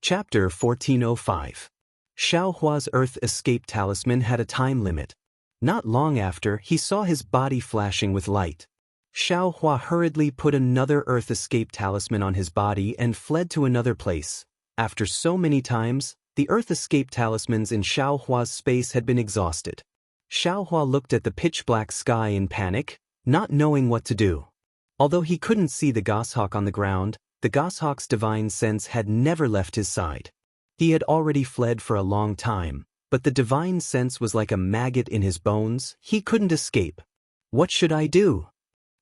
Chapter 1405. Xiaohua's Earth Escape Talisman had a time limit. Not long after, he saw his body flashing with light. Xiaohua hurriedly put another Earth Escape Talisman on his body and fled to another place. After so many times, the Earth Escape Talismans in Xiaohua's space had been exhausted. Xiaohua looked at the pitch-black sky in panic, not knowing what to do. Although he couldn't see the goshawk on the ground, the goshawk's divine sense had never left his side. He had already fled for a long time, but the divine sense was like a maggot in his bones. He couldn't escape. What should I do?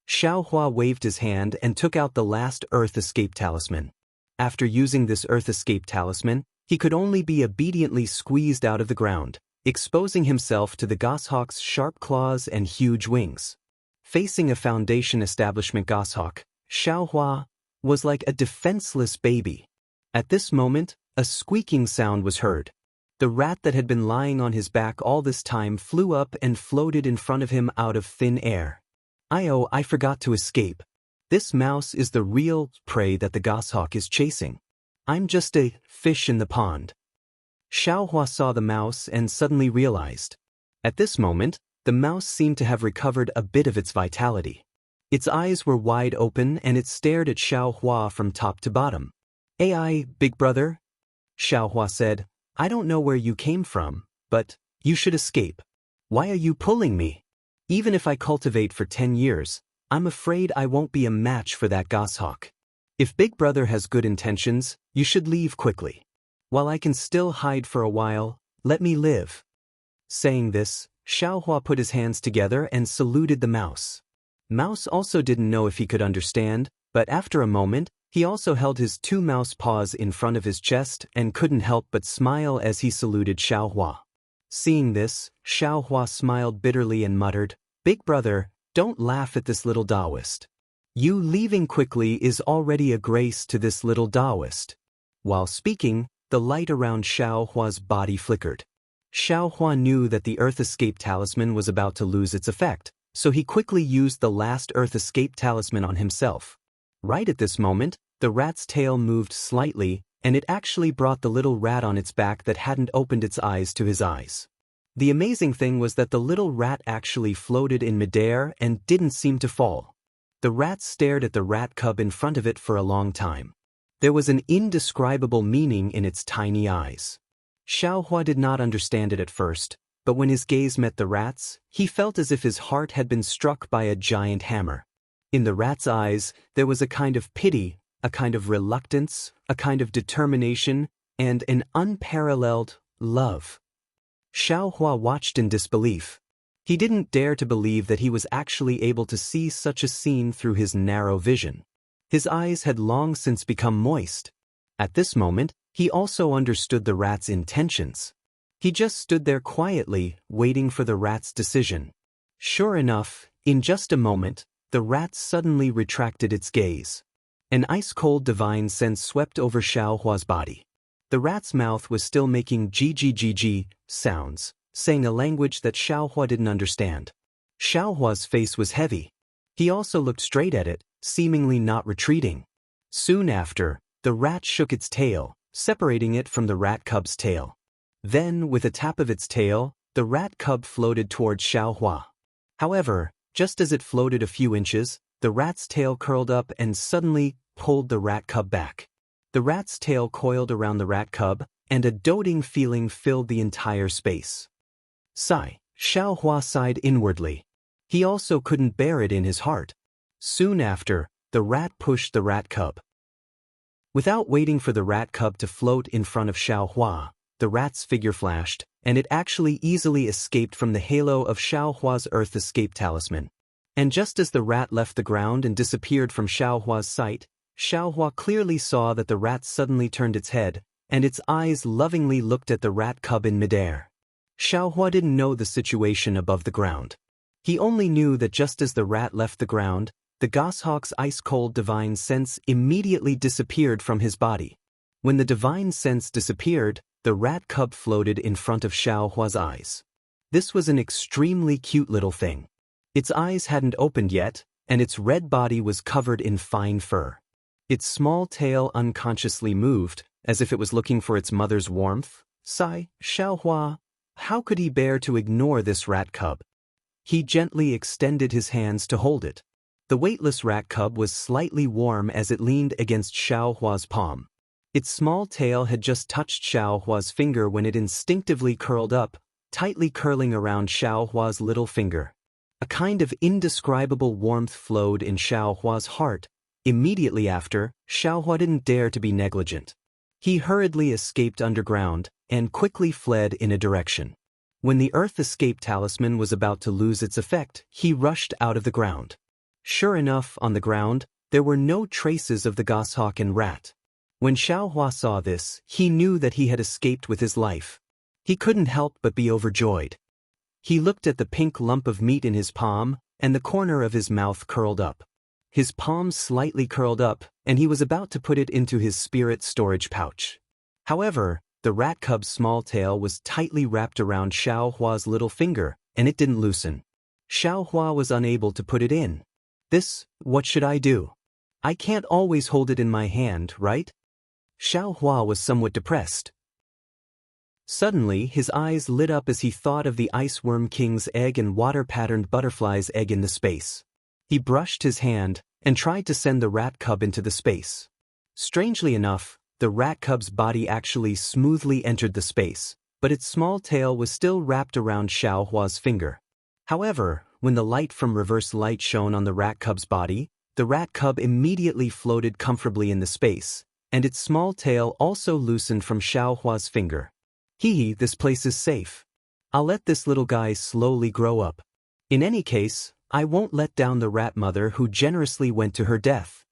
Xiaohua waved his hand and took out the last Earth Escape Talisman. After using this Earth Escape Talisman, he could only be obediently squeezed out of the ground, exposing himself to the goshawk's sharp claws and huge wings. Facing a Foundation establishment goshawk, Xiaohua was like a defenseless baby. At this moment, a squeaking sound was heard. The rat that had been lying on his back all this time flew up and floated in front of him out of thin air. I forgot to escape. This mouse is the real prey that the goshawk is chasing. I'm just a fish in the pond. Xiaohua saw the mouse and suddenly realized. At this moment, the mouse seemed to have recovered a bit of its vitality. Its eyes were wide open and it stared at Xiaohua from top to bottom. "Ai, big brother?" Xiaohua said, "I don't know where you came from, but you should escape. Why are you pulling me? Even if I cultivate for 10 years, I'm afraid I won't be a match for that goshawk. If Big Brother has good intentions, you should leave quickly. While I can still hide for a while, let me live." Saying this, Xiaohua put his hands together and saluted the mouse. Mouse also didn't know if he could understand, but after a moment, he also held his 2 mouse paws in front of his chest and couldn't help but smile as he saluted Xiaohua. Seeing this, Xiaohua smiled bitterly and muttered, "Big brother, don't laugh at this little Daoist. You leaving quickly is already a grace to this little Daoist." While speaking, the light around Xiaohua's body flickered. Xiaohua knew that the Earth Escape Talisman was about to lose its effect, so he quickly used the last Earth Escape Talisman on himself. Right at this moment, the rat's tail moved slightly, and it actually brought the little rat on its back that hadn't opened its eyes to his eyes. The amazing thing was that the little rat actually floated in midair and didn't seem to fall. The rat stared at the rat cub in front of it for a long time. There was an indescribable meaning in its tiny eyes. Xiaohua did not understand it at first, but when his gaze met the rat's, he felt as if his heart had been struck by a giant hammer. In the rat's eyes, there was a kind of pity, a kind of reluctance, a kind of determination, and an unparalleled love. Xiaohua watched in disbelief. He didn't dare to believe that he was actually able to see such a scene through his narrow vision. His eyes had long since become moist. At this moment, he also understood the rat's intentions. He just stood there quietly, waiting for the rat's decision. Sure enough, in just a moment, the rat suddenly retracted its gaze. An ice-cold divine sense swept over Xiaohua's body. The rat's mouth was still making gg sounds, saying a language that Xiaohua didn't understand. Xiaohua's face was heavy. He also looked straight at it, seemingly not retreating. Soon after, the rat shook its tail, separating it from the rat cub's tail. Then, with a tap of its tail, the rat cub floated towards Xiaohua. However, just as it floated a few inches, the rat's tail curled up and suddenly pulled the rat cub back. The rat's tail coiled around the rat cub, and a doting feeling filled the entire space. Sigh. Xiaohua sighed inwardly. He also couldn't bear it in his heart. Soon after, the rat pushed the rat cub. Without waiting for the rat cub to float in front of Xiaohua, the rat's figure flashed, and it actually easily escaped from the halo of Xiaohua's Earth Escape Talisman. And just as the rat left the ground and disappeared from Xiaohua's sight, Xiaohua clearly saw that the rat suddenly turned its head, and its eyes lovingly looked at the rat cub in midair. Xiaohua didn't know the situation above the ground. He only knew that just as the rat left the ground, the goshawk's ice-cold divine sense immediately disappeared from his body. When the divine sense disappeared, the rat cub floated in front of Xiaohua's eyes. This was an extremely cute little thing. Its eyes hadn't opened yet, and its red body was covered in fine fur. Its small tail unconsciously moved, as if it was looking for its mother's warmth. Sigh, Xiaohua. How could he bear to ignore this rat cub? He gently extended his hands to hold it. The weightless rat cub was slightly warm as it leaned against Xiaohua's palm. Its small tail had just touched Xiaohua's finger when it instinctively curled up, tightly curling around Xiaohua's little finger. A kind of indescribable warmth flowed in Xiaohua's heart. Immediately after, Xiaohua didn't dare to be negligent. He hurriedly escaped underground and quickly fled in a direction. When the Earth Escape Talisman was about to lose its effect, he rushed out of the ground. Sure enough, on the ground, there were no traces of the goshawk and rat. When Xiaohua saw this, he knew that he had escaped with his life. He couldn't help but be overjoyed. He looked at the pink lump of meat in his palm, and the corner of his mouth curled up. His palm slightly curled up, and he was about to put it into his spirit storage pouch. However, the rat cub's small tail was tightly wrapped around Xiaohua's little finger, and it didn't loosen. Xiaohua was unable to put it in. What should I do? I can't always hold it in my hand, right? Xiaohua was somewhat depressed. Suddenly, his eyes lit up as he thought of the ice worm king's egg and water-patterned butterfly's egg in the space. He brushed his hand and tried to send the rat cub into the space. Strangely enough, the rat cub's body actually smoothly entered the space, but its small tail was still wrapped around Xiaohua's finger. However, when the light from reverse light shone on the rat cub's body, the rat cub immediately floated comfortably in the space, and its small tail also loosened from Xiaohua's finger. This place is safe. I'll let this little guy slowly grow up. In any case, I won't let down the rat mother who generously went to her death.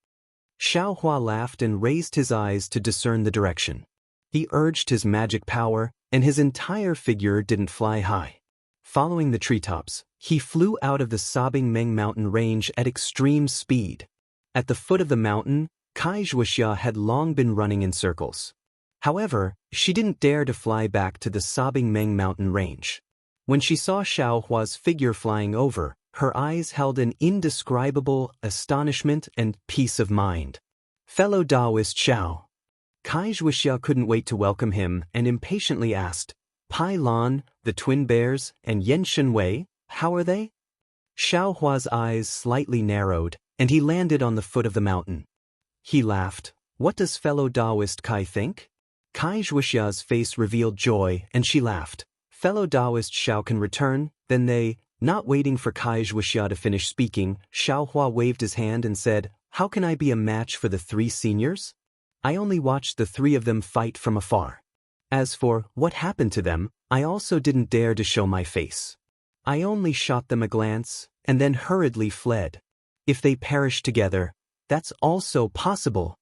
Xiaohua laughed and raised his eyes to discern the direction. He urged his magic power, and his entire figure didn't fly high. Following the treetops, he flew out of the sobbing Meng mountain range at extreme speed. At the foot of the mountain, Wuxia had long been running in circles. However, she didn't dare to fly back to the sobbing Meng mountain range. When she saw Xiaohua's figure flying over, her eyes held an indescribable astonishment and peace of mind. Fellow Daoist Xiao. Wuxia couldn't wait to welcome him and impatiently asked, Pai Lan, the twin bears, and Yan Shenwei, how are they? Xiaohua's eyes slightly narrowed, and he landed on the foot of the mountain. He laughed. What does fellow Daoist Kai think? Wuxia's face revealed joy, and she laughed. Fellow Daoist Xiao can return, then they... Not waiting for Wuxia to finish speaking, Xiaohua waved his hand and said, How can I be a match for the three seniors? I only watched the three of them fight from afar. As for what happened to them, I also didn't dare to show my face. I only shot them a glance, and then hurriedly fled. If they perish together, that's also possible.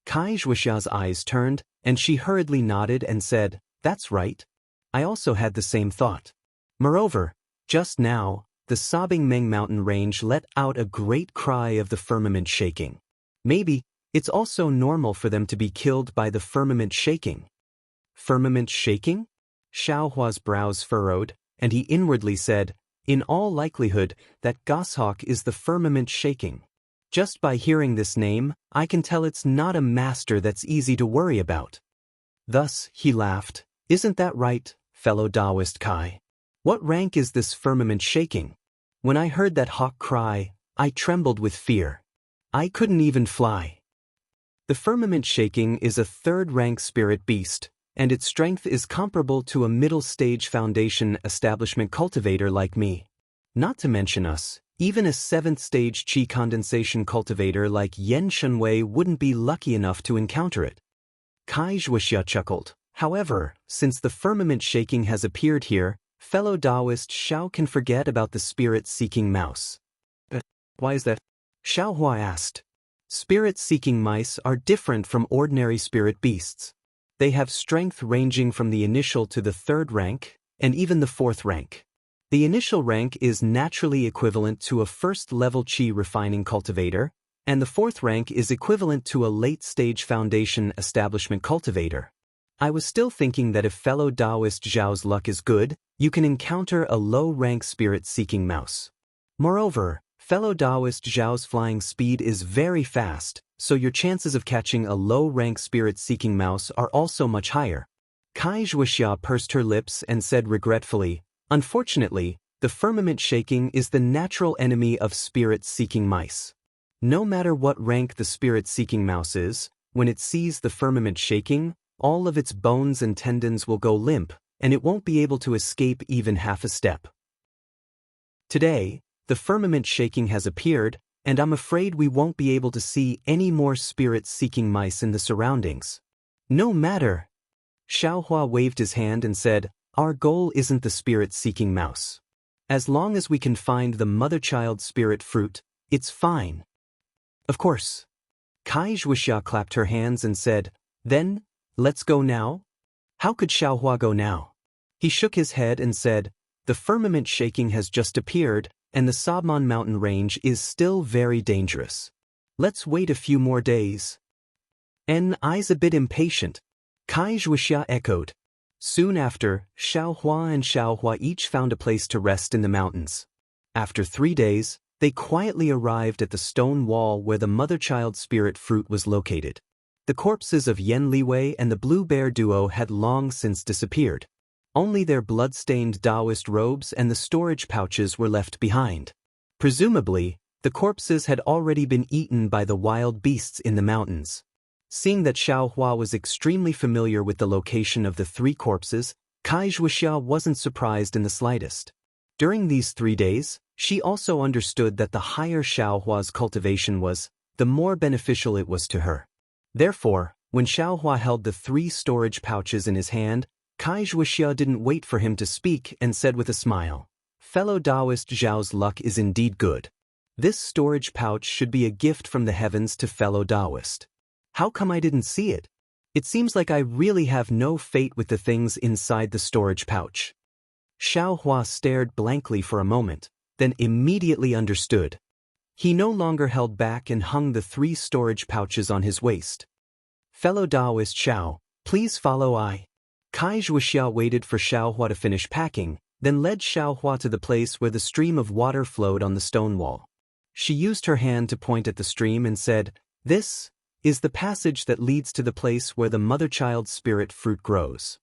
Wuxia's eyes turned, and she hurriedly nodded and said, That's right. I also had the same thought. Moreover, just now, the sobbing Meng mountain range let out a great cry of the firmament shaking. Maybe, it's also normal for them to be killed by the firmament shaking. Firmament shaking? Xiaohua's brows furrowed, and he inwardly said, In all likelihood, that goshawk is the firmament shaking. Just by hearing this name, I can tell it's not a master that's easy to worry about. Thus, he laughed, Isn't that right, fellow Daoist Kai? What rank is this firmament shaking? When I heard that hawk cry, I trembled with fear. I couldn't even fly. The firmament shaking is a third-rank spirit beast, and its strength is comparable to a middle-stage foundation establishment cultivator like me. Not to mention us, even a seventh-stage qi condensation cultivator like Yan Shenwei wouldn't be lucky enough to encounter it. Wuxia chuckled. However, since the firmament shaking has appeared here, fellow Daoist Xiao can forget about the spirit-seeking mouse. Why is that? Xiaohua asked. Spirit-seeking mice are different from ordinary spirit beasts. They have strength ranging from the initial to the third rank, and even the fourth rank. The initial rank is naturally equivalent to a first-level qi refining cultivator, and the fourth rank is equivalent to a late-stage foundation establishment cultivator. I was still thinking that if fellow Daoist Zhao's luck is good, you can encounter a low-rank spirit-seeking mouse. Moreover, fellow Daoist Zhao's flying speed is very fast, so your chances of catching a low-rank spirit-seeking mouse are also much higher. Wuxia pursed her lips and said regretfully, "Unfortunately, the firmament shaking is the natural enemy of spirit-seeking mice. No matter what rank the spirit-seeking mouse is, when it sees the firmament shaking, all of its bones and tendons will go limp, and it won't be able to escape even half a step. Today, the firmament shaking has appeared, and I'm afraid we won't be able to see any more spirit-seeking mice in the surroundings." "No matter." Xiaohua waved his hand and said, "Our goal isn't the spirit-seeking mouse. As long as we can find the mother-child spirit fruit, it's fine." "Of course." Wuxia clapped her hands and said, "Then, let's go now?" How could Xiaohua go now? He shook his head and said, "The firmament shaking has just appeared, and the Sabman mountain range is still very dangerous. Let's wait a few more days." "Eyes a bit impatient," Wuxia echoed. Soon after, Xiaohua and Xiaohua each found a place to rest in the mountains. After 3 days, they quietly arrived at the stone wall where the mother-child spirit fruit was located. The corpses of Yan Liwei and the Blue Bear duo had long since disappeared. Only their blood-stained Daoist robes and the storage pouches were left behind. Presumably, the corpses had already been eaten by the wild beasts in the mountains. Seeing that Xiaohua was extremely familiar with the location of the 3 corpses, Wuxia wasn't surprised in the slightest. During these 3 days, she also understood that the higher Xiaohua's cultivation was, the more beneficial it was to her. Therefore, when Xiaohua held the 3 storage pouches in his hand, Wuxia didn't wait for him to speak and said with a smile, "Fellow Daoist Zhao's luck is indeed good. This storage pouch should be a gift from the heavens to fellow Daoist. How come I didn't see it? It seems like I really have no fate with the things inside the storage pouch." Xiaohua stared blankly for a moment, then immediately understood. He no longer held back and hung the 3 storage pouches on his waist. "Fellow Daoist Xiao, please follow I." Wuxia waited for Xiaohua to finish packing, then led Xiaohua to the place where the stream of water flowed on the stone wall. She used her hand to point at the stream and said, "This is the passage that leads to the place where the mother-child spirit fruit grows.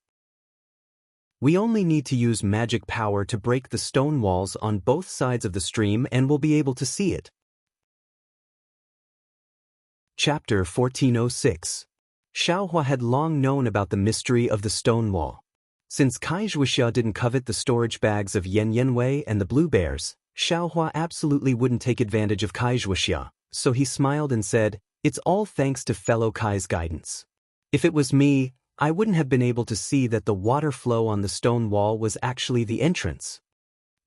We only need to use magic power to break the stone walls on both sides of the stream and we'll be able to see it." Chapter 1406. Xiaohua had long known about the mystery of the stone wall. Since Wuxia didn't covet the storage bags of Yan Yanwei and the Blue Bears, Xiaohua absolutely wouldn't take advantage of Wuxia, so he smiled and said, "It's all thanks to fellow Kai's guidance. If it was me, I wouldn't have been able to see that the water flow on the stone wall was actually the entrance."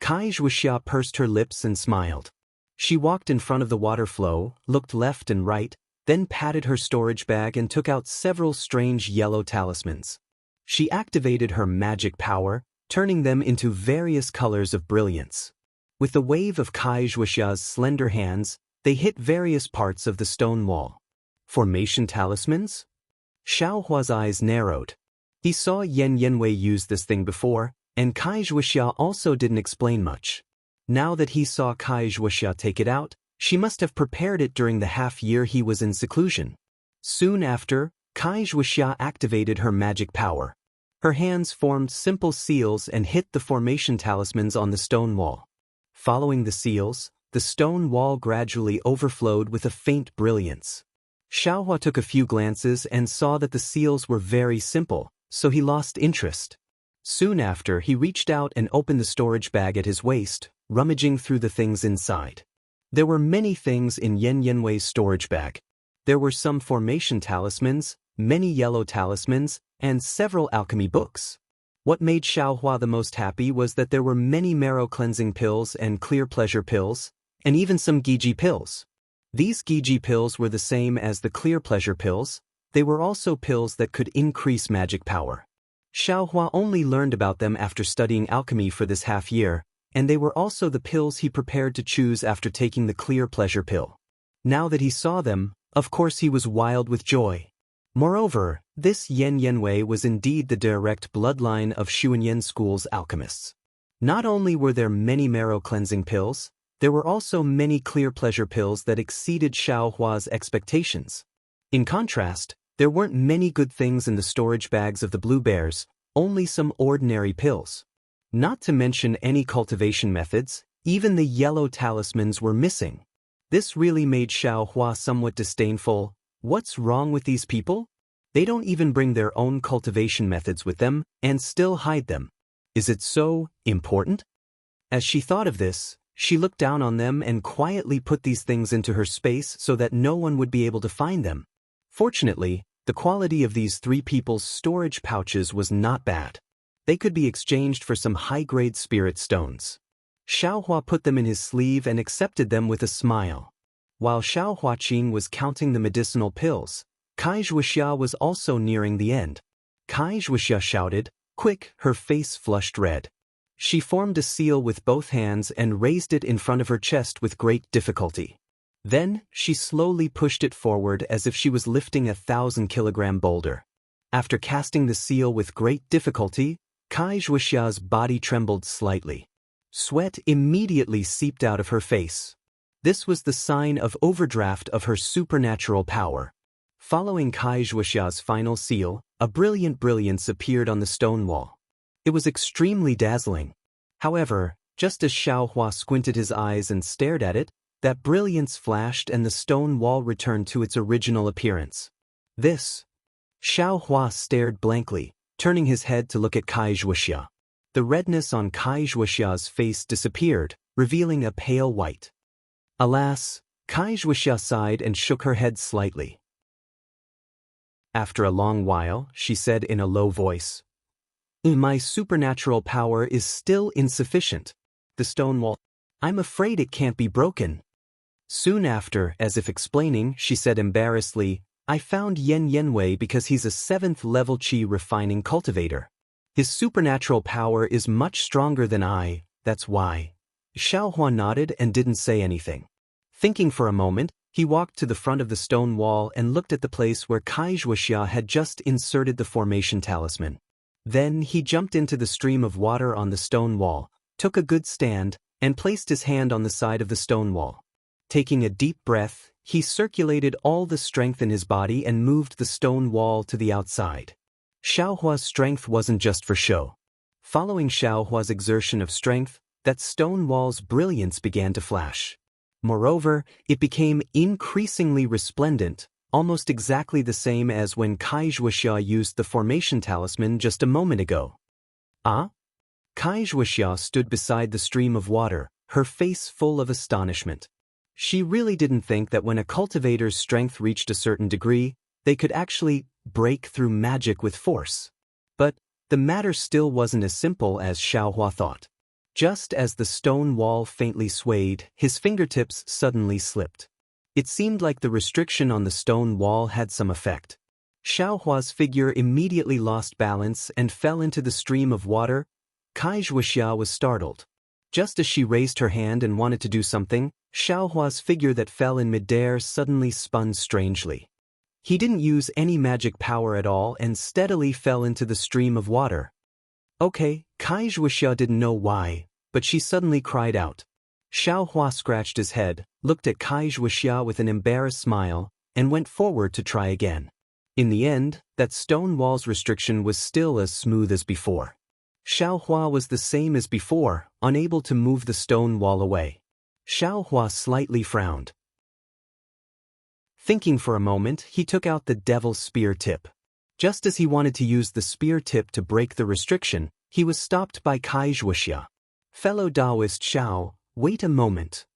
Wuxia pursed her lips and smiled. She walked in front of the water flow, looked left and right, then patted her storage bag and took out several strange yellow talismans. She activated her magic power, turning them into various colors of brilliance. With the wave of Wuxia's slender hands, they hit various parts of the stone wall. Formation talismans? Xiaohua's eyes narrowed. He saw Yan Yanwei use this thing before, and Wuxia also didn't explain much. Now that he saw Wuxia take it out, she must have prepared it during the half-year he was in seclusion. Soon after, Wuxia activated her magic power. Her hands formed simple seals and hit the formation talismans on the stone wall. Following the seals, the stone wall gradually overflowed with a faint brilliance. Xiaohua took a few glances and saw that the seals were very simple, so he lost interest. Soon after, he reached out and opened the storage bag at his waist, rummaging through the things inside. There were many things in Yan Yanwei's storage bag. There were some formation talismans, many yellow talismans, and several alchemy books. What made Xiaohua the most happy was that there were many marrow cleansing pills and clear pleasure pills, and even some Giji pills. These Giji pills were the same as the clear pleasure pills. They were also pills that could increase magic power. Xiaohua only learned about them after studying alchemy for this half-year, and they were also the pills he prepared to choose after taking the clear pleasure pill. Now that he saw them, of course he was wild with joy. Moreover, this Yan Yanwei was indeed the direct bloodline of Xuanyan School's alchemists. Not only were there many marrow cleansing pills, There were also many clear pleasure pills that exceeded Xiaohua's expectations. In contrast, there weren't many good things in the storage bags of the blue bears, only some ordinary pills. Not to mention any cultivation methods, even the yellow talismans were missing. This really made Xiaohua somewhat disdainful. What's wrong with these people? They don't even bring their own cultivation methods with them and still hide them. Is it so important? As she thought of this, she looked down on them and quietly put these things into her space so that no one would be able to find them. Fortunately, the quality of these three people's storage pouches was not bad. They could be exchanged for some high-grade spirit stones. Xiaohua put them in his sleeve and accepted them with a smile. While Xiao Huaqing was counting the medicinal pills, Kai Wuxia was also nearing the end. Kai Wuxia shouted, "Quick!" Her face flushed red. She formed a seal with both hands and raised it in front of her chest with great difficulty. Then, she slowly pushed it forward as if she was lifting a 1,000-kilogram boulder. After casting the seal with great difficulty, Kai Wuxia's body trembled slightly. Sweat immediately seeped out of her face. This was the sign of overdraft of her supernatural power. Following Kai Wuxia's final seal, a brilliant brilliance appeared on the stone wall. It was extremely dazzling. However, just as Xiaohua squinted his eyes and stared at it, that brilliance flashed and the stone wall returned to its original appearance. This. Xiaohua stared blankly, turning his head to look at Kai Wuxia. The redness on Kai Wuxia's face disappeared, revealing a pale white. Alas, Kai Wuxia sighed and shook her head slightly. After a long while, she said in a low voice, "My supernatural power is still insufficient. The stone wall. I'm afraid it can't be broken." Soon after, as if explaining, she said embarrassedly, "I found Yen Yenwei because he's a 7th-level qi refining cultivator. His supernatural power is much stronger than I, that's why." Xiaohua nodded and didn't say anything. Thinking for a moment, he walked to the front of the stone wall and looked at the place where Kai Wuxia had just inserted the formation talisman. Then he jumped into the stream of water on the stone wall, took a good stand, and placed his hand on the side of the stone wall. Taking a deep breath, he circulated all the strength in his body and moved the stone wall to the outside. Xiaohua's strength wasn't just for show. Following Xiaohua's exertion of strength, that stone wall's brilliance began to flash. Moreover, it became increasingly resplendent, almost exactly the same as when Kai Wuxia used the formation talisman just a moment ago. Ah? Kai Wuxia stood beside the stream of water, her face full of astonishment. She really didn't think that when a cultivator's strength reached a certain degree, they could actually break through magic with force. But the matter still wasn't as simple as Xiaohua thought. Just as the stone wall faintly swayed, his fingertips suddenly slipped. It seemed like the restriction on the stone wall had some effect. Xiaohua's figure immediately lost balance and fell into the stream of water. Kai Wuxia was startled. Just as she raised her hand and wanted to do something, Xiaohua's figure that fell in midair suddenly spun strangely. He didn't use any magic power at all and steadily fell into the stream of water. Okay, Kai Wuxia didn't know why, but she suddenly cried out. Xiaohua scratched his head, looked at Kai Wuxia with an embarrassed smile, and went forward to try again. In the end, that stone wall's restriction was still as smooth as before. Xiaohua was the same as before, unable to move the stone wall away. Xiaohua slightly frowned. Thinking for a moment, he took out the devil's spear tip. Just as he wanted to use the spear tip to break the restriction, he was stopped by Kai Wuxia. "Fellow Daoist Xiao, wait a moment."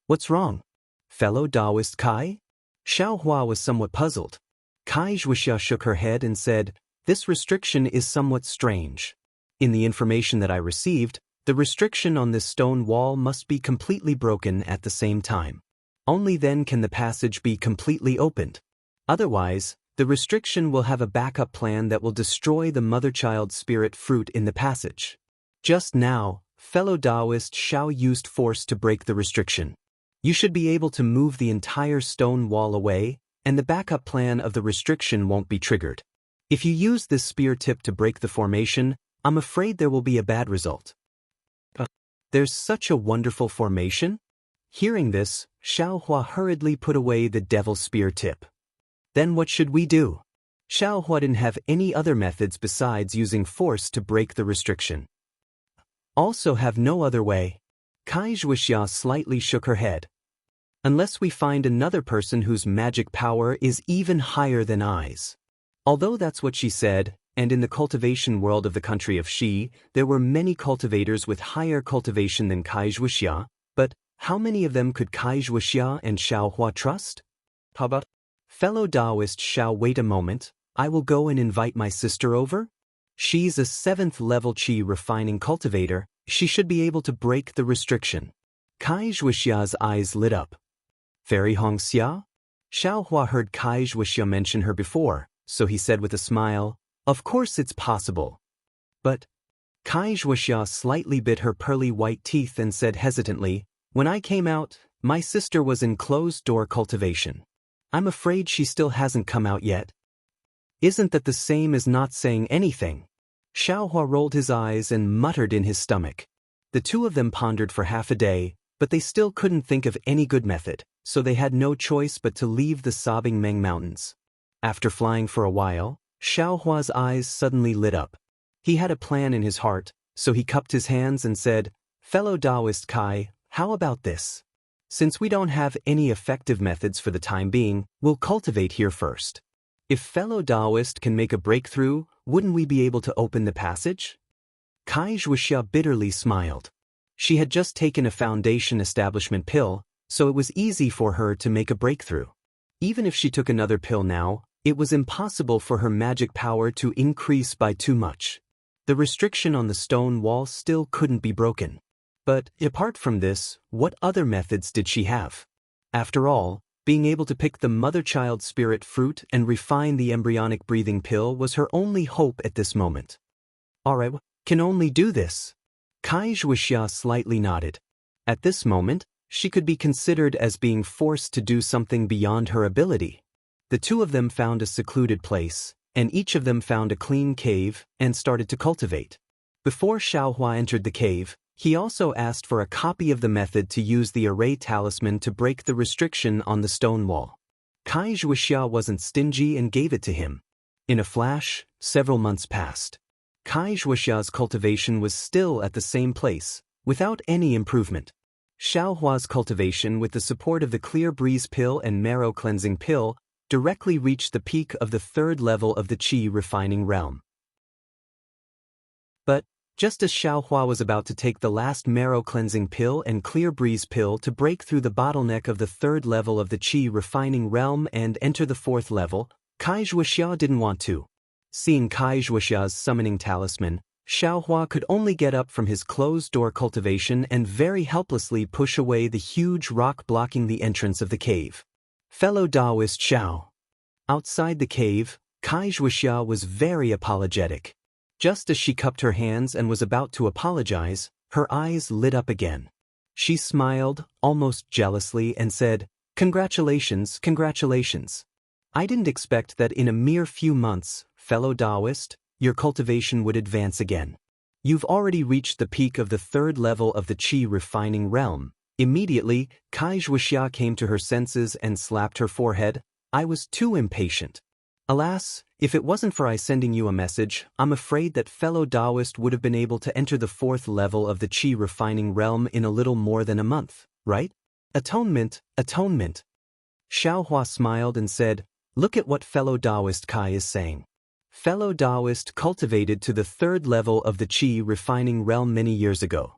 "What's wrong?" "Fellow Daoist Kai?" Xiaohua was somewhat puzzled. Kai Wuxia shook her head and said, "This restriction is somewhat strange. In the information that I received, the restriction on this stone wall must be completely broken at the same time. Only then can the passage be completely opened. Otherwise, the restriction will have a backup plan that will destroy the mother-child spirit fruit in the passage. Just now, fellow Daoist Xiao used force to break the restriction. You should be able to move the entire stone wall away, and the backup plan of the restriction won't be triggered. If you use this spear tip to break the formation, I'm afraid there will be a bad result." There's such a wonderful formation? Hearing this, Xiaohua hurriedly put away the devil spear tip. Then what should we do? Xiaohua didn't have any other methods besides using force to break the restriction. Also have no other way. Wuxia slightly shook her head. Unless we find another person whose magic power is even higher than I's. Although that's what she said, and in the cultivation world of the country of Xi, there were many cultivators with higher cultivation than Wuxia, but how many of them could Wuxia and Xiaohua trust? How about fellow Daoist Xiao? Wait a moment, I will go and invite my sister over? She's a 7th level Qi refining cultivator, she should be able to break the restriction. Wuxia's eyes lit up. Fairy Xianxia? Xiaohua heard Wuxia mention her before, so he said with a smile, of course it's possible. But Wuxia slightly bit her pearly white teeth and said hesitantly, when I came out, my sister was in closed-door cultivation. I'm afraid she still hasn't come out yet. Isn't that the same as not saying anything? Xiaohua rolled his eyes and muttered in his stomach. The two of them pondered for half a day, but they still couldn't think of any good method, so they had no choice but to leave the sobbing Meng Mountains. After flying for a while, Xiaohua's eyes suddenly lit up. He had a plan in his heart, so he cupped his hands and said, fellow Daoist Kai, how about this? Since we don't have any effective methods for the time being, we'll cultivate here first. If fellow Daoist can make a breakthrough, wouldn't we be able to open the passage? Wuxia bitterly smiled. She had just taken a foundation establishment pill, so it was easy for her to make a breakthrough. Even if she took another pill now, it was impossible for her magic power to increase by too much. The restriction on the stone wall still couldn't be broken. But, apart from this, what other methods did she have? After all, being able to pick the mother-child spirit fruit and refine the embryonic breathing pill was her only hope at this moment. Alright, can only do this. Wuxia slightly nodded. At this moment, she could be considered as being forced to do something beyond her ability. The two of them found a secluded place, and each of them found a clean cave and started to cultivate. Before Xiaohua entered the cave, he also asked for a copy of the method to use the array talisman to break the restriction on the stone wall. Wuxia wasn't stingy and gave it to him. In a flash, several months passed. Wuxia's cultivation was still at the same place, without any improvement. Xiaohua's cultivation, with the support of the clear breeze pill and marrow cleansing pill, directly reached the peak of the 3rd level of the Qi refining realm. But, just as Xiaohua was about to take the last marrow cleansing pill and clear breeze pill to break through the bottleneck of the 3rd level of the Qi refining realm and enter the 4th level, Wuxia didn't want to. Seeing Wuxia's summoning talisman, Xiaohua could only get up from his closed-door cultivation and very helplessly push away the huge rock blocking the entrance of the cave. Fellow Daoist Xiao. Outside the cave, Wuxia was very apologetic. Just as she cupped her hands and was about to apologize, her eyes lit up again. She smiled, almost jealously, and said, congratulations, congratulations. I didn't expect that in a mere few months, fellow Daoist, your cultivation would advance again. You've already reached the peak of the 3rd level of the Qi refining realm. Immediately, Wuxia came to her senses and slapped her forehead. I was too impatient. Alas, if it wasn't for I sending you a message, I'm afraid that fellow Daoist would have been able to enter the 4th level of the Qi refining realm in a little more than a month, right? Atonement, atonement. Xiaohua smiled and said, look at what fellow Daoist Kai is saying. Fellow Daoist cultivated to the 3rd level of the Qi refining realm many years ago.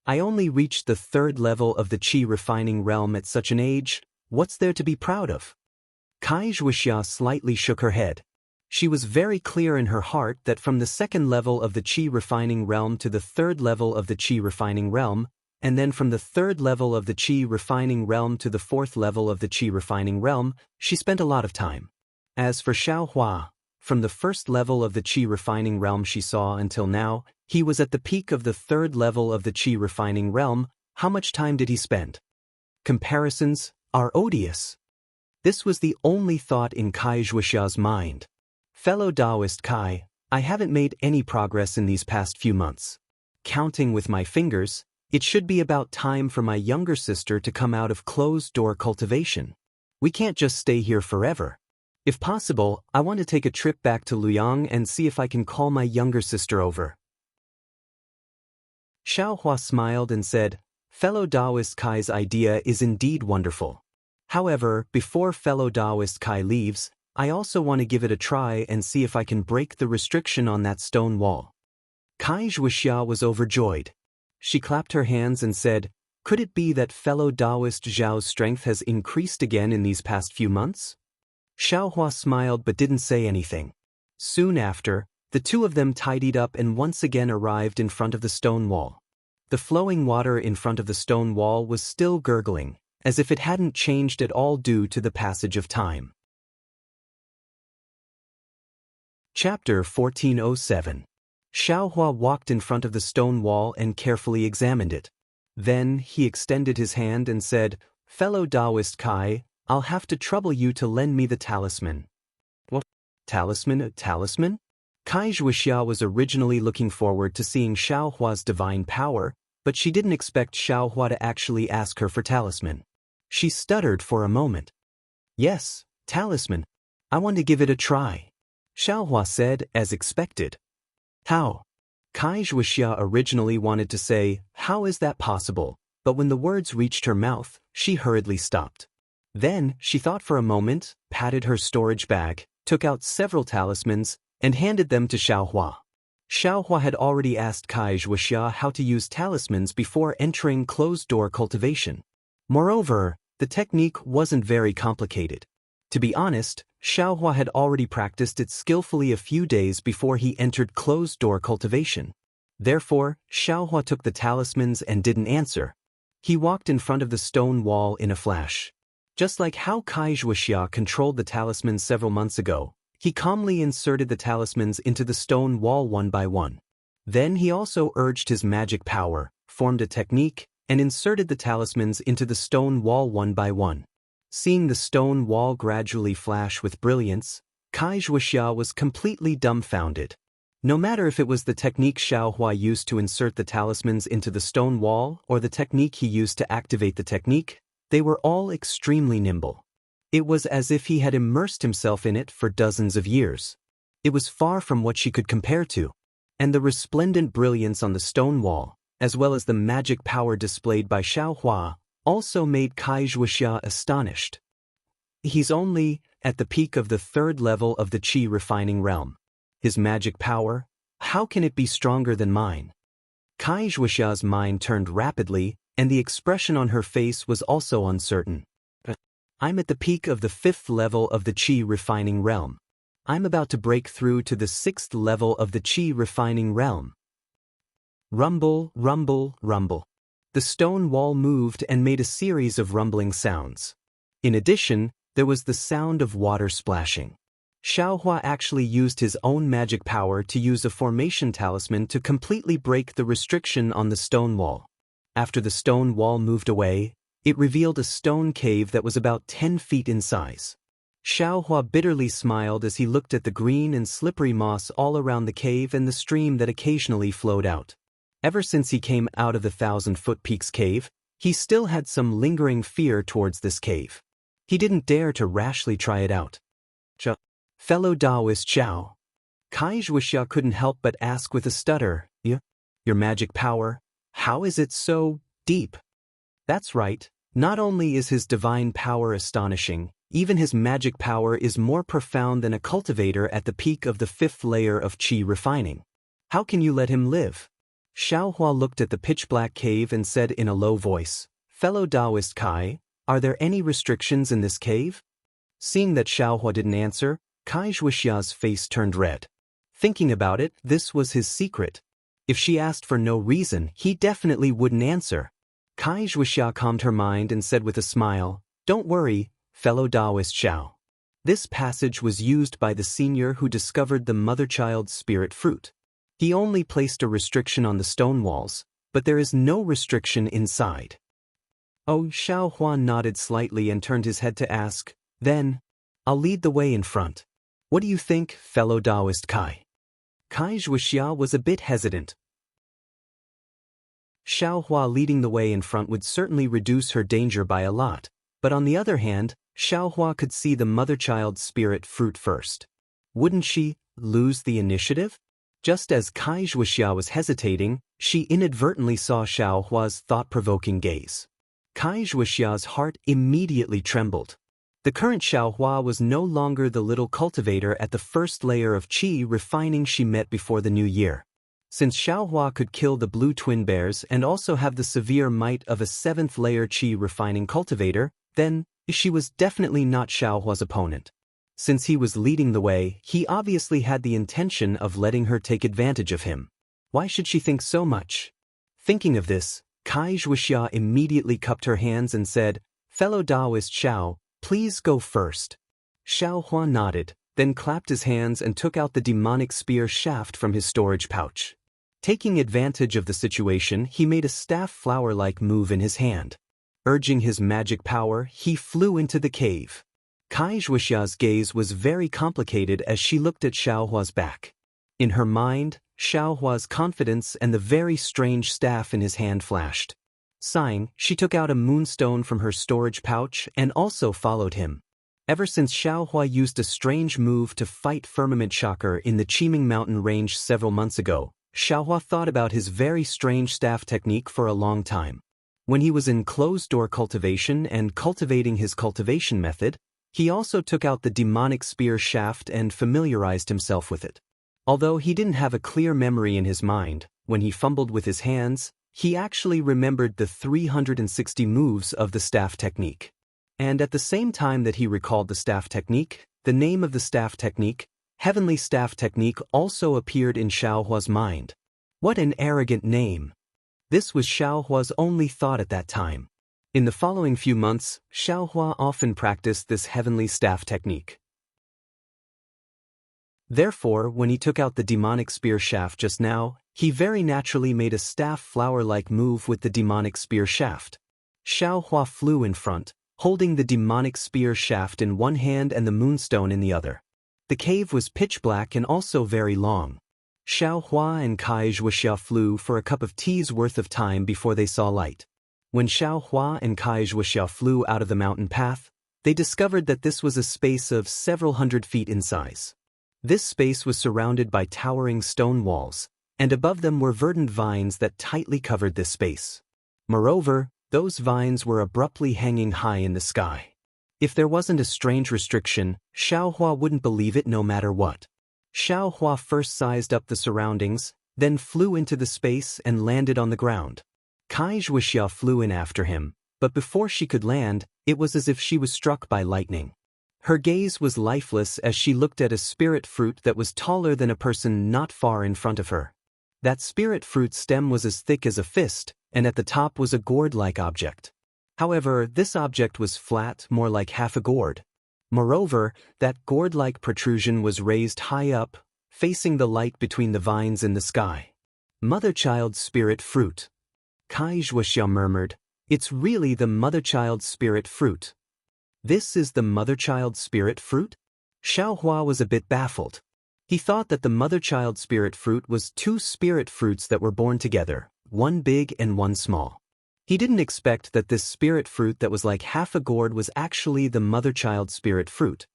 I only reached the 3rd level of the Qi refining realm at such an age, what's there to be proud of? Wuxia slightly shook her head. She was very clear in her heart that from the 2nd level of the Qi refining realm to the 3rd level of the Qi refining realm, and then from the 3rd level of the Qi refining realm to the 4th level of the Qi refining realm, she spent a lot of time. As for Xiaohua, from the 1st level of the Qi refining realm she saw until now, he was at the peak of the 3rd level of the Qi refining realm. How much time did he spend? Comparisons are odious. This was the only thought in Wuxia's mind. Fellow Daoist Kai, I haven't made any progress in these past few months. Counting with my fingers, It should be about time for my younger sister to come out of closed-door cultivation. We can't just stay here forever. If possible, I want to take a trip back to Luoyang and see if I can call my younger sister over. Xiaohua smiled and said, fellow Daoist Kai's idea is indeed wonderful. However, before fellow Daoist Kai leaves, I also want to give it a try and see if I can break the restriction on that stone wall. Kai Wuxia was overjoyed. She clapped her hands and said, could it be that fellow Daoist Zhao's strength has increased again in these past few months? Xiaohua smiled but didn't say anything. Soon after, the two of them tidied up and once again arrived in front of the stone wall. The flowing water in front of the stone wall was still gurgling, as if it hadn't changed at all due to the passage of time. Chapter 1407. Xiaohua walked in front of the stone wall and carefully examined it. Then he extended his hand and said, fellow Daoist Kai, I'll have to trouble you to lend me the talisman. What? Talisman? A talisman? Kai Wuxia was originally looking forward to seeing Xiaohua's divine power, but she didn't expect Xiaohua to actually ask her for talisman. She stuttered for a moment. Yes, talisman. I want to give it a try. Xiaohua said, as expected. How? Kai Wuxia originally wanted to say, how is that possible? But when the words reached her mouth, she hurriedly stopped. Then, she thought for a moment, patted her storage bag, took out several talismans, and handed them to Xiaohua. Xiaohua had already asked Kai Wuxia how to use talismans before entering closed-door cultivation. Moreover, the technique wasn't very complicated. To be honest, Xiaohua had already practiced it skillfully a few days before he entered closed-door cultivation. Therefore, Xiaohua took the talismans and didn't answer. He walked in front of the stone wall in a flash. Just like how Kai Wuxia controlled the talismans several months ago, he calmly inserted the talismans into the stone wall one by one. Then he also urged his magic power, formed a technique, and inserted the talismans into the stone wall one by one. Seeing the stone wall gradually flash with brilliance, Kai Wuxia was completely dumbfounded. No matter if it was the technique Xiaohua used to insert the talismans into the stone wall or the technique he used to activate the technique, they were all extremely nimble. It was as if he had immersed himself in it for dozens of years. It was far from what she could compare to. And the resplendent brilliance on the stone wall, as well as the magic power displayed by Xiaohua, also made Kai Wuxia astonished. He's only at the peak of the third level of the qi refining realm. His magic power, how can it be stronger than mine? Kai Wuxia's mind turned rapidly, and the expression on her face was also uncertain. I'm at the peak of the fifth level of the qi refining realm. I'm about to break through to the sixth level of the qi refining realm. Rumble, rumble, rumble. The stone wall moved and made a series of rumbling sounds. In addition, there was the sound of water splashing. Xiaohua actually used his own magic power to use a formation talisman to completely break the restriction on the stone wall. After the stone wall moved away, it revealed a stone cave that was about 10 feet in size. Xiaohua bitterly smiled as he looked at the green and slippery moss all around the cave and the stream that occasionally flowed out. Ever since he came out of the 1,000-foot Peaks cave, he still had some lingering fear towards this cave. He didn't dare to rashly try it out. Fellow Daoist Xiao. Kai Wuxia couldn't help but ask with a stutter, Your magic power, how is it so deep? That's right, not only is his divine power astonishing, even his magic power is more profound than a cultivator at the peak of the fifth layer of qi refining. How can you let him live? Xiaohua looked at the pitch-black cave and said in a low voice, Fellow Daoist Kai, are there any restrictions in this cave? Seeing that Xiaohua didn't answer, Kai Wuxia's face turned red. Thinking about it, this was his secret. If she asked for no reason, he definitely wouldn't answer. Kai Wuxia calmed her mind and said with a smile, Don't worry, fellow Daoist Xiao. This passage was used by the senior who discovered the mother-child spirit fruit. He only placed a restriction on the stone walls, but there is no restriction inside. Oh, Xiaohua nodded slightly and turned his head to ask, Then, I'll lead the way in front. What do you think, fellow Daoist Kai? Kai Wuxia was a bit hesitant. Xiaohua leading the way in front would certainly reduce her danger by a lot, but on the other hand, Xiaohua could see the mother-child spirit fruit first. Wouldn't she lose the initiative? Just as Kai Wuxia was hesitating, she inadvertently saw Xiaohua's thought-provoking gaze. Kai Wuxia's heart immediately trembled. The current Xiaohua was no longer the little cultivator at the first layer of qi refining she met before the new year. Since Xiaohua could kill the blue twin bears and also have the severe might of a 7th layer qi refining cultivator, then she was definitely not Xiaohua's opponent. Since he was leading the way, he obviously had the intention of letting her take advantage of him. Why should she think so much? Thinking of this, Kai Wuxia immediately cupped her hands and said, "Fellow Daoist Xiao, please go first." Xiaohua nodded, then clapped his hands and took out the demonic spear shaft from his storage pouch. Taking advantage of the situation, he made a staff flower-like move in his hand. Urging his magic power, he flew into the cave. Kai Wuxia's gaze was very complicated as she looked at Xiaohua's back. In her mind, Xiaohua's confidence and the very strange staff in his hand flashed. Sighing, she took out a moonstone from her storage pouch and also followed him. Ever since Xiaohua used a strange move to fight Firmament Shocker in the Qiming Mountain range several months ago, Xiaohua thought about his very strange staff technique for a long time. When he was in closed-door cultivation and cultivating his cultivation method, he also took out the demonic spear shaft and familiarized himself with it. Although he didn't have a clear memory in his mind, when he fumbled with his hands, he actually remembered the 360 moves of the staff technique. And at the same time that he recalled the staff technique, the name of the staff technique, Heavenly Staff Technique, also appeared in Xiaohua's mind. What an arrogant name! This was Xiaohua's only thought at that time. In the following few months, Xiaohua often practiced this heavenly staff technique. Therefore, when he took out the demonic spear shaft just now, he very naturally made a staff flower-like move with the demonic spear shaft. Xiaohua flew in front, holding the demonic spear shaft in one hand and the moonstone in the other. The cave was pitch black and also very long. Xiaohua and Kai Wuxia flew for a cup of tea's worth of time before they saw light. When Xiaohua and Kai Wuxia flew out of the mountain path, they discovered that this was a space of several hundred feet in size. This space was surrounded by towering stone walls, and above them were verdant vines that tightly covered this space. Moreover, those vines were abruptly hanging high in the sky. If there wasn't a strange restriction, Xiaohua wouldn't believe it no matter what. Xiaohua first sized up the surroundings, then flew into the space and landed on the ground. Kai Wuxia flew in after him, but before she could land, it was as if she was struck by lightning. Her gaze was lifeless as she looked at a spirit fruit that was taller than a person not far in front of her. That spirit fruit stem was as thick as a fist, and at the top was a gourd-like object. However, this object was flat, more like half a gourd. Moreover, that gourd-like protrusion was raised high up, facing the light between the vines in the sky. Mother-child spirit fruit. Kai Wuxia murmured, "It's really the mother-child spirit fruit." This is the mother-child spirit fruit? Xiaohua was a bit baffled. He thought that the mother-child spirit fruit was two spirit fruits that were born together, one big and one small. He didn't expect that this spirit fruit that was like half a gourd was actually the mother-child spirit fruit.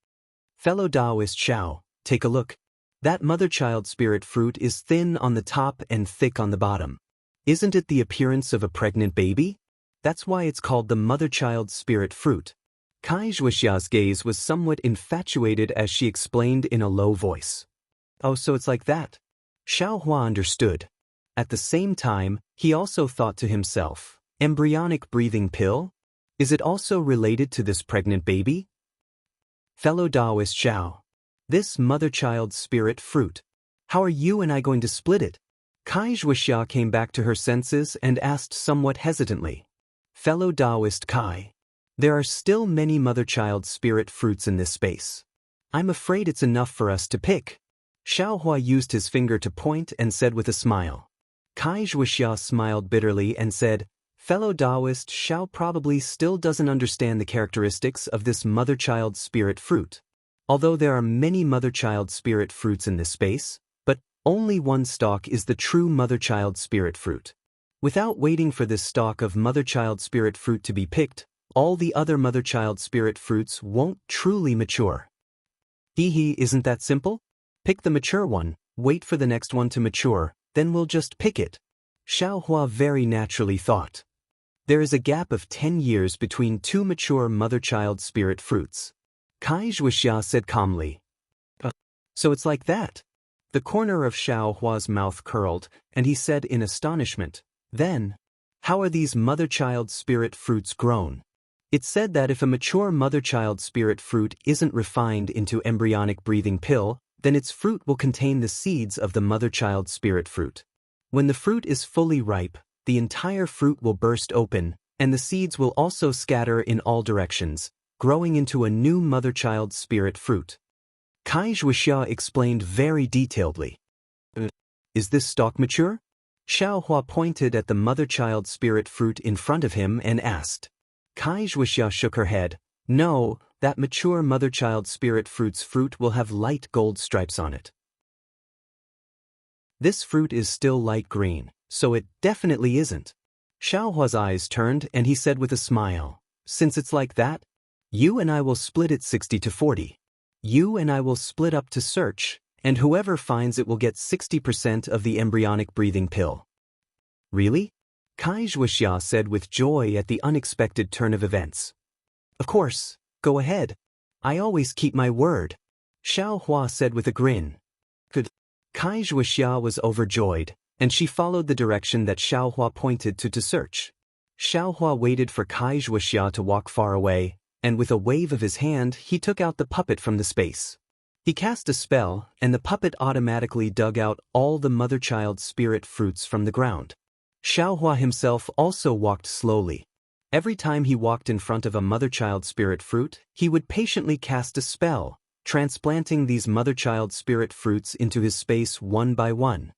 Fellow Daoist Xiao, take a look. That mother-child spirit fruit is thin on the top and thick on the bottom. Isn't it the appearance of a pregnant baby? That's why it's called the mother-child spirit fruit. Kai Wuxia's gaze was somewhat infatuated as she explained in a low voice. Oh, so it's like that. Xiaohua understood. At the same time, he also thought to himself, embryonic breathing pill? Is it also related to this pregnant baby? Fellow Daoist Xiao. This mother-child spirit fruit. How are you and I going to split it? Kai Wuxia came back to her senses and asked somewhat hesitantly. Fellow Daoist Kai. There are still many mother-child spirit fruits in this space. I'm afraid it's enough for us to pick. Xiaohua used his finger to point and said with a smile. Kai Wuxia smiled bitterly and said, Fellow Daoist Xiao probably still doesn't understand the characteristics of this mother-child spirit fruit. Although there are many mother-child spirit fruits in this space, but only one stalk is the true mother-child spirit fruit. Without waiting for this stalk of mother-child spirit fruit to be picked, all the other mother-child spirit fruits won't truly mature. Isn't that simple? Pick the mature one, wait for the next one to mature, then we'll just pick it. Xiaohua very naturally thought. There is a gap of 10 years between two mature mother-child spirit fruits. Wuxia said calmly. So it's like that? The corner of Xiaohua's mouth curled, and he said in astonishment, then, how are these mother-child spirit fruits grown? It's said that if a mature mother-child spirit fruit isn't refined into embryonic breathing pill, then its fruit will contain the seeds of the mother-child spirit fruit. When the fruit is fully ripe, the entire fruit will burst open, and the seeds will also scatter in all directions, growing into a new mother-child spirit fruit. Wuxia explained very detailedly. Is this stalk mature? Xiaohua pointed at the mother-child spirit fruit in front of him and asked. Wuxia shook her head. No, that mature mother-child spirit fruit's fruit will have light gold stripes on it. This fruit is still light green, so it definitely isn't. Xiaohua's eyes turned and he said with a smile, since it's like that, you and I will split it 60-40. You and I will split up to search, and whoever finds it will get 60% of the embryonic breathing pill. Really? Wuxia said with joy at the unexpected turn of events. Of course, go ahead. I always keep my word. Xiaohua said with a grin. Good. Wuxia was overjoyed, and she followed the direction that Xiaohua pointed to search. Xiaohua waited for Wuxia to walk far away, and with a wave of his hand he took out the puppet from the space. He cast a spell, and the puppet automatically dug out all the mother-child spirit fruits from the ground. Xiaohua himself also walked slowly. Every time he walked in front of a mother-child spirit fruit, he would patiently cast a spell, transplanting these mother-child spirit fruits into his space one by one.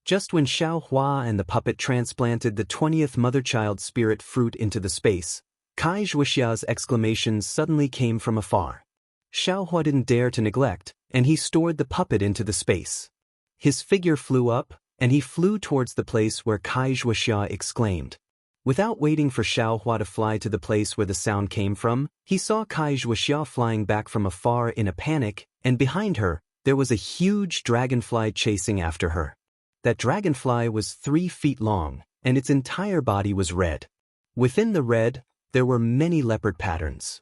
Just when Xiaohua and the puppet transplanted the 20th mother-child spirit fruit into the space, Wuxia's exclamation suddenly came from afar. Xiaohua didn't dare to neglect, and he stored the puppet into the space. His figure flew up, and he flew towards the place where Wuxia exclaimed. Without waiting for Xiaohua to fly to the place where the sound came from, he saw Wuxia flying back from afar in a panic, and behind her, there was a huge dragonfly chasing after her. That dragonfly was 3 feet long, and its entire body was red. Within the red, there were many leopard patterns.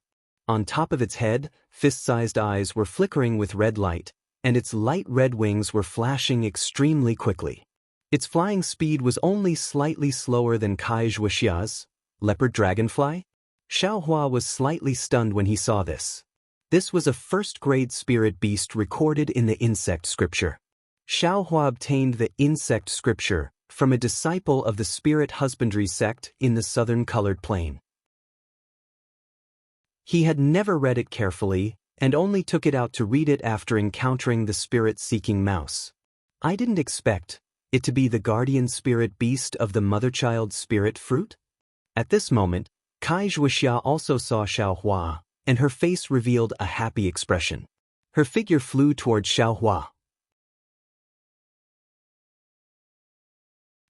On top of its head, fist-sized eyes were flickering with red light, and its light red wings were flashing extremely quickly. Its flying speed was only slightly slower than Wuxia's. Leopard dragonfly? Xiaohua was slightly stunned when he saw this. This was a first-grade spirit beast recorded in the insect scripture. Xiaohua obtained the insect scripture from a disciple of the spirit husbandry sect in the southern colored plain. He had never read it carefully, and only took it out to read it after encountering the spirit-seeking mouse. I didn't expect it to be the guardian spirit beast of the mother-child spirit fruit? At this moment, Wuxia also saw Xiaohua, and her face revealed a happy expression. Her figure flew toward Xiaohua.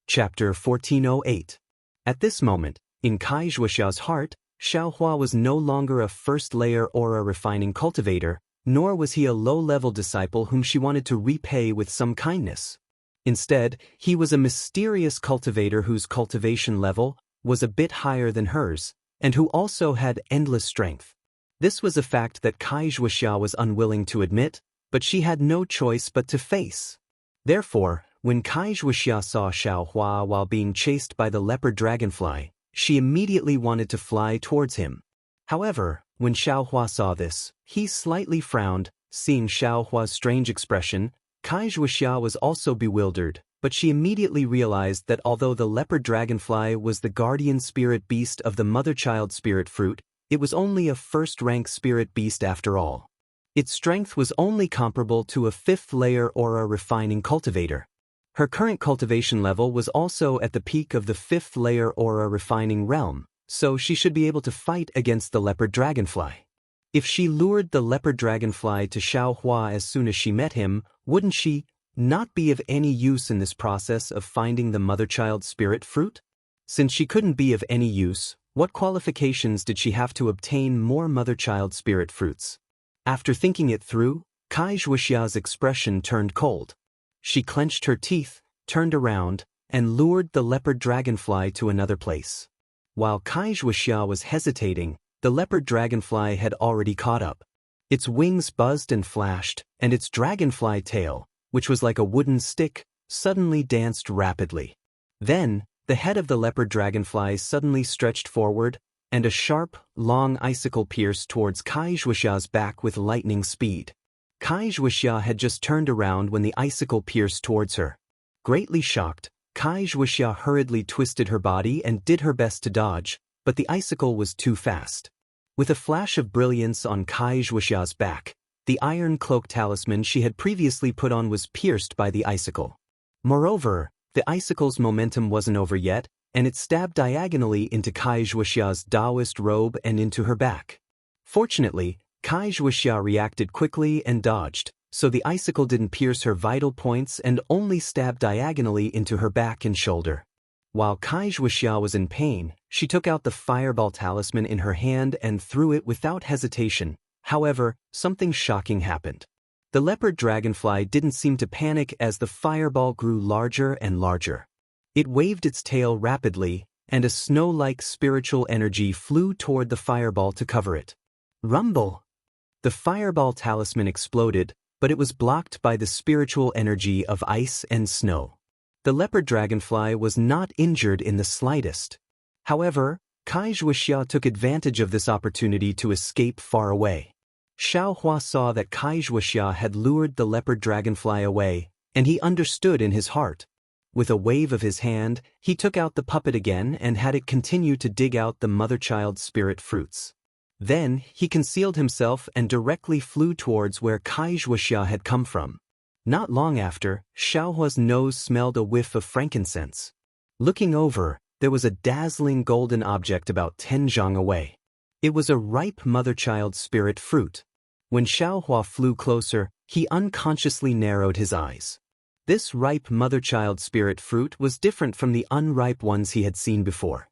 Chapter 1408. At this moment, in Wuxia's heart, Xiaohua was no longer a first-layer aura refining cultivator, nor was he a low-level disciple whom she wanted to repay with some kindness. Instead, he was a mysterious cultivator whose cultivation level was a bit higher than hers, and who also had endless strength. This was a fact that Wuxia was unwilling to admit, but she had no choice but to face. Therefore, when Wuxia saw Xiaohua while being chased by the leopard dragonfly, she immediately wanted to fly towards him. However, when Xiaohua saw this, he slightly frowned. Seeing Xiaohua's strange expression, Wuxia was also bewildered, but she immediately realized that although the leopard dragonfly was the guardian spirit beast of the mother-child spirit fruit, it was only a first-rank spirit beast after all. Its strength was only comparable to a 5th-layer aura refining cultivator. Her current cultivation level was also at the peak of the 5th-layer aura refining realm, so she should be able to fight against the leopard dragonfly. If she lured the leopard dragonfly to Xiaohua as soon as she met him, wouldn't she, not be of any use in this process of finding the mother-child spirit fruit? Since she couldn't be of any use, what qualifications did she have to obtain more mother-child spirit fruits? After thinking it through, Wuxia's expression turned cold. She clenched her teeth, turned around, and lured the leopard dragonfly to another place. While Wuxia was hesitating, the leopard dragonfly had already caught up. Its wings buzzed and flashed, and its dragonfly tail, which was like a wooden stick, suddenly danced rapidly. Then, the head of the leopard dragonfly suddenly stretched forward, and a sharp, long icicle pierced towards Wuxia's back with lightning speed. Wuxia had just turned around when the icicle pierced towards her. Greatly shocked, Wuxia hurriedly twisted her body and did her best to dodge, but the icicle was too fast. With a flash of brilliance on Wuxia's back, the iron cloak talisman she had previously put on was pierced by the icicle. Moreover, the icicle's momentum wasn't over yet, and it stabbed diagonally into Wuxia's Daoist robe and into her back. Fortunately, Wuxia reacted quickly and dodged, so the icicle didn't pierce her vital points and only stabbed diagonally into her back and shoulder. While Wuxia was in pain, she took out the fireball talisman in her hand and threw it without hesitation. However, something shocking happened. The leopard dragonfly didn't seem to panic as the fireball grew larger and larger. It waved its tail rapidly, and a snow-like spiritual energy flew toward the fireball to cover it. Rumble! The fireball talisman exploded, but it was blocked by the spiritual energy of ice and snow. The leopard dragonfly was not injured in the slightest. However, Wuxia took advantage of this opportunity to escape far away. Xiaohua saw that Wuxia had lured the leopard dragonfly away, and he understood in his heart. With a wave of his hand, he took out the puppet again and had it continue to dig out the mother-child spirit fruits. Then, he concealed himself and directly flew towards where Wuxia had come from. Not long after, Xiaohua's nose smelled a whiff of frankincense. Looking over, there was a dazzling golden object about 10 zhang away. It was a ripe mother-child spirit fruit. When Xiaohua flew closer, he unconsciously narrowed his eyes. This ripe mother-child spirit fruit was different from the unripe ones he had seen before.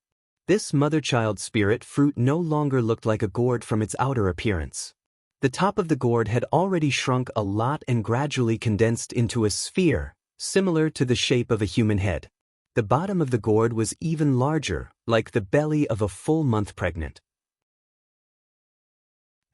This mother-child spirit fruit no longer looked like a gourd from its outer appearance. The top of the gourd had already shrunk a lot and gradually condensed into a sphere, similar to the shape of a human head. The bottom of the gourd was even larger, like the belly of a full month pregnant.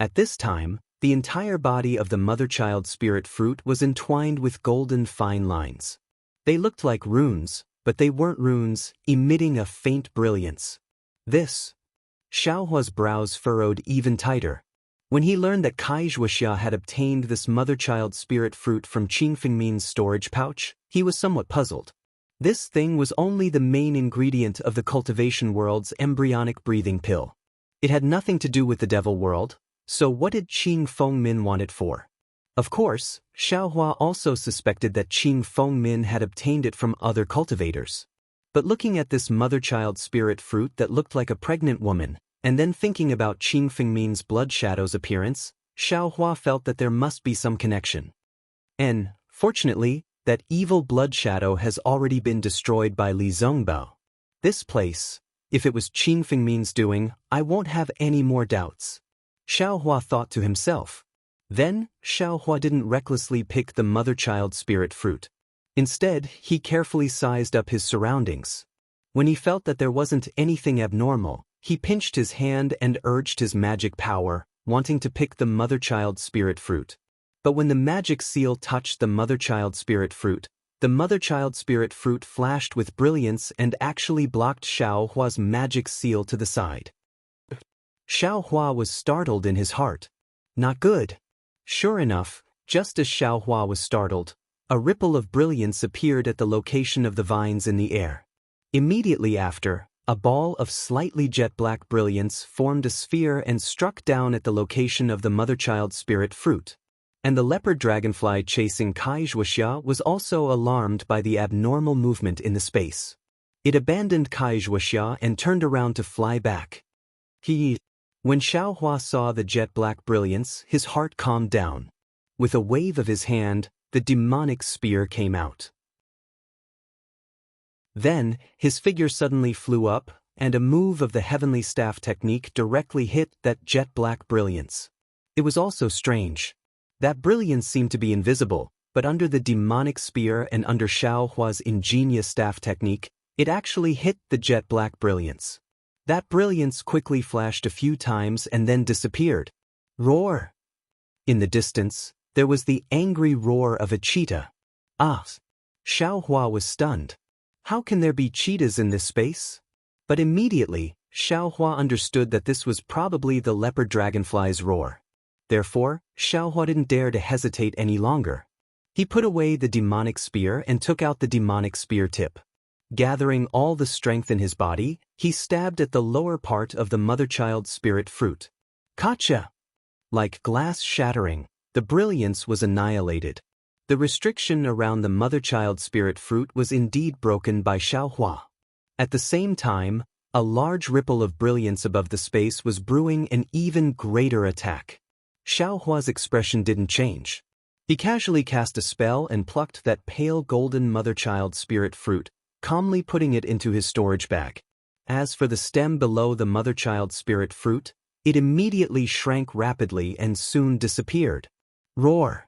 At this time, the entire body of the mother-child spirit fruit was entwined with golden fine lines. They looked like runes, but they weren't runes, emitting a faint brilliance. Xiaohua's brows furrowed even tighter. When he learned that Wuxia had obtained this mother-child spirit fruit from Qing Fengmin's storage pouch, he was somewhat puzzled. This thing was only the main ingredient of the cultivation world's embryonic breathing pill. It had nothing to do with the devil world, so what did Qing Fengmin want it for? Of course, Xiaohua also suspected that Qing Fengmin had obtained it from other cultivators. But looking at this mother-child spirit fruit that looked like a pregnant woman, and then thinking about Qing Fengmin's blood shadow's appearance, Xiaohua felt that there must be some connection. And, fortunately, that evil blood shadow has already been destroyed by Li Zongbao. This place, if it was Qing Fengmin's doing, I won't have any more doubts. Xiaohua thought to himself. Then, Xiaohua didn't recklessly pick the mother-child spirit fruit. Instead, he carefully sized up his surroundings. When he felt that there wasn't anything abnormal, he pinched his hand and urged his magic power, wanting to pick the mother-child spirit fruit. But when the magic seal touched the mother-child spirit fruit, the mother-child spirit fruit flashed with brilliance and actually blocked Xiaohua's magic seal to the side. Xiaohua was startled in his heart. Not good. Sure enough, just as Xiaohua was startled, a ripple of brilliance appeared at the location of the vines in the air. Immediately after, a ball of slightly jet-black brilliance formed a sphere and struck down at the location of the mother-child spirit fruit. And the leopard dragonfly chasing Wuxia was also alarmed by the abnormal movement in the space. It abandoned Wuxia and turned around to fly back. When Xiaohua saw the jet-black brilliance, his heart calmed down. With a wave of his hand, the demonic spear came out. Then, his figure suddenly flew up, and a move of the heavenly staff technique directly hit that jet-black brilliance. It was also strange. That brilliance seemed to be invisible, but under the demonic spear and under Xiao Hua's ingenious staff technique, it actually hit the jet-black brilliance. That brilliance quickly flashed a few times and then disappeared. Roar! In the distance, there was the angry roar of a cheetah. Ah! Xiao Hua was stunned. How can there be cheetahs in this space? But immediately, Xiao Hua understood that this was probably the leopard dragonfly's roar. Therefore, Xiao Hua didn't dare to hesitate any longer. He put away the demonic spear and took out the demonic spear tip. Gathering all the strength in his body, he stabbed at the lower part of the mother-child spirit fruit. Gotcha! Like glass shattering, the brilliance was annihilated. The restriction around the mother-child spirit fruit was indeed broken by Xiao Hua. At the same time, a large ripple of brilliance above the space was brewing an even greater attack. Xiao Hua's expression didn't change. He casually cast a spell and plucked that pale golden mother-child spirit fruit, calmly putting it into his storage bag. As for the stem below the mother-child spirit fruit, it immediately shrank rapidly and soon disappeared. Roar!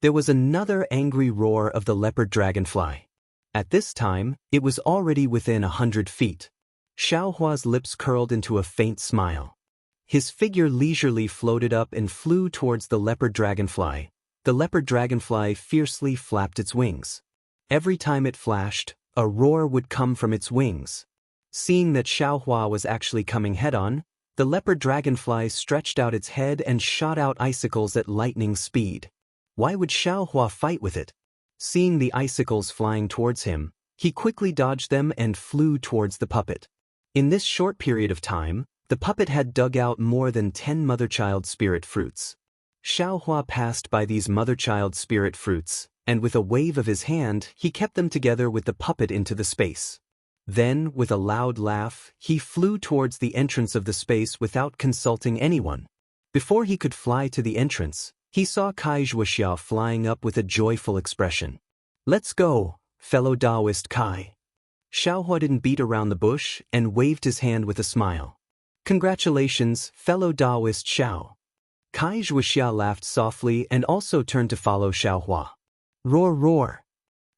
There was another angry roar of the leopard dragonfly. At this time, it was already within 100 feet. Xiao Hua's lips curled into a faint smile. His figure leisurely floated up and flew towards the leopard dragonfly. The leopard dragonfly fiercely flapped its wings. Every time it flashed, a roar would come from its wings. Seeing that Xiao Hua was actually coming head-on, the leopard dragonfly stretched out its head and shot out icicles at lightning speed. Why would Xiao Hua fight with it? Seeing the icicles flying towards him, he quickly dodged them and flew towards the puppet. In this short period of time, the puppet had dug out more than 10 mother-child spirit fruits. Xiao Hua passed by these mother-child spirit fruits, and with a wave of his hand, he kept them together with the puppet into the space. Then, with a loud laugh, he flew towards the entrance of the space without consulting anyone. Before he could fly to the entrance, he saw Kai Wuxia flying up with a joyful expression. "Let's go, fellow Daoist Kai." Xiao Hua didn't beat around the bush and waved his hand with a smile. "Congratulations, fellow Daoist Xiao." Kai Wuxia laughed softly and also turned to follow Xiao Hua. Roar, roar!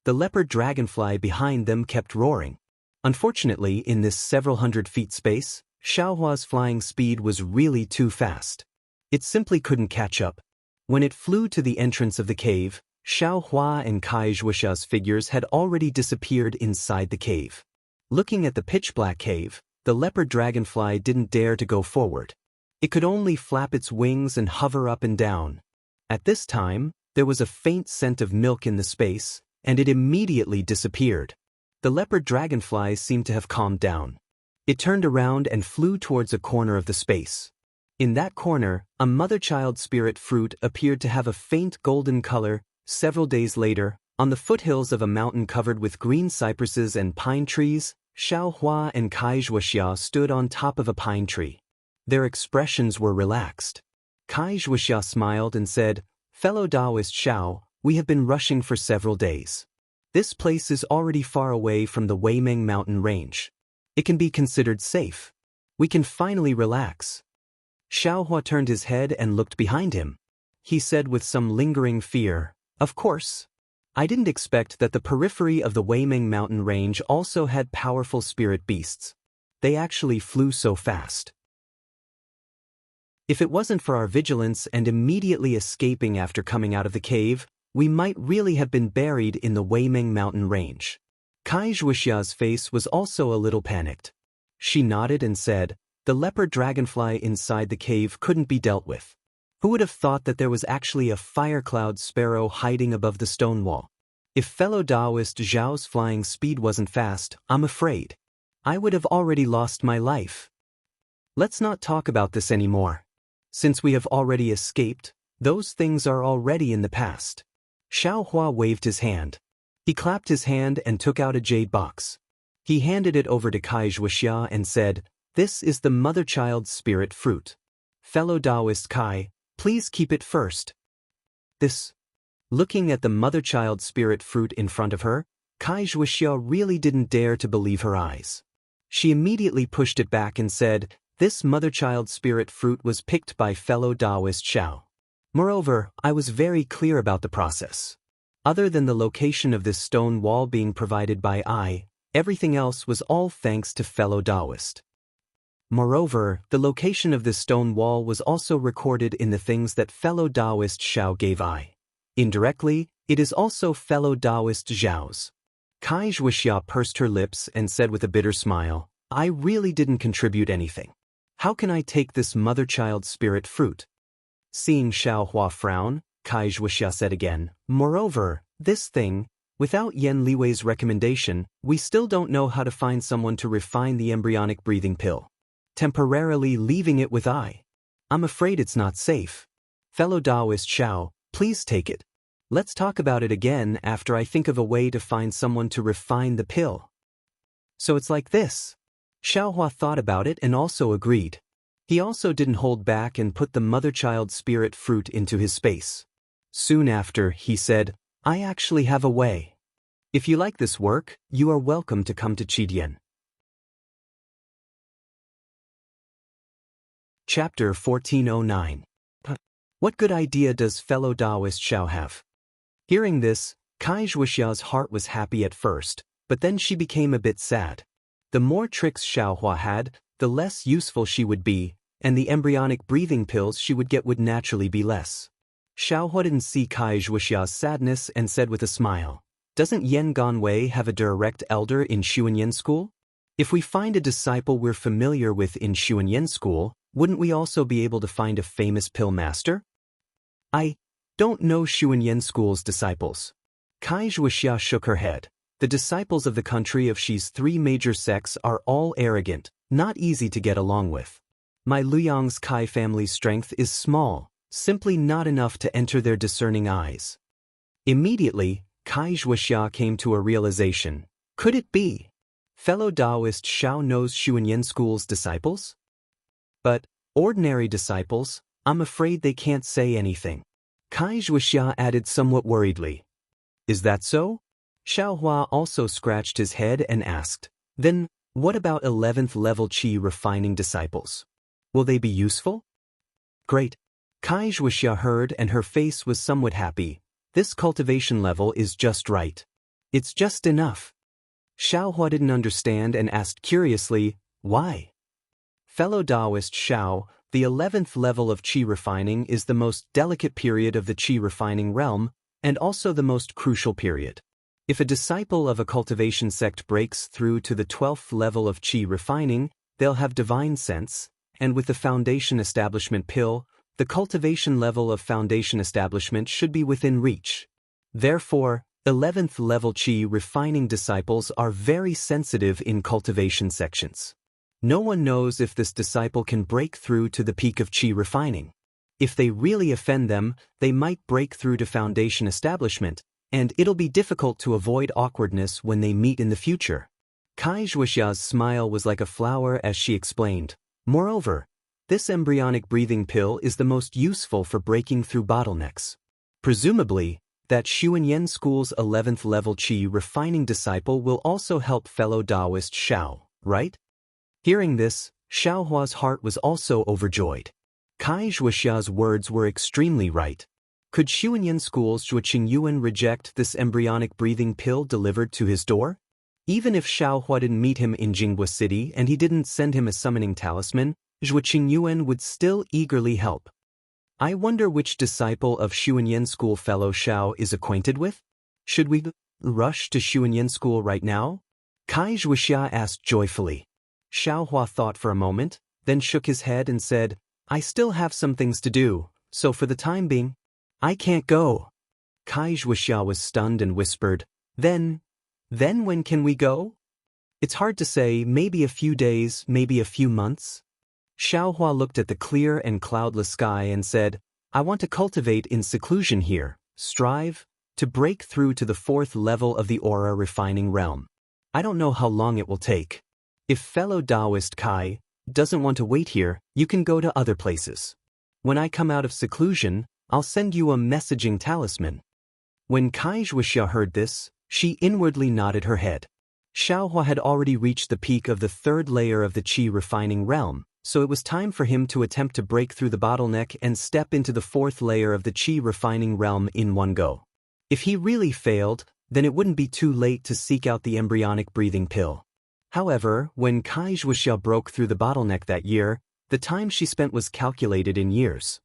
The leopard dragonfly behind them kept roaring. Unfortunately, in this several hundred feet space, Xiao Hua's flying speed was really too fast. It simply couldn't catch up. When it flew to the entrance of the cave, Xiao Hua and Kai Wuxia's figures had already disappeared inside the cave. Looking at the pitch-black cave, the leopard dragonfly didn't dare to go forward. It could only flap its wings and hover up and down. At this time, there was a faint scent of milk in the space, and it immediately disappeared. The leopard dragonfly seemed to have calmed down. It turned around and flew towards a corner of the space. In that corner, a mother-child spirit fruit appeared to have a faint golden color. Several days later, on the foothills of a mountain covered with green cypresses and pine trees, Xiao Hua and Kai Wuxia stood on top of a pine tree. Their expressions were relaxed. Kai Wuxia smiled and said, "Fellow Daoist Xiao, we have been rushing for several days. This place is already far away from the Weimeng mountain range. It can be considered safe. We can finally relax." Xiao Hua turned his head and looked behind him. He said with some lingering fear, "Of course. I didn't expect that the periphery of the Weimeng mountain range also had powerful spirit beasts. They actually flew so fast. If it wasn't for our vigilance and immediately escaping after coming out of the cave, we might really have been buried in the Weimeng mountain range." Kai Wuxia's face was also a little panicked. She nodded and said, "The leopard dragonfly inside the cave couldn't be dealt with. Who would have thought that there was actually a fire cloud sparrow hiding above the stone wall? If fellow Daoist Zhao's flying speed wasn't fast, I'm afraid I would have already lost my life. Let's not talk about this anymore. Since we have already escaped, those things are already in the past." Xiao Hua waved his hand. He clapped his hand and took out a jade box. He handed it over to Kai Wuxia and said, "This is the mother-child spirit fruit. Fellow Daoist Kai, please keep it first." This Looking at the mother-child spirit fruit in front of her, Wuxia really didn't dare to believe her eyes. She immediately pushed it back and said, "This mother-child spirit fruit was picked by fellow Daoist Xiao. Moreover, I was very clear about the process. Other than the location of this stone wall being provided by I, everything else was all thanks to fellow Daoist. Moreover, the location of this stone wall was also recorded in the things that fellow Daoist Xiao gave I. Indirectly, it is also fellow Daoist Xiao's." Wuxia pursed her lips and said with a bitter smile, "I really didn't contribute anything. How can I take this mother-child spirit fruit?" Seeing Xiaohua frown, Wuxia said again, "Moreover, this thing, without Yan Liwei's recommendation, we still don't know how to find someone to refine the embryonic breathing pill. Temporarily leaving it with I. I'm afraid it's not safe. Fellow Daoist Xiao, please take it. Let's talk about it again after I think of a way to find someone to refine the pill." So it's like this. Xiaohua thought about it and also agreed. He also didn't hold back and put the mother-child spirit fruit into his space. Soon after, he said, "I actually have a way. If you like this work, you are welcome to come to Qidian." Chapter 1409. What good idea does fellow Daoist Xiao have? Hearing this, Wuxia's heart was happy at first, but then she became a bit sad. The more tricks Xiaohua had, the less useful she would be, and the embryonic breathing pills she would get would naturally be less. Xiaohua didn't see Wuxia's sadness and said with a smile, "Doesn't Yan Ganwei have a direct elder in Xuanyan School? If we find a disciple we're familiar with in Xuanyan School, wouldn't we also be able to find a famous pill master?" "I don't know Xuanyan School's disciples." Wuxia shook her head. "The disciples of the country of Xi's three major sects are all arrogant, not easy to get along with. My Luyang's Kai family's strength is small, simply not enough to enter their discerning eyes." Immediately, Wuxia came to a realization. Could it be? Fellow Daoist Xiao knows Xuanyan School's disciples? But ordinary disciples, I'm afraid they can't say anything. Wuxia added somewhat worriedly. "Is that so?" Xiaohua also scratched his head and asked, "Then, what about 11th level qi refining disciples? Will they be useful?" "Great." Wuxia heard and her face was somewhat happy. "This cultivation level is just right. It's just enough." Xiaohua didn't understand and asked curiously, "Why?" Fellow Daoist Xiao, the 11th level of qi refining is the most delicate period of the qi refining realm, and also the most crucial period. If a disciple of a cultivation sect breaks through to the 12th level of qi refining, they'll have divine sense, and with the foundation establishment pill, the cultivation level of foundation establishment should be within reach. Therefore, 11th level qi refining disciples are very sensitive in cultivation sections. No one knows if this disciple can break through to the peak of qi refining. If they really offend them, they might break through to foundation establishment, and it'll be difficult to avoid awkwardness when they meet in the future. Wuxia's smile was like a flower as she explained. Moreover, this embryonic breathing pill is the most useful for breaking through bottlenecks. Presumably, that Xuanyan School's 11th level qi refining disciple will also help fellow Daoist Xiao, right? Hearing this, Xiaohua's heart was also overjoyed. Wuxia's words were extremely right. Could Xuanyan School's Zhuo Qingyuan reject this embryonic breathing pill delivered to his door? Even if Xiaohua didn't meet him in Jinghua City and he didn't send him a summoning talisman, Zhuo Qingyuan would still eagerly help. I wonder which disciple of Xuanyan School fellow Xiao is acquainted with? Should we rush to Xuanyan School right now? Wuxia asked joyfully. Xiaohua thought for a moment, then shook his head and said, "I still have some things to do, so for the time being, I can't go." Wuxia was stunned and whispered, Then when can we go?" "It's hard to say, maybe a few days, maybe a few months." Xiaohua looked at the clear and cloudless sky and said, "I want to cultivate in seclusion here, strive to break through to the 4th level of the aura refining realm. I don't know how long it will take. If fellow Daoist Kai doesn't want to wait here, you can go to other places. When I come out of seclusion, I'll send you a messaging talisman." When Wuxia heard this, she inwardly nodded her head. Xiaohua had already reached the peak of the third layer of the qi refining realm, so it was time for him to attempt to break through the bottleneck and step into the fourth layer of the qi refining realm in one go. If he really failed, then it wouldn't be too late to seek out the embryonic breathing pill. However, when Wuxia broke through the bottleneck that year, the time she spent was calculated in years.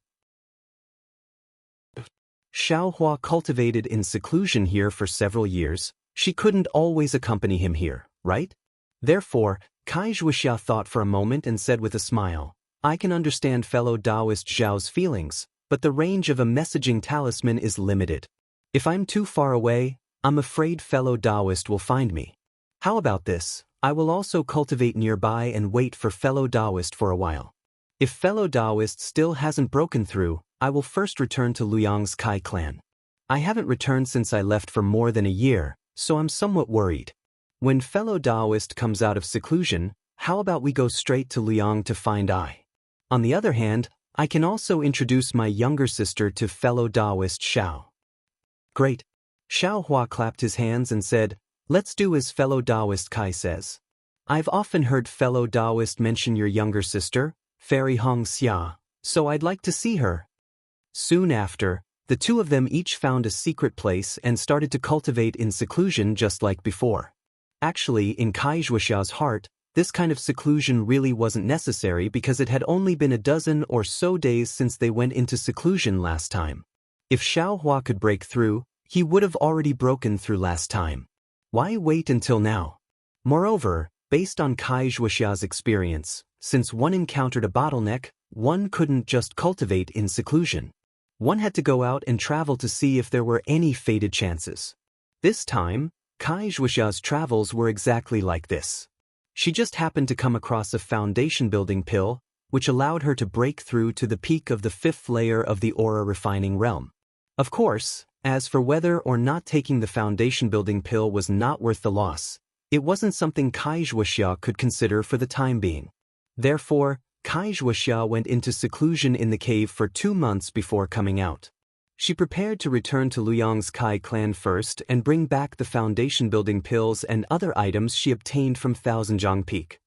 Xiaohua cultivated in seclusion here for several years. She couldn't always accompany him here, right? Therefore, Wuxia thought for a moment and said with a smile, I can understand fellow Daoist Zhao's feelings, but the range of a messaging talisman is limited. If I'm too far away, I'm afraid fellow Daoist will find me. How about this? I will also cultivate nearby and wait for fellow Daoist for a while. If fellow Daoist still hasn't broken through, I will first return to Liang's Kai clan. I haven't returned since I left for more than a year, so I'm somewhat worried. When fellow Daoist comes out of seclusion, how about we go straight to Liang to find I? On the other hand, I can also introduce my younger sister to fellow Daoist Xiao. Great. Xiaohua clapped his hands and said, let's do as fellow Daoist Kai says. I've often heard fellow Daoist mention your younger sister, Fairy Hong Xia, so I'd like to see her. Soon after, the two of them each found a secret place and started to cultivate in seclusion just like before. Actually, in Wuxia's heart, this kind of seclusion really wasn't necessary because it had only been a dozen or so days since they went into seclusion last time. If Xiaohua could break through, he would have already broken through last time. Why wait until now? Moreover, based on Wuxia's experience, since one encountered a bottleneck, one couldn't just cultivate in seclusion. One had to go out and travel to see if there were any fated chances. This time, Wuxia's travels were exactly like this. She just happened to come across a foundation-building pill, which allowed her to break through to the peak of the fifth layer of the aura refining realm. Of course, as for whether or not taking the foundation-building pill was not worth the loss, it wasn't something Wuxia could consider for the time being. Therefore, Wuxia went into seclusion in the cave for 2 months before coming out. She prepared to return to Liang's Kai clan first and bring back the foundation-building pills and other items she obtained from Thousandjiang Peak.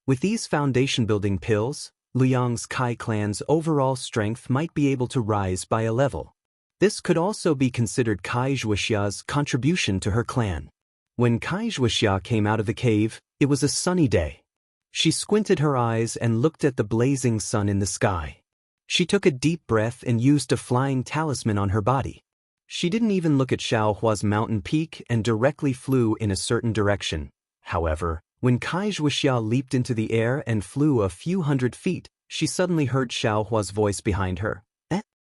With these foundation-building pills, Liang's Kai clan's overall strength might be able to rise by a level. This could also be considered Wuxia's contribution to her clan. When Wuxia came out of the cave, it was a sunny day. She squinted her eyes and looked at the blazing sun in the sky. She took a deep breath and used a flying talisman on her body. She didn't even look at Xiaohua's mountain peak and directly flew in a certain direction. However, when Wuxia leaped into the air and flew a few hundred feet, she suddenly heard Xiaohua's voice behind her.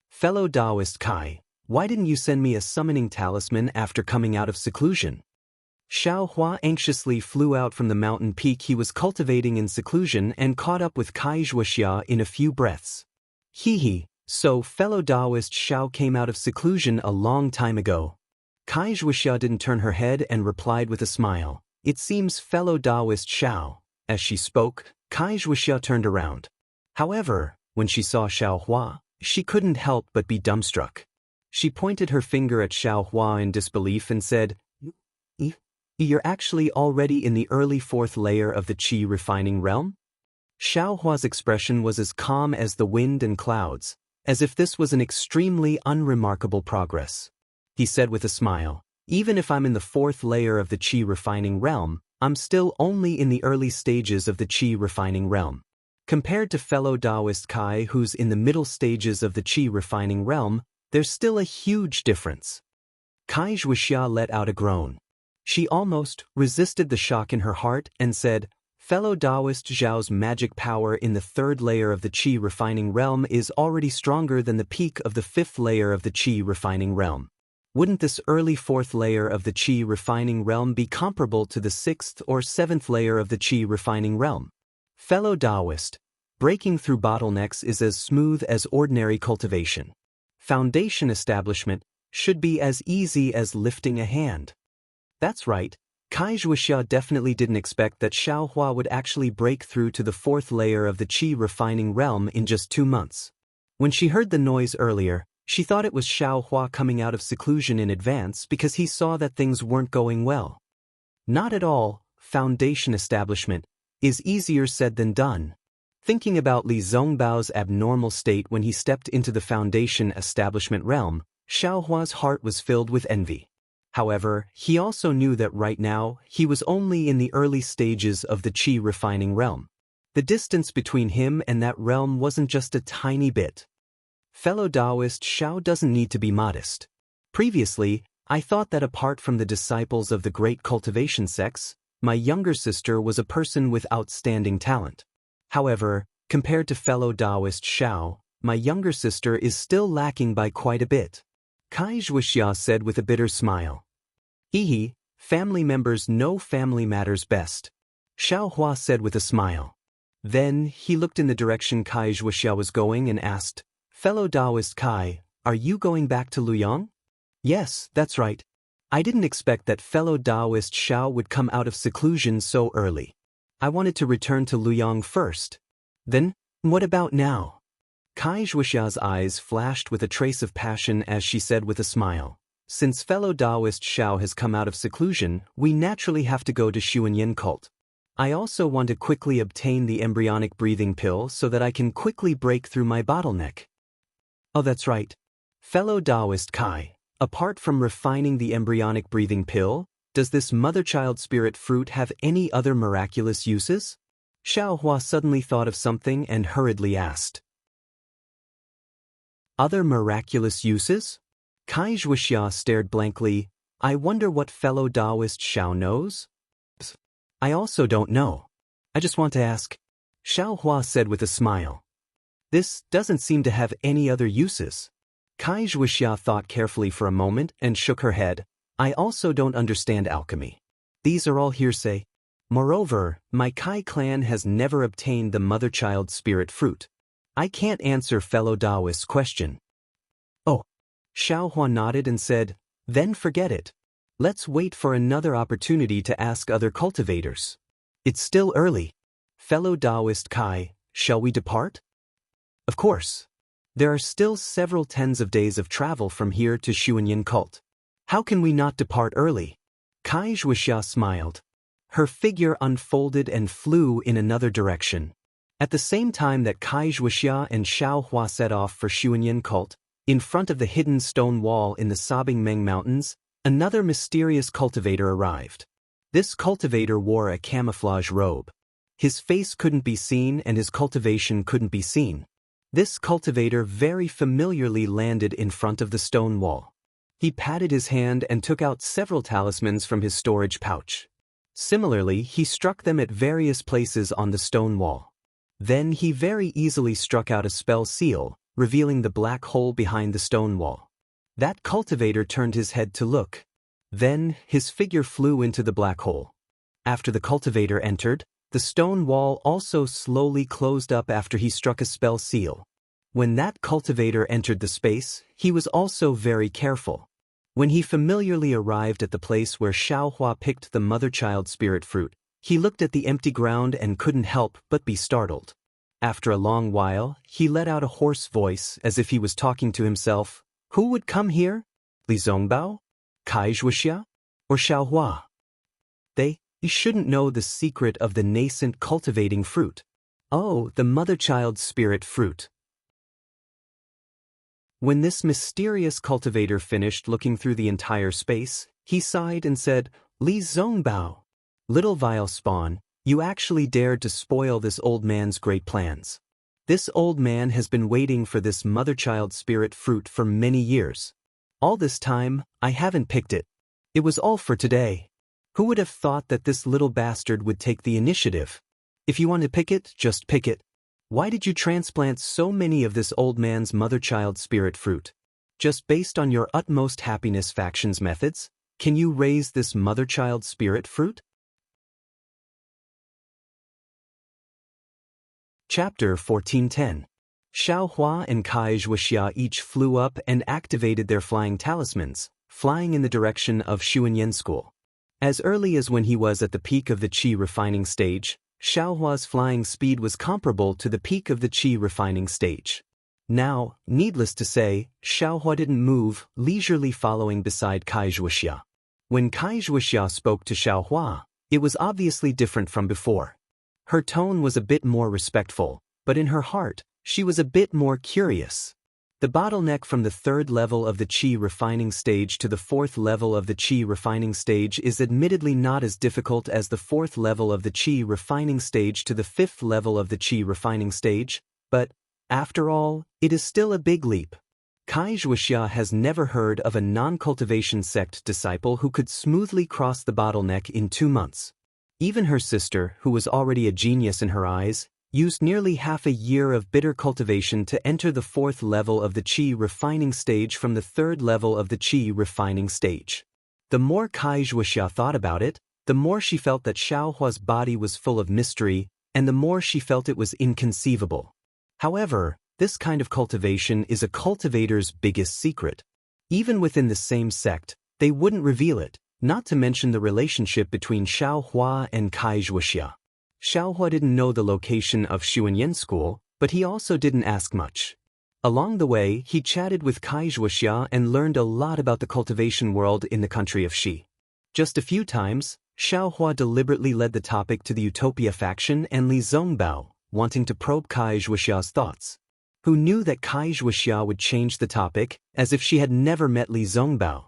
Fellow Daoist Kai, why didn't you send me a summoning talisman after coming out of seclusion? Xiaohua anxiously flew out from the mountain peak he was cultivating in seclusion and caught up with Wuxia in a few breaths. So fellow Daoist Xiao came out of seclusion a long time ago. Wuxia didn't turn her head and replied with a smile. It seems fellow Daoist Xiao. As she spoke, Wuxia turned around. However, when she saw Xiaohua, she couldn't help but be dumbstruck. She pointed her finger at Xiaohua in disbelief and said, You're actually already in the early fourth layer of the qi refining realm? Xiaohua's expression was as calm as the wind and clouds, as if this was an extremely unremarkable progress. He said with a smile, even if I'm in the fourth layer of the qi refining realm, I'm still only in the early stages of the qi refining realm. Compared to fellow Daoist Kai who's in the middle stages of the qi refining realm, there's still a huge difference. Wuxia let out a groan. She almost resisted the shock in her heart and said, fellow Daoist Zhao's magic power in the third layer of the qi refining realm is already stronger than the peak of the fifth layer of the qi refining realm. Wouldn't this early fourth layer of the qi refining realm be comparable to the sixth or seventh layer of the qi refining realm? Fellow Daoist, breaking through bottlenecks is as smooth as ordinary cultivation. Foundation establishment should be as easy as lifting a hand. That's right, Wuxia definitely didn't expect that Xiaohua would actually break through to the fourth layer of the qi refining realm in just 2 months. When she heard the noise earlier, She thought it was Xiaohua coming out of seclusion in advance because he saw that things weren't going well. Not at all. Foundation establishment is easier said than done. Thinking about Li Zongbao's abnormal state when he stepped into the foundation establishment realm, Xiaohua's heart was filled with envy. However, he also knew that right now, he was only in the early stages of the qi refining realm. The distance between him and that realm wasn't just a tiny bit. Fellow Daoist, Xiao doesn't need to be modest. Previously, I thought that apart from the disciples of the great cultivation sects, my younger sister was a person with outstanding talent. However, compared to fellow Daoist Xiao, my younger sister is still lacking by quite a bit. Kai Wuxia said with a bitter smile. Hehe, family members know family matters best. Xiaohua said with a smile. Then, he looked in the direction Kai Wuxia was going and asked, Fellow Daoist Kai, are you going back to Luoyang? Yes, that's right. I didn't expect that fellow Daoist Xiao would come out of seclusion so early. I wanted to return to Luoyang first. Then, what about now? Kai Wuxia's eyes flashed with a trace of passion as she said with a smile. Since fellow Daoist Xiao has come out of seclusion, we naturally have to go to Xuanyin cult. I also want to quickly obtain the embryonic breathing pill so that I can quickly break through my bottleneck. Oh, that's right. Fellow Daoist Kai, apart from refining the embryonic breathing pill, does this mother-child spirit fruit have any other miraculous uses? Xiaohua suddenly thought of something and hurriedly asked. Other miraculous uses? Kai Wuxia stared blankly. I wonder what fellow Daoist Xiao knows? Psst. I also don't know. I just want to ask. Xiaohua said with a smile. This doesn't seem to have any other uses. Kai Wuxia thought carefully for a moment and shook her head. I also don't understand alchemy. These are all hearsay. Moreover, my Kai clan has never obtained the mother-child spirit fruit. I can't answer fellow Daoist's question. Oh. Xiaohua nodded and said, then forget it. Let's wait for another opportunity to ask other cultivators. It's still early. Fellow Daoist Kai, shall we depart? Of course. There are still several tens of days of travel from here to Xuanyin cult. How can we not depart early? Kai Wuxia smiled. Her figure unfolded and flew in another direction. At the same time that Kai Wuxia and Xiaohua set off for Xuanyin cult, in front of the hidden stone wall in the sobbing Meng Mountains, another mysterious cultivator arrived. This cultivator wore a camouflage robe. His face couldn't be seen and his cultivation couldn't be seen. This cultivator very familiarly landed in front of the stone wall. He patted his hand and took out several talismans from his storage pouch. Similarly, he struck them at various places on the stone wall. Then he very easily struck out a spell seal, revealing the black hole behind the stone wall. That cultivator turned his head to look. Then, his figure flew into the black hole. After the cultivator entered, the stone wall also slowly closed up after he struck a spell seal. When that cultivator entered the space, he was also very careful. When he familiarly arrived at the place where Xiaohua picked the mother-child spirit fruit, he looked at the empty ground and couldn't help but be startled. After a long while, he let out a hoarse voice as if he was talking to himself. Who would come here? Li Zongbao? Kai Wuxia? Or Xiaohua? They shouldn't know the secret of the nascent cultivating fruit. Oh, the mother-child spirit fruit. When this mysterious cultivator finished looking through the entire space, he sighed and said, Li Zongbao. Little vile spawn, you actually dared to spoil this old man's great plans. This old man has been waiting for this mother-child spirit fruit for many years. All this time, I haven't picked it. It was all for today. Who would have thought that this little bastard would take the initiative? If you want to pick it, just pick it. Why did you transplant so many of this old man's mother-child spirit fruit? Just based on your utmost happiness factions methods, can you raise this mother-child spirit fruit? Chapter 1410. Xiaohua and Kai Wuxia each flew up and activated their flying talismans, flying in the direction of Xuanyin School. As early as when he was at the peak of the qi refining stage, Xiaohua's flying speed was comparable to the peak of the qi refining stage. Now, needless to say, Xiaohua didn't move, leisurely following beside Wuxia. When Wuxia spoke to Xiaohua, it was obviously different from before. Her tone was a bit more respectful, but in her heart, she was a bit more curious. The bottleneck from the 3rd level of the qi refining stage to the 4th level of the qi refining stage is admittedly not as difficult as the 4th level of the qi refining stage to the 5th level of the qi refining stage, but, after all, it is still a big leap. Wuxia has never heard of a non-cultivation sect disciple who could smoothly cross the bottleneck in 2 months. Even her sister, who was already a genius in her eyes, used nearly half a year of bitter cultivation to enter the 4th level of the qi refining stage from the 3rd level of the qi refining stage. The more Wuxia thought about it, the more she felt that Xiaohua's body was full of mystery, and the more she felt it was inconceivable. However, this kind of cultivation is a cultivator's biggest secret. Even within the same sect, they wouldn't reveal it, not to mention the relationship between Xiaohua and Wuxia. Xiaohua didn't know the location of Xuanyan School, but he also didn't ask much. Along the way, he chatted with Wuxia and learned a lot about the cultivation world in the country of Xi. Just a few times, Xiaohua deliberately led the topic to the Utopia faction and Li Zongbao, wanting to probe Wuxia's thoughts. Who knew that Wuxia would change the topic, as if she had never met Li Zongbao?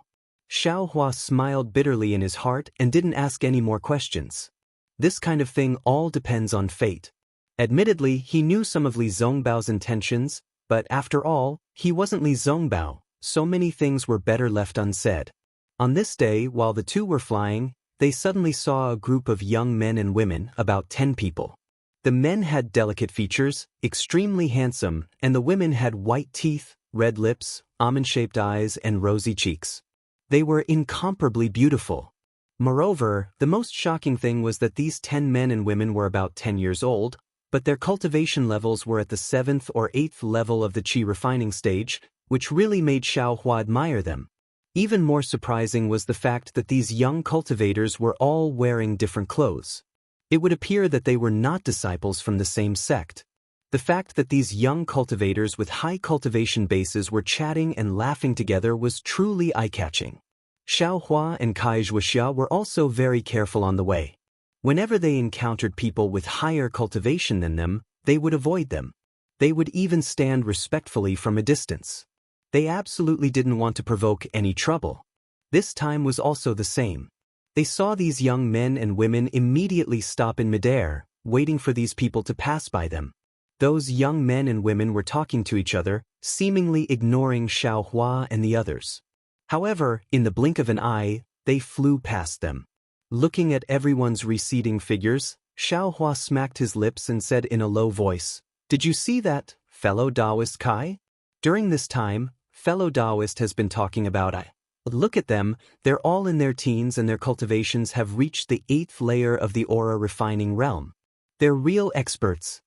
Xiaohua smiled bitterly in his heart and didn't ask any more questions. This kind of thing all depends on fate. Admittedly, he knew some of Li Zongbao's intentions, but after all, he wasn't Li Zongbao, so many things were better left unsaid. On this day, while the two were flying, they suddenly saw a group of young men and women, about 10 people. The men had delicate features, extremely handsome, and the women had white teeth, red lips, almond-shaped eyes, and rosy cheeks. They were incomparably beautiful. Moreover, the most shocking thing was that these 10 men and women were about 10 years old, but their cultivation levels were at the 7th or 8th level of the qi refining stage, which really made Xiaohua admire them. Even more surprising was the fact that these young cultivators were all wearing different clothes. It would appear that they were not disciples from the same sect. The fact that these young cultivators with high cultivation bases were chatting and laughing together was truly eye-catching. Xiaohua and Wuxia were also very careful on the way. Whenever they encountered people with higher cultivation than them, they would avoid them. They would even stand respectfully from a distance. They absolutely didn't want to provoke any trouble. This time was also the same. They saw these young men and women immediately stop in midair, waiting for these people to pass by them. Those young men and women were talking to each other, seemingly ignoring Xiaohua and the others. However, in the blink of an eye, they flew past them. Looking at everyone's receding figures, Xiaohua smacked his lips and said in a low voice, "Did you see that, fellow Daoist Kai? During this time, fellow Daoist has been talking about I. Look at them, they're all in their teens and their cultivations have reached the 8th layer of the aura refining realm. They're real experts."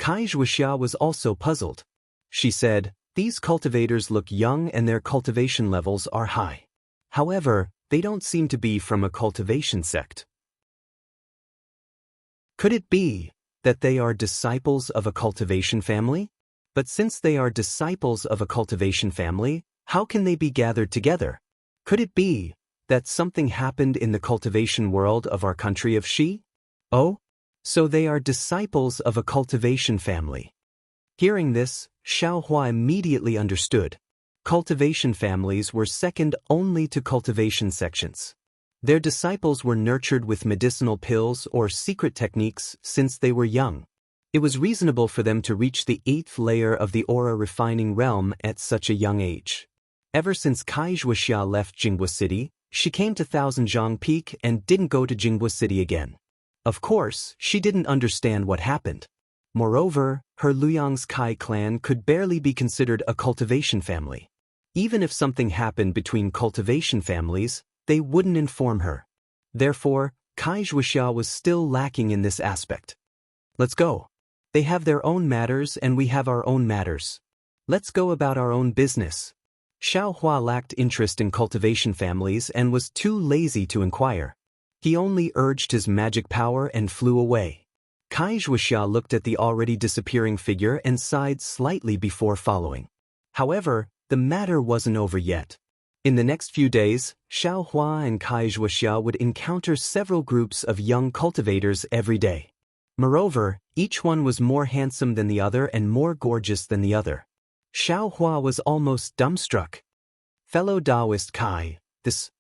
Wuxia was also puzzled. She said, "These cultivators look young and their cultivation levels are high. However, they don't seem to be from a cultivation sect. Could it be that they are disciples of a cultivation family? But since they are disciples of a cultivation family, how can they be gathered together? Could it be that something happened in the cultivation world of our country of Xi? Oh, so they are disciples of a cultivation family." Hearing this, Xiaohua immediately understood. Cultivation families were second only to cultivation sections. Their disciples were nurtured with medicinal pills or secret techniques since they were young. It was reasonable for them to reach the 8th layer of the aura refining realm at such a young age. Ever since Wuxia left Jinghua City, she came to Thousandjiang Peak and didn't go to Jinghua City again. Of course, she didn't understand what happened. Moreover, her Luyang's Kai clan could barely be considered a cultivation family. Even if something happened between cultivation families, they wouldn't inform her. Therefore, Wuxia was still lacking in this aspect. Let's go. They have their own matters and we have our own matters. Let's go about our own business. Xiaohua lacked interest in cultivation families and was too lazy to inquire. He only urged his magic power and flew away. Kai Wuxia looked at the already disappearing figure and sighed slightly before following. However, the matter wasn't over yet. In the next few days, Xiaohua and Kai Wuxia would encounter several groups of young cultivators every day. Moreover, each one was more handsome than the other and more gorgeous than the other. Xiaohua was almost dumbstruck. Fellow Daoist Kai, this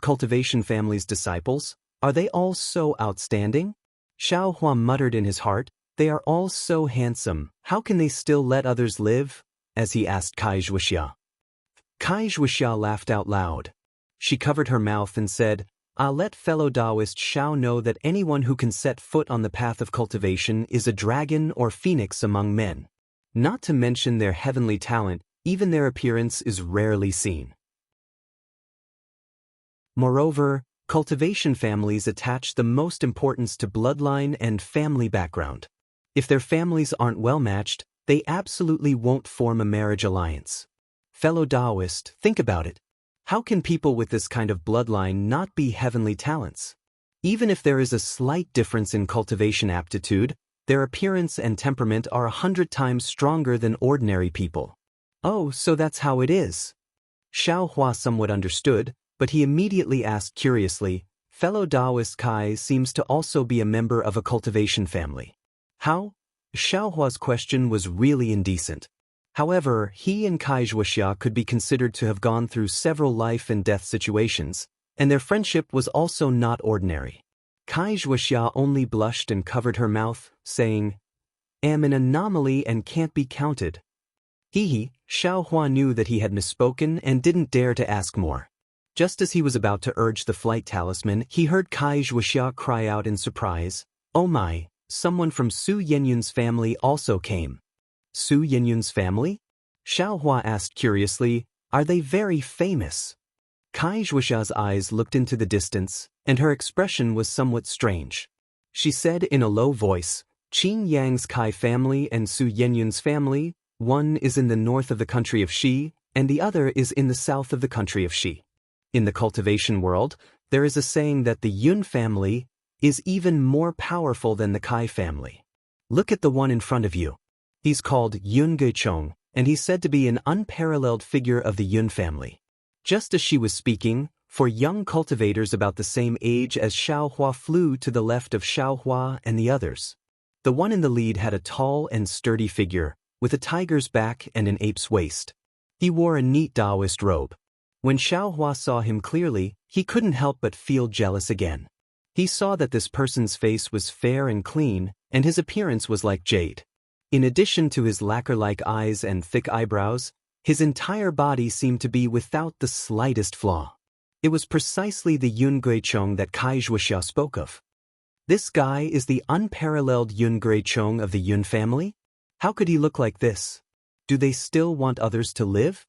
cultivation family's disciples, are they all so outstanding? Xiaohua muttered in his heart, they are all so handsome, how can they still let others live? As he asked Kai Wuxia. Kai Wuxia laughed out loud. She covered her mouth and said, I'll let fellow Daoist Xiao know that anyone who can set foot on the path of cultivation is a dragon or phoenix among men. Not to mention their heavenly talent, even their appearance is rarely seen. Moreover, cultivation families attach the most importance to bloodline and family background. If their families aren't well matched, they absolutely won't form a marriage alliance. Fellow Daoist, think about it. How can people with this kind of bloodline not be heavenly talents? Even if there is a slight difference in cultivation aptitude, their appearance and temperament are 100 times stronger than ordinary people. Oh, so that's how it is. Xiaohua somewhat understood, but he immediately asked curiously, fellow Daoist Kai seems to also be a member of a cultivation family. How? Xiaohua's question was really indecent. However, he and Kai Wuxia could be considered to have gone through several life and death situations, and their friendship was also not ordinary. Kai Wuxia only blushed and covered her mouth, saying, am an anomaly and can't be counted. Xiaohua knew that he had misspoken and didn't dare to ask more. Just as he was about to urge the flight talisman, he heard Kai Wuxia cry out in surprise, oh my, someone from Su Yenyun's family also came. Su Yenyun's family? Xiaohua asked curiously, are they very famous? Kai Wuxia's eyes looked into the distance, and her expression was somewhat strange. She said in a low voice, Qin Yang's Kai family and Su Yenyun's family, one is in the north of the country of Xi, and the other is in the south of the country of Xi. In the cultivation world, there is a saying that the Yun family is even more powerful than the Kai family. Look at the one in front of you. He's called Yun Geichong, and he's said to be an unparalleled figure of the Yun family. Just as she was speaking, 4 young cultivators about the same age as Xiaohua flew to the left of Xiaohua and the others. The one in the lead had a tall and sturdy figure, with a tiger's back and an ape's waist. He wore a neat Daoist robe. When Xiaohua saw him clearly, he couldn't help but feel jealous again. He saw that this person's face was fair and clean, and his appearance was like jade. In addition to his lacquer-like eyes and thick eyebrows, his entire body seemed to be without the slightest flaw. It was precisely the Yun Geichong that Kai Wuxia spoke of. This guy is the unparalleled Yun Geichong of the Yun family? How could he look like this? Do they still want others to live?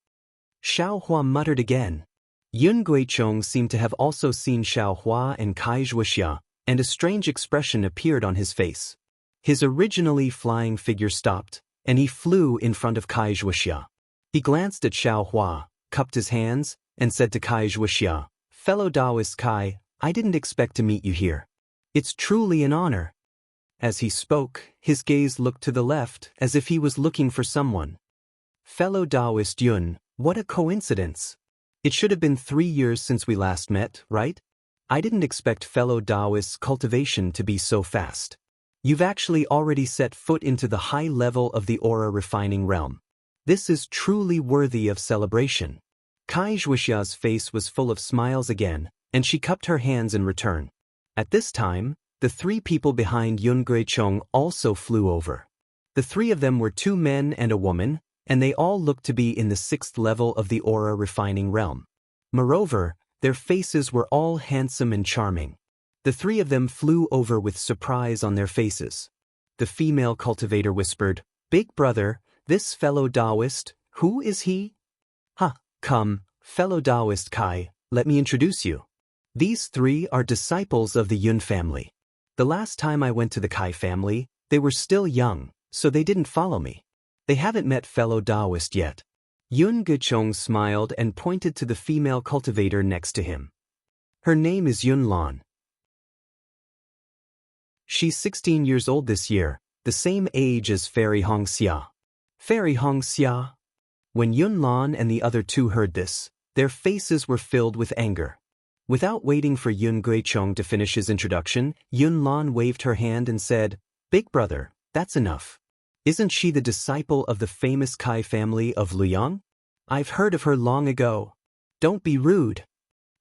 Xiaohua muttered again. Yun Geichong seemed to have also seen Xiaohua and Kai Wuxia, and a strange expression appeared on his face. His originally flying figure stopped, and he flew in front of Kai Wuxia. He glanced at Xiaohua, cupped his hands, and said to Kai Wuxia, fellow Daoist Kai, I didn't expect to meet you here. It's truly an honor. As he spoke, his gaze looked to the left as if he was looking for someone. Fellow Daoist Yun, what a coincidence. It should have been 3 years since we last met, right? I didn't expect fellow Daoist's cultivation to be so fast. You've actually already set foot into the high level of the aura refining realm. This is truly worthy of celebration. Kai Wuxia's face was full of smiles again, and she cupped her hands in return. At this time, the 3 people behind Yun Geichong also flew over. The 3 of them were 2 men and a woman, and they all looked to be in the 6th level of the aura refining realm. Moreover, their faces were all handsome and charming. The 3 of them flew over with surprise on their faces. The female cultivator whispered, Big brother, this fellow Daoist, who is he? Come, fellow Daoist Kai, let me introduce you. These 3 are disciples of the Yun family. The last time I went to the Kai family, they were still young, so they didn't follow me. They haven't met fellow Daoist yet. Yun Geichong smiled and pointed to the female cultivator next to him. Her name is Yun Lan. She's 16 years old this year, the same age as Fairy Xianxia. Fairy Xianxia? When Yunlan and the other two heard this, their faces were filled with anger. Without waiting for Yun Guichong to finish his introduction, Yunlan waved her hand and said, "Big brother, that's enough. Isn't she the disciple of the famous Kai family of Luyang? I've heard of her long ago. Don't be rude."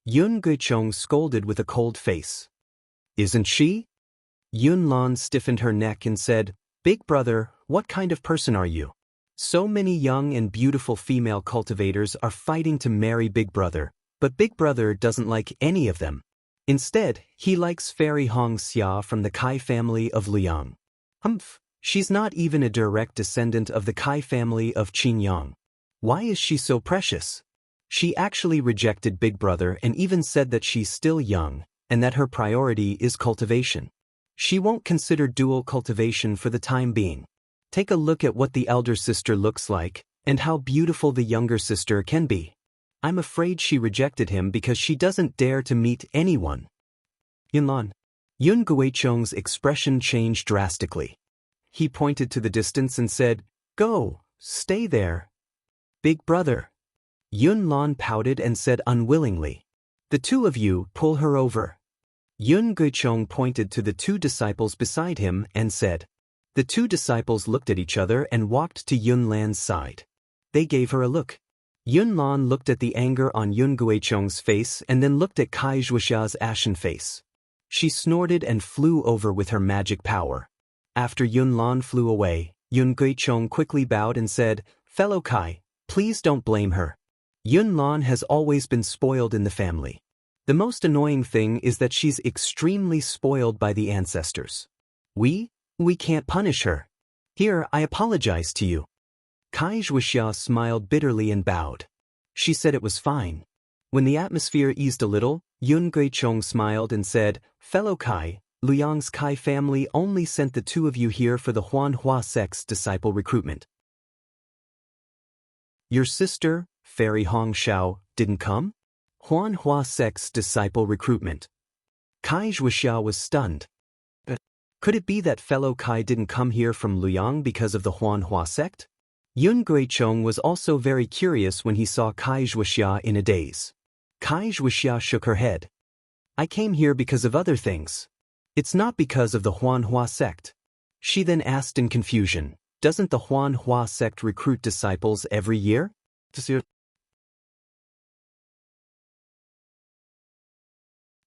Yun Guichong scolded with a cold face. "Isn't she?" Yunlan stiffened her neck and said, "Big brother, what kind of person are you? So many young and beautiful female cultivators are fighting to marry Big brother, but Big brother doesn't like any of them. Instead, he likes Fairy Xianxia from the Kai family of Luyang. Humph, she's not even a direct descendant of the Kai family of Qingyang. Why is she so precious? She actually rejected Big brother and even said that she's still young, and that her priority is cultivation. She won't consider dual cultivation for the time being. Take a look at what the elder sister looks like, and how beautiful the younger sister can be. I'm afraid she rejected him because she doesn't dare to meet anyone." Yun Guichong's expression changed drastically. He pointed to the distance and said, "Go, stay there." "Big brother." Yunlan pouted and said unwillingly, "The two of you pull her over." Yun Guichong pointed to the two disciples beside him and said. The two disciples looked at each other and walked to Yunlan's side. They gave her a look. Yunlan looked at the anger on Yun Guichong's face and then looked at Kai Zhuxia's ashen face. She snorted and flew over with her magic power. After Yunlan flew away, Yun Guichong quickly bowed and said, "Fellow Kai, please don't blame her. Yunlan has always been spoiled in the family. The most annoying thing is that she's extremely spoiled by the ancestors. We can't punish her. Here, I apologize to you." Kai Zhuxia smiled bitterly and bowed. She said it was fine. When the atmosphere eased a little, Yun Guichong smiled and said, "Fellow Kai, Luyang's Kai family only sent the two of you here for the Huanhua sect's disciple recruitment. Your sister, Fairy Hongxiao, didn't come? Huanhua sect's disciple recruitment." Kai Zhuxia was stunned. Could it be that fellow Kai didn't come here from Luyang because of the Huanhua sect? Yun Guichong was also very curious when he saw Kai Zhuxia in a daze. Kai Zhuxia shook her head. "I came here because of other things. It's not because of the Huanhua sect." She then asked in confusion, "Doesn't the Huanhua sect recruit disciples every year?"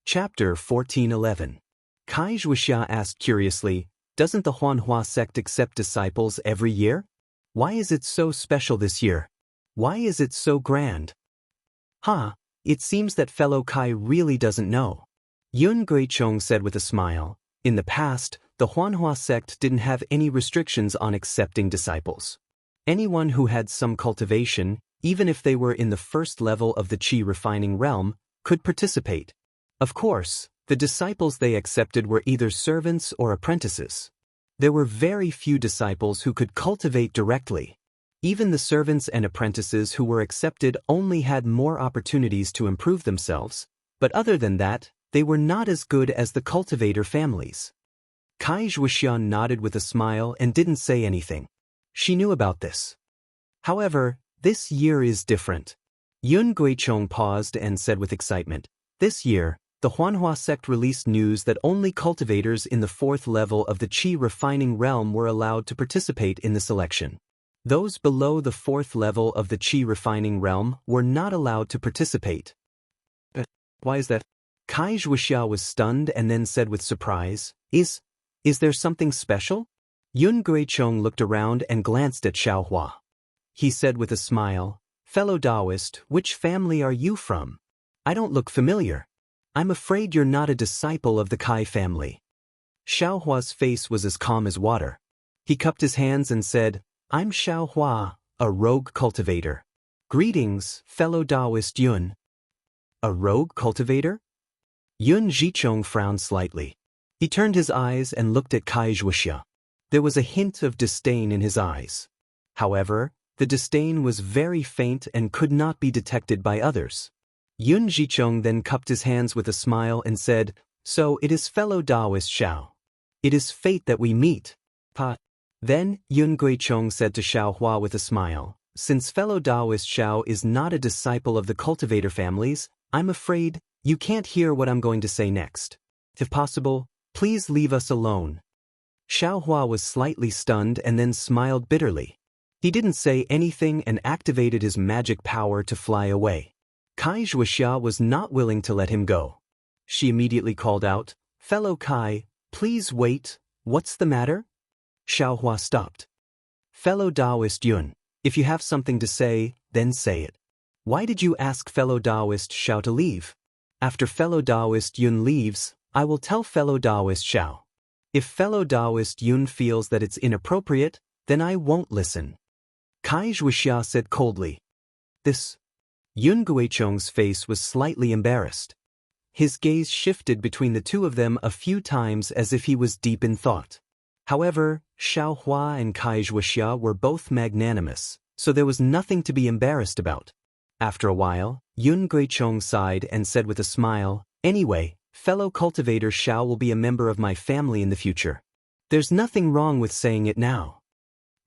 Chapter 14:11. Kai Zhuxia asked curiously, "Doesn't the Huanhua sect accept disciples every year? Why is it so special this year? Why is it so grand?" It seems that fellow Kai really doesn't know. Yun Guichong said with a smile, "In the past, the Huanhua sect didn't have any restrictions on accepting disciples. Anyone who had some cultivation, even if they were in the first level of the qi refining realm, could participate. Of course, the disciples they accepted were either servants or apprentices. There were very few disciples who could cultivate directly. Even the servants and apprentices who were accepted only had more opportunities to improve themselves, but other than that, they were not as good as the cultivator families." Kai Zhuxian nodded with a smile and didn't say anything. She knew about this. However, this year is different. Yun Guichong paused and said with excitement, "This year, the Huanhua sect released news that only cultivators in the fourth level of the qi refining realm were allowed to participate in the selection. Those below the fourth level of the qi refining realm were not allowed to participate." Why is that? Kai Zhuxia was stunned and then said with surprise, Is there something special?" Yun Guichong looked around and glanced at Xiaohua. He said with a smile, "Fellow Daoist, which family are you from? I don't look familiar. I'm afraid you're not a disciple of the Kai family." Xiaohua's face was as calm as water. He cupped his hands and said, "I'm Xiaohua, a rogue cultivator. Greetings, fellow Daoist Yun." "A rogue cultivator?" Yun Guichong frowned slightly. He turned his eyes and looked at Kai Zhuxia. There was a hint of disdain in his eyes. However, the disdain was very faint and could not be detected by others. Yun Guichong then cupped his hands with a smile and said, "So it is fellow Daoist Xiao. It is fate that we meet. Pa. Then, Yun Guichong said to Xiaohua with a smile, since fellow Daoist Xiao is not a disciple of the cultivator families, I'm afraid you can't hear what I'm going to say next. If possible, please leave us alone. Xiaohua was slightly stunned and then smiled bitterly. He didn't say anything and activated his magic power to fly away. Kai Zhuoxia was not willing to let him go. She immediately called out, fellow Kai, please wait, what's the matter? Xiaohua stopped. Fellow Daoist Yun, if you have something to say, then say it. Why did you ask fellow Daoist Xiao to leave? After fellow Daoist Yun leaves, I will tell fellow Daoist Xiao. If fellow Daoist Yun feels that it's inappropriate, then I won't listen. Kai Zhuoxia said coldly. This. Yun Guichong's face was slightly embarrassed. His gaze shifted between the two of them a few times as if he was deep in thought. However, Xiaohua and Kai Zhuoxia were both magnanimous, so there was nothing to be embarrassed about. After a while, Yun Guichong sighed and said with a smile, anyway, fellow cultivator Xiao will be a member of my family in the future. There's nothing wrong with saying it now.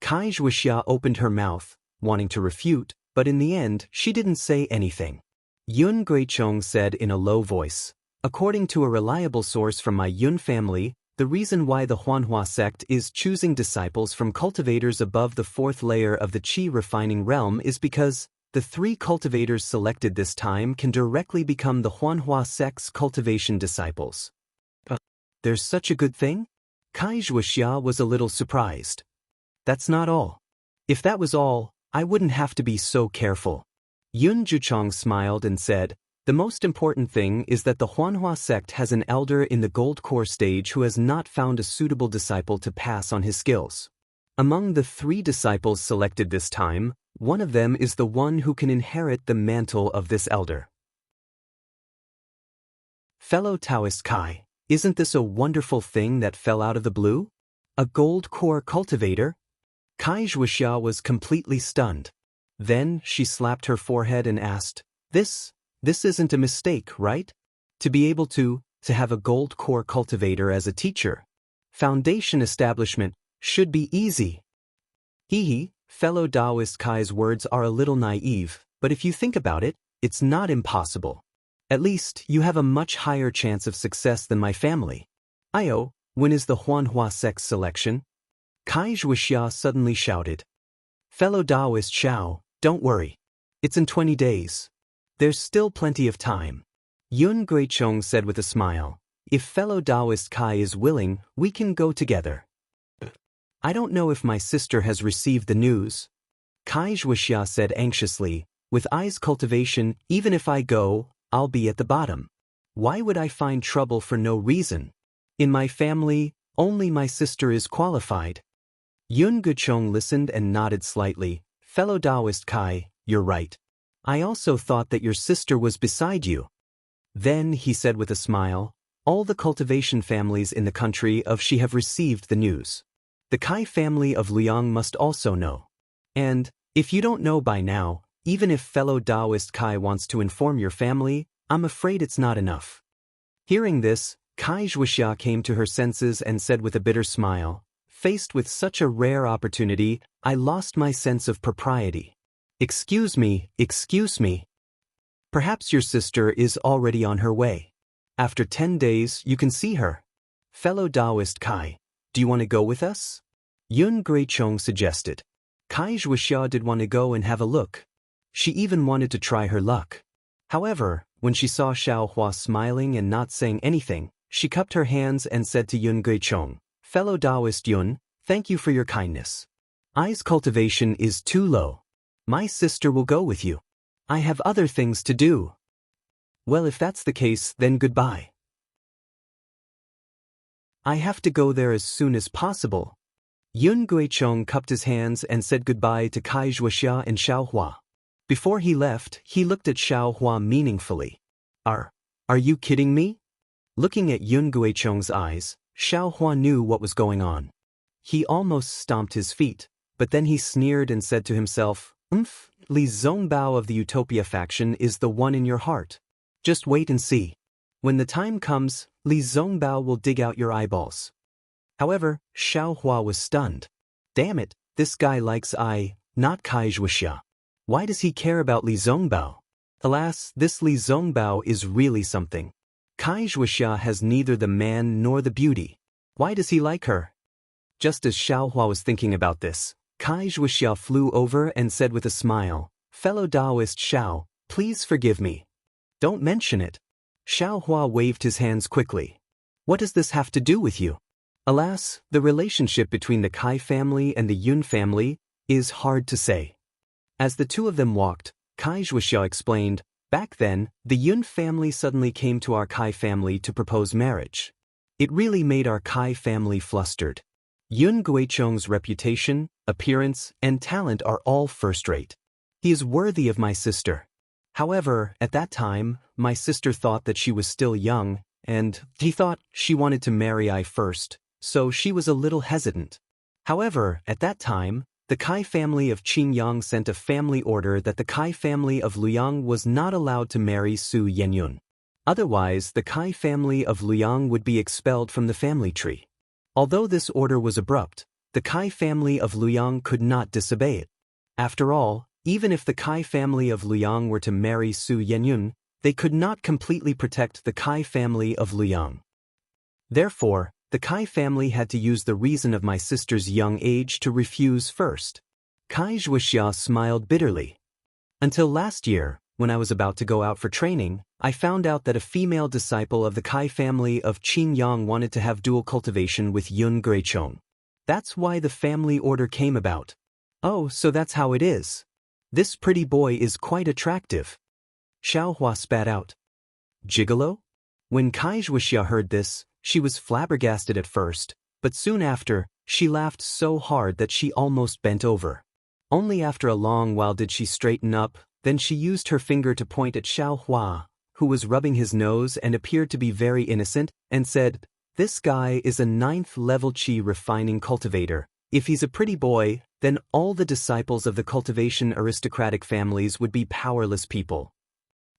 Kai Zhuoxia opened her mouth, wanting to refute, but in the end, she didn't say anything. Yun Guichong said in a low voice, according to a reliable source from my Yun family, the reason why the Huanhua sect is choosing disciples from cultivators above the fourth layer of the qi refining realm is because the 3 cultivators selected this time can directly become the Huanhua sect's cultivation disciples. There's such a good thing? Kai Zhuoxia was a little surprised. That's not all. If that was all, I wouldn't have to be so careful. Yun Guichong smiled and said, the most important thing is that the Huanhua sect has an elder in the gold core stage who has not found a suitable disciple to pass on his skills. Among the 3 disciples selected this time, one of them is the one who can inherit the mantle of this elder. Fellow Taoist Kai, isn't this a wonderful thing that fell out of the blue? A gold core cultivator? Kai Zhuoxia was completely stunned. Then she slapped her forehead and asked, This isn't a mistake, right? To be able to have a gold core cultivator as a teacher. Foundation establishment should be easy. Fellow Daoist Kai's words are a little naive, but if you think about it, it's not impossible. At least, you have a much higher chance of success than my family. When is the Huanhua sect's selection? Kai Zhuoxia suddenly shouted. Fellow Daoist Xiao, don't worry. It's in 20 days. There's still plenty of time. Yun Guichong said with a smile, if fellow Daoist Kai is willing, we can go together. I don't know if my sister has received the news. Kai Zhuoxia said anxiously, with eyes cultivation, even if I go, I'll be at the bottom. Why would I find trouble for no reason? In my family, only my sister is qualified. Yun Guichong listened and nodded slightly. Fellow Daoist Kai, you're right. I also thought that your sister was beside you. Then, he said with a smile, all the cultivation families in the country of Xi have received the news. The Kai family of Liang must also know. And, if you don't know by now, even if fellow Daoist Kai wants to inform your family, I'm afraid it's not enough. Hearing this, Kai Zhuoxia came to her senses and said with a bitter smile, faced with such a rare opportunity, I lost my sense of propriety. Excuse me. Perhaps your sister is already on her way. After 10 days, you can see her. Fellow Daoist Kai, do you want to go with us? Yun Guichong suggested. Kai Zhuoxia did want to go and have a look. She even wanted to try her luck. However, when she saw Xiaohua smiling and not saying anything, she cupped her hands and said to Yun Guichong, fellow Daoist Yun, thank you for your kindness. I's cultivation is too low. My sister will go with you. I have other things to do. Well, if that's the case, then goodbye. I have to go there as soon as possible. Yun Guichong cupped his hands and said goodbye to Kai Zhuoxia and Xiaohua. Before he left, he looked at Xiaohua meaningfully. Are you kidding me? Looking at Yun Guichong's eyes, Xiaohua knew what was going on. He almost stomped his feet, but then he sneered and said to himself, Li Zongbao of the Utopia faction is the one in your heart. Just wait and see. When the time comes, Li Zongbao will dig out your eyeballs. However, Xiaohua was stunned. Damn it, this guy likes not Kai Wuxia. Why does he care about Li Zongbao? Alas, this Li Zongbao is really something. Kai Wuxia has neither the man nor the beauty. Why does he like her? Just as Xiaohua was thinking about this, Kai Wuxia flew over and said with a smile, "Fellow Daoist Xiao, please forgive me. Don't mention it." Xiaohua waved his hands quickly. What does this have to do with you? Alas, the relationship between the Kai family and the Yun family is hard to say. As the two of them walked, Kai Wuxia explained, back then, the Yun family suddenly came to our Kai family to propose marriage. It really made our Kai family flustered. Yun Guichong's reputation, appearance, and talent are all first-rate. He is worthy of my sister. However, at that time, my sister thought that she was still young, and he thought she wanted to marry I first, so she was a little hesitant. However, at that time, the Kai family of Qingyang sent a family order that the Kai family of Luyang was not allowed to marry Su Yenyun. Otherwise, the Kai family of Luyang would be expelled from the family tree. Although this order was abrupt, the Kai family of Luyang could not disobey it. After all, even if the Kai family of Luyang were to marry Su Yenyun, they could not completely protect the Kai family of Luyang. Therefore, the Kai family had to use the reason of my sister's young age to refuse first. Kai Wuxia smiled bitterly. Until last year, when I was about to go out for training, I found out that a female disciple of the Kai family of Qingyang wanted to have dual cultivation with Yun Guichong. That's why the family order came about. Oh, so that's how it is. This pretty boy is quite attractive. Xiaohua spat out. Gigolo? When Kai Wuxia heard this, she was flabbergasted at first, but soon after, she laughed so hard that she almost bent over. Only after a long while did she straighten up, then she used her finger to point at Xiaohua, who was rubbing his nose and appeared to be very innocent, and said, "This guy is a 9th level Qi refining cultivator. If he's a pretty boy, then all the disciples of the cultivation aristocratic families would be powerless people."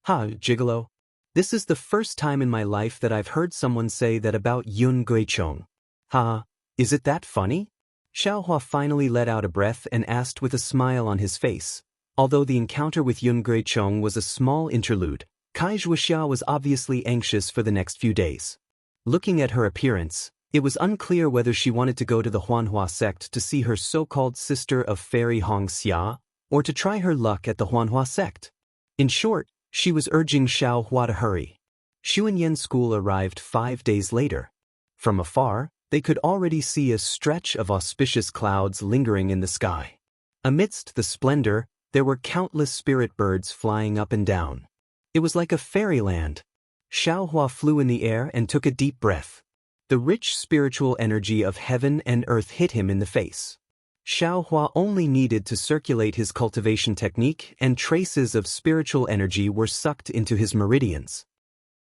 Ha, Gigolo. This is the first time in my life that I've heard someone say that about Yun Guichong. Ha, is it that funny? Xiaohua finally let out a breath and asked with a smile on his face. Although the encounter with Yun Guichong was a small interlude, Kai Wuxia was obviously anxious for the next few days. Looking at her appearance, it was unclear whether she wanted to go to the Huanhua sect to see her so-called sister of fairy Hongxia, or to try her luck at the Huanhua sect. In short, she was urging Xiaohua to hurry. Xuanyan school arrived 5 days later. From afar, they could already see a stretch of auspicious clouds lingering in the sky. Amidst the splendor, there were countless spirit birds flying up and down. It was like a fairyland. Xiaohua flew in the air and took a deep breath. The rich spiritual energy of heaven and earth hit him in the face. Xiaohua only needed to circulate his cultivation technique and traces of spiritual energy were sucked into his meridians.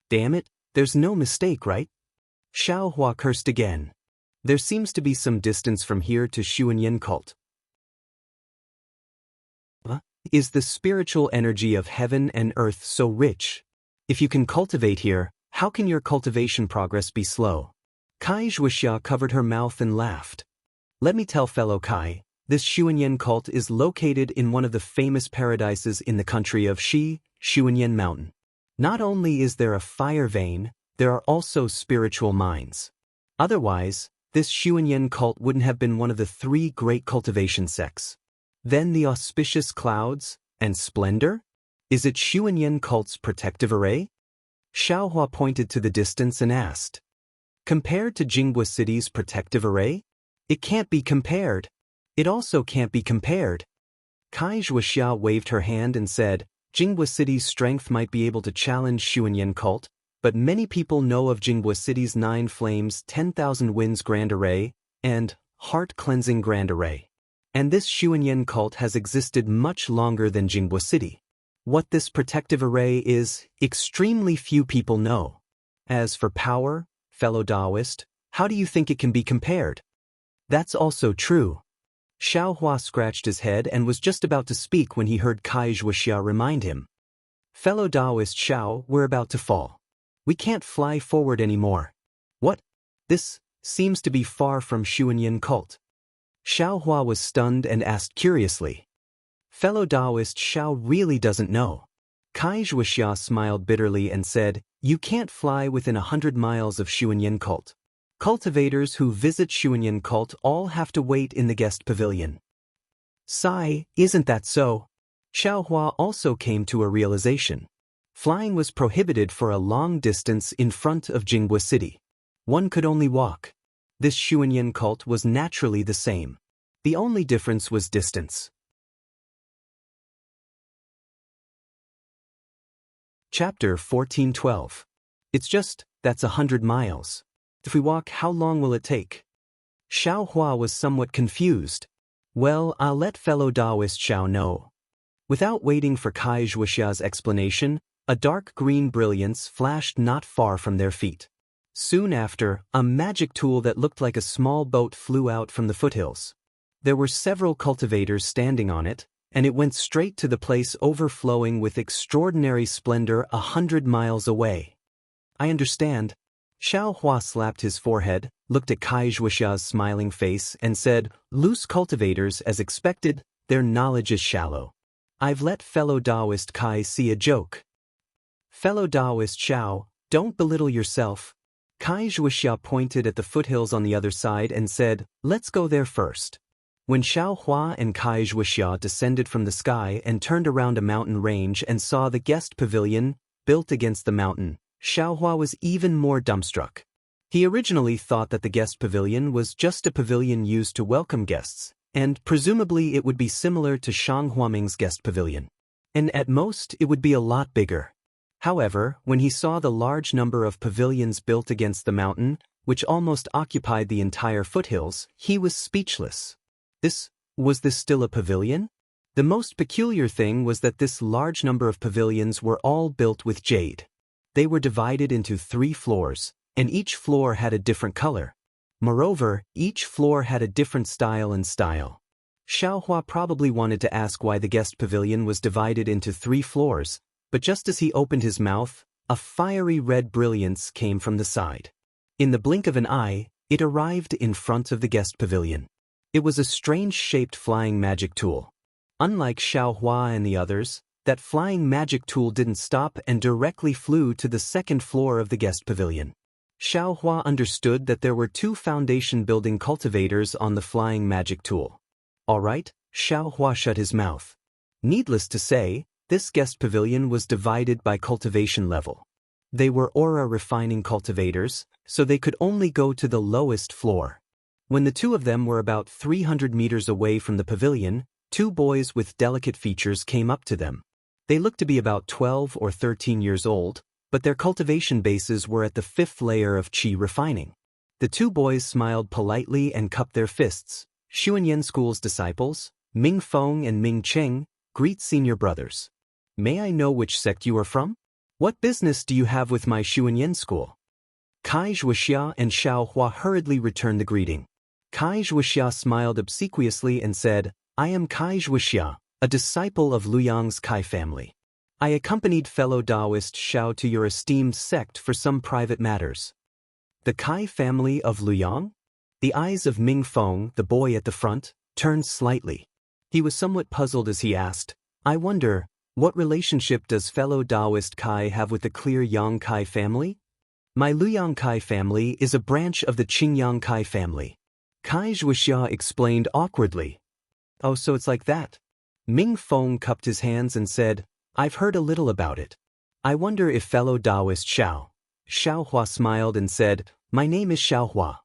Damn it, there's no mistake, right? Xiaohua cursed again. There seems to be some distance from here to Xuanyan cult. Is the spiritual energy of heaven and earth so rich? If you can cultivate here, how can your cultivation progress be slow? Kai Wuxia covered her mouth and laughed. Let me tell fellow Kai, this Xuanyan cult is located in one of the famous paradises in the country of Xuanyan Mountain. Not only is there a fire vein, there are also spiritual mines. Otherwise, this Xuanyan cult wouldn't have been one of the 3 great cultivation sects. Then the auspicious clouds and splendor? Is it Xuanyan cult's protective array? Xiaohua pointed to the distance and asked. Compared to Jinghua City's protective array? It can't be compared. It also can't be compared. Kai Wuxia waved her hand and said, Jinghua City's strength might be able to challenge Xuanyan cult, but many people know of Jinghua City's 9 Flames 10,000 Winds Grand Array and Heart Cleansing Grand Array. And this Xuanyan cult has existed much longer than Jinghua City. What this protective array is, extremely few people know. As for power, fellow Daoist, how do you think it can be compared? That's also true. Xiaohua scratched his head and was just about to speak when he heard Kai Wuxia remind him. Fellow Daoist Xiao, we're about to fall. We can't fly forward anymore. What? This seems to be far from Xuanyan cult. Xiaohua was stunned and asked curiously. Fellow Daoist Xiao really doesn't know. Kai Zhuoxia smiled bitterly and said, you can't fly within 100 miles of Xuanyan cult. Cultivators who visit Xuanyan cult all have to wait in the guest pavilion. Sigh, isn't that so? Xiaohua also came to a realization. Flying was prohibited for a long distance in front of Jinghua City. One could only walk. This Xuanyan cult was naturally the same. The only difference was distance. Chapter 1412. That's 100 miles. If we walk, how long will it take? Xiaohua was somewhat confused. Well, I'll let fellow Daoist Xiao know. Without waiting for Kai Zhuoxia's explanation, a dark green brilliance flashed not far from their feet. Soon after, a magic tool that looked like a small boat flew out from the foothills. There were several cultivators standing on it, and it went straight to the place overflowing with extraordinary splendor 100 miles away. I understand. Xiaohua slapped his forehead, looked at Kai Zhuoxia's smiling face, and said, loose cultivators, as expected, their knowledge is shallow. I've let fellow Daoist Kai see a joke. Fellow Daoist Xiao, don't belittle yourself. Kai Zhuoxia pointed at the foothills on the other side and said, let's go there first. When Xiaohua and Kai Zhuoxia descended from the sky and turned around a mountain range and saw the guest pavilion built against the mountain, Xiaohua was even more dumbstruck. He originally thought that the guest pavilion was just a pavilion used to welcome guests, and presumably it would be similar to Shang Huaming's guest pavilion. And at most, it would be a lot bigger. However, when he saw the large number of pavilions built against the mountain, which almost occupied the entire foothills, he was speechless. Was this still a pavilion? The most peculiar thing was that this large number of pavilions were all built with jade. They were divided into 3 floors, and each floor had a different color. Moreover, each floor had a different style and style. Xiaohua probably wanted to ask why the guest pavilion was divided into 3 floors, but just as he opened his mouth, a fiery red brilliance came from the side. In the blink of an eye, it arrived in front of the guest pavilion. It was a strange-shaped flying magic tool. Unlike Xiaohua and the others, that flying magic tool didn't stop and directly flew to the 2nd floor of the guest pavilion. Xiaohua understood that there were 2 foundation-building cultivators on the flying magic tool. All right, Xiaohua shut his mouth. Needless to say, this guest pavilion was divided by cultivation level. They were aura-refining cultivators, so they could only go to the lowest floor. When the 2 of them were about 300 meters away from the pavilion, 2 boys with delicate features came up to them. They looked to be about 12 or 13 years old, but their cultivation bases were at the 5th layer of qi refining. The 2 boys smiled politely and cupped their fists. Xuanyan School's disciples, Ming Feng and Ming Cheng, greet senior brothers. May I know which sect you are from? What business do you have with my Xuanyan School? Kai Zhuoxia and Xiaohua hurriedly returned the greeting. Kai Zhuoxia smiled obsequiously and said, I am Kai Zhuoxia, a disciple of Luyang's Kai family. I accompanied fellow Daoist Xiao to your esteemed sect for some private matters. The Kai family of Luyang? The eyes of Ming Feng, the boy at the front, turned slightly. He was somewhat puzzled as he asked, I wonder, what relationship does fellow Daoist Kai have with the Clear Yang Kai family? My Luyang Kai family is a branch of the Qingyang Kai family. Kai Zhuoxia explained awkwardly. Oh, so it's like that. Ming Feng cupped his hands and said, I've heard a little about it. I wonder if fellow Daoist Xiao. Xiaohua smiled and said, My name is Xiaohua.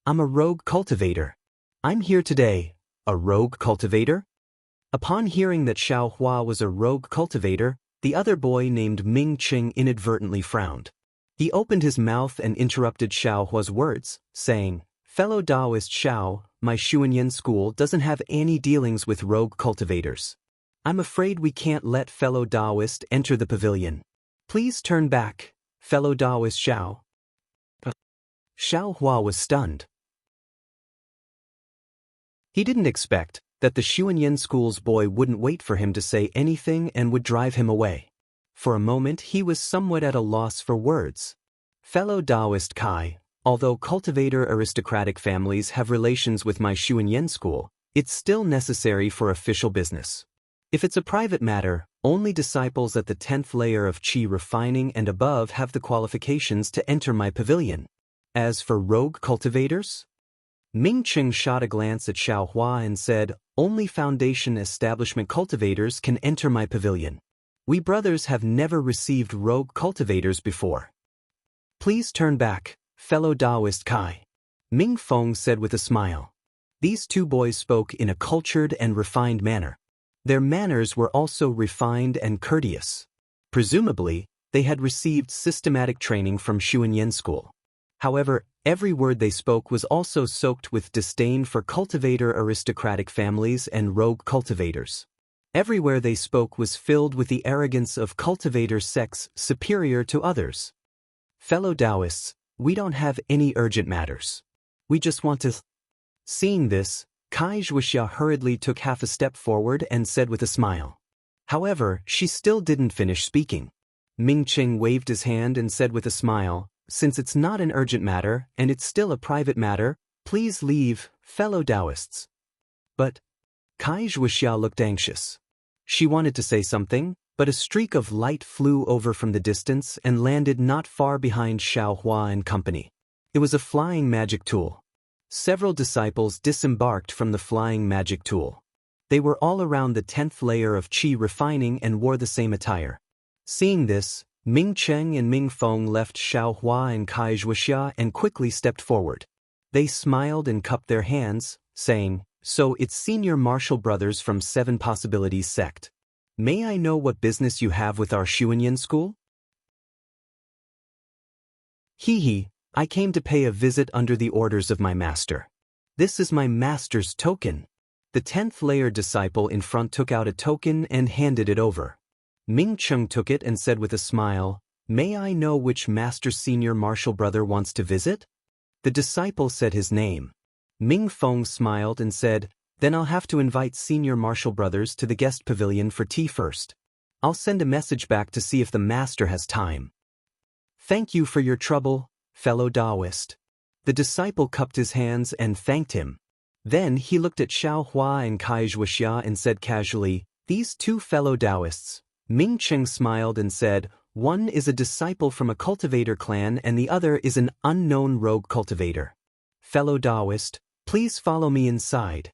I'm a rogue cultivator. I'm here today. A rogue cultivator? Upon hearing that Xiaohua was a rogue cultivator, the other boy named Ming Cheng inadvertently frowned. He opened his mouth and interrupted Xiaohua's words, saying, Fellow Daoist Xiao, my Xuanyan School doesn't have any dealings with rogue cultivators. I'm afraid we can't let fellow Daoist enter the pavilion. Please turn back, fellow Daoist Xiao. Xiaohua was stunned. He didn't expect that the Xuanyan School's boy wouldn't wait for him to say anything and would drive him away. For a moment he was somewhat at a loss for words. Fellow Daoist Kai, Although cultivator aristocratic families have relations with my Shu and Yen school, it's still necessary for official business. If it's a private matter, only disciples at the 10th layer of Qi refining and above have the qualifications to enter my pavilion. As for rogue cultivators? Ming Cheng shot a glance at Xiaohua and said, only foundation establishment cultivators can enter my pavilion. We brothers have never received rogue cultivators before. Please turn back, fellow Daoist Kai. Ming Feng said with a smile. These two boys spoke in a cultured and refined manner. Their manners were also refined and courteous. Presumably, they had received systematic training from Shu and Yen school. However, every word they spoke was also soaked with disdain for cultivator aristocratic families and rogue cultivators. Everywhere they spoke was filled with the arrogance of cultivator sects superior to others. Fellow Daoists, we don't have any urgent matters. We just want to... Seeing this, Kai Wuxia hurriedly took half a step forward and said with a smile. However, she still didn't finish speaking. Ming Cheng waved his hand and said with a smile, since it's not an urgent matter and it's still a private matter, please leave, fellow Daoists. But Kai Wuxia looked anxious. She wanted to say something, but a streak of light flew over from the distance and landed not far behind Xiaohua and company. It was a flying magic tool. Several disciples disembarked from the flying magic tool. They were all around the 10th layer of Qi refining and wore the same attire. Seeing this, Ming Cheng and Ming Feng left Xiaohua and Kai Wuxia and quickly stepped forward. They smiled and cupped their hands, saying, so it's senior martial brothers from 7 Possibilities sect. May I know what business you have with our Shu and Yen school? Hee, I came to pay a visit under the orders of my master. This is my master's token. The 10th layer disciple in front took out a token and handed it over. Ming Cheng took it and said with a smile, may I know which master's senior martial brother wants to visit? The disciple said his name. Ming Feng smiled and said, then I'll have to invite senior martial brothers to the guest pavilion for tea first. I'll send a message back to see if the master has time. Thank you for your trouble, fellow Daoist. The disciple cupped his hands and thanked him. Then he looked at Xiaohua and Kai Wuxia and said casually, these two fellow Daoists. Ming Cheng smiled and said, one is a disciple from a cultivator clan and the other is an unknown rogue cultivator. Fellow Daoist, please follow me inside.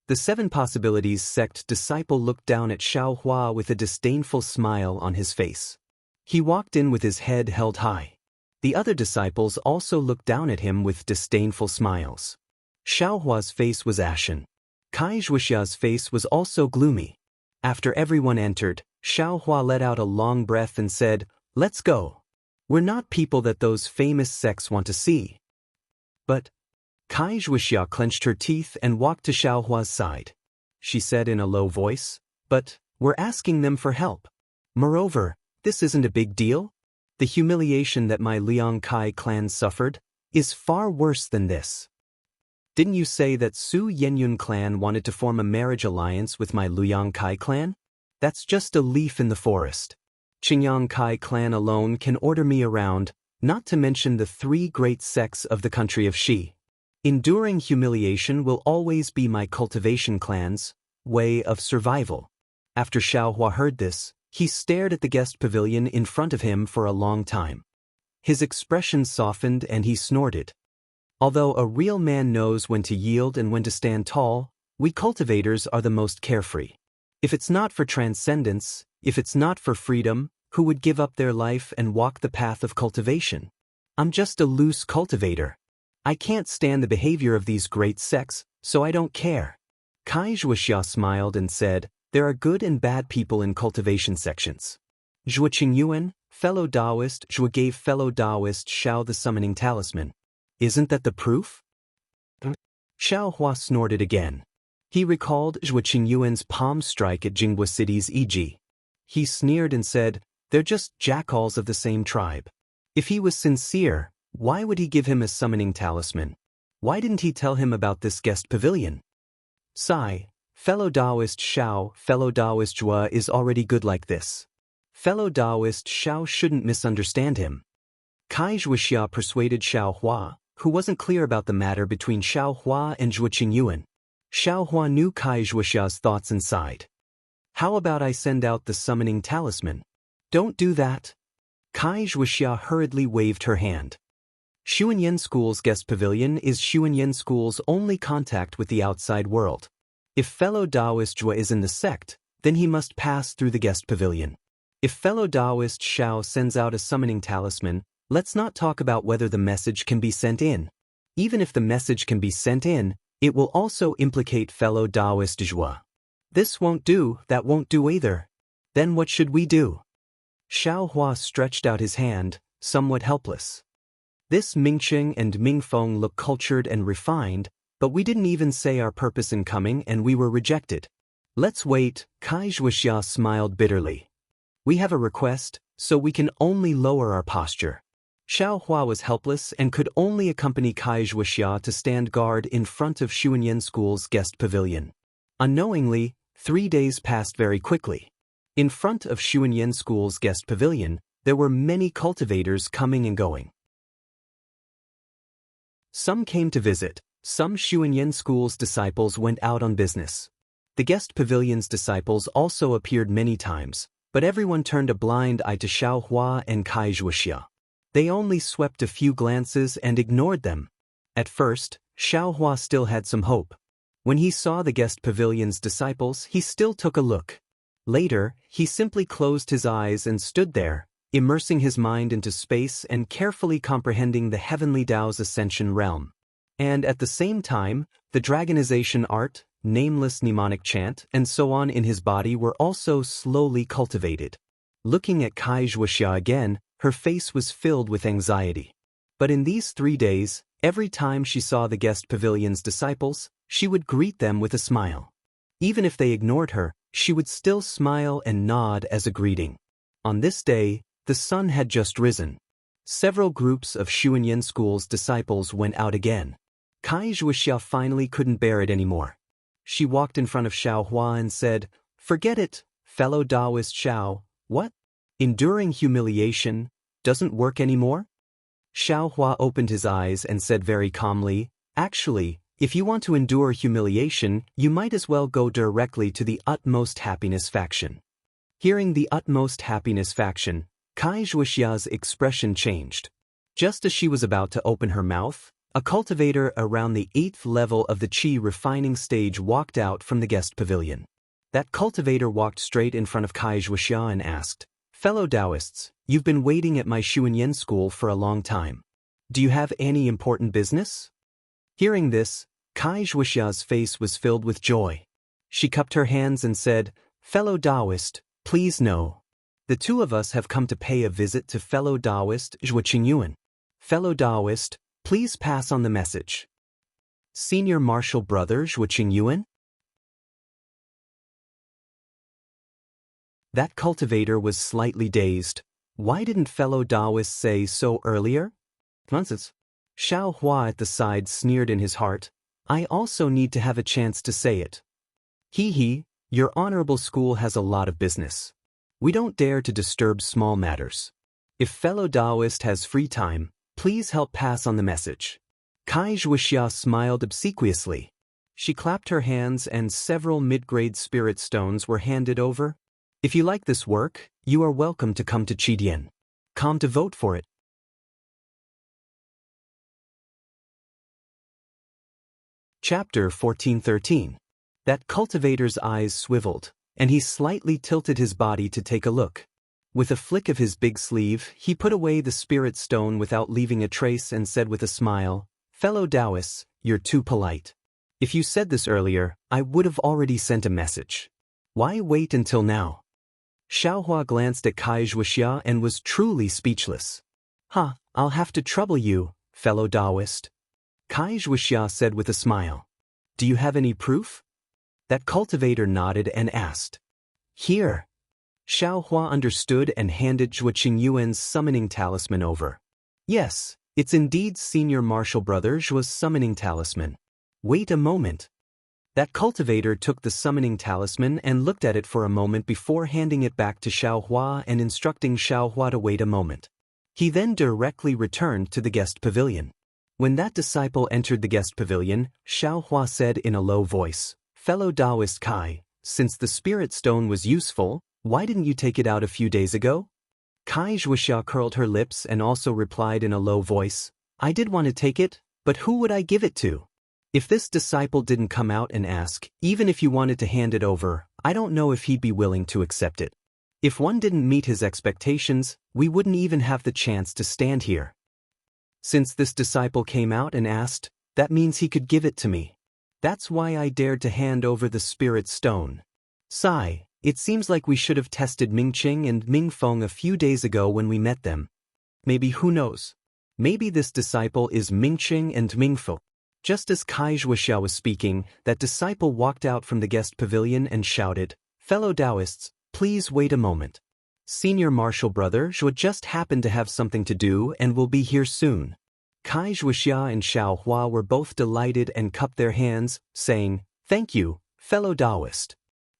The 7 Possibilities sect disciple looked down at Xiaohua with a disdainful smile on his face. He walked in with his head held high. The other disciples also looked down at him with disdainful smiles. Xiaohua's face was ashen. Kai Wuxia's face was also gloomy. After everyone entered, Xiaohua let out a long breath and said, let's go. We're not people that those famous sects want to see. But Kai Wuxia clenched her teeth and walked to Xiaohua's side. She said in a low voice, but we're asking them for help. Moreover, this isn't a big deal. The humiliation that my Liang Kai clan suffered is far worse than this. Didn't you say that Su Yenyun clan wanted to form a marriage alliance with my Liang Kai clan? That's just a leaf in the forest. Qingyang Kai clan alone can order me around, not to mention the 3 great sects of the country of Xi. Enduring humiliation will always be my cultivation clan's way of survival. After Xiaohua heard this, he stared at the guest pavilion in front of him for a long time. His expression softened and he snorted. Although a real man knows when to yield and when to stand tall, we cultivators are the most carefree. If it's not for transcendence, if it's not for freedom, who would give up their life and walk the path of cultivation? I'm just a loose cultivator. I can't stand the behavior of these great sects, so I don't care. Kai Wuxia smiled and said, there are good and bad people in cultivation sections. Zhuo Qingyuan, fellow Daoist, Zhuo gave fellow Daoist Xiao the summoning talisman. Isn't that the proof? Xiaohua snorted again. He recalled Zhuo Qingyuan's palm strike at Jinghua City's E.G. He sneered and said, they're just jackals of the same tribe. If he was sincere, why would he give him a summoning talisman? Why didn't he tell him about this guest pavilion? Sigh, fellow Daoist Xiao, fellow Daoist Zhuo is already good like this. Fellow Daoist Xiao shouldn't misunderstand him. Kai Wuxia persuaded Xiaohua, who wasn't clear about the matter between Xiaohua and Zhuo Qingyuan. Xiaohua knew Kai Zhuoxia's thoughts and sighed. How about I send out the summoning talisman? Don't do that. Kai Zhuoxia hurriedly waved her hand. Xuanyan School's guest pavilion is Xuanyan School's only contact with the outside world. If fellow Daoist Zhuo is in the sect, then he must pass through the guest pavilion. If fellow Daoist Xiao sends out a summoning talisman, let's not talk about whether the message can be sent in. Even if the message can be sent in, it will also implicate fellow Daoist Zhuo. This won't do, that won't do either. Then what should we do? Xiaohua stretched out his hand, somewhat helpless. This Mingqing and Mingfeng look cultured and refined, but we didn't even say our purpose in coming and we were rejected. Let's wait, Kai Zhuoxia smiled bitterly. We have a request, so we can only lower our posture. Xiaohua was helpless and could only accompany Kai Zhuoxia to stand guard in front of Xuanyan School's guest pavilion. Unknowingly, 3 days passed very quickly. In front of Xuanyan School's guest pavilion, there were many cultivators coming and going. Some came to visit, some Xuanyan School's disciples went out on business. The guest pavilion's disciples also appeared many times, but everyone turned a blind eye to Xiaohua and Kai Zhuoxia. They only swept a few glances and ignored them. At first, Xiaohua still had some hope. When he saw the guest pavilion's disciples, he still took a look. Later, he simply closed his eyes and stood there, immersing his mind into space and carefully comprehending the heavenly Tao's ascension realm. And at the same time, the dragonization art, nameless mnemonic chant, and so on in his body were also slowly cultivated. Looking at Kai Zhuoxia again, her face was filled with anxiety. But in these 3 days, every time she saw the guest pavilion's disciples, she would greet them with a smile. Even if they ignored her, she would still smile and nod as a greeting. On this day, the sun had just risen. Several groups of Xuanyan School's disciples went out again. Kai Zhuoxia finally couldn't bear it anymore. She walked in front of Xiaohua and said, "Forget it, fellow Daoist Xiao, what? Enduring humiliation doesn't work anymore?" Xiaohua opened his eyes and said very calmly, "Actually, if you want to endure humiliation, you might as well go directly to the utmost happiness faction." Hearing the utmost happiness faction, Kai Zhuoxia's expression changed. Just as she was about to open her mouth, a cultivator around the 8th level of the Qi refining stage walked out from the guest pavilion. That cultivator walked straight in front of Kai Zhuoxia and asked, "Fellow Daoists, you've been waiting at my Xuanyan School for a long time. Do you have any important business?" Hearing this, Kai Zhuoxia's face was filled with joy. She cupped her hands and said, "Fellow Daoist, please know. The two of us have come to pay a visit to fellow Daoist Zhuo Qingyuan. Fellow Daoist, please pass on the message. Senior Martial Brother Zhuo Qingyuan?" That cultivator was slightly dazed. Why didn't fellow Daoist say so earlier? Nonsense. Xiaohua at the side sneered in his heart, "I also need to have a chance to say it. He, your honorable school has a lot of business. We don't dare to disturb small matters. If fellow Daoist has free time, please help pass on the message." Kai Zhuoxia smiled obsequiously. She clapped her hands and several mid-grade spirit stones were handed over. "If you like this work, you are welcome to come to Qidian. Come to vote for it." Chapter 1413. That cultivator's eyes swiveled, and he slightly tilted his body to take a look. With a flick of his big sleeve, he put away the spirit stone without leaving a trace and said with a smile, "Fellow Daoists, you're too polite. If you said this earlier, I would have already sent a message. Why wait until now?" Xiaohua glanced at Kai Zhuoxia and was truly speechless. I'll have to trouble you, fellow Daoist," Kai Zhuoxia said with a smile. "Do you have any proof?" That cultivator nodded and asked. "Here." Xiaohua understood and handed Zhuo Qingyuan's summoning talisman over. "Yes, it's indeed Senior Martial Brother Zhuo's summoning talisman. Wait a moment." That cultivator took the summoning talisman and looked at it for a moment before handing it back to Xiaohua and instructing Xiaohua to wait a moment. He then directly returned to the guest pavilion. When that disciple entered the guest pavilion, Xiaohua said in a low voice, "Fellow Daoist Kai, since the spirit stone was useful, why didn't you take it out a few days ago?" Kai Zhuoxia curled her lips and also replied in a low voice, "I did want to take it, but who would I give it to?" If this disciple didn't come out and ask, even if you wanted to hand it over, I don't know if he'd be willing to accept it. If one didn't meet his expectations, we wouldn't even have the chance to stand here. Since this disciple came out and asked, that means he could give it to me. That's why I dared to hand over the spirit stone. Sigh, it seems like we should have tested Mingqing and Mingfeng a few days ago when we met them. Maybe, who knows? Maybe this disciple is Mingqing and Mingfeng. Just as Kai Zhuoxia was speaking, that disciple walked out from the guest pavilion and shouted, "Fellow Daoists, please wait a moment. Senior Marshal Brother Zhuo just happened to have something to do and will be here soon." Kai Zhuoxia and Xiaohua were both delighted and cupped their hands, saying, "Thank you, fellow Daoist."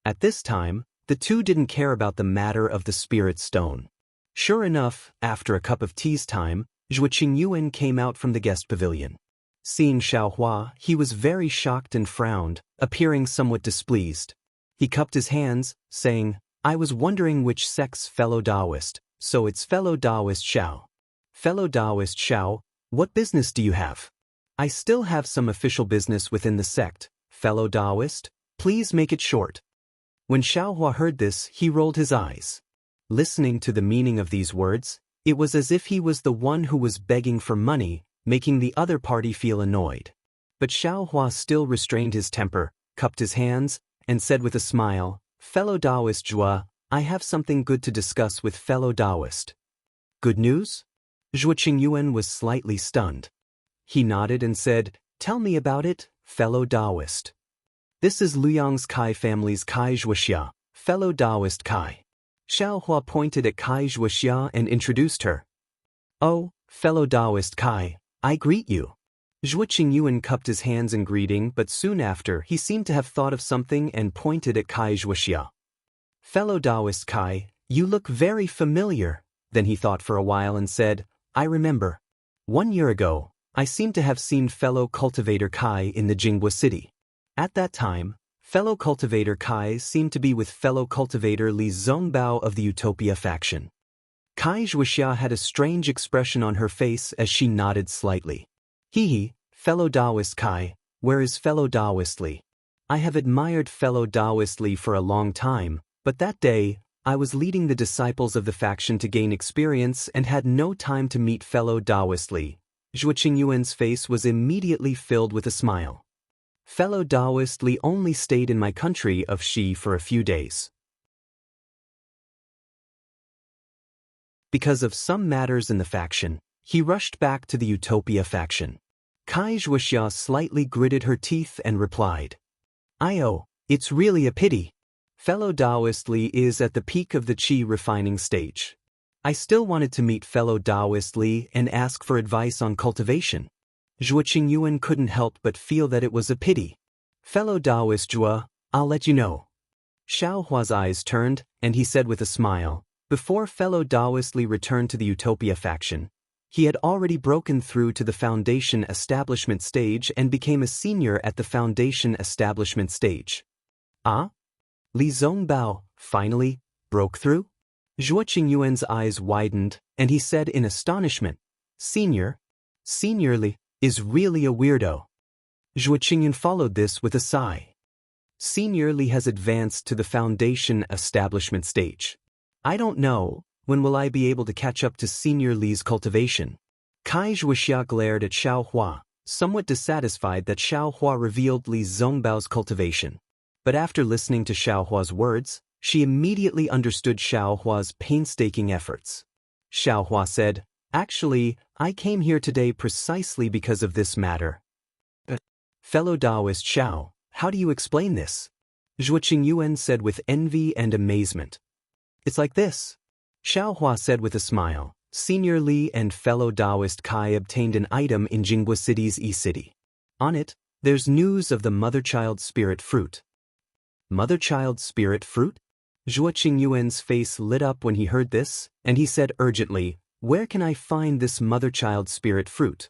At this time, the two didn't care about the matter of the spirit stone. Sure enough, after a cup of tea's time, Zhuo Qingyuan came out from the guest pavilion. Seeing Xiaohua, he was very shocked and frowned, appearing somewhat displeased. He cupped his hands, saying, "I was wondering which sect's fellow Daoist, so it's fellow Daoist Xiao." "Fellow Daoist Xiao, what business do you have?" "I still have some official business within the sect, fellow Daoist. Please make it short." When Xiaohua heard this, he rolled his eyes. Listening to the meaning of these words, it was as if he was the one who was begging for money, making the other party feel annoyed. But Xiaohua still restrained his temper, cupped his hands, and said with a smile, "Fellow Daoist Zhuo, I have something good to discuss with fellow Daoist." "Good news?" Zhuo Qingyuan was slightly stunned. He nodded and said, "Tell me about it, fellow Daoist." "This is Liang's Kai family's Kai Zhuoxia, fellow Daoist Kai." Xiaohua pointed at Kai Zhuoxia and introduced her. "Oh, fellow Daoist Kai, I greet you." Zhuo Qingyuan cupped his hands in greeting, but soon after he seemed to have thought of something and pointed at Kai Zhuoxia. "Fellow Daoist Kai, you look very familiar." Then he thought for a while and said, "I remember. 1 year ago, I seem to have seen fellow cultivator Kai in the Jinghua city. At that time, fellow cultivator Kai seemed to be with fellow cultivator Li Zongbao of the Utopia faction." Kai Zhuoxia had a strange expression on her face as she nodded slightly. "Hee, fellow Daoist Kai, where is fellow Daoist Li? I have admired fellow Daoist Li for a long time, but that day, I was leading the disciples of the faction to gain experience and had no time to meet fellow Daoist Li." Zhuo Qingyuan's face was immediately filled with a smile. "Fellow Daoist Li only stayed in my country of Xi for a few days. Because of some matters in the faction, he rushed back to the Utopia faction." Kai Zhuoxia slightly gritted her teeth and replied, "Oh, it's really a pity. Fellow Daoist Li is at the peak of the Qi refining stage. I still wanted to meet fellow Daoist Li and ask for advice on cultivation." Zhuo Qingyuan couldn't help but feel that it was a pity. "Fellow Daoist Zhuo, I'll let you know." Xiaohua's eyes turned, and he said with a smile, before fellow Daoist Li returned to the Utopia faction, he had already broken through to the Foundation establishment stage and became a senior at the Foundation establishment stage. "Ah? Li Zongbao, finally, broke through?" Zhuo Qingyuan's eyes widened, and he said in astonishment, "Senior? Senior Li is really a weirdo." Zhuo Qingyuan followed this with a sigh. "Senior Li has advanced to the Foundation establishment stage. I don't know, when will I be able to catch up to Senior Li's cultivation?" Kai Zhuoxia glared at Xiaohua, somewhat dissatisfied that Xiaohua revealed Li Zongbao's cultivation. But after listening to Xiaohua's words, she immediately understood Xiaohua's painstaking efforts. Xiaohua said, "Actually, I came here today precisely because of this matter." "Fellow Daoist Xiao, how do you explain this?" Zhuo Qingyuan said with envy and amazement. "It's like this." Xiaohua said with a smile, "Senior Li and fellow Daoist Kai obtained an item in Jinghua City's E-City. On it, there's news of the mother-child spirit fruit." "Mother-child spirit fruit?" Zhuo Qingyuan's face lit up when he heard this, and he said urgently, "Where can I find this mother-child spirit fruit?"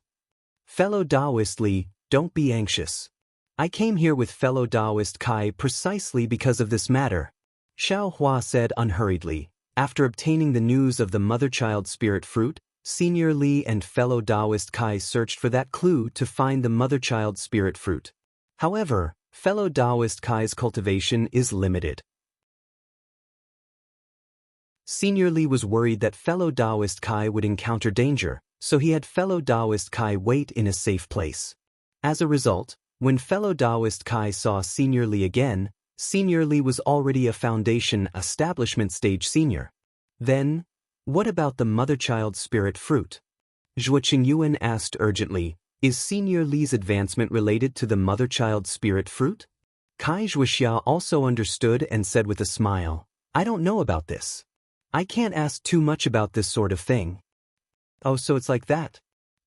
Fellow Daoist Li, don't be anxious. I came here with fellow Daoist Kai precisely because of this matter, Xiao Hua said unhurriedly. After obtaining the news of the mother-child spirit fruit, Senior Li and fellow Daoist Kai searched for that clue to find the mother-child spirit fruit. However, fellow Daoist Kai's cultivation is limited. Senior Li was worried that fellow Daoist Kai would encounter danger, so he had fellow Daoist Kai wait in a safe place. As a result, when fellow Daoist Kai saw Senior Li again, Senior Li was already a foundation establishment stage senior. Then, what about the mother-child spirit fruit? Zhuo Qingyuan asked urgently, is Senior Li's advancement related to the mother-child spirit fruit? Kai Zhuoxia also understood and said with a smile, I don't know about this. I can't ask too much about this sort of thing. Oh, so it's like that?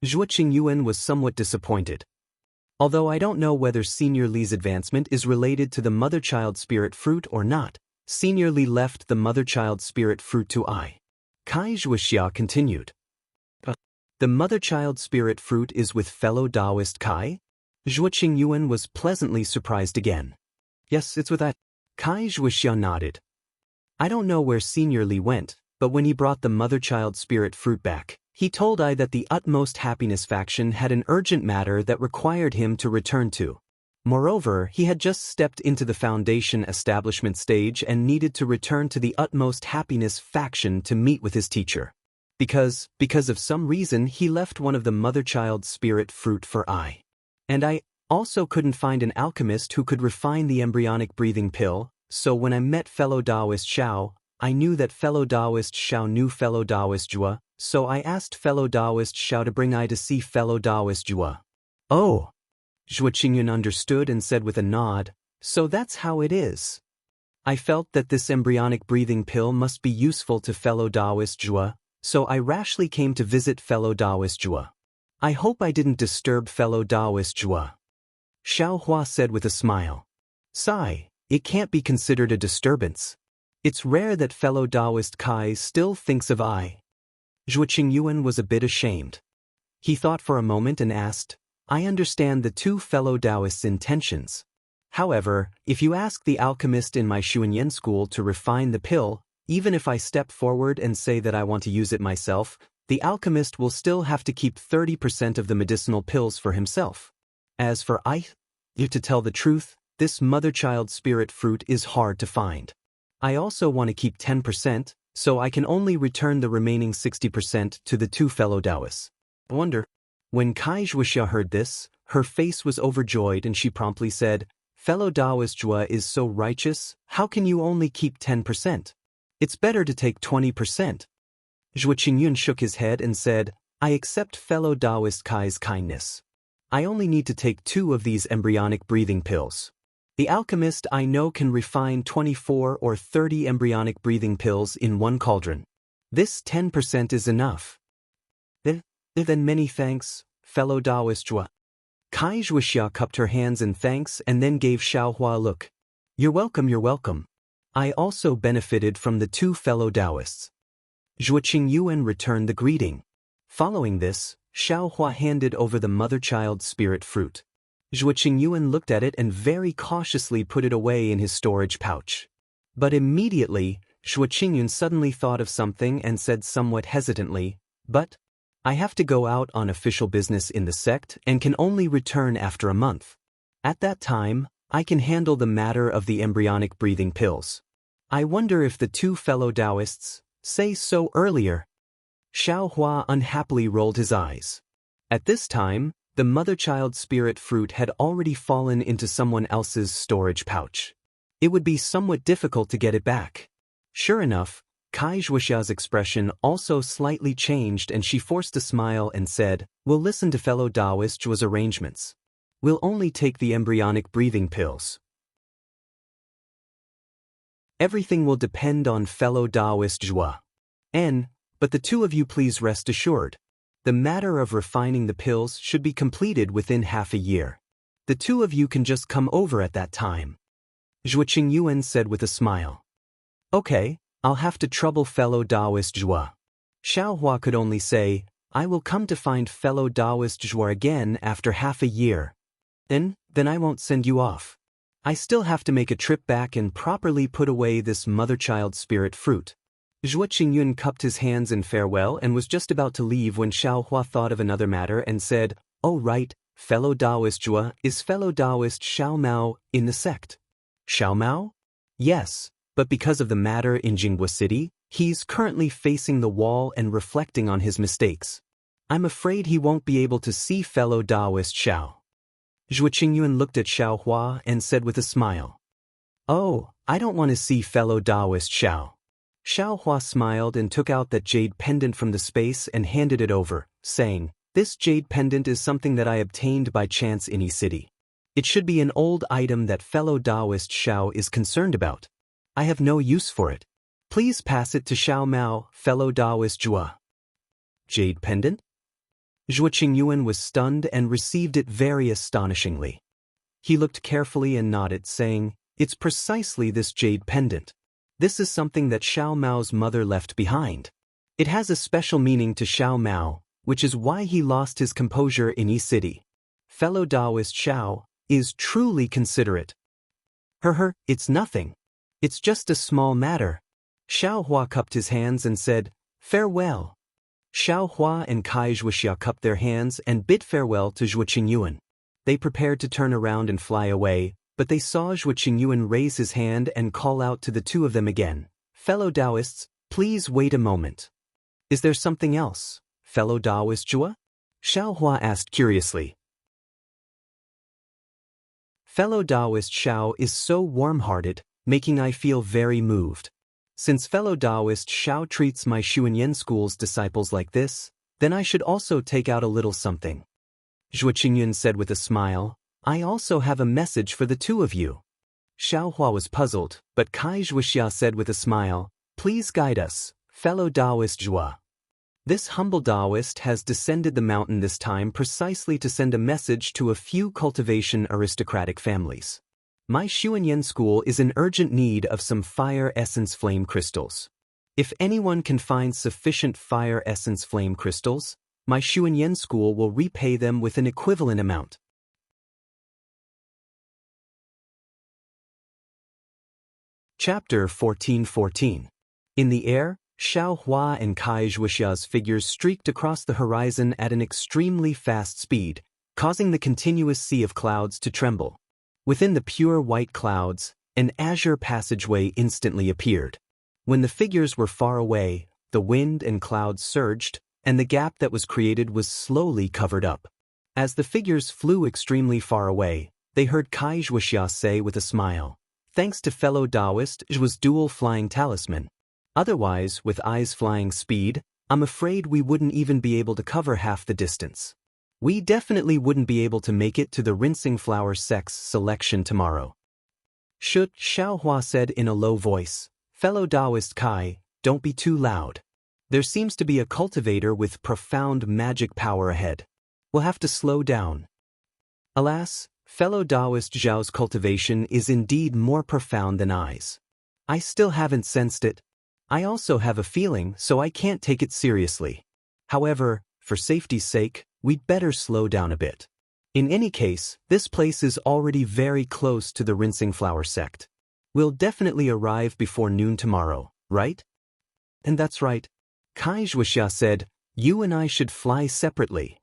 Zhuo Qingyuan was somewhat disappointed. Although I don't know whether Senior Li's advancement is related to the mother-child spirit fruit or not, Senior Li left the mother-child spirit fruit to I. Kai Zhuoxia continued. The mother-child spirit fruit is with fellow Daoist Kai? Zhuo Qingyuan was pleasantly surprised again. Yes, it's with I. Kai Zhuoxia nodded. I don't know where Senior Li went, but when he brought the mother-child spirit fruit back, he told I that the Utmost Happiness faction had an urgent matter that required him to return to. Moreover, he had just stepped into the Foundation establishment stage and needed to return to the Utmost Happiness faction to meet with his teacher. Because of some reason he left one of the mother-child spirit fruit for I. And I also couldn't find an alchemist who could refine the embryonic breathing pill, so when I met fellow Daoist Xiao, I knew that fellow Daoist Xiao knew fellow Daoist Zhuo, so I asked fellow Daoist Xiao to bring I to see fellow Daoist Zhuo. Oh! Zhuo Qingyuan understood and said with a nod, so that's how it is. I felt that this embryonic breathing pill must be useful to fellow Daoist Zhuo, so I rashly came to visit fellow Daoist Zhuo. I hope I didn't disturb fellow Daoist Zhuo. Xiao Hua said with a smile. Sigh, it can't be considered a disturbance. It's rare that fellow Daoist Kai still thinks of I. Zhuo Qingyuan was a bit ashamed. He thought for a moment and asked, I understand the two fellow Daoists' intentions. However, if you ask the alchemist in my Xuanyan school to refine the pill, even if I step forward and say that I want to use it myself, the alchemist will still have to keep 30% of the medicinal pills for himself. As for I, to tell the truth, this mother-child spirit fruit is hard to find. I also want to keep 10%, so I can only return the remaining 60% to the two fellow Daoists. Wonder. When Kai Zhuoxia heard this, her face was overjoyed and she promptly said, Fellow Daoist Zhuo is so righteous, how can you only keep 10%? It's better to take 20%. Zhuo Qingyuan shook his head and said, I accept fellow Daoist Kai's kindness. I only need to take 2 of these embryonic breathing pills. The alchemist I know can refine 24 or 30 embryonic breathing pills in one cauldron. This 10% is enough. Then many thanks, fellow Daoist Zhuo. Kai Zhuoxia cupped her hands in thanks and then gave Xiao Hua a look. You're welcome, you're welcome. I also benefited from the 2 fellow Daoists. Zhuo Qingyuan returned the greeting. Following this, Xiao Hua handed over the mother-child spirit fruit. Zhuo Qingyuan looked at it and very cautiously put it away in his storage pouch. But immediately, Zhuo Qingyuan suddenly thought of something and said somewhat hesitantly, But I have to go out on official business in the sect and can only return after a month. At that time, I can handle the matter of the embryonic breathing pills. I wonder if the 2 fellow Daoists say so earlier. Xiao Hua unhappily rolled his eyes. At this time, the mother-child spirit fruit had already fallen into someone else's storage pouch. It would be somewhat difficult to get it back. Sure enough, Kai Zhuoxia's expression also slightly changed and she forced a smile and said, We'll listen to fellow Daoist Zhuo's arrangements. We'll only take the embryonic breathing pills. Everything will depend on fellow Daoist Zhuo. But the 2 of you please rest assured. The matter of refining the pills should be completed within half a year. The 2 of you can just come over at that time. Zhuo Qingyuan said with a smile. Okay, I'll have to trouble fellow Daoist Zhuo. Xiao Hua could only say, I will come to find fellow Daoist Zhuar again after half a year. Then I won't send you off. I still have to make a trip back and properly put away this mother-child spirit fruit. Zhuo Qingyun cupped his hands in farewell and was just about to leave when Xiaohua thought of another matter and said, "Oh right, fellow Daoist Zhuo, is fellow Daoist Xiao Mao in the sect?" Xiao Mao? Yes, but because of the matter in Jinghua City, he's currently facing the wall and reflecting on his mistakes. I'm afraid he won't be able to see fellow Daoist Xiao. Zhuo Qingyun looked at Xiaohua and said with a smile, "Oh, I don't want to see fellow Daoist Xiao." Xiaohua smiled and took out that jade pendant from the space and handed it over, saying, "This jade pendant is something that I obtained by chance in Yi City. It should be an old item that fellow Daoist Xiao is concerned about. I have no use for it. Please pass it to Xiao Mao, fellow Daoist Zhuo." Jade pendant? Zhuo Qingyun was stunned and received it very astonishingly. He looked carefully and nodded, saying, "It's precisely this jade pendant. This is something that Xiao Mao's mother left behind. It has a special meaning to Xiao Mao, which is why he lost his composure in Yi City. Fellow Daoist Xiao is truly considerate." It's nothing. It's just a small matter." Xiaohua cupped his hands and said, "Farewell." Xiaohua and Kai Zhuoxia cupped their hands and bid farewell to Zhuo Qingyun. They prepared to turn around and fly away, but they saw Zhuo Qingyun raise his hand and call out to the two of them again, "Fellow Daoists, please wait a moment." "Is there something else, fellow Daoist Zhuo?" Xiaohua asked curiously. Fellow Daoist Xiao is so warm-hearted, making I feel very moved. Since fellow Daoist Xiao treats my Xuanyan school's disciples like this, then I should also take out a little something. Zhuo Qingyun said with a smile, "I also have a message for the two of you." Xiaohua was puzzled, but Kai Zhuoxia said with a smile, "Please guide us, fellow Daoist Zhuo." This humble Daoist has descended the mountain this time precisely to send a message to a few cultivation aristocratic families. My Xuanyan school is in urgent need of some fire essence flame crystals. If anyone can find sufficient fire essence flame crystals, my Xuanyan school will repay them with an equivalent amount. Chapter 14:14. In the air, Xiaohua and Kai Zhuoxia's figures streaked across the horizon at an extremely fast speed, causing the continuous sea of clouds to tremble. Within the pure white clouds, an azure passageway instantly appeared. When the figures were far away, the wind and clouds surged, and the gap that was created was slowly covered up. As the figures flew extremely far away, they heard Kai Zhuoxia say with a smile, "Thanks to fellow Daoist Zhuo's dual flying talisman. Otherwise, with eyes flying speed, I'm afraid we wouldn't even be able to cover half the distance. We definitely wouldn't be able to make it to the rinsing flower sex selection tomorrow." Xiaohua said in a low voice, "Fellow Daoist Kai, don't be too loud. There seems to be a cultivator with profound magic power ahead. We'll have to slow down." Alas, fellow Daoist Zhao's cultivation is indeed more profound than I's. I still haven't sensed it. I also have a feeling, so I can't take it seriously. However, for safety's sake, we'd better slow down a bit. In any case, this place is already very close to the rinsing flower sect. We'll definitely arrive before noon tomorrow, right? And that's right. Kai Zhuoxia said, "You and I should fly separately."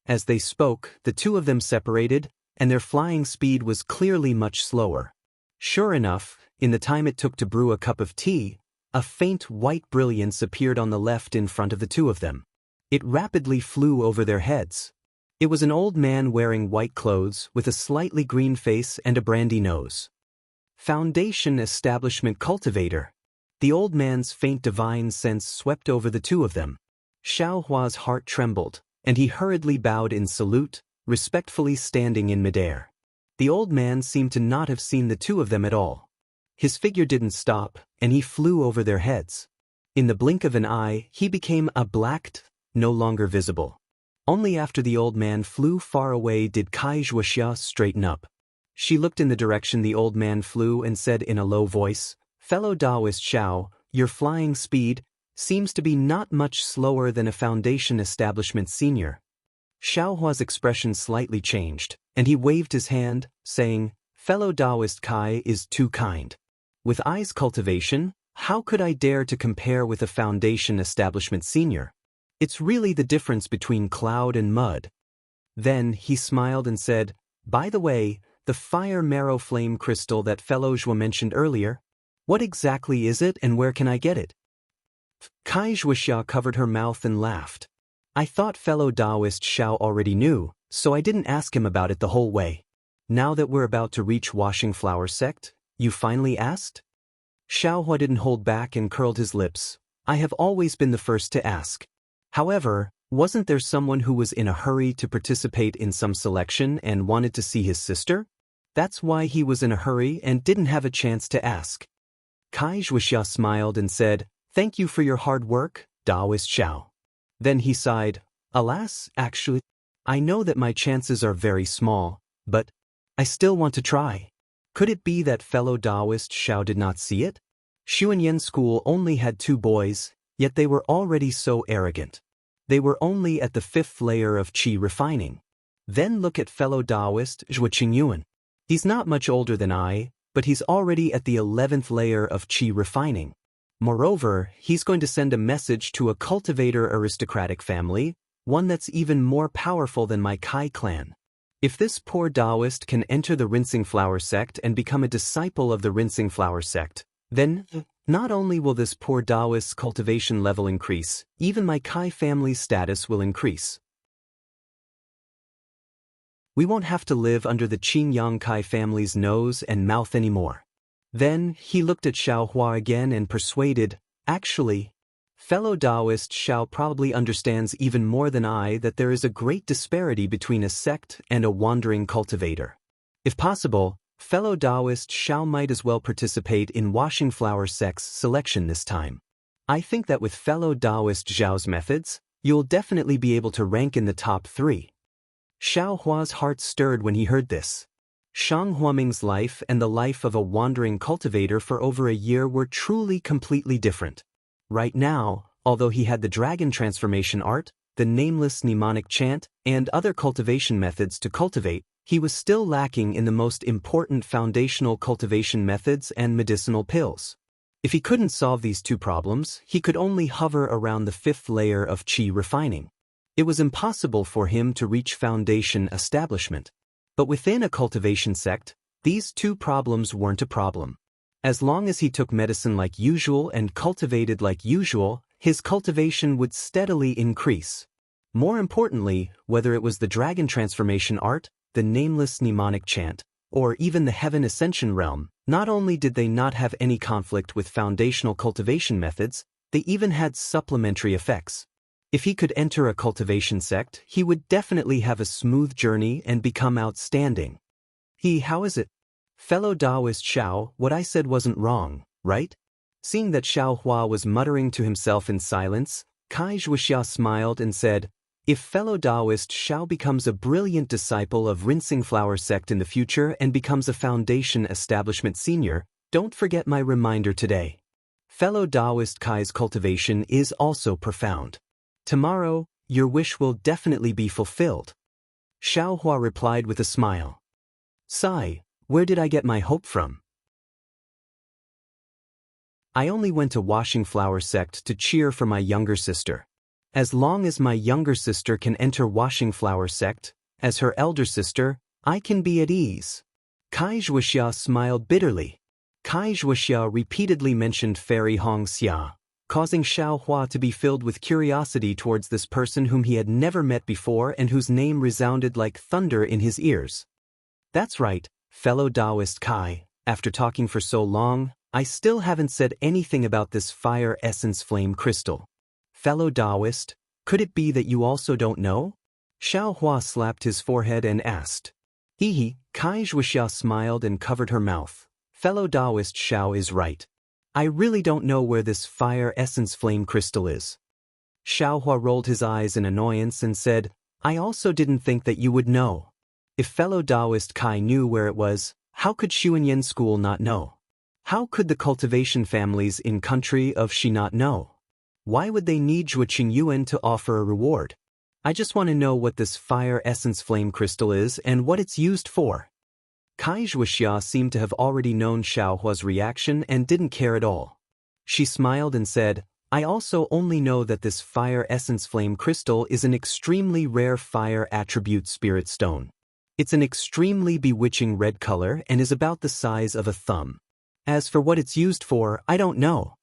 As they spoke, the two of them separated, and their flying speed was clearly much slower. Sure enough, in the time it took to brew a cup of tea, a faint white brilliance appeared on the left in front of the two of them. It rapidly flew over their heads. It was an old man wearing white clothes with a slightly green face and a brandy nose. Foundation Establishment Cultivator. The old man's faint divine sense swept over the two of them. Xiaohua's heart trembled, and he hurriedly bowed in salute, respectfully standing in midair. The old man seemed to not have seen the two of them at all. His figure didn't stop, and he flew over their heads. In the blink of an eye, he became a black, no longer visible. Only after the old man flew far away did Kai Zhuoxia straighten up. She looked in the direction the old man flew and said in a low voice, "Fellow Daoist Xiao, your flying speed, seems to be not much slower than a foundation establishment senior. Xiaohua's expression slightly changed, and he waved his hand, saying, "Fellow Daoist Kai is too kind. With I's cultivation, how could I dare to compare with a foundation establishment senior? It's really the difference between cloud and mud." Then he smiled and said, "By the way, the fire marrow flame crystal that fellow Zhuo mentioned earlier, what exactly is it and where can I get it?" Kai Wuxia covered her mouth and laughed. "I thought fellow Daoist Xiao already knew, so I didn't ask him about it the whole way. Now that we're about to reach Washing Flower Sect, you finally asked?" Xiaohua didn't hold back and curled his lips. "I have always been the first to ask. However, wasn't there someone who was in a hurry to participate in some selection and wanted to see his sister? That's why he was in a hurry and didn't have a chance to ask." Kai Wuxia smiled and said, "Thank you for your hard work, Daoist Xiao." Then he sighed, "Alas, actually, I know that my chances are very small, but I still want to try." Could it be that fellow Daoist Xiao did not see it? Xuanyan School only had 2 boys, yet they were already so arrogant. They were only at the 5th layer of qi refining. Then look at fellow Daoist Zhuo Qingyuan. He's not much older than I, but he's already at the 11th layer of qi refining. Moreover, he's going to send a message to a cultivator aristocratic family, one that's even more powerful than my Kai clan. If this poor Daoist can enter the Rinsing Flower Sect and become a disciple of the Rinsing Flower Sect, then not only will this poor Daoist's cultivation level increase, even my Kai family's status will increase. We won't have to live under the Qingyang Kai family's nose and mouth anymore. Then he looked at Xiaohua again and persuaded, "Actually, fellow Daoist Xiao probably understands even more than I that there is a great disparity between a sect and a wandering cultivator. If possible, fellow Daoist Xiao might as well participate in Washing Flower Sect's selection this time. I think that with fellow Daoist Xiao's methods, you'll definitely be able to rank in the top 3. Xiaohua's heart stirred when he heard this. Shang Huaming's life and the life of a wandering cultivator for over a year were truly completely different. Right now, although he had the dragon transformation art, the nameless mnemonic chant, and other cultivation methods to cultivate, he was still lacking in the most important foundational cultivation methods and medicinal pills. If he couldn't solve these 2 problems, he could only hover around the 5th layer of qi refining. It was impossible for him to reach foundation establishment. But within a cultivation sect, these 2 problems weren't a problem. As long as he took medicine like usual and cultivated like usual, his cultivation would steadily increase. More importantly, whether it was the dragon transformation art, the nameless mnemonic chant, or even the heaven ascension realm, not only did they not have any conflict with foundational cultivation methods, they even had supplementary effects. If he could enter a cultivation sect, he would definitely have a smooth journey and become outstanding. How is it? Fellow Daoist Xiao, what I said wasn't wrong, right? Seeing that Xiaohua was muttering to himself in silence, Kai Wuxia smiled and said, "If fellow Daoist Xiao becomes a brilliant disciple of Rinsing Flower Sect in the future and becomes a foundation establishment senior, don't forget my reminder today. Fellow Daoist Kai's cultivation is also profound. Tomorrow, your wish will definitely be fulfilled." Xiaohua replied with a smile. "Sigh, where did I get my hope from? I only went to Washing Flower Sect to cheer for my younger sister. As long as my younger sister can enter Washing Flower Sect, as her elder sister, I can be at ease." Kai Wuxia smiled bitterly. Kai Wuxia repeatedly mentioned Fairy Hong Xia, causing Xiaohua to be filled with curiosity towards this person whom he had never met before and whose name resounded like thunder in his ears. "That's right, fellow Daoist Kai, after talking for so long, I still haven't said anything about this fire essence flame crystal. Fellow Daoist, could it be that you also don't know?" Xiaohua slapped his forehead and asked. Kai Wuxia smiled and covered her mouth. "Fellow Daoist Xiao is right. I really don't know where this fire essence flame crystal is." Xiaohua rolled his eyes in annoyance and said, "I also didn't think that you would know. If fellow Daoist Kai knew where it was, how could Xuanyan School not know? How could the cultivation families in country of Xi not know? Why would they need Zhuo Qingyuan to offer a reward? I just want to know what this fire essence flame crystal is and what it's used for. Kai Wuxia seemed to have already known Xiaohua's reaction and didn't care at all. She smiled and said, I also only know that this fire essence flame crystal is an extremely rare fire attribute spirit stone. It's an extremely bewitching red color and is about the size of a thumb. As for what it's used for, I don't know.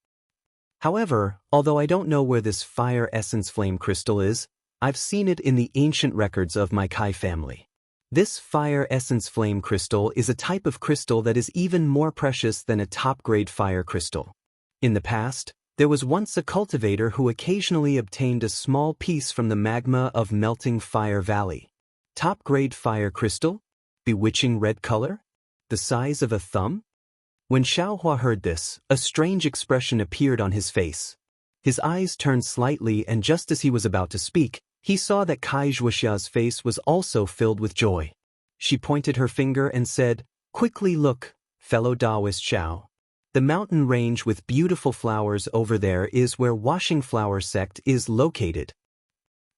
However, although I don't know where this fire essence flame crystal is, I've seen it in the ancient records of my Kai family. This fire essence flame crystal is a type of crystal that is even more precious than a top-grade fire crystal. In the past, there was once a cultivator who occasionally obtained a small piece from the magma of melting Fire Valley. Top-grade fire crystal? Bewitching red color? The size of a thumb? When Xiaohua heard this, a strange expression appeared on his face. His eyes turned slightly, and just as he was about to speak, he saw that Kai Wuxia's face was also filled with joy. She pointed her finger and said, Quickly look, fellow Daoist Xiao. The mountain range with beautiful flowers over there is where Washing Flower sect is located.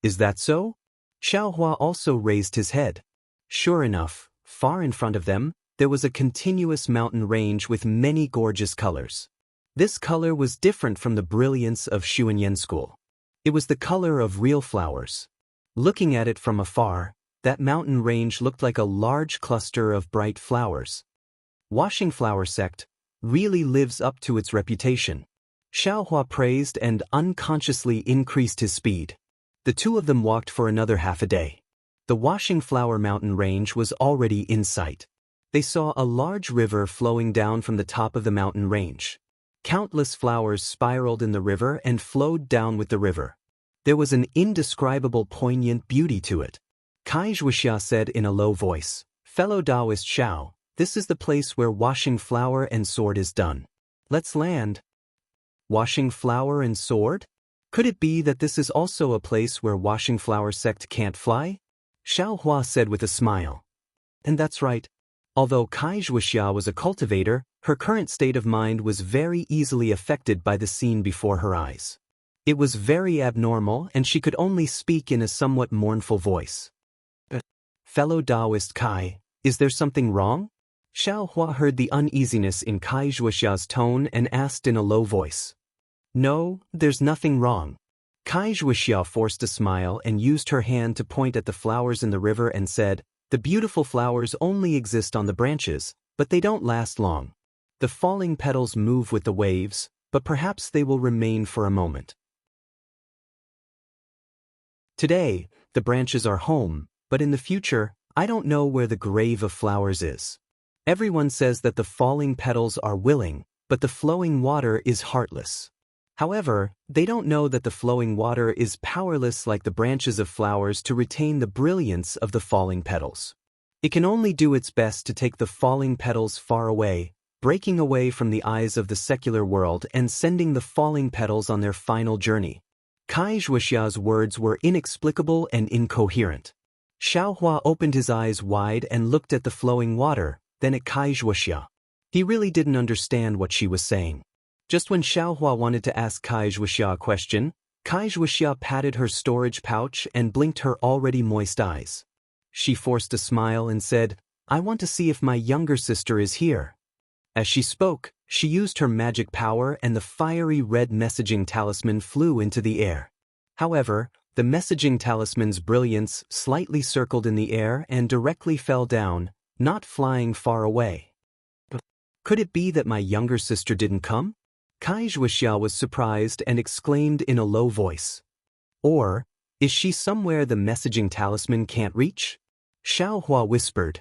Is that so? Xiaohua also raised his head. Sure enough, far in front of them, there was a continuous mountain range with many gorgeous colors. This color was different from the brilliance of Xuanyan school. It was the color of real flowers. Looking at it from afar, that mountain range looked like a large cluster of bright flowers. Washing Flower sect really lives up to its reputation. Xiaohua praised and unconsciously increased his speed. The two of them walked for another half a day. The Washing Flower mountain range was already in sight. They saw a large river flowing down from the top of the mountain range. Countless flowers spiraled in the river and flowed down with the river. There was an indescribable poignant beauty to it. Kai Wuxia said in a low voice, Fellow Daoist Xiao, this is the place where Washing Flower and Sword is done. Let's land. Washing Flower and Sword? Could it be that this is also a place where Washing Flower sect can't fly? Xiaohua said with a smile. And that's right. Although Kai Wuxia was a cultivator, her current state of mind was very easily affected by the scene before her eyes. It was very abnormal, and she could only speak in a somewhat mournful voice. Fellow Daoist Kai, is there something wrong? Xiaohua heard the uneasiness in Kai Wuxia's tone and asked in a low voice. No, there's nothing wrong. Kai Wuxia forced a smile and used her hand to point at the flowers in the river and said, The beautiful flowers only exist on the branches, but they don't last long. The falling petals move with the waves, but perhaps they will remain for a moment. Today, the branches are home, but in the future, I don't know where the grave of flowers is. Everyone says that the falling petals are willing, but the flowing water is heartless. However, they don't know that the flowing water is powerless like the branches of flowers to retain the brilliance of the falling petals. It can only do its best to take the falling petals far away, breaking away from the eyes of the secular world and sending the falling petals on their final journey. Kai Wuxia's words were inexplicable and incoherent. Xiaohua opened his eyes wide and looked at the flowing water, then at Kai Wuxia. He really didn't understand what she was saying. Just when Xiaohua wanted to ask Kai Wuxia a question, Kai Wuxia patted her storage pouch and blinked her already moist eyes. She forced a smile and said, I want to see if my younger sister is here. As she spoke, she used her magic power and the fiery red messaging talisman flew into the air. However, the messaging talisman's brilliance slightly circled in the air and directly fell down, not flying far away. Could it be that my younger sister didn't come? Kai Wuxia was surprised and exclaimed in a low voice. Or, is she somewhere the messaging talisman can't reach? Xiaohua whispered.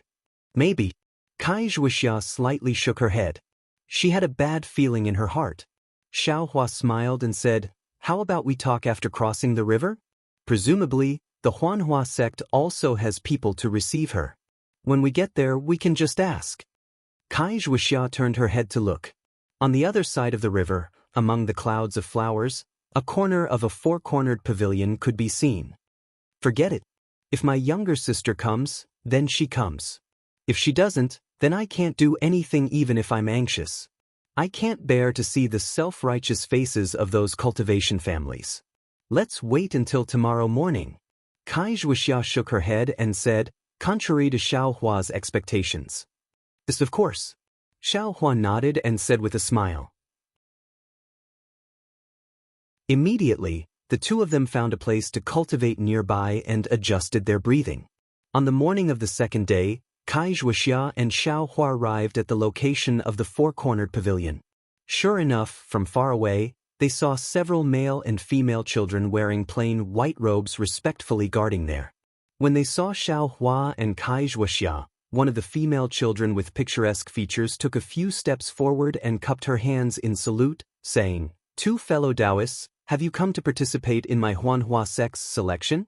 Maybe. Kai Wuxia slightly shook her head. She had a bad feeling in her heart. Xiaohua smiled and said, How about we talk after crossing the river? Presumably, the Huanhua sect also has people to receive her. When we get there, we can just ask. Kai Wuxia turned her head to look. On the other side of the river, among the clouds of flowers, a corner of a four-cornered pavilion could be seen. Forget it. If my younger sister comes, then she comes. If she doesn't, then I can't do anything even if I'm anxious. I can't bear to see the self-righteous faces of those cultivation families. Let's wait until tomorrow morning. Wuxia shook her head and said, contrary to Xiaohua's expectations. Yes, of course. Xiaohua nodded and said with a smile. Immediately, the two of them found a place to cultivate nearby and adjusted their breathing. On the morning of the second day, Wuxia and Xiaohua arrived at the location of the four-cornered pavilion. Sure enough, from far away, they saw several male and female children wearing plain white robes respectfully guarding there. When they saw Xiaohua and Wuxia, one of the female children with picturesque features took a few steps forward and cupped her hands in salute, saying, "Two fellow Daoists, have you come to participate in my Huanhua sex selection?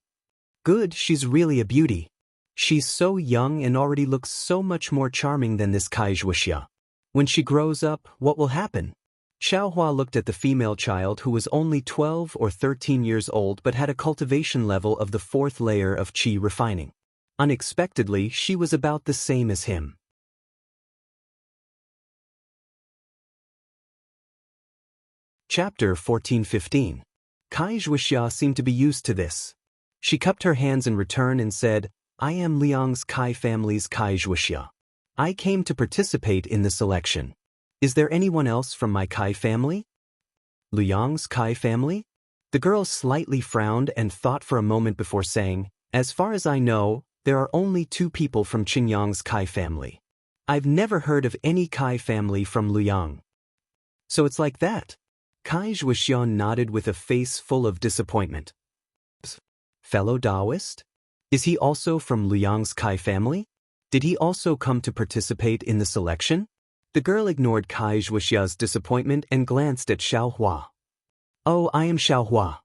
Good, she's really a beauty. She's so young and already looks so much more charming than this Wuxia. When she grows up, what will happen?" Xiaohua looked at the female child who was only 12 or 13 years old but had a cultivation level of the fourth layer of qi refining. Unexpectedly, she was about the same as him. Chapter 14-15. Wuxia seemed to be used to this. She cupped her hands in return and said, "I am Liang's Kai family's Wuxia. I came to participate in the selection. Is there anyone else from my Kai family?" Liang's Kai family? The girl slightly frowned and thought for a moment before saying, "As far as I know, there are only two people from Qingyang's Kai family. I've never heard of any Kai family from Liang." "So it's like that?" Wuxia nodded with a face full of disappointment. "Fellow Daoist? Is he also from Liang's Kai family? Did he also come to participate in the selection?" The girl ignored Wuxia's disappointment and glanced at Xiaohua. "Oh, I am Xiaohua.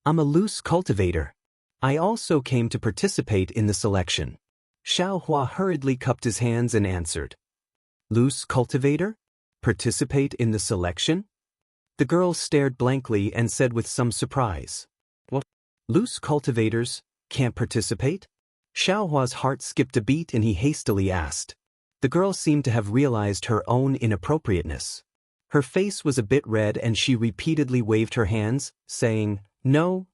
I'm a loose cultivator. I also came to participate in the selection." Xiaohua hurriedly cupped his hands and answered. "Loose cultivator? Participate in the selection?" The girl stared blankly and said with some surprise, "What? Loose cultivators can't participate?" Xiaohua's heart skipped a beat and he hastily asked. The girl seemed to have realized her own inappropriateness. Her face was a bit red and she repeatedly waved her hands, saying, No,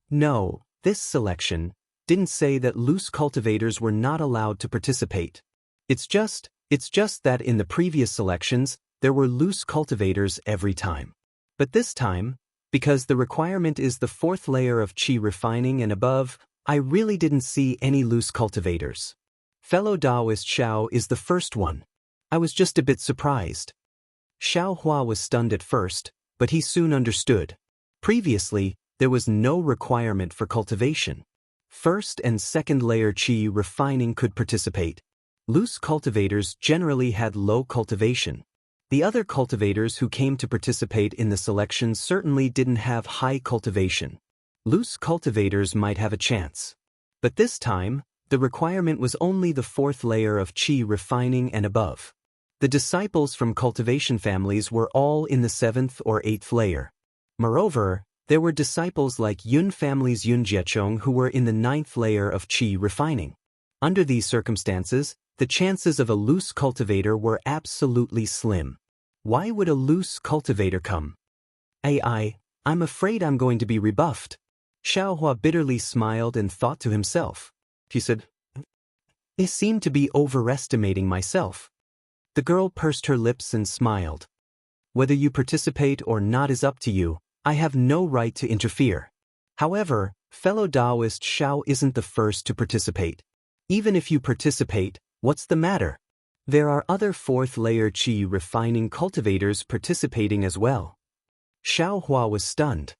this selection didn't say that loose cultivators were not allowed to participate. It's just that in the previous selections, there were loose cultivators every time. But this time, because the requirement is the fourth layer of qi refining and above, I really didn't see any loose cultivators. Fellow Daoist Xiao is the first one. I was just a bit surprised." Xiaohua was stunned at first, but he soon understood. Previously, there was no requirement for cultivation. First and second layer qi refining could participate. Loose cultivators generally had low cultivation. The other cultivators who came to participate in the selection certainly didn't have high cultivation. Loose cultivators might have a chance. But this time, the requirement was only the fourth layer of qi refining and above. The disciples from cultivation families were all in the seventh or eighth layer. Moreover, there were disciples like Yun family's Yun Jiechong who were in the ninth layer of qi refining. Under these circumstances, the chances of a loose cultivator were absolutely slim. Why would a loose cultivator come? I'm afraid I'm going to be rebuffed." Xiaohua bitterly smiled and thought to himself. He said, "They seem to be overestimating myself." The girl pursed her lips and smiled. "Whether you participate or not is up to you. I have no right to interfere. However, fellow Daoist Xiao isn't the first to participate. Even if you participate, what's the matter? There are other fourth layer qi refining cultivators participating as well." Xiaohua was stunned.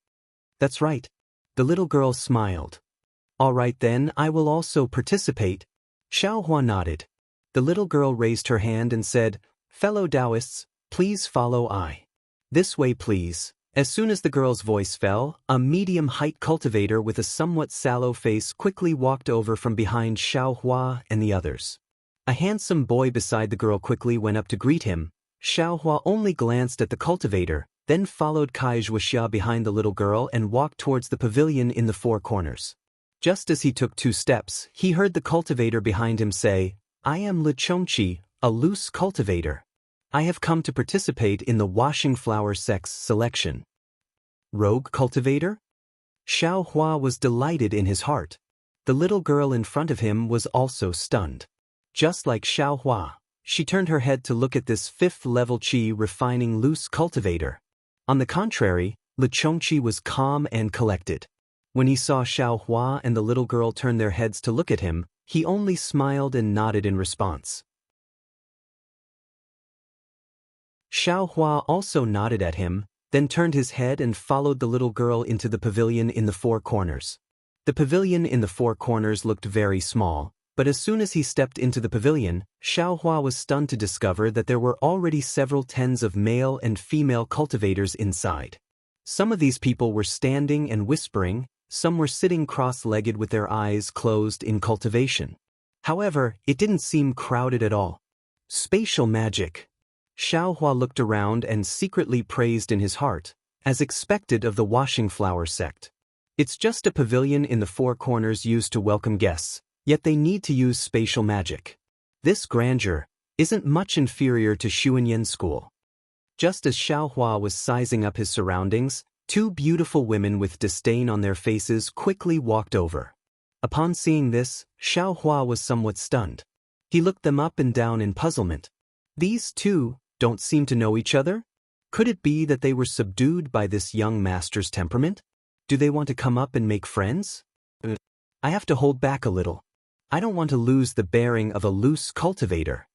"That's right." The little girl smiled. "All right then, I will also participate." Xiaohua nodded. The little girl raised her hand and said, "Fellow Daoists, please follow I." "This way please." As soon as the girl's voice fell, a medium-height cultivator with a somewhat sallow face quickly walked over from behind Xiaohua and the others. A handsome boy beside the girl quickly went up to greet him. Xiaohua only glanced at the cultivator, then followed Wuxia behind the little girl and walked towards the pavilion in the four corners. Just as he took 2 steps, he heard the cultivator behind him say, "I am Le Chongqi, a loose cultivator." I have come to participate in the washing flower sex selection. Rogue cultivator? Xiao Hua was delighted in his heart. The little girl in front of him was also stunned. Just like Xiao Hua, she turned her head to look at this 5th-level qi refining loose cultivator. On the contrary, Le Chongqi was calm and collected. When he saw Xiao Hua and the little girl turn their heads to look at him, he only smiled and nodded in response. Xiao Hua also nodded at him, then turned his head and followed the little girl into the pavilion in the 4 corners. The pavilion in the 4 corners looked very small, but as soon as he stepped into the pavilion, Xiao Hua was stunned to discover that there were already several tens of male and female cultivators inside. Some of these people were standing and whispering, some were sitting cross-legged with their eyes closed in cultivation. However, it didn't seem crowded at all. Spatial magic. Xiao Hua looked around and secretly praised in his heart, as expected of the washing flower sect. It's just a pavilion in the 4 corners used to welcome guests, yet they need to use spatial magic. This grandeur isn't much inferior to Xuanyan school. Just as Xiao Hua was sizing up his surroundings, 2 beautiful women with disdain on their faces quickly walked over. Upon seeing this, Xiao Hua was somewhat stunned. He looked them up and down in puzzlement. These 2 don't seem to know each other? Could it be that they were subdued by this young master's temperament? Do they want to come up and make friends? I have to hold back a little. I don't want to lose the bearing of a loose cultivator.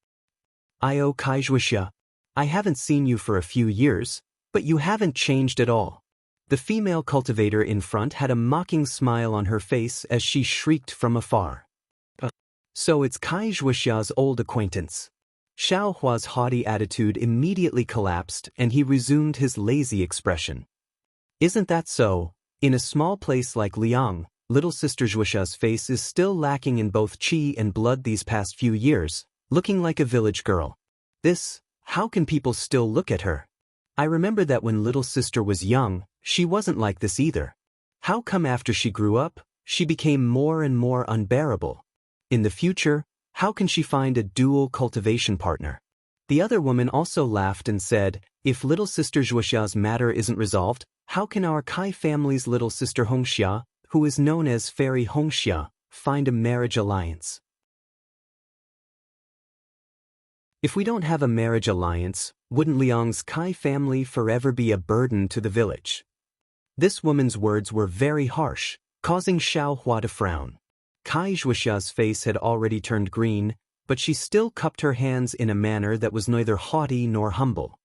Io Kaixuixia, I haven't seen you for a few years, but you haven't changed at all. The female cultivator in front had a mocking smile on her face as she shrieked from afar. So it's Kaixuixia's old acquaintance. Xiao Hua's haughty attitude immediately collapsed and he resumed his lazy expression. Isn't that so? In a small place like Liang, little sister Zhuxia's face is still lacking in both qi and blood these past few years, looking like a village girl. How can people still look at her? I remember that when little sister was young, she wasn't like this either. How come after she grew up, she became more and more unbearable? In the future, how can she find a dual cultivation partner? The other woman also laughed and said, if little sister Zhuxia's matter isn't resolved, how can our Kai family's little sister Hongxia, who is known as Fairy Hongxia, find a marriage alliance? If we don't have a marriage alliance, wouldn't Liang's Kai family forever be a burden to the village? This woman's words were very harsh, causing Xiao Hua to frown. Kai Zhuxia's face had already turned green, but she still cupped her hands in a manner that was neither haughty nor humble.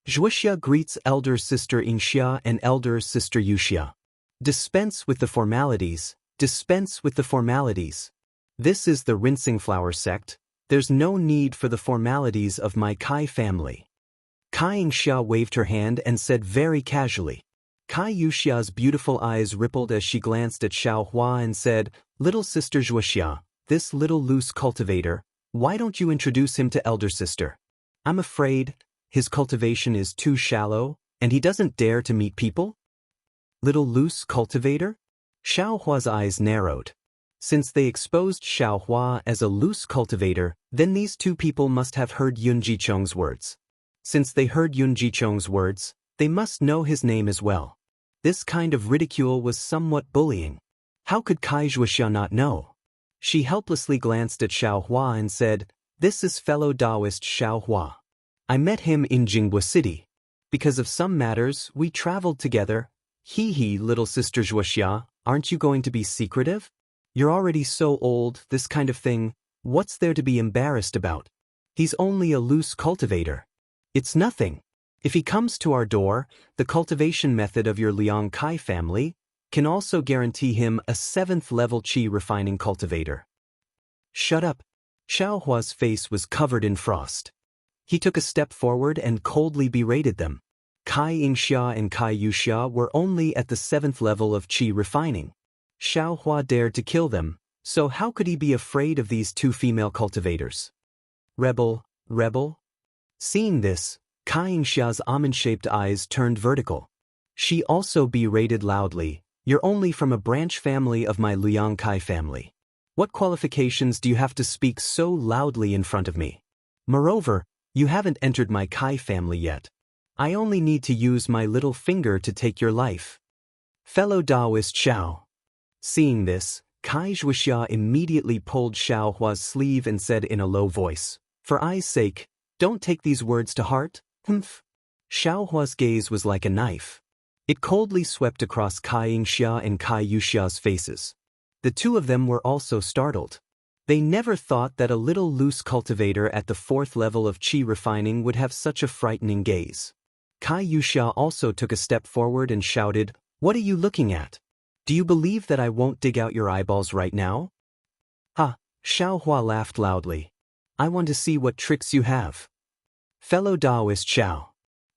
Zhuxia greets elder sister Xianxia and elder sister Yuxia. Dispense with the formalities, dispense with the formalities. This is the rinsing flower sect, there's no need for the formalities of my Kai family. Kai Xianxia waved her hand and said very casually. Kai Yuxia's beautiful eyes rippled as she glanced at Xiao Hua and said, little sister Zhuxia, this little loose cultivator, why don't you introduce him to elder sister? I'm afraid his cultivation is too shallow, and he doesn't dare to meet people? Little loose cultivator? Xiao Hua's eyes narrowed. Since they exposed Xiao Hua as a loose cultivator, then these 2 people must have heard Yun Jicheng's words. Since they heard Yun Jicheng's words, they must know his name as well. This kind of ridicule was somewhat bullying. How could Kai Zhuxia not know? She helplessly glanced at Xiao Hua and said, this is fellow Daoist Xiao Hua. I met him in Jinghua City. Because of some matters, we traveled together. Hee, little sister Zhuxia, aren't you going to be secretive? You're already so old, this kind of thing, what's there to be embarrassed about? He's only a loose cultivator. It's nothing. If he comes to our door, the cultivation method of your Liang Kai family can also guarantee him a 7th-level qi refining cultivator. Shut up. Xiao Hua's face was covered in frost. He took a step forward and coldly berated them. Kai Xianxia and Kai Yuxia were only at the 7th level of qi refining. Xiao Hua dared to kill them, so how could he be afraid of these 2 female cultivators? Rebel. Seeing this, Kai Xia's almond-shaped eyes turned vertical. She also berated loudly, you're only from a branch family of my Liang Kai family. What qualifications do you have to speak so loudly in front of me? Moreover, You haven't entered my Kai family yet. I only need to use my little finger to take your life. Fellow Daoist Xiao. Seeing this, Kai Wuxia immediately pulled Xiaohua's sleeve and said in a low voice, "For I's sake, don't take these words to heart." Humph. Xiaohua's gaze was like a knife. It coldly swept across Kai Xianxia and Kai Yuxia's faces. The two of them were also startled. They never thought that a little loose cultivator at the 4th level of qi refining would have such a frightening gaze. Kai Yuxia also took a step forward and shouted, "What are you looking at? Do you believe that I won't dig out your eyeballs right now?" "Ha!" Xiaohua laughed loudly. "I want to see what tricks you have." "Fellow Daoist Xiao,"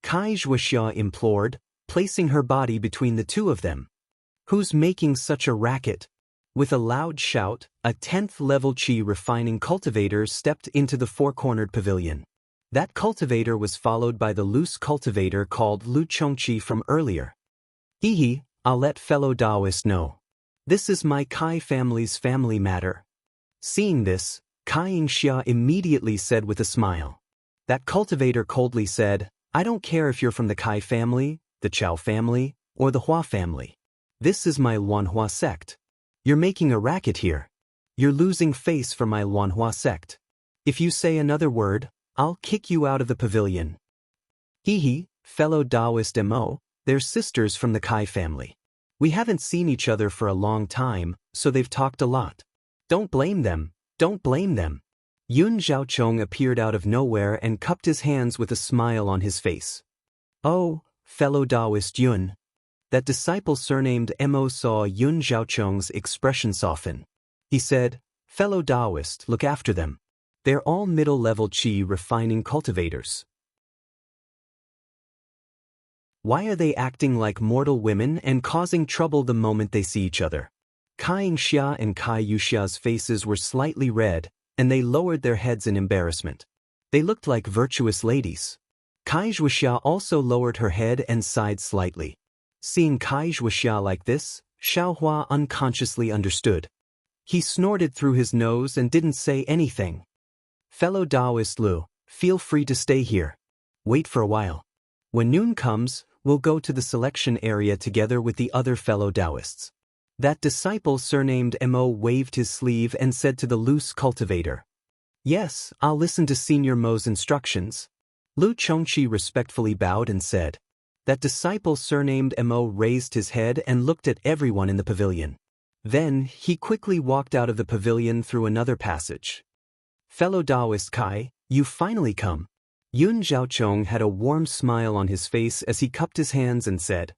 Kai Wuxia implored, placing her body between the two of them. "Who's making such a racket?" With a loud shout, a 10th level qi refining cultivator stepped into the four-cornered pavilion. That cultivator was followed by the loose cultivator called Lu Chongqi from earlier. "Hehe, I'll let fellow Daoist know. This is my Kai family's family matter." Seeing this, Kai Xia immediately said with a smile. That cultivator coldly said, "I don't care if you're from the Kai family, the Chao family, or the Hua family. This is my Luanhua sect. You're making a racket here. You're losing face for my Luanhua sect. If you say another word, I'll kick you out of the pavilion." "Hehe, fellow Daoist Mo, they're sisters from the Kai family. We haven't seen each other for a long time, so they've talked a lot. Don't blame them, don't blame them." Yun Zhaochong appeared out of nowhere and cupped his hands with a smile on his face. "Oh, fellow Daoist Yun." That disciple surnamed Mo saw Yun Zhaochong's expression soften. He said, "Fellow Daoist, look after them. They're all middle-level qi refining cultivators. Why are they acting like mortal women and causing trouble the moment they see each other?" Kai Xia and Kai Yuxia's faces were slightly red, and they lowered their heads in embarrassment. They looked like virtuous ladies. Kai Wuxia also lowered her head and sighed slightly. Seeing Kai Wuxia like this, Xiaohua unconsciously understood. He snorted through his nose and didn't say anything. "Fellow Daoist Lu, feel free to stay here. Wait for a while. When noon comes, we'll go to the selection area together with the other fellow Daoists." That disciple surnamed Mo waved his sleeve and said to the loose cultivator, "Yes, I'll listen to Senior Mo's instructions." Lu Chongqi respectfully bowed and said. That disciple surnamed Mo raised his head and looked at everyone in the pavilion. Then, he quickly walked out of the pavilion through another passage. "Fellow Daoist Kai, you finally come." Yun Zhaochong had a warm smile on his face as he cupped his hands and said,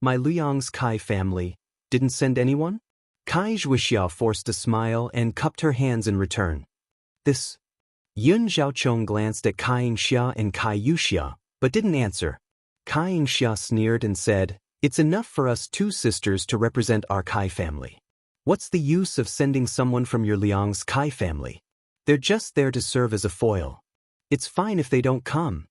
"My Luyang's Kai family didn't send anyone?" Kai Wuxia forced a smile and cupped her hands in return. "This." Yun Zhaochong glanced at Kai Xia and Kai Yuxia, but didn't answer. Kai Xia sneered and said, "It's enough for us two sisters to represent our Kai family. What's the use of sending someone from your Liang's Kai family? They're just there to serve as a foil. It's fine if they don't come."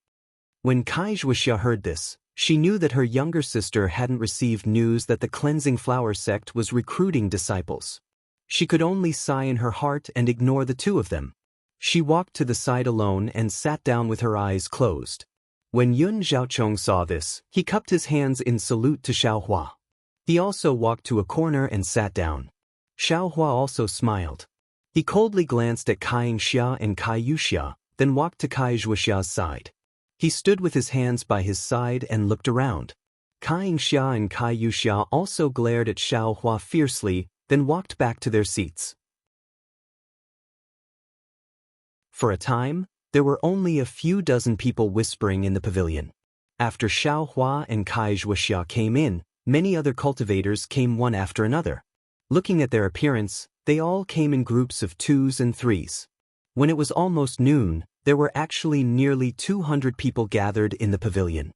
When Kai Wuxia heard this, she knew that her younger sister hadn't received news that the Cleansing Flower sect was recruiting disciples. She could only sigh in her heart and ignore the two of them. She walked to the side alone and sat down with her eyes closed. When Yun Zhaochong saw this, he cupped his hands in salute to Xiaohua. He also walked to a corner and sat down. Xiaohua also smiled. He coldly glanced at Kai Xia and Kai Yuxia, then walked to Kai Wuxia's side. He stood with his hands by his side and looked around. Kai Xia and Kai Yuxia also glared at Xiaohua fiercely, then walked back to their seats. For a time, there were only a few dozen people whispering in the pavilion. After Xiaohua and Kai Wuxia came in, many other cultivators came one after another. Looking at their appearance, they all came in groups of 2s and 3s. When it was almost noon, there were actually nearly 200 people gathered in the pavilion.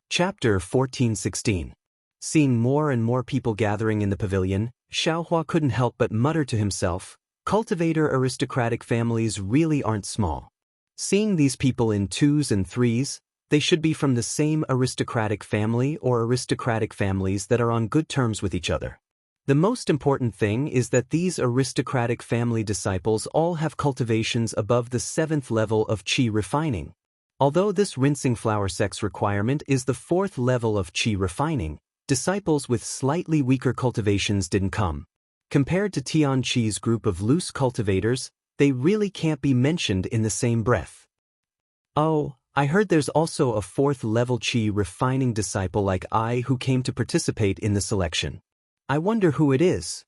Chapter 14:16. Seeing more and more people gathering in the pavilion, Xiaohua couldn't help but mutter to himself, "Cultivator aristocratic families really aren't small. Seeing these people in 2s and 3s, they should be from the same aristocratic family or aristocratic families that are on good terms with each other." The most important thing is that these aristocratic family disciples all have cultivations above the 7th level of qi refining. Although this rinsing flower sex requirement is the 4th level of qi refining, disciples with slightly weaker cultivations didn't come. Compared to Tianqi's group of loose cultivators, they really can't be mentioned in the same breath. Oh, I heard there's also a 4th level qi refining disciple like I who came to participate in the selection. I wonder who it is.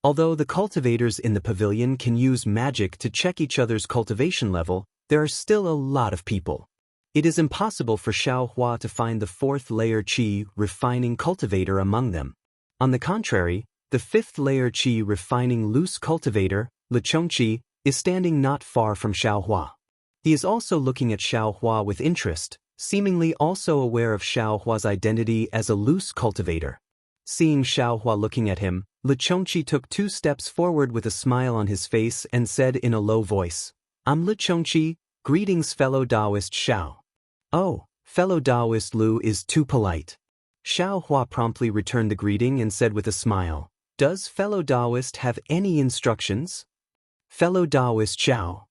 Although the cultivators in the pavilion can use magic to check each other's cultivation level, there are still a lot of people. It is impossible for Xiaohua to find the 4th layer qi refining cultivator among them. On the contrary, the 5th layer qi refining loose cultivator, Lichengqi, is standing not far from Xiaohua. He is also looking at Xiaohua with interest, seemingly also aware of Xiaohua's identity as a loose cultivator. Seeing Xiaohua looking at him, Lichengqi took 2 steps forward with a smile on his face and said in a low voice, "I'm Lichengqi, greetings fellow Daoist Xiao." "Oh, fellow Daoist Lu is too polite." Xiaohua promptly returned the greeting and said with a smile, "Does fellow Daoist have any instructions?" "Fellow Daoist Xiao."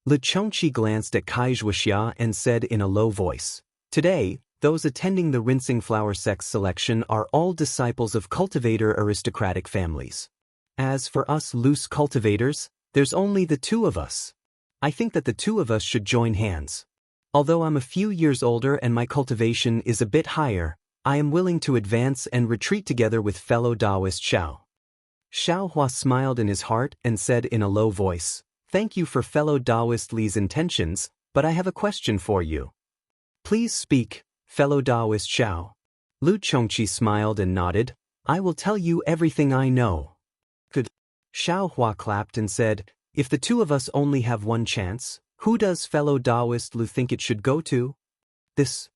Lichengqi glanced at Wuxia and said in a low voice, "Today, those attending the rinsing flower sex selection are all disciples of cultivator aristocratic families. As for us loose cultivators, there's only the 2 of us. I think that the 2 of us should join hands. Although I'm a few years older and my cultivation is a bit higher, I am willing to advance and retreat together with fellow Daoist Xiao." Xiaohua smiled in his heart and said in a low voice, "Thank you for fellow Daoist Li's intentions, but I have a question for you." "Please speak, fellow Daoist Xiao." Lichengqi smiled and nodded, "I will tell you everything I know." "Good." Xiaohua clapped and said, "If the 2 of us only have one chance, who does fellow Daoist Lu think it should go to?" "This."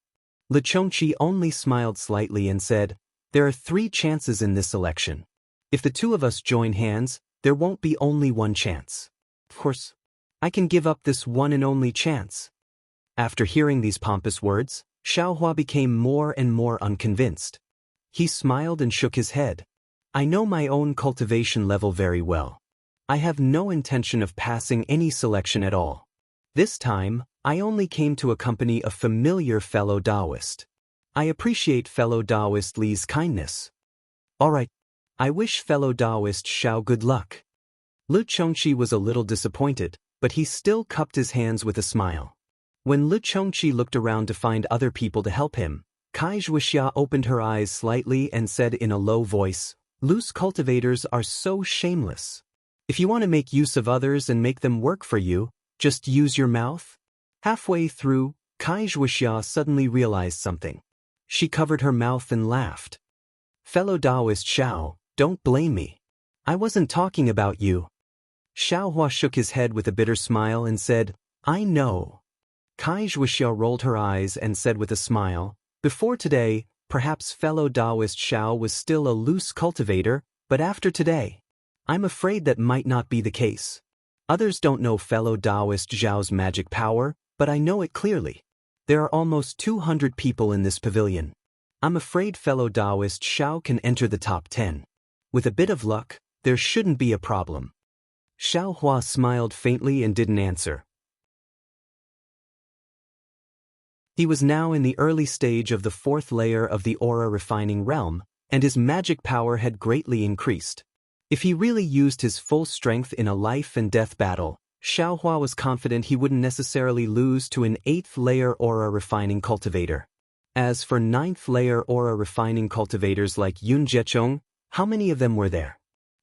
Lichengqi only smiled slightly and said, "There are 3 chances in this election. If the 2 of us join hands, there won't be only one chance. Of course, I can give up this one and only chance." After hearing these pompous words, Xiaohua became more and more unconvinced. He smiled and shook his head. "I know my own cultivation level very well. I have no intention of passing any selection at all. This time, I only came to accompany a familiar fellow Daoist. I appreciate fellow Daoist Li's kindness." "All right. I wish fellow Daoist Xiao good luck." Lichengqi was a little disappointed, but he still cupped his hands with a smile. When Lichengqi looked around to find other people to help him, Wuxia opened her eyes slightly and said in a low voice, "Loose cultivators are so shameless. If you want to make use of others and make them work for you, just use your mouth." Halfway through, Wuxia suddenly realized something. She covered her mouth and laughed. "Fellow Daoist Xiao, don't blame me. I wasn't talking about you." Xiaohua shook his head with a bitter smile and said, "I know." Wuxia rolled her eyes and said with a smile, "Before today, perhaps fellow Daoist Xiao was still a loose cultivator, but after today, I'm afraid that might not be the case. Others don't know fellow Daoist Xiao's magic power, but I know it clearly. There are almost 200 people in this pavilion. I'm afraid fellow Daoist Xiao can enter the top 10. With a bit of luck, there shouldn't be a problem." Xiaohua smiled faintly and didn't answer. He was now in the early stage of the 4th layer of the aura refining realm, and his magic power had greatly increased. If he really used his full strength in a life and death battle, Xiaohua was confident he wouldn't necessarily lose to an 8th layer aura refining cultivator. As for 9th layer aura refining cultivators like Yun Jiechong, how many of them were there?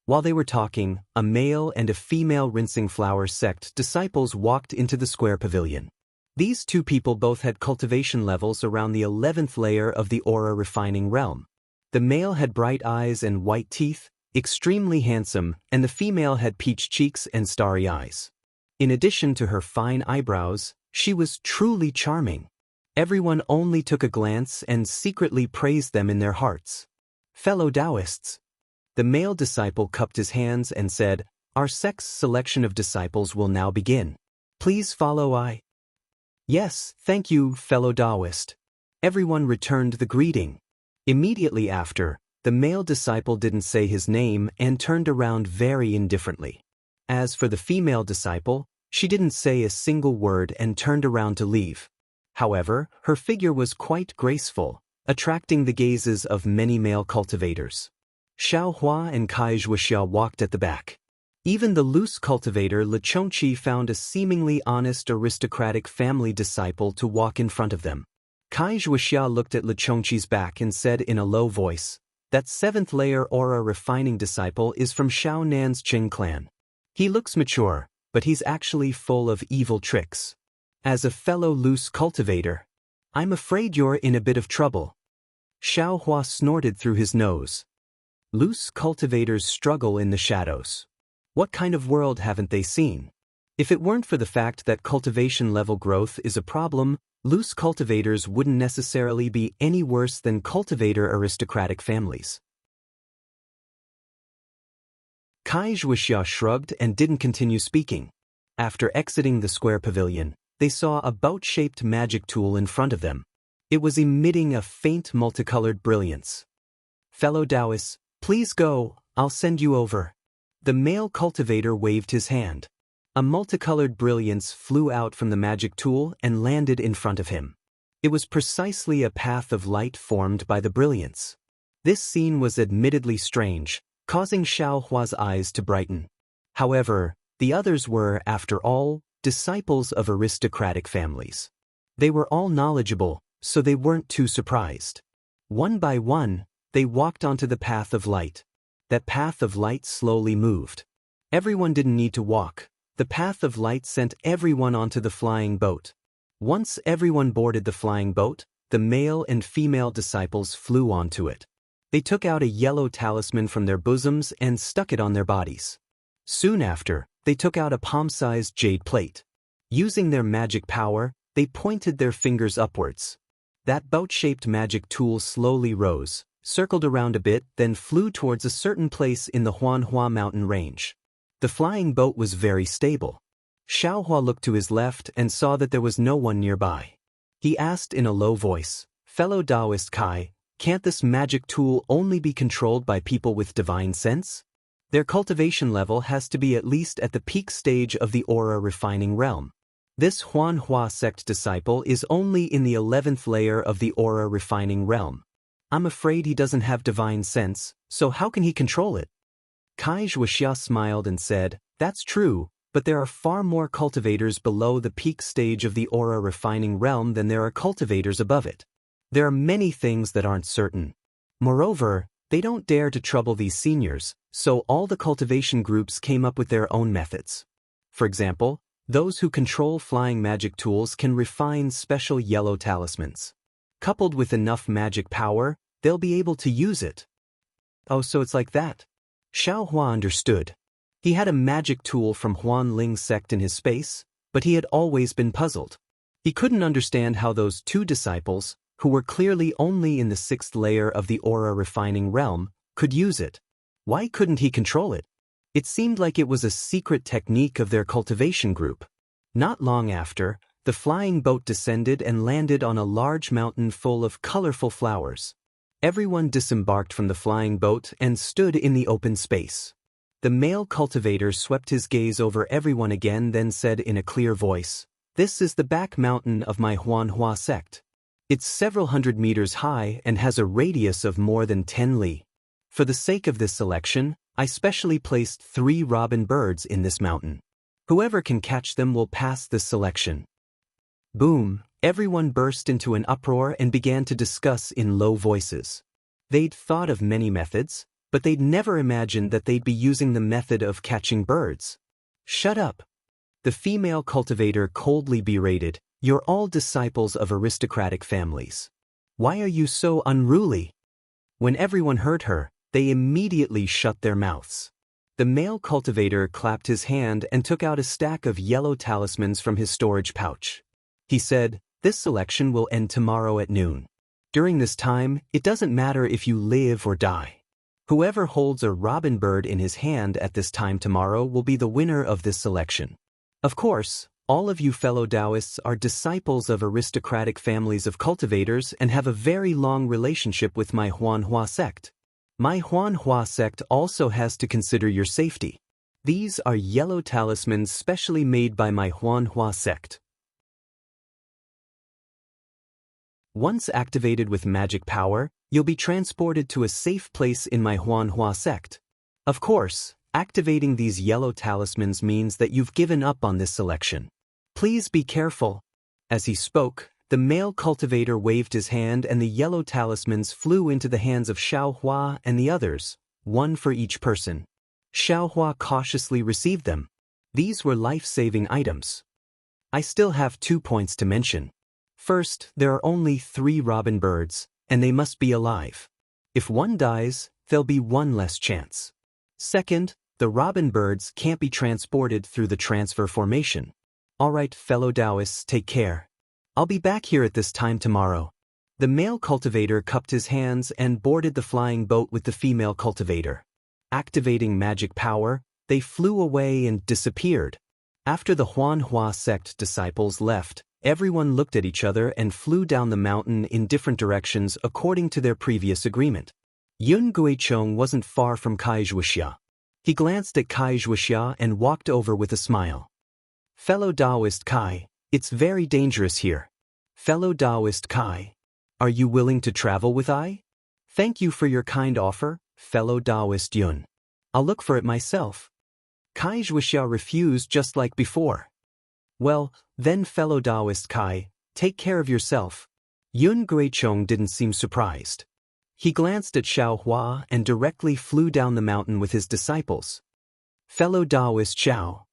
While they were talking, a male and a female rinsing flower sect disciples walked into the square pavilion. These 2 people both had cultivation levels around the 11th layer of the aura refining realm. The male had bright eyes and white teeth, extremely handsome, and the female had peach cheeks and starry eyes. In addition to her fine eyebrows, she was truly charming. Everyone only took a glance and secretly praised them in their hearts. "Fellow Daoists." The male disciple cupped his hands and said, "Our sect's selection of disciples will now begin. Please follow I." "Yes, thank you, fellow Daoist." Everyone returned the greeting. Immediately after, The male disciple didn't say his name and turned around very indifferently. As for the female disciple, she didn't say a single word and turned around to leave. However, her figure was quite graceful, attracting the gazes of many male cultivators. Xiaohua and Kai Wuxia walked at the back. Even the loose cultivator Lechongqi found a seemingly honest aristocratic family disciple to walk in front of them. Kai Wuxia looked at Lechongqi's back and said in a low voice, "That 7th layer aura refining disciple is from Xiaonan's Qing clan. He looks mature, but he's actually full of evil tricks. As a fellow loose cultivator, I'm afraid you're in a bit of trouble." Xiaohua snorted through his nose. Loose cultivators struggle in the shadows. What kind of world haven't they seen? If it weren't for the fact that cultivation level growth is a problem, loose cultivators wouldn't necessarily be any worse than cultivator aristocratic families. Kai Wuxia shrugged and didn't continue speaking. After exiting the square pavilion, they saw a boat-shaped magic tool in front of them. It was emitting a faint multicolored brilliance. "Fellow Daoists, please go, I'll send you over." The male cultivator waved his hand. A multicolored brilliance flew out from the magic tool and landed in front of him. It was precisely a path of light formed by the brilliance. This scene was admittedly strange, causing Xiaohua's eyes to brighten. However, the others were, after all, disciples of aristocratic families. They were all knowledgeable, so they weren't too surprised. One by one, they walked onto the path of light. That path of light slowly moved. Everyone didn't need to walk. The path of light sent everyone onto the flying boat. Once everyone boarded the flying boat, the male and female disciples flew onto it. They took out a yellow talisman from their bosoms and stuck it on their bodies. Soon after, they took out a palm-sized jade plate. Using their magic power, they pointed their fingers upwards. That boat-shaped magic tool slowly rose, circled around a bit, then flew towards a certain place in the Huanhua mountain range. The flying boat was very stable. Xiaohua looked to his left and saw that there was no one nearby. He asked in a low voice, "Fellow Daoist Kai, can't this magic tool only be controlled by people with divine sense? Their cultivation level has to be at least at the peak stage of the aura refining realm. This Huanhua sect disciple is only in the 11th layer of the aura refining realm. I'm afraid he doesn't have divine sense, so how can he control it?" Kai Wuxia smiled and said, "That's true, but there are far more cultivators below the peak stage of the aura refining realm than there are cultivators above it. There are many things that aren't certain. Moreover, they don't dare to trouble these seniors, so all the cultivation groups came up with their own methods. For example, those who control flying magic tools can refine special yellow talismans. Coupled with enough magic power, they'll be able to use it." "Oh, so it's like that?" Xiaohua understood. He had a magic tool from Wang Lin's sect in his space, but he had always been puzzled. He couldn't understand how those two disciples, who were clearly only in the 6th layer of the aura refining realm, could use it. Why couldn't he control it? It seemed like it was a secret technique of their cultivation group. Not long after, the flying boat descended and landed on a large mountain full of colorful flowers. Everyone disembarked from the flying boat and stood in the open space. The male cultivator swept his gaze over everyone again, then said in a clear voice, "This is the back mountain of my Huanhua sect. It's several hundred meters high and has a radius of more than 10 li. For the sake of this selection, I specially placed 3 robin birds in this mountain. Whoever can catch them will pass this selection." Boom! Everyone burst into an uproar and began to discuss in low voices. They'd thought of many methods, but they'd never imagined that they'd be using the method of catching birds. "Shut up!" The female cultivator coldly berated, "You're all disciples of aristocratic families. Why are you so unruly?" When everyone heard her, they immediately shut their mouths. The male cultivator clapped his hand and took out a stack of yellow talismans from his storage pouch. He said, "This selection will end tomorrow at noon. During this time, it doesn't matter if you live or die. Whoever holds a robin bird in his hand at this time tomorrow will be the winner of this selection. Of course, all of you fellow Daoists are disciples of aristocratic families of cultivators and have a very long relationship with my Huanhua sect. My Huanhua sect also has to consider your safety. These are yellow talismans specially made by my Huanhua sect. Once activated with magic power, you'll be transported to a safe place in my Huanhua sect. Of course, activating these yellow talismans means that you've given up on this selection. Please be careful. As he spoke, the male cultivator waved his hand and the yellow talismans flew into the hands of Xiaohua and the others, one for each person. Xiaohua cautiously received them. These were life-saving items. I still have 2 points to mention. First, there are only 3 robin birds, and they must be alive. If one dies, there'll be one less chance. Second, the robin birds can't be transported through the transfer formation. Alright, fellow Daoists, take care. I'll be back here at this time tomorrow. The male cultivator cupped his hands and boarded the flying boat with the female cultivator. Activating magic power, they flew away and disappeared. After the Huanhua sect disciples left, everyone looked at each other and flew down the mountain in different directions according to their previous agreement. Yun Guichong wasn't far from Kai Wuxia. He glanced at Kai Wuxia and walked over with a smile. Fellow Daoist Kai, it's very dangerous here. Fellow Daoist Kai, are you willing to travel with I? Thank you for your kind offer, fellow Daoist Yun. I'll look for it myself. Kai Wuxia refused just like before. Well, then fellow Daoist Kai, take care of yourself. Yun Guichong didn't seem surprised. He glanced at Xiaohua and directly flew down the mountain with his disciples. Fellow Daoist Xiao.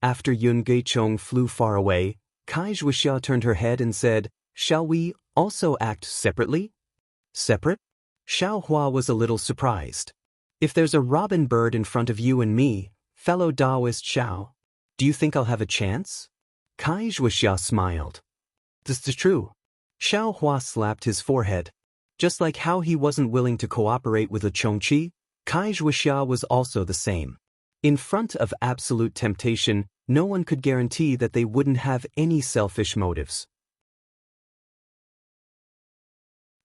After Yun Guichong flew far away, Kai Wuxia turned her head and said, "Shall we also act separately?" Separate? Xiaohua was a little surprised. If there's a robin bird in front of you and me, fellow Daoist Xiao, do you think I'll have a chance? Kai Wuxia smiled. This is true. Xiaohua slapped his forehead. Just like how he wasn't willing to cooperate with a Chongqi, Kai Wuxia was also the same. In front of absolute temptation, no one could guarantee that they wouldn't have any selfish motives.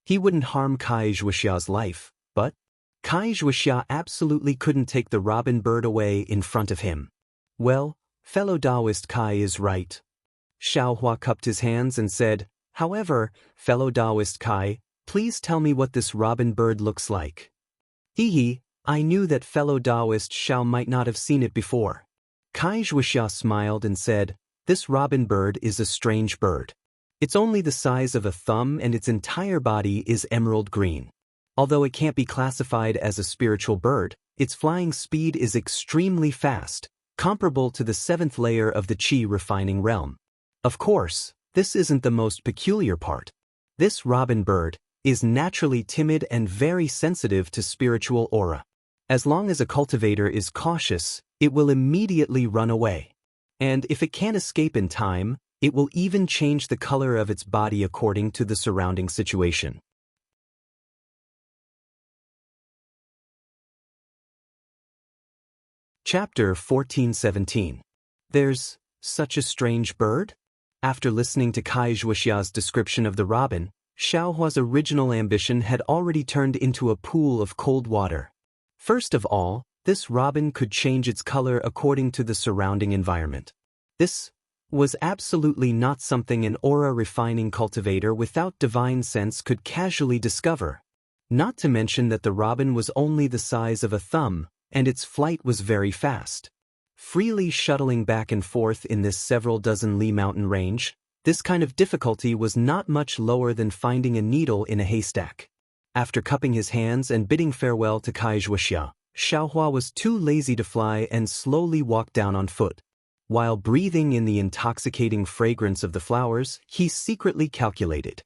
He wouldn't harm Kai Wuxia's life, but Kai Wuxia absolutely couldn't take the robin bird away in front of him. Well, fellow Daoist Kai is right. Xiaohua cupped his hands and said, however, fellow Daoist Kai, please tell me what this robin bird looks like. Hee, I knew that fellow Daoist Xiao might not have seen it before. Kai Wuxia smiled and said, this robin bird is a strange bird. It's only the size of a thumb and its entire body is emerald green. Although it can't be classified as a spiritual bird, its flying speed is extremely fast, comparable to the 7th layer of the Qi refining realm. Of course, this isn't the most peculiar part. This robin bird is naturally timid and very sensitive to spiritual aura. As long as a cultivator is cautious, it will immediately run away. And if it can't escape in time, it will even change the color of its body according to the surrounding situation. Chapter 14:17. There's such a strange bird? After listening to Kai Wuxia's description of the robin, Xiaohua's original ambition had already turned into a pool of cold water. First of all, this robin could change its color according to the surrounding environment. This was absolutely not something an aura-refining cultivator without divine sense could casually discover. Not to mention that the robin was only the size of a thumb, and its flight was very fast. Freely shuttling back and forth in this several dozen li mountain range, this kind of difficulty was not much lower than finding a needle in a haystack. After cupping his hands and bidding farewell to Kai Wuxia, Xiaohua was too lazy to fly and slowly walked down on foot. While breathing in the intoxicating fragrance of the flowers, he secretly calculated.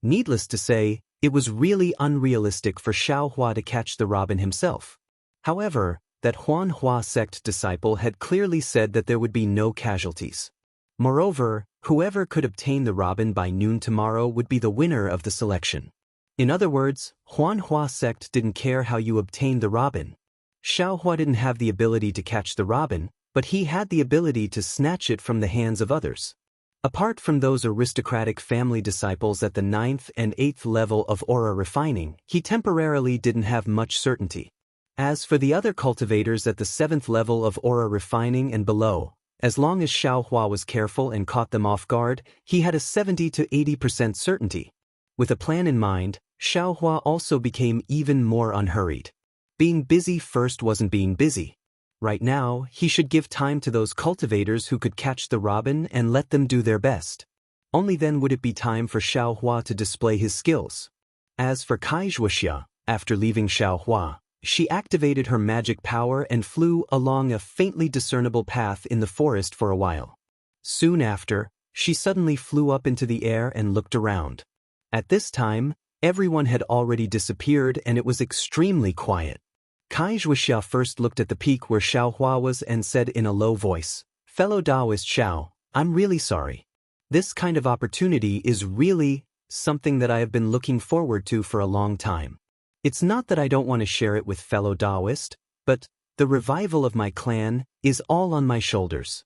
Needless to say, it was really unrealistic for Xiaohua to catch the robin himself. However, that Huanhua sect disciple had clearly said that there would be no casualties. Moreover, whoever could obtain the robin by noon tomorrow would be the winner of the selection. In other words, Huanhua sect didn't care how you obtained the robin. Xiaohua didn't have the ability to catch the robin, but he had the ability to snatch it from the hands of others. Apart from those aristocratic family disciples at the 9th and 8th level of aura refining, he temporarily didn't have much certainty. As for the other cultivators at the 7th level of aura refining and below, as long as Xiaohua was careful and caught them off guard, he had a 70 to 80% certainty. With a plan in mind, Xiaohua also became even more unhurried. Being busy first wasn't being busy. Right now, he should give time to those cultivators who could catch the robin and let them do their best. Only then would it be time for Xiaohua to display his skills. As for Wuxia, after leaving Xiaohua, she activated her magic power and flew along a faintly discernible path in the forest for a while. Soon after, she suddenly flew up into the air and looked around. At this time, everyone had already disappeared and it was extremely quiet. Wuxia first looked at the peak where Xiaohua was and said in a low voice, "Fellow Daoist Xiao, I'm really sorry. This kind of opportunity is really something that I have been looking forward to for a long time. It's not that I don't want to share it with fellow Daoist, but the revival of my clan is all on my shoulders."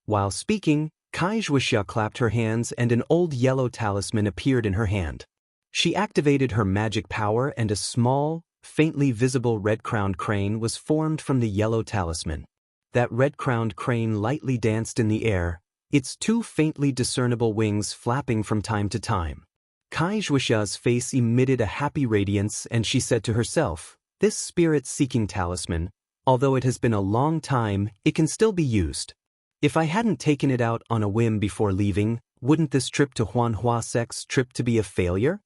While speaking, Wuxia clapped her hands and an old yellow talisman appeared in her hand. She activated her magic power and a small, faintly visible red-crowned crane was formed from the yellow talisman. That red-crowned crane lightly danced in the air, its two faintly discernible wings flapping from time to time. Wuxia's face emitted a happy radiance and she said to herself, "This spirit-seeking talisman, although it has been a long time, it can still be used. If I hadn't taken it out on a whim before leaving, wouldn't this trip to Huanhua Sec's trip to be a failure?"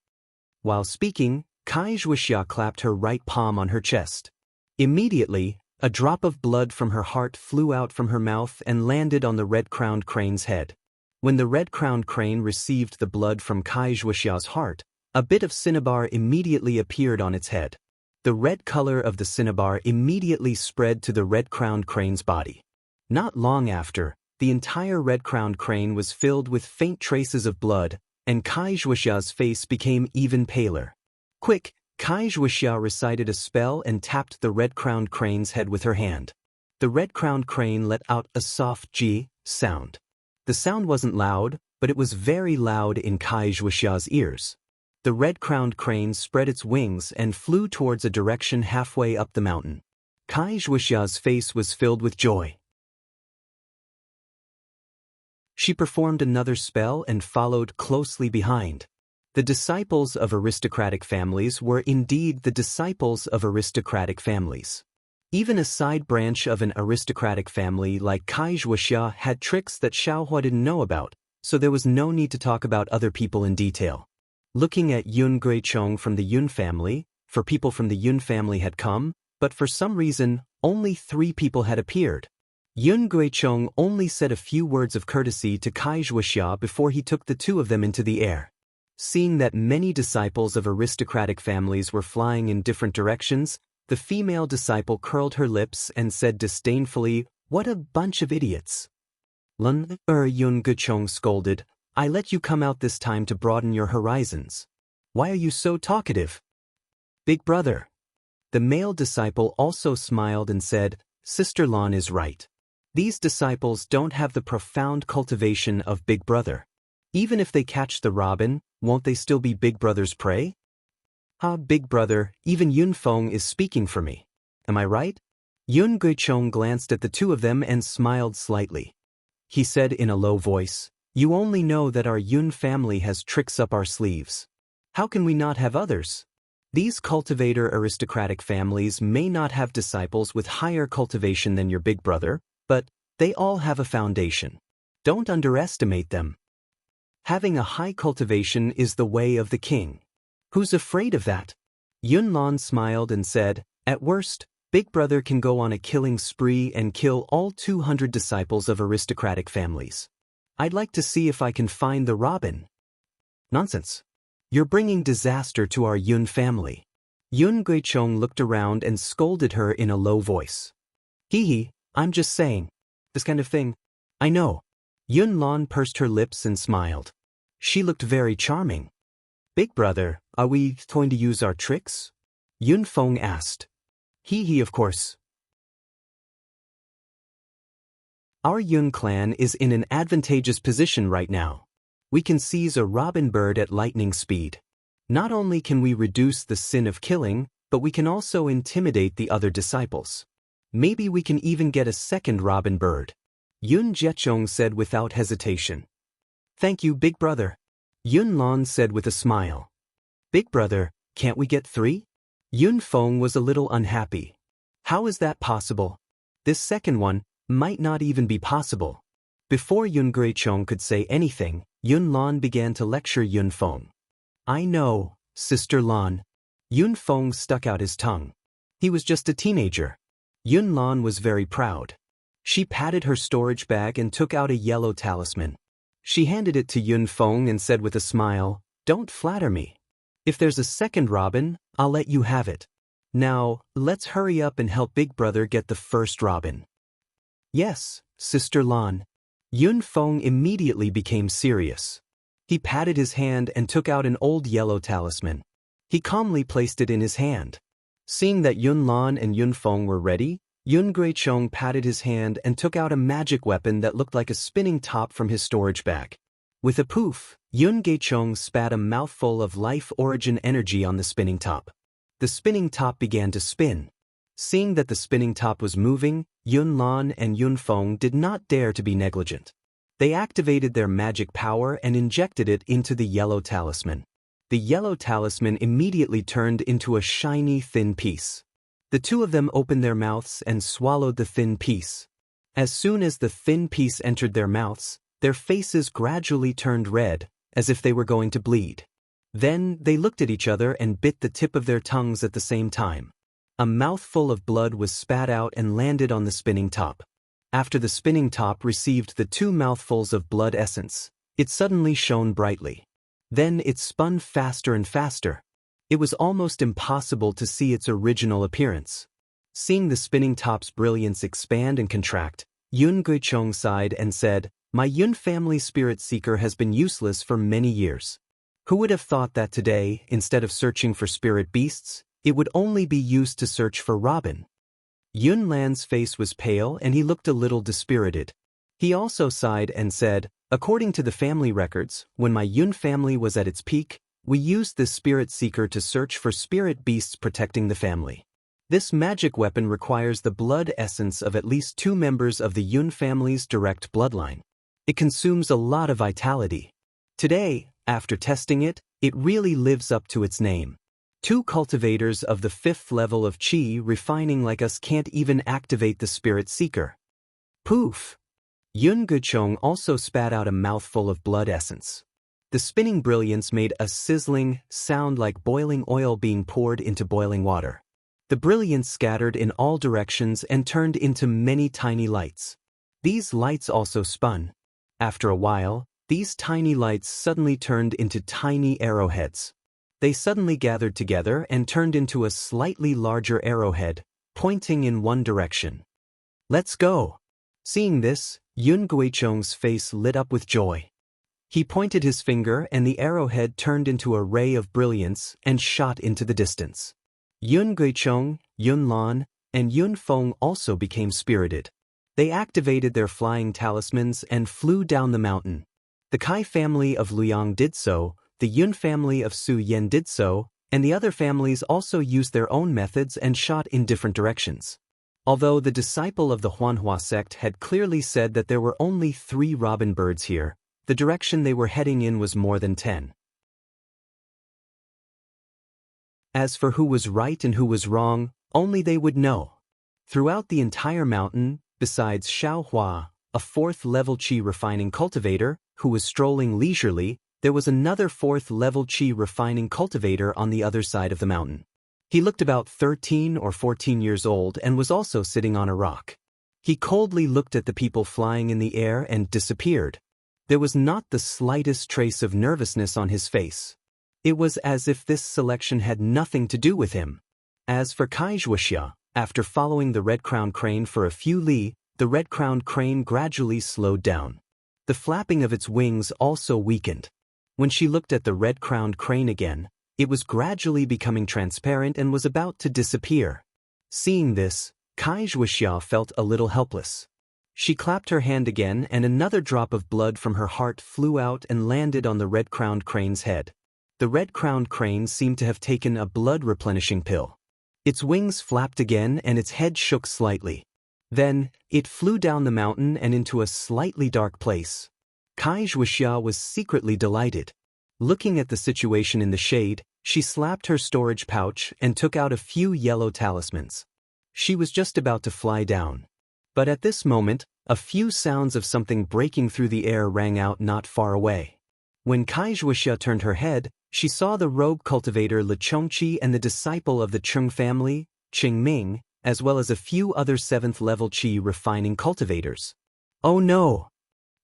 While speaking, Wuxia clapped her right palm on her chest. Immediately, a drop of blood from her heart flew out from her mouth and landed on the red-crowned crane's head. When the red-crowned crane received the blood from Wuxia's heart, a bit of cinnabar immediately appeared on its head. The red color of the cinnabar immediately spread to the red-crowned crane's body. Not long after, the entire red-crowned crane was filled with faint traces of blood, and Wuxia's face became even paler. Quick, Wuxia recited a spell and tapped the red-crowned crane's head with her hand. The red-crowned crane let out a soft G sound. The sound wasn't loud, but it was very loud in Wuxia's ears. The red-crowned crane spread its wings and flew towards a direction halfway up the mountain. Wuxia's face was filled with joy. She performed another spell and followed closely behind. The disciples of aristocratic families were indeed the disciples of aristocratic families. Even a side branch of an aristocratic family like Wuxia had tricks that Xiaohua didn't know about, so there was no need to talk about other people in detail. Looking at Yun Guichong from the Yun family, for people from the Yun family had come, but for some reason, only 3 people had appeared. Yun Guichong only said a few words of courtesy to Wuxia before he took the 2 of them into the air. Seeing that many disciples of aristocratic families were flying in different directions, the female disciple curled her lips and said disdainfully, "What a bunch of idiots." Yun Guichong scolded, "I let you come out this time to broaden your horizons. Why are you so talkative?" "Big brother." The male disciple also smiled and said, "Sister Lan is right. These disciples don't have the profound cultivation of Big Brother. Even if they catch the robin, won't they still be Big Brother's prey?" Big brother, even Yun Feng is speaking for me. Am I right?" Yun Guichong glanced at the 2 of them and smiled slightly. He said in a low voice, "You only know that our Yun family has tricks up our sleeves. How can we not have others? These cultivator aristocratic families may not have disciples with higher cultivation than your big brother, but they all have a foundation. Don't underestimate them. Having a high cultivation is the way of the king. Who's afraid of that?" Yun Lan smiled and said, "At worst, Big Brother can go on a killing spree and kill all 200 disciples of aristocratic families. I'd like to see if I can find the robin." "Nonsense. You're bringing disaster to our Yun family." Yun Guichong looked around and scolded her in a low voice. "Hee, I'm just saying. This kind of thing. I know." Yun Lan pursed her lips and smiled. She looked very charming. "Big brother, are we going to use our tricks?" Yun Feng asked. He, of course." Our Yun clan is in an advantageous position right now. We can seize a robin bird at lightning speed. Not only can we reduce the sin of killing, but we can also intimidate the other disciples. Maybe we can even get a second robin bird. Yun Jiechong said without hesitation. Thank you, big brother. Yun Lan said with a smile. Big brother, can't we get 3? Yun Feng was a little unhappy. How is that possible? This second one might not even be possible. Before Yun Guichong could say anything, Yun Lan began to lecture Yun Feng. I know, Sister Lan. Yun Feng stuck out his tongue. He was just a teenager. Yun Lan was very proud. She patted her storage bag and took out a yellow talisman. She handed it to Yun Feng and said with a smile, Don't flatter me. If there's a second robin, I'll let you have it. Now, let's hurry up and help Big Brother get the first robin. Yes, Sister Lan. Yun Feng immediately became serious. He patted his hand and took out an old yellow talisman. He calmly placed it in his hand. Seeing that Yun Lan and Yun Feng were ready, Yun Guichong patted his hand and took out a magic weapon that looked like a spinning top from his storage bag. With a poof, Yun Guichong spat a mouthful of life origin energy on the spinning top. The spinning top began to spin. Seeing that the spinning top was moving, Yun Lan and Yun Feng did not dare to be negligent. They activated their magic power and injected it into the yellow talisman. The yellow talisman immediately turned into a shiny, thin piece. The two of them opened their mouths and swallowed the thin piece. As soon as the thin piece entered their mouths, their faces gradually turned red, as if they were going to bleed. Then they looked at each other and bit the tip of their tongues at the same time. A mouthful of blood was spat out and landed on the spinning top. After the spinning top received the 2 mouthfuls of blood essence, it suddenly shone brightly. Then it spun faster and faster. It was almost impossible to see its original appearance. Seeing the spinning top's brilliance expand and contract, Yun Guichong sighed and said, My Yun family spirit seeker has been useless for many years. Who would have thought that today, instead of searching for spirit beasts, it would only be used to search for robin? Yun Lan's face was pale and he looked a little dispirited. He also sighed and said, According to the family records, when my Yun family was at its peak, we used this spirit seeker to search for spirit beasts protecting the family. This magic weapon requires the blood essence of at least 2 members of the Yun family's direct bloodline. It consumes a lot of vitality. Today, after testing it, it really lives up to its name. 2 cultivators of the 5th level of Qi refining like us can't even activate the spirit seeker. Poof! Yun Guichong also spat out a mouthful of blood essence. The spinning brilliance made a sizzling sound like boiling oil being poured into boiling water. The brilliance scattered in all directions and turned into many tiny lights. These lights also spun. After a while, these tiny lights suddenly turned into tiny arrowheads. They suddenly gathered together and turned into a slightly larger arrowhead, pointing in one direction. Let's go! Seeing this, Yun Guichong's face lit up with joy. He pointed his finger and the arrowhead turned into a ray of brilliance and shot into the distance. Yun Guichong, Yun Lan, and Yun Feng also became spirited. They activated their flying talismans and flew down the mountain. The Kai family of Liang did so, the Yun family of Su Yen did so, and the other families also used their own methods and shot in different directions. Although the disciple of the Huanhua sect had clearly said that there were only 3 robin birds here, the direction they were heading in was more than 10. As for who was right and who was wrong, only they would know. Throughout the entire mountain, besides Xiaohua, a 4th-level Qi refining cultivator, who was strolling leisurely, there was another 4th-level Qi refining cultivator on the other side of the mountain. He looked about 13 or 14 years old and was also sitting on a rock. He coldly looked at the people flying in the air and disappeared. There was not the slightest trace of nervousness on his face. It was as if this selection had nothing to do with him. As for Wuxia, after following the red-crowned crane for a few li, the red-crowned crane gradually slowed down. The flapping of its wings also weakened. When she looked at the red-crowned crane again, it was gradually becoming transparent and was about to disappear. Seeing this, Wuxia felt a little helpless. She clapped her hand again and another drop of blood from her heart flew out and landed on the red-crowned crane's head. The red-crowned crane seemed to have taken a blood-replenishing pill. Its wings flapped again and its head shook slightly. Then, it flew down the mountain and into a slightly dark place. Wuxia was secretly delighted. Looking at the situation in the shade, she slapped her storage pouch and took out a few yellow talismans. She was just about to fly down. But at this moment, a few sounds of something breaking through the air rang out not far away. When Wuxia turned her head, she saw the rogue cultivator Longtime and the disciple of the Cheng family, Qingming, as well as a few other 7th-level qi refining cultivators. Oh no!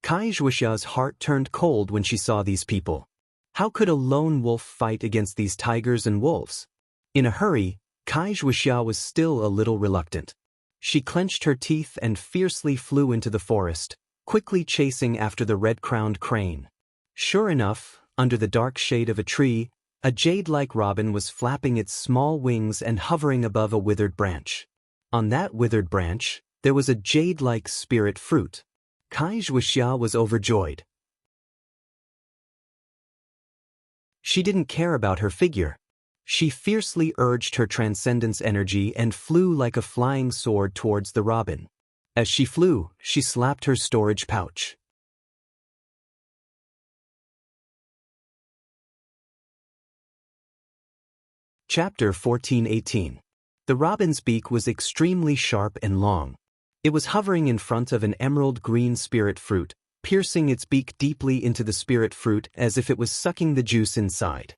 Wuxia's heart turned cold when she saw these people. How could a lone wolf fight against these tigers and wolves? In a hurry, Wuxia was still a little reluctant. She clenched her teeth and fiercely flew into the forest, quickly chasing after the red-crowned crane. Sure enough, under the dark shade of a tree, a jade-like robin was flapping its small wings and hovering above a withered branch. On that withered branch, there was a jade-like spirit fruit. Wuxia was overjoyed. She didn't care about her figure. She fiercely urged her transcendence energy and flew like a flying sword towards the robin. As she flew, she slapped her storage pouch. Chapter 14:18. The robin's beak was extremely sharp and long. It was hovering in front of an emerald green spirit fruit, piercing its beak deeply into the spirit fruit as if it was sucking the juice inside.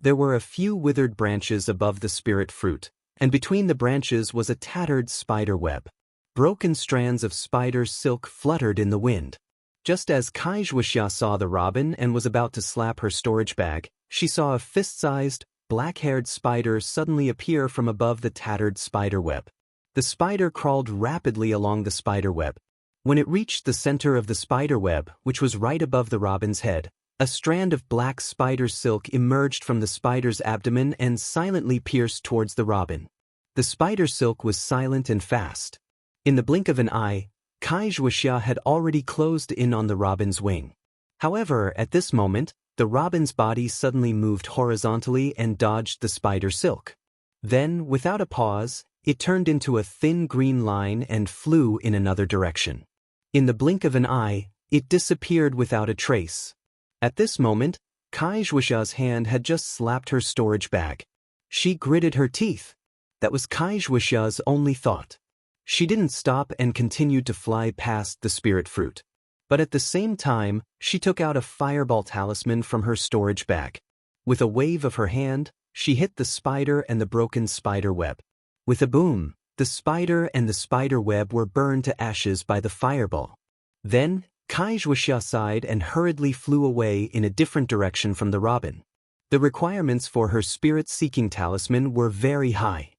There were a few withered branches above the spirit fruit, and between the branches was a tattered spider web. Broken strands of spider silk fluttered in the wind. Just as Wuxia saw the robin and was about to slap her storage bag, she saw a fist-sized, black-haired spider suddenly appear from above the tattered spider web. The spider crawled rapidly along the spider web. When it reached the center of the spider web, which was right above the robin's head, a strand of black spider silk emerged from the spider's abdomen and silently pierced towards the robin. The spider silk was silent and fast. In the blink of an eye, Wuxia had already closed in on the robin's wing. However, at this moment, the robin's body suddenly moved horizontally and dodged the spider silk. Then, without a pause, it turned into a thin green line and flew in another direction. In the blink of an eye, it disappeared without a trace. At this moment, Wuxia's hand had just slapped her storage bag. She gritted her teeth. That was Wuxia's only thought. She didn't stop and continued to fly past the spirit fruit. But at the same time, she took out a fireball talisman from her storage bag. With a wave of her hand, she hit the spider and the broken spider web. With a boom, the spider and the spider web were burned to ashes by the fireball. Then, Wuxia sighed and hurriedly flew away in a different direction from the robin. The requirements for her spirit-seeking talisman were very high.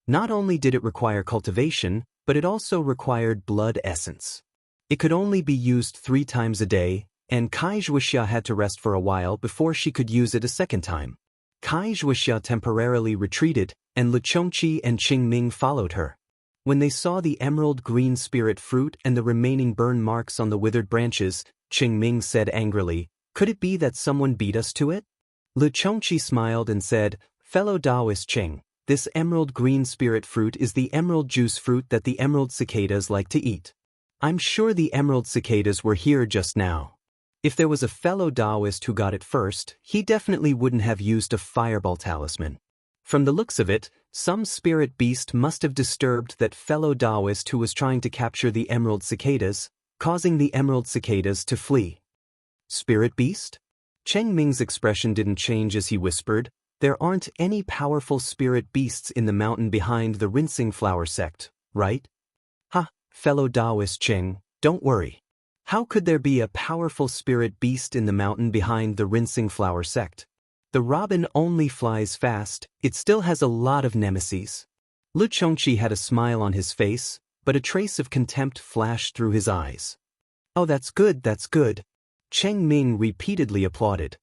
Not only did it require cultivation, but it also required blood essence. It could only be used 3 times a day, and Wuxia had to rest for a while before she could use it a second time. Wuxia temporarily retreated, and Longtime and Qingming followed her. When they saw the emerald green spirit fruit and the remaining burn marks on the withered branches, Qingming said angrily, "Could it be that someone beat us to it?" Longtime smiled and said, "Fellow Daoist Qing, this emerald green spirit fruit is the emerald juice fruit that the emerald cicadas like to eat. I'm sure the emerald cicadas were here just now. If there was a fellow Daoist who got it first, he definitely wouldn't have used a fireball talisman. From the looks of it, some spirit beast must have disturbed that fellow Daoist who was trying to capture the emerald cicadas, causing the emerald cicadas to flee." Spirit beast? Qingming's expression didn't change as he whispered, "There aren't any powerful spirit beasts in the mountain behind the rinsing flower sect, right?" "Ha, fellow Daoist Qing, don't worry. How could there be a powerful spirit beast in the mountain behind the rinsing flower sect? The robin only flies fast, it still has a lot of nemesis." Longtime had a smile on his face, but a trace of contempt flashed through his eyes. "Oh, that's good, that's good." Qingming repeatedly applauded.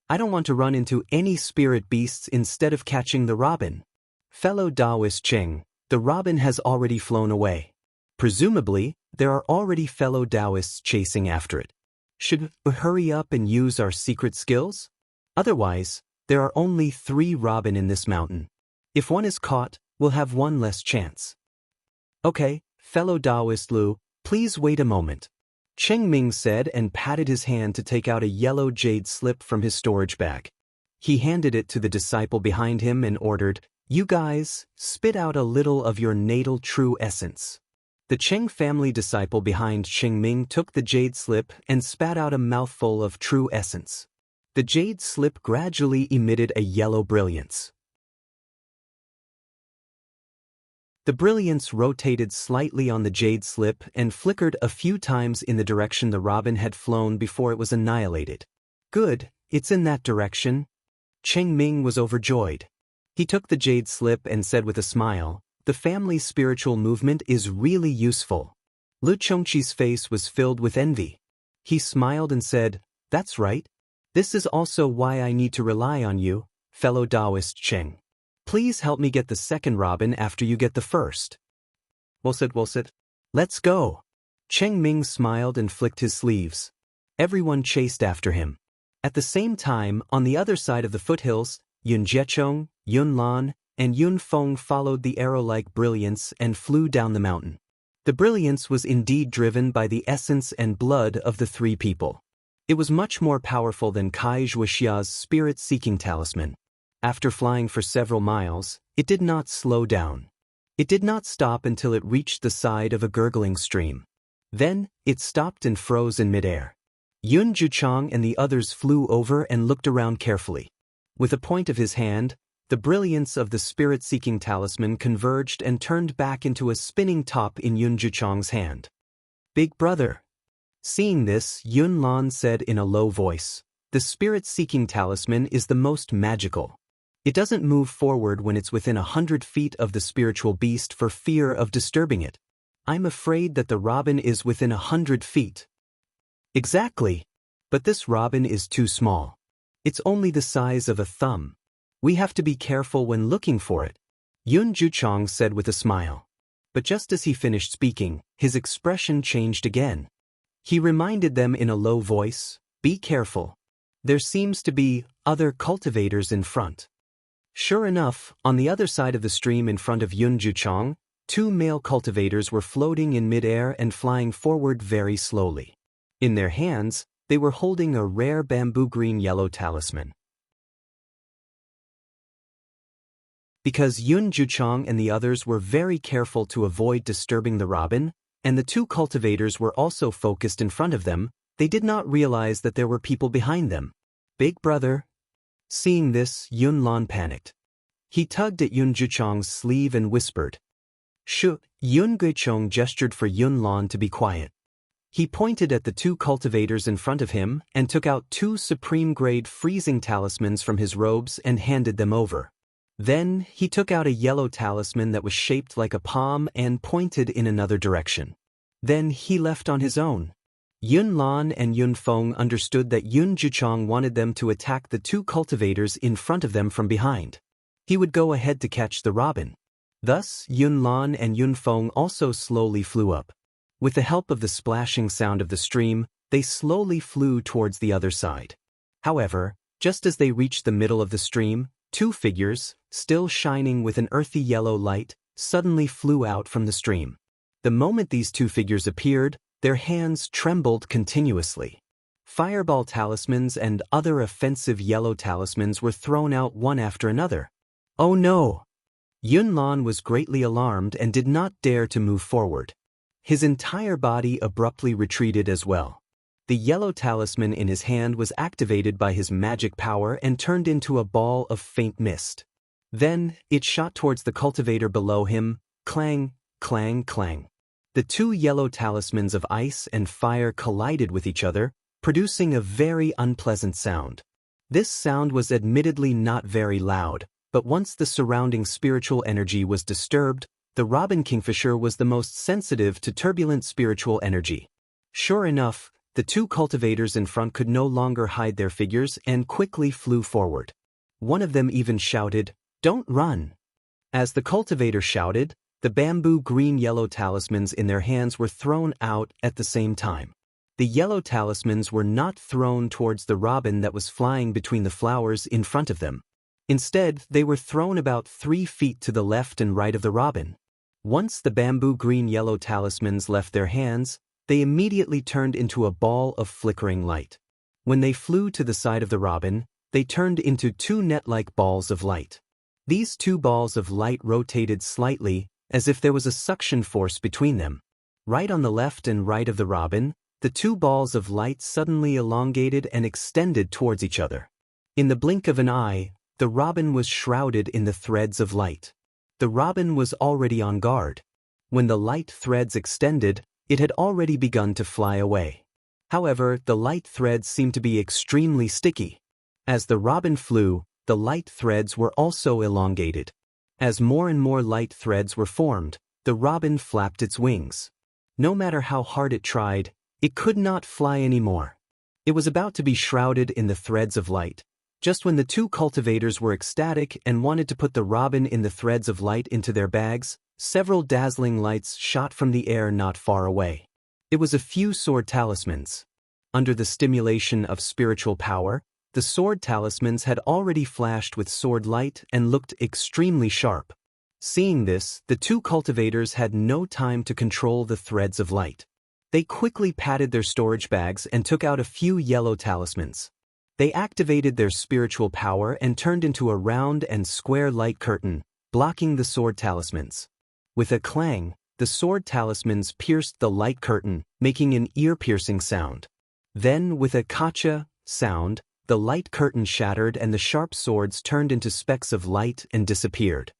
"I don't want to run into any spirit beasts instead of catching the robin. Fellow Daoist Qing, the robin has already flown away. Presumably, there are already fellow Daoists chasing after it. Should we hurry up and use our secret skills? Otherwise, there are only 3 robin in this mountain. If one is caught, we'll have one less chance. Okay, fellow Daoist Lu, please wait a moment. Cheng Ming said and patted his hand to take out a yellow jade slip from his storage bag. He handed it to the disciple behind him and ordered, "You guys, spit out a little of your natal true essence." The Cheng family disciple behind Cheng Ming took the jade slip and spat out a mouthful of true essence. The jade slip gradually emitted a yellow brilliance. The brilliance rotated slightly on the jade slip and flickered a few times in the direction the robin had flown before it was annihilated. Good, it's in that direction. Cheng Ming was overjoyed. He took the jade slip and said with a smile, "The family's spiritual movement is really useful." Lu Chongqi's face was filled with envy. He smiled and said, "That's right. This is also why I need to rely on you, fellow Daoist Cheng. Please help me get the second robin after you get the first." Well said. Let's go. Cheng Ming smiled and flicked his sleeves. Everyone chased after him. At the same time, on the other side of the foothills, Yun Jiechong, Yun Lan, and Yun Feng followed the arrow-like brilliance and flew down the mountain. The brilliance was indeed driven by the essence and blood of the 3 people. It was much more powerful than Kai Wuxia's spirit-seeking talisman. After flying for several miles, it did not slow down. It did not stop until it reached the side of a gurgling stream. Then, it stopped and froze in midair. Yun Juchang and the others flew over and looked around carefully. With a point of his hand, the brilliance of the spirit-seeking talisman converged and turned back into a spinning top in Yun Juchang's hand. "Big brother." Seeing this, Yun Lan said in a low voice, "The spirit-seeking talisman is the most magical. It doesn't move forward when it's within 100 feet of the spiritual beast for fear of disturbing it. I'm afraid that the robin is within 100 feet. Exactly. But this robin is too small. It's only the size of a thumb. We have to be careful when looking for it," Yun Juchang said with a smile. But just as he finished speaking, his expression changed again. He reminded them in a low voice, "Be careful. There seems to be other cultivators in front." Sure enough, on the other side of the stream in front of Yun Juchang, 2 male cultivators were floating in midair and flying forward very slowly. In their hands, they were holding a rare bamboo green-yellow talisman. Because Yun Juchang and the others were very careful to avoid disturbing the robin, and the 2 cultivators were also focused in front of them, they did not realize that there were people behind them. "Big brother." Seeing this, Yun Lan panicked. He tugged at Yun Juchang's sleeve and whispered. "Shh." Yun Guichong gestured for Yun Lan to be quiet. He pointed at the 2 cultivators in front of him and took out 2 supreme-grade freezing talismans from his robes and handed them over. Then, he took out a yellow talisman that was shaped like a palm and pointed in another direction. Then he left on his own. Yun Lan and Yun Feng understood that Yun Juchang wanted them to attack the 2 cultivators in front of them from behind. He would go ahead to catch the robin. Thus, Yun Lan and Yun Feng also slowly flew up. With the help of the splashing sound of the stream, they slowly flew towards the other side. However, just as they reached the middle of the stream, 2 figures, still shining with an earthy yellow light, suddenly flew out from the stream. The moment these 2 figures appeared, their hands trembled continuously. Fireball talismans and other offensive yellow talismans were thrown out one after another. "Oh no!" Yun Lan was greatly alarmed and did not dare to move forward. His entire body abruptly retreated as well. The yellow talisman in his hand was activated by his magic power and turned into a ball of faint mist. Then, it shot towards the cultivator below him, clang, clang, clang. The 2 yellow talismans of ice and fire collided with each other, producing a very unpleasant sound. This sound was admittedly not very loud, but once the surrounding spiritual energy was disturbed, the robin kingfisher was the most sensitive to turbulent spiritual energy. Sure enough, the 2 cultivators in front could no longer hide their figures and quickly flew forward. One of them even shouted, "Don't run!" As the cultivator shouted, The bamboo green-yellow talismans in their hands were thrown out at the same time. The yellow talismans were not thrown towards the robin that was flying between the flowers in front of them. Instead, they were thrown about 3 feet to the left and right of the robin. Once the bamboo green-yellow talismans left their hands, they immediately turned into a ball of flickering light. When they flew to the side of the robin, they turned into 2 net-like balls of light. These 2 balls of light rotated slightly, as if there was a suction force between them. Right on the left and right of the robin, the 2 balls of light suddenly elongated and extended towards each other. In the blink of an eye, the robin was shrouded in the threads of light. The robin was already on guard. When the light threads extended, it had already begun to fly away. However, the light threads seemed to be extremely sticky. As the robin flew, the light threads were also elongated. As more and more light threads were formed, the robin flapped its wings. No matter how hard it tried, it could not fly anymore. It was about to be shrouded in the threads of light. Just when the 2 cultivators were ecstatic and wanted to put the robin in the threads of light into their bags, several dazzling lights shot from the air not far away. It was a few sword talismans. Under the stimulation of spiritual power, the sword talismans had already flashed with sword light and looked extremely sharp. Seeing this, the 2 cultivators had no time to control the threads of light. They quickly patted their storage bags and took out a few yellow talismans. They activated their spiritual power and turned into a round and square light curtain, blocking the sword talismans. With a clang, the sword talismans pierced the light curtain, making an ear-piercing sound. Then, with a kacha sound, the light curtain shattered and the sharp swords turned into specks of light and disappeared.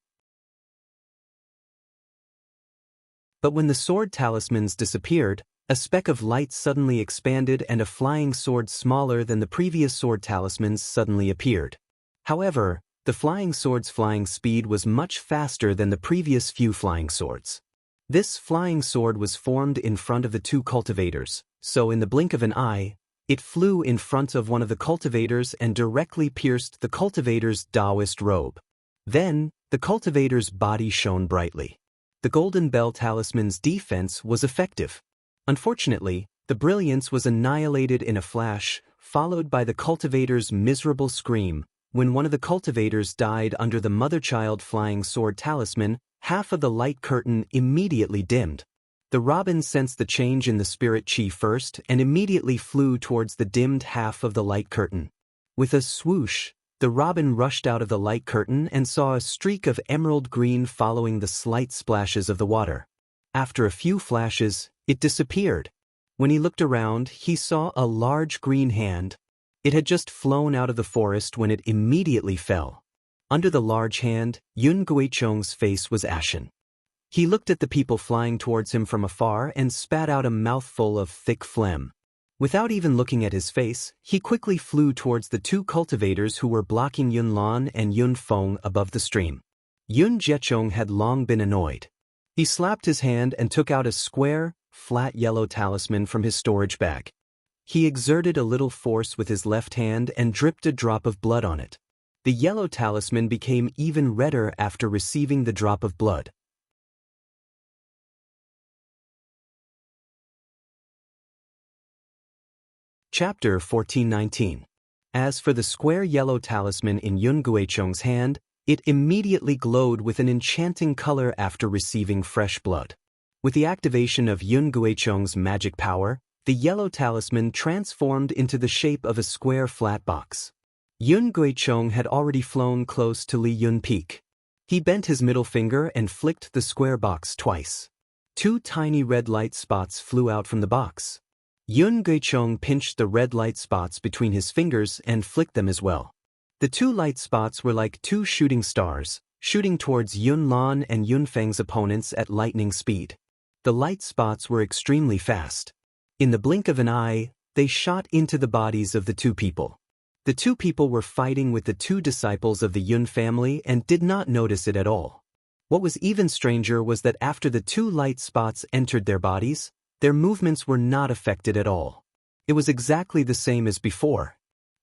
But when the sword talismans disappeared, a speck of light suddenly expanded and a flying sword smaller than the previous sword talismans suddenly appeared. However, the flying sword's flying speed was much faster than the previous few flying swords. This flying sword was formed in front of the 2 cultivators, so in the blink of an eye, it flew in front of one of the cultivators and directly pierced the cultivator's Daoist robe. Then, the cultivator's body shone brightly. The golden bell talisman's defense was effective. Unfortunately, the brilliance was annihilated in a flash, followed by the cultivator's miserable scream. When one of the cultivators died under the mother-child flying sword talisman, half of the light curtain immediately dimmed. The robin sensed the change in the spirit chi first and immediately flew towards the dimmed half of the light curtain. With a swoosh, the robin rushed out of the light curtain and saw a streak of emerald green following the slight splashes of the water. After a few flashes, it disappeared. When he looked around, he saw a large green hand. It had just flown out of the forest when it immediately fell. Under the large hand, Yun Guichong's face was ashen. He looked at the people flying towards him from afar and spat out a mouthful of thick phlegm. Without even looking at his face, he quickly flew towards the 2 cultivators who were blocking Yun Lan and Yun Feng above the stream. Yun Jiechong had long been annoyed. He slapped his hand and took out a square, flat yellow talisman from his storage bag. He exerted a little force with his left hand and dripped a drop of blood on it. The yellow talisman became even redder after receiving the drop of blood. Chapter 1419. As for the square yellow talisman in Yun Guichong's hand, it immediately glowed with an enchanting color after receiving fresh blood. With the activation of Yun Guichong's magic power, the yellow talisman transformed into the shape of a square flat box. Yun Guichong had already flown close to Li Yun Peak. He bent his middle finger and flicked the square box twice. 2 tiny red light spots flew out from the box. Yun Guichong pinched the red light spots between his fingers and flicked them as well. The 2 light spots were like 2 shooting stars, shooting towards Yun Lan and Yun Feng's opponents at lightning speed. The light spots were extremely fast. In the blink of an eye, they shot into the bodies of the 2 people. The 2 people were fighting with the 2 disciples of the Yun family and did not notice it at all. What was even stranger was that after the 2 light spots entered their bodies, their movements were not affected at all. It was exactly the same as before.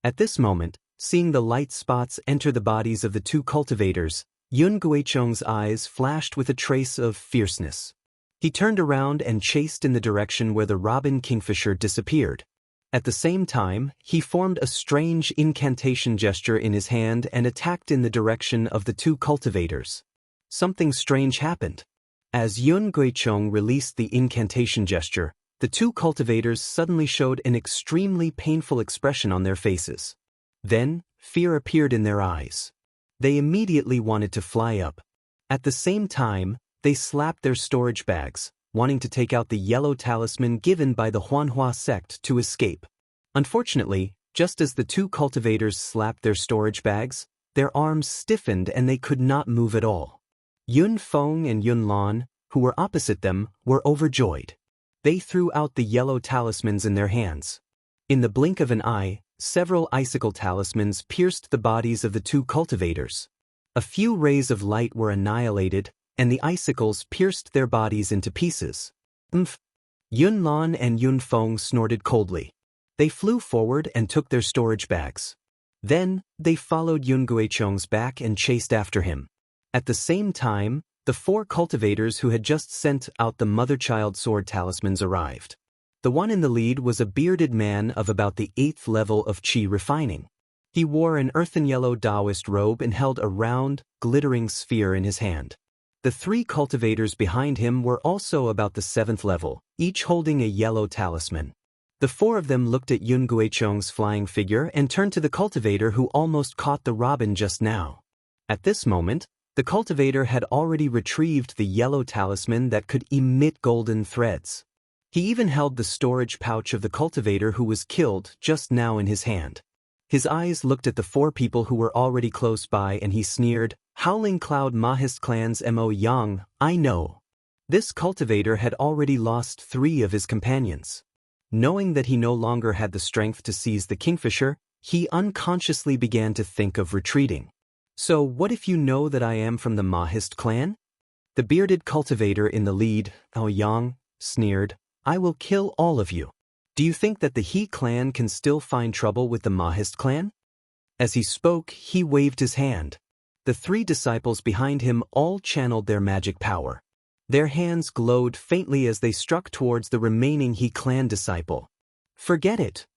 At this moment, seeing the light spots enter the bodies of the 2 cultivators, Yun Guichong's eyes flashed with a trace of fierceness. He turned around and chased in the direction where the robin kingfisher disappeared. At the same time, he formed a strange incantation gesture in his hand and attacked in the direction of the two cultivators. Something strange happened. As Yun Guichong released the incantation gesture, the two cultivators suddenly showed an extremely painful expression on their faces. Then, fear appeared in their eyes. They immediately wanted to fly up. At the same time, they slapped their storage bags, wanting to take out the yellow talisman given by the Huanhua sect to escape. Unfortunately, just as the two cultivators slapped their storage bags, their arms stiffened and they could not move at all. Yun Feng and Yun Lan, who were opposite them, were overjoyed. They threw out the yellow talismans in their hands. In the blink of an eye, several icicle talismans pierced the bodies of the two cultivators. A few rays of light were annihilated, and the icicles pierced their bodies into pieces. Yun Lan and Yun Feng snorted coldly. They flew forward and took their storage bags. Then, they followed Yun Guichong's back and chased after him. At the same time, the four cultivators who had just sent out the mother-child sword talismans arrived. The one in the lead was a bearded man of about the 8th level of Qi refining. He wore an earthen yellow Daoist robe and held a round, glittering sphere in his hand. The three cultivators behind him were also about the 7th level, each holding a yellow talisman. The four of them looked at Yun Guichong's flying figure and turned to the cultivator who almost caught the robin just now. At this moment, the cultivator had already retrieved the yellow talisman that could emit golden threads. He even held the storage pouch of the cultivator who was killed just now in his hand. His eyes looked at the four people who were already close by and he sneered, "Howling Cloud Mahist Clan's Mo Yang, I know." This cultivator had already lost 3 of his companions. Knowing that he no longer had the strength to seize the kingfisher, he unconsciously began to think of retreating. "So what if you know that I am from the Mahist clan?" The bearded cultivator in the lead, Mo Yang, sneered, "I will kill all of you. Do you think that the He clan can still find trouble with the Mahist clan?" As he spoke, he waved his hand. The 3 disciples behind him all channeled their magic power. Their hands glowed faintly as they struck towards the remaining He clan disciple. "Forget it."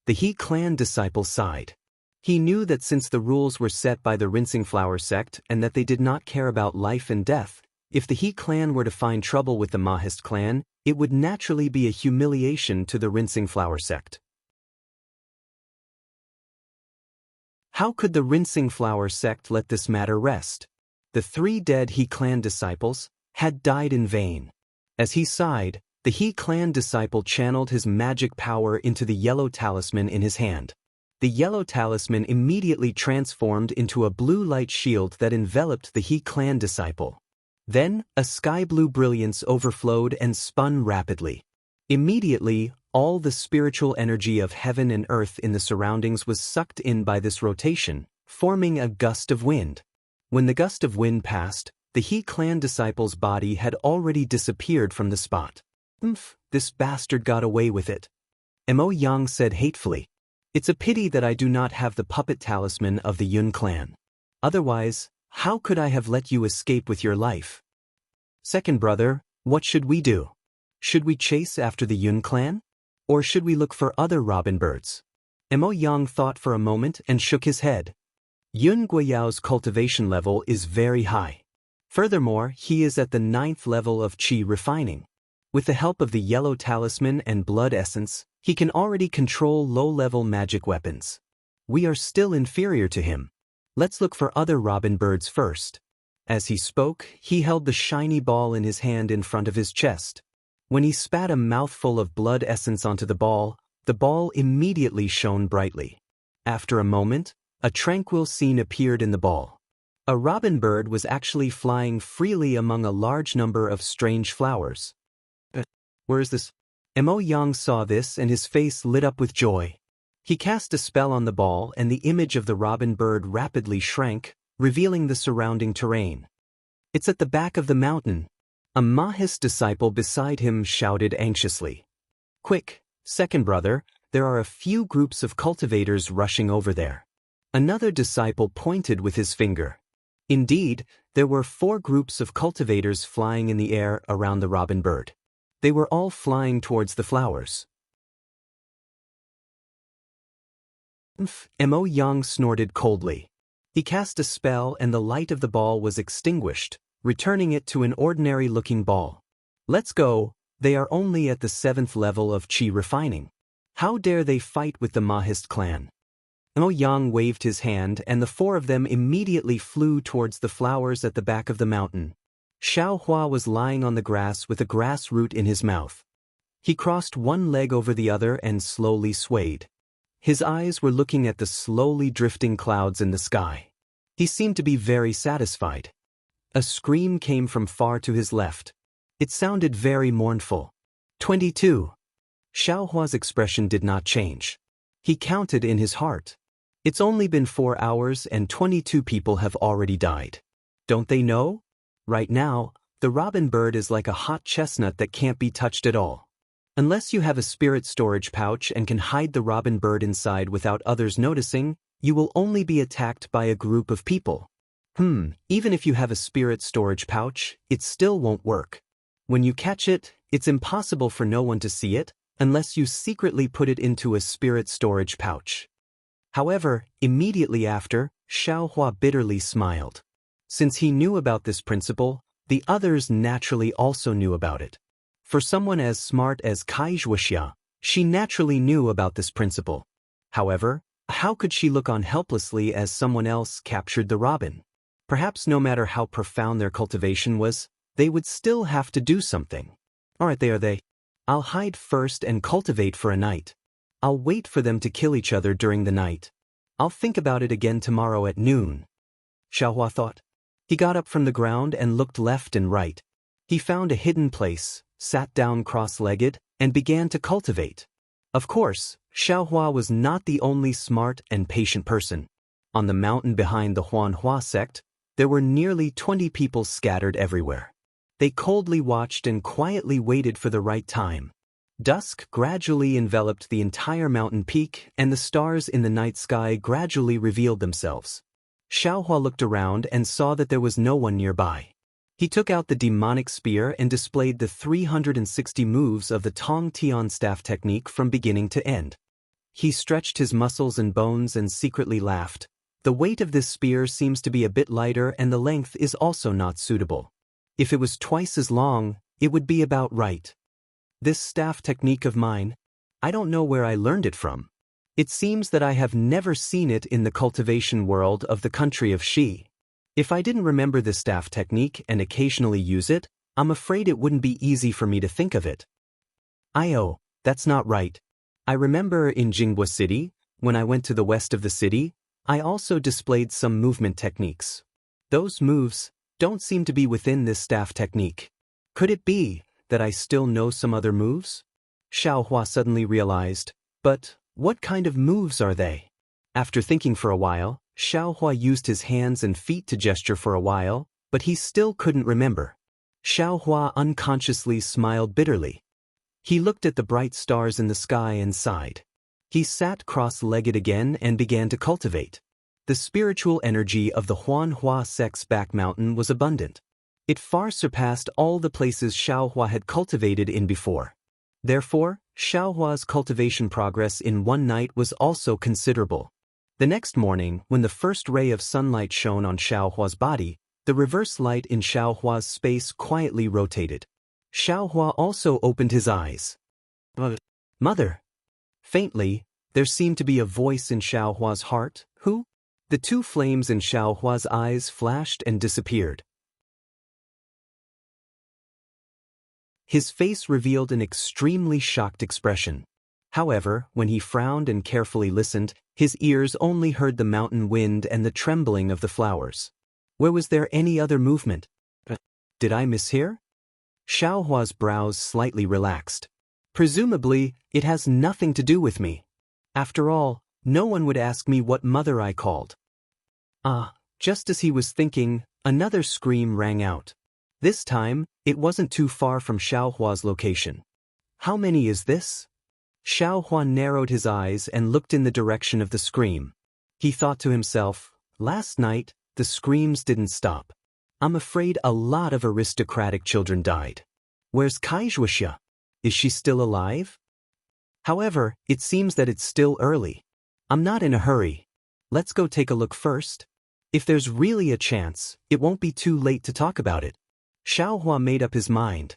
The He clan disciple sighed. He knew that since the rules were set by the Rinsing Flower sect and that they did not care about life and death, if the He clan were to find trouble with the Mahist clan, it would naturally be a humiliation to the Rinsing Flower sect. How could the Rinsing Flower sect let this matter rest? The 3 dead He clan disciples had died in vain. As he sighed, the He clan disciple channeled his magic power into the yellow talisman in his hand. The yellow talisman immediately transformed into a blue light shield that enveloped the He clan disciple. Then, a sky-blue brilliance overflowed and spun rapidly. Immediately, all the spiritual energy of heaven and earth in the surroundings was sucked in by this rotation, forming a gust of wind. When the gust of wind passed, the He clan disciple's body had already disappeared from the spot. This bastard got away with it," Mo Yang said hatefully. "It's a pity that I do not have the puppet talisman of the Yun clan. Otherwise, how could I have let you escape with your life? Second brother, what should we do? Should we chase after the Yun clan? Or should we look for other robin birds?" Mo Yang thought for a moment and shook his head. Yun Guiyao's cultivation level is very high. Furthermore, he is at the 9th level of Qi refining. With the help of the yellow talisman and blood essence, he can already control low-level magic weapons. We are still inferior to him. Let's look for other robin birds first. As he spoke, he held the shiny ball in his hand in front of his chest. When he spat a mouthful of blood essence onto the ball immediately shone brightly. After a moment, a tranquil scene appeared in the ball. A robin bird was actually flying freely among a large number of strange flowers. Where is this? Mo Yang saw this and his face lit up with joy. He cast a spell on the ball and the image of the robin bird rapidly shrank, revealing the surrounding terrain. "It's at the back of the mountain." A Mahist disciple beside him shouted anxiously. "Quick, second brother, there are a few groups of cultivators rushing over there." Another disciple pointed with his finger. Indeed, there were 4 groups of cultivators flying in the air around the robin bird. They were all flying towards the flowers. Mo Yang snorted coldly. He cast a spell and the light of the ball was extinguished, returning it to an ordinary-looking ball. Let's go, they are only at the 7th level of Qi refining. How dare they fight with the Mahist clan? Mo Yang waved his hand and the 4 of them immediately flew towards the flowers at the back of the mountain. Xiaohua was lying on the grass with a grass root in his mouth. He crossed one leg over the other and slowly swayed. His eyes were looking at the slowly drifting clouds in the sky. He seemed to be very satisfied. A scream came from far to his left. It sounded very mournful. 22. Xiaohua's expression did not change. He counted in his heart. It's only been 4 hours and 22 people have already died. Don't they know? Right now, the robin bird is like a hot chestnut that can't be touched at all. Unless you have a spirit storage pouch and can hide the robin bird inside without others noticing, you will only be attacked by a group of people. Even if you have a spirit storage pouch, it still won't work. When you catch it, it's impossible for no one to see it, unless you secretly put it into a spirit storage pouch. However, immediately after, Xiaohua bitterly smiled. Since he knew about this principle, the others naturally also knew about it. For someone as smart as Wuxia, she naturally knew about this principle. However, how could she look on helplessly as someone else captured the robin? Perhaps no matter how profound their cultivation was, they would still have to do something. Alright, they are they. I'll hide first and cultivate for a night. I'll wait for them to kill each other during the night. I'll think about it again tomorrow at noon. Xiaohua thought. He got up from the ground and looked left and right. He found a hidden place, sat down cross-legged, and began to cultivate. Of course, Xiaohua was not the only smart and patient person. On the mountain behind the Huanhua sect, there were nearly 20 people scattered everywhere. They coldly watched and quietly waited for the right time. Dusk gradually enveloped the entire mountain peak, and the stars in the night sky gradually revealed themselves. Xiaohua looked around and saw that there was no one nearby. He took out the demonic spear and displayed the 360 moves of the Tong Tian staff technique from beginning to end. He stretched his muscles and bones and secretly laughed. The weight of this spear seems to be a bit lighter and the length is also not suitable. If it was twice as long, it would be about right. This staff technique of mine, I don't know where I learned it from. It seems that I have never seen it in the cultivation world of the country of Xi. If I didn't remember this staff technique and occasionally use it, I'm afraid it wouldn't be easy for me to think of it. That's not right. I remember in Jinghua City, when I went to the west of the city, I also displayed some movement techniques. Those moves don't seem to be within this staff technique. Could it be that I still know some other moves? Xiaohua suddenly realized, but what kind of moves are they? After thinking for a while, Xiaohua used his hands and feet to gesture for a while, but he still couldn't remember. Xiaohua unconsciously smiled bitterly. He looked at the bright stars in the sky and sighed. He sat cross-legged again and began to cultivate. The spiritual energy of the Huanhua sect's back mountain was abundant. It far surpassed all the places Xiaohua had cultivated in before. Therefore, Xiaohua's cultivation progress in one night was also considerable. The next morning, when the first ray of sunlight shone on Xiaohua's body, the reverse light in Xiaohua's space quietly rotated. Xiaohua also opened his eyes. Mother! Faintly, there seemed to be a voice in Xiaohua's heart. Who? The 2 flames in Xiaohua's eyes flashed and disappeared. His face revealed an extremely shocked expression. However, when he frowned and carefully listened, his ears only heard the mountain wind and the trembling of the flowers. Where was there any other movement? Did I mishear? Xiaohua's brows slightly relaxed. Presumably, it has nothing to do with me. After all, no one would ask me what mother I called. Just as he was thinking, another scream rang out. This time, it wasn't too far from Xiaohua's location. How many is this? Xiaohua narrowed his eyes and looked in the direction of the scream. He thought to himself, last night, the screams didn't stop. I'm afraid a lot of aristocratic children died. Where's Kaixuxia? Is she still alive? However, it seems that it's still early. I'm not in a hurry. Let's go take a look first. If there's really a chance, it won't be too late to talk about it. Xiaohua made up his mind.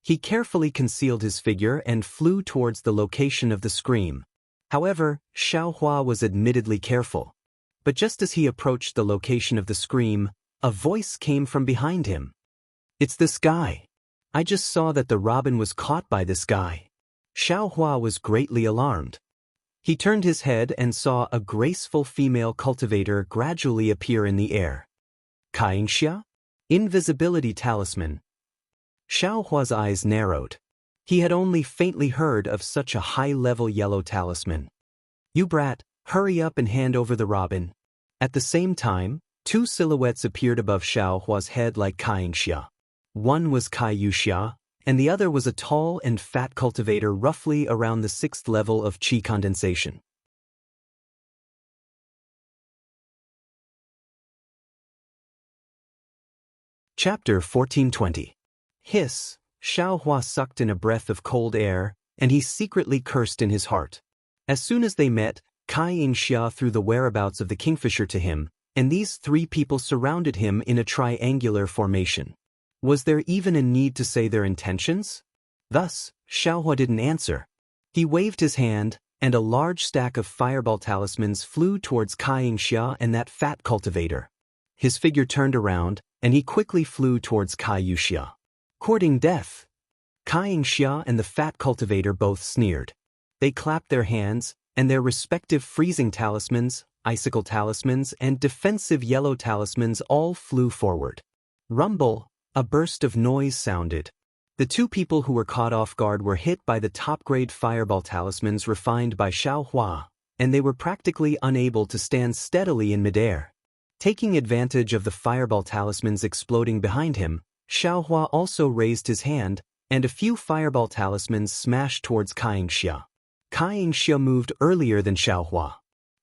He carefully concealed his figure and flew towards the location of the scream. However, Xiaohua was admittedly careful. But just as he approached the location of the scream, a voice came from behind him. It's this guy. I just saw that the robin was caught by this guy. Xiaohua was greatly alarmed. He turned his head and saw a graceful female cultivator gradually appear in the air. Xianxia? Invisibility talisman. Xiaohua's eyes narrowed. He had only faintly heard of such a high-level yellow talisman. You brat, hurry up and hand over the robin. At the same time, two silhouettes appeared above Xiaohua's head like Xianxia. One was Kaixuxia, and the other was a tall and fat cultivator roughly around the 6th level of qi condensation. Chapter 1420. Hiss. Xiaohua sucked in a breath of cold air, and he secretly cursed in his heart. As soon as they met, Xianxia threw the whereabouts of the kingfisher to him, and these three people surrounded him in a triangular formation. Was there even a need to say their intentions? Thus, Xiaohua didn't answer. He waved his hand, and a large stack of fireball talismans flew towards Xianxia and that fat cultivator. His figure turned around, and he quickly flew towards Kaixuxia. Courting death. Xianxia and the fat cultivator both sneered. They clapped their hands, and their respective freezing talismans, icicle talismans, and defensive yellow talismans all flew forward. Rumble, a burst of noise sounded. The two people who were caught off guard were hit by the top-grade fireball talismans refined by Xiaohua, and they were practically unable to stand steadily in midair. Taking advantage of the fireball talismans exploding behind him, Xiaohua also raised his hand, and a few fireball talismans smashed towards Xianxia. Xianxia moved earlier than Xiaohua.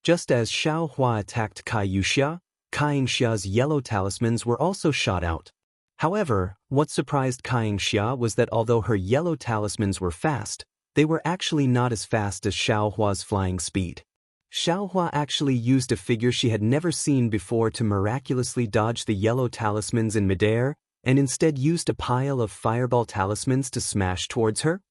Just as Xiaohua attacked Kaixuxia, Xianxia's yellow talismans were also shot out. However, what surprised Xianxia was that although her yellow talismans were fast, they were actually not as fast as Xiaohua's flying speed. Xiaohua actually used a figure she had never seen before to miraculously dodge the yellow talismans in midair, and instead used a pile of fireball talismans to smash towards her?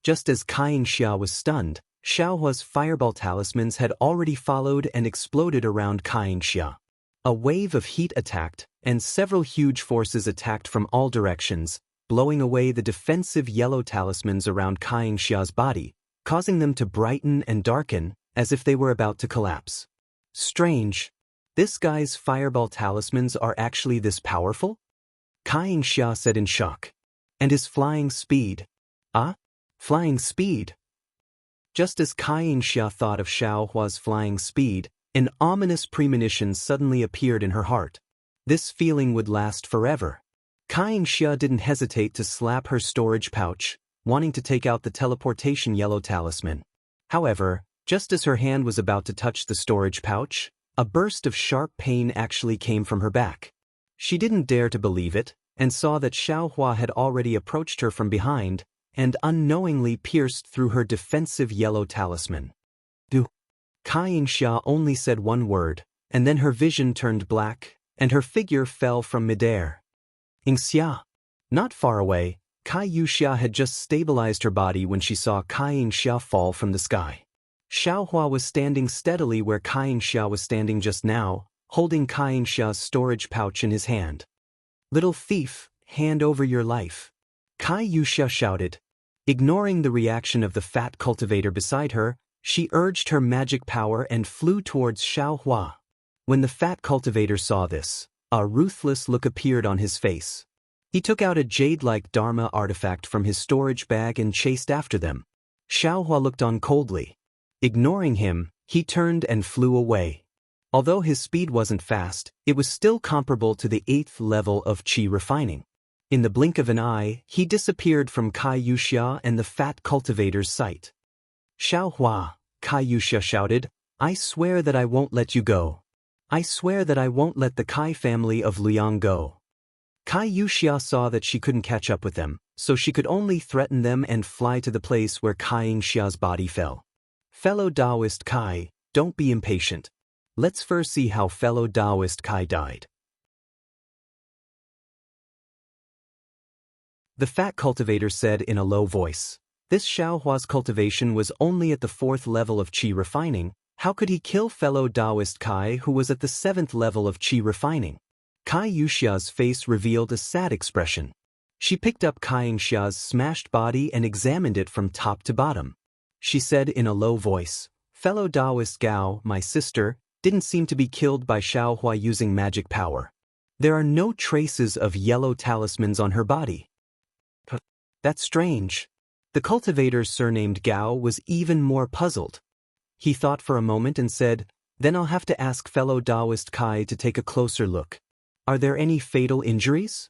Just as Xianxia was stunned, Xiaohua's fireball talismans had already followed and exploded around Xianxia. A wave of heat attacked, and several huge forces attacked from all directions, blowing away the defensive yellow talismans around Xianxia's body, causing them to brighten and darken, as if they were about to collapse. Strange. This guy's fireball talismans are actually this powerful? Xianxia said in shock. And his flying speed. Ah? Flying speed? Just as Xianxia thought of Xiaohua's flying speed, an ominous premonition suddenly appeared in her heart. This feeling would last forever. Xianxia didn't hesitate to slap her storage pouch, wanting to take out the teleportation yellow talisman. However, just as her hand was about to touch the storage pouch, a burst of sharp pain actually came from her back. She didn't dare to believe it, and saw that Xiaohua had already approached her from behind, and unknowingly pierced through her defensive yellow talisman. Du. Xianxia only said one word, and then her vision turned black, and her figure fell from midair. Xianxia. Not far away, Kaixuxia had just stabilized her body when she saw Xianxia fall from the sky. Xiaohua was standing steadily where Xianxia was standing just now, holding Xianxia's storage pouch in his hand. Little thief, hand over your life. Kaixuxia shouted. Ignoring the reaction of the fat cultivator beside her, she urged her magic power and flew towards Xiaohua. When the fat cultivator saw this, a ruthless look appeared on his face. He took out a jade-like Dharma artifact from his storage bag and chased after them. Xiaohua looked on coldly. Ignoring him, he turned and flew away. Although his speed wasn't fast, it was still comparable to the 8th level of qi refining. In the blink of an eye, he disappeared from Kaixuxia and the fat cultivator's sight. Xiaohua, Kaixuxia shouted, I swear that I won't let you go. I swear that I won't let the Kai family of Liang go. Kai Yuxia saw that she couldn't catch up with them, so she could only threaten them and fly to the place where Kai Xia's body fell. Fellow Daoist Kai, don't be impatient. Let's first see how fellow Daoist Kai died. The fat cultivator said in a low voice. This Xiaohua's cultivation was only at the 4th level of qi refining. How could he kill fellow Daoist Kai who was at the 7th level of qi refining? Kai Yuxia's face revealed a sad expression. She picked up Kai Xia's smashed body and examined it from top to bottom. She said in a low voice, fellow Daoist Gao, my sister, didn't seem to be killed by Xiaohua using magic power. There are no traces of yellow talismans on her body. That's strange. The cultivator surnamed Gao was even more puzzled. He thought for a moment and said, then I'll have to ask fellow Daoist Kai to take a closer look. Are there any fatal injuries?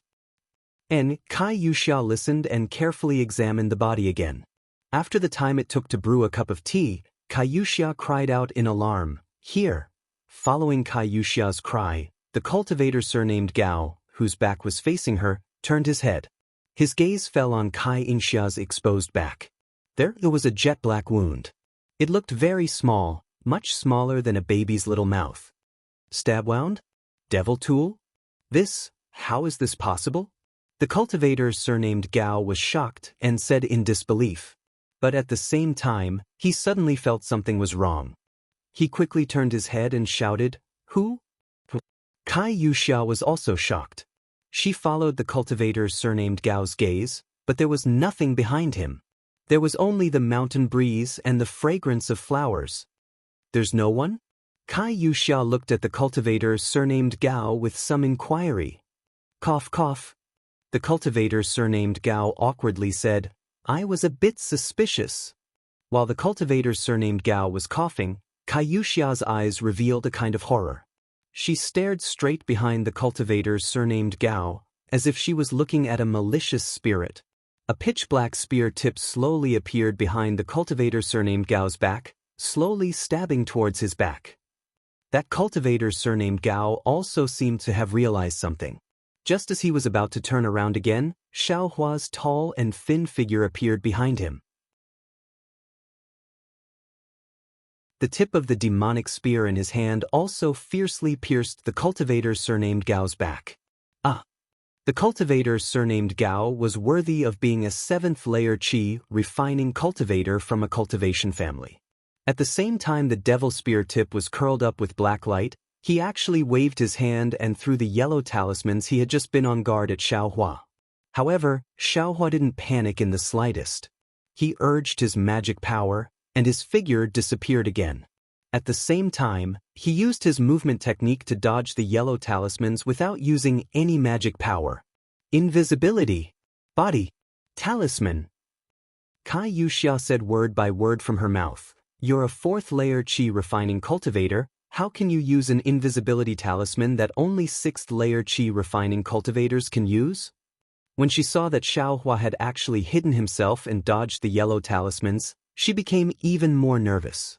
And Kai Yuxia listened and carefully examined the body again. After the time it took to brew a cup of tea, Kai Yuxia cried out in alarm, here. Following Kai Yuxia's cry, the cultivator surnamed Gao, whose back was facing her, turned his head. His gaze fell on Kai Xia's exposed back. There was a jet black wound. It looked very small, much smaller than a baby's little mouth. Stab wound? Devil tool? How is this possible? The cultivator surnamed Gao was shocked and said in disbelief. But at the same time, he suddenly felt something was wrong. He quickly turned his head and shouted, Who? Kai Yuxia was also shocked. She followed the cultivator surnamed Gao's gaze, but there was nothing behind him. There was only the mountain breeze and the fragrance of flowers. There's no one? Kai Yuxia looked at the cultivator surnamed Gao with some inquiry. Cough cough. The cultivator surnamed Gao awkwardly said, I was a bit suspicious. While the cultivator surnamed Gao was coughing, Kai Yuxia's eyes revealed a kind of horror. She stared straight behind the cultivator surnamed Gao, as if she was looking at a malicious spirit. A pitch-black spear tip slowly appeared behind the cultivator surnamed Gao's back, slowly stabbing towards his back. That cultivator surnamed Gao also seemed to have realized something. Just as he was about to turn around again, Xiaohua's tall and thin figure appeared behind him. The tip of the demonic spear in his hand also fiercely pierced the cultivator surnamed Gao's back. The cultivator surnamed Gao was worthy of being a 7th layer qi refining cultivator from a cultivation family. At the same time the devil spear tip was curled up with black light, he actually waved his hand and threw the yellow talismans he had just been on guard at Xiaohua. However, Xiaohua didn't panic in the slightest. He urged his magic power, and his figure disappeared again. At the same time, he used his movement technique to dodge the yellow talismans without using any magic power. Invisibility. Body. Talisman. Kai Yuxia said word by word from her mouth. You're a 4th layer qi refining cultivator, how can you use an invisibility talisman that only 6th layer qi refining cultivators can use? When she saw that Xiaohua had actually hidden himself and dodged the yellow talismans, she became even more nervous.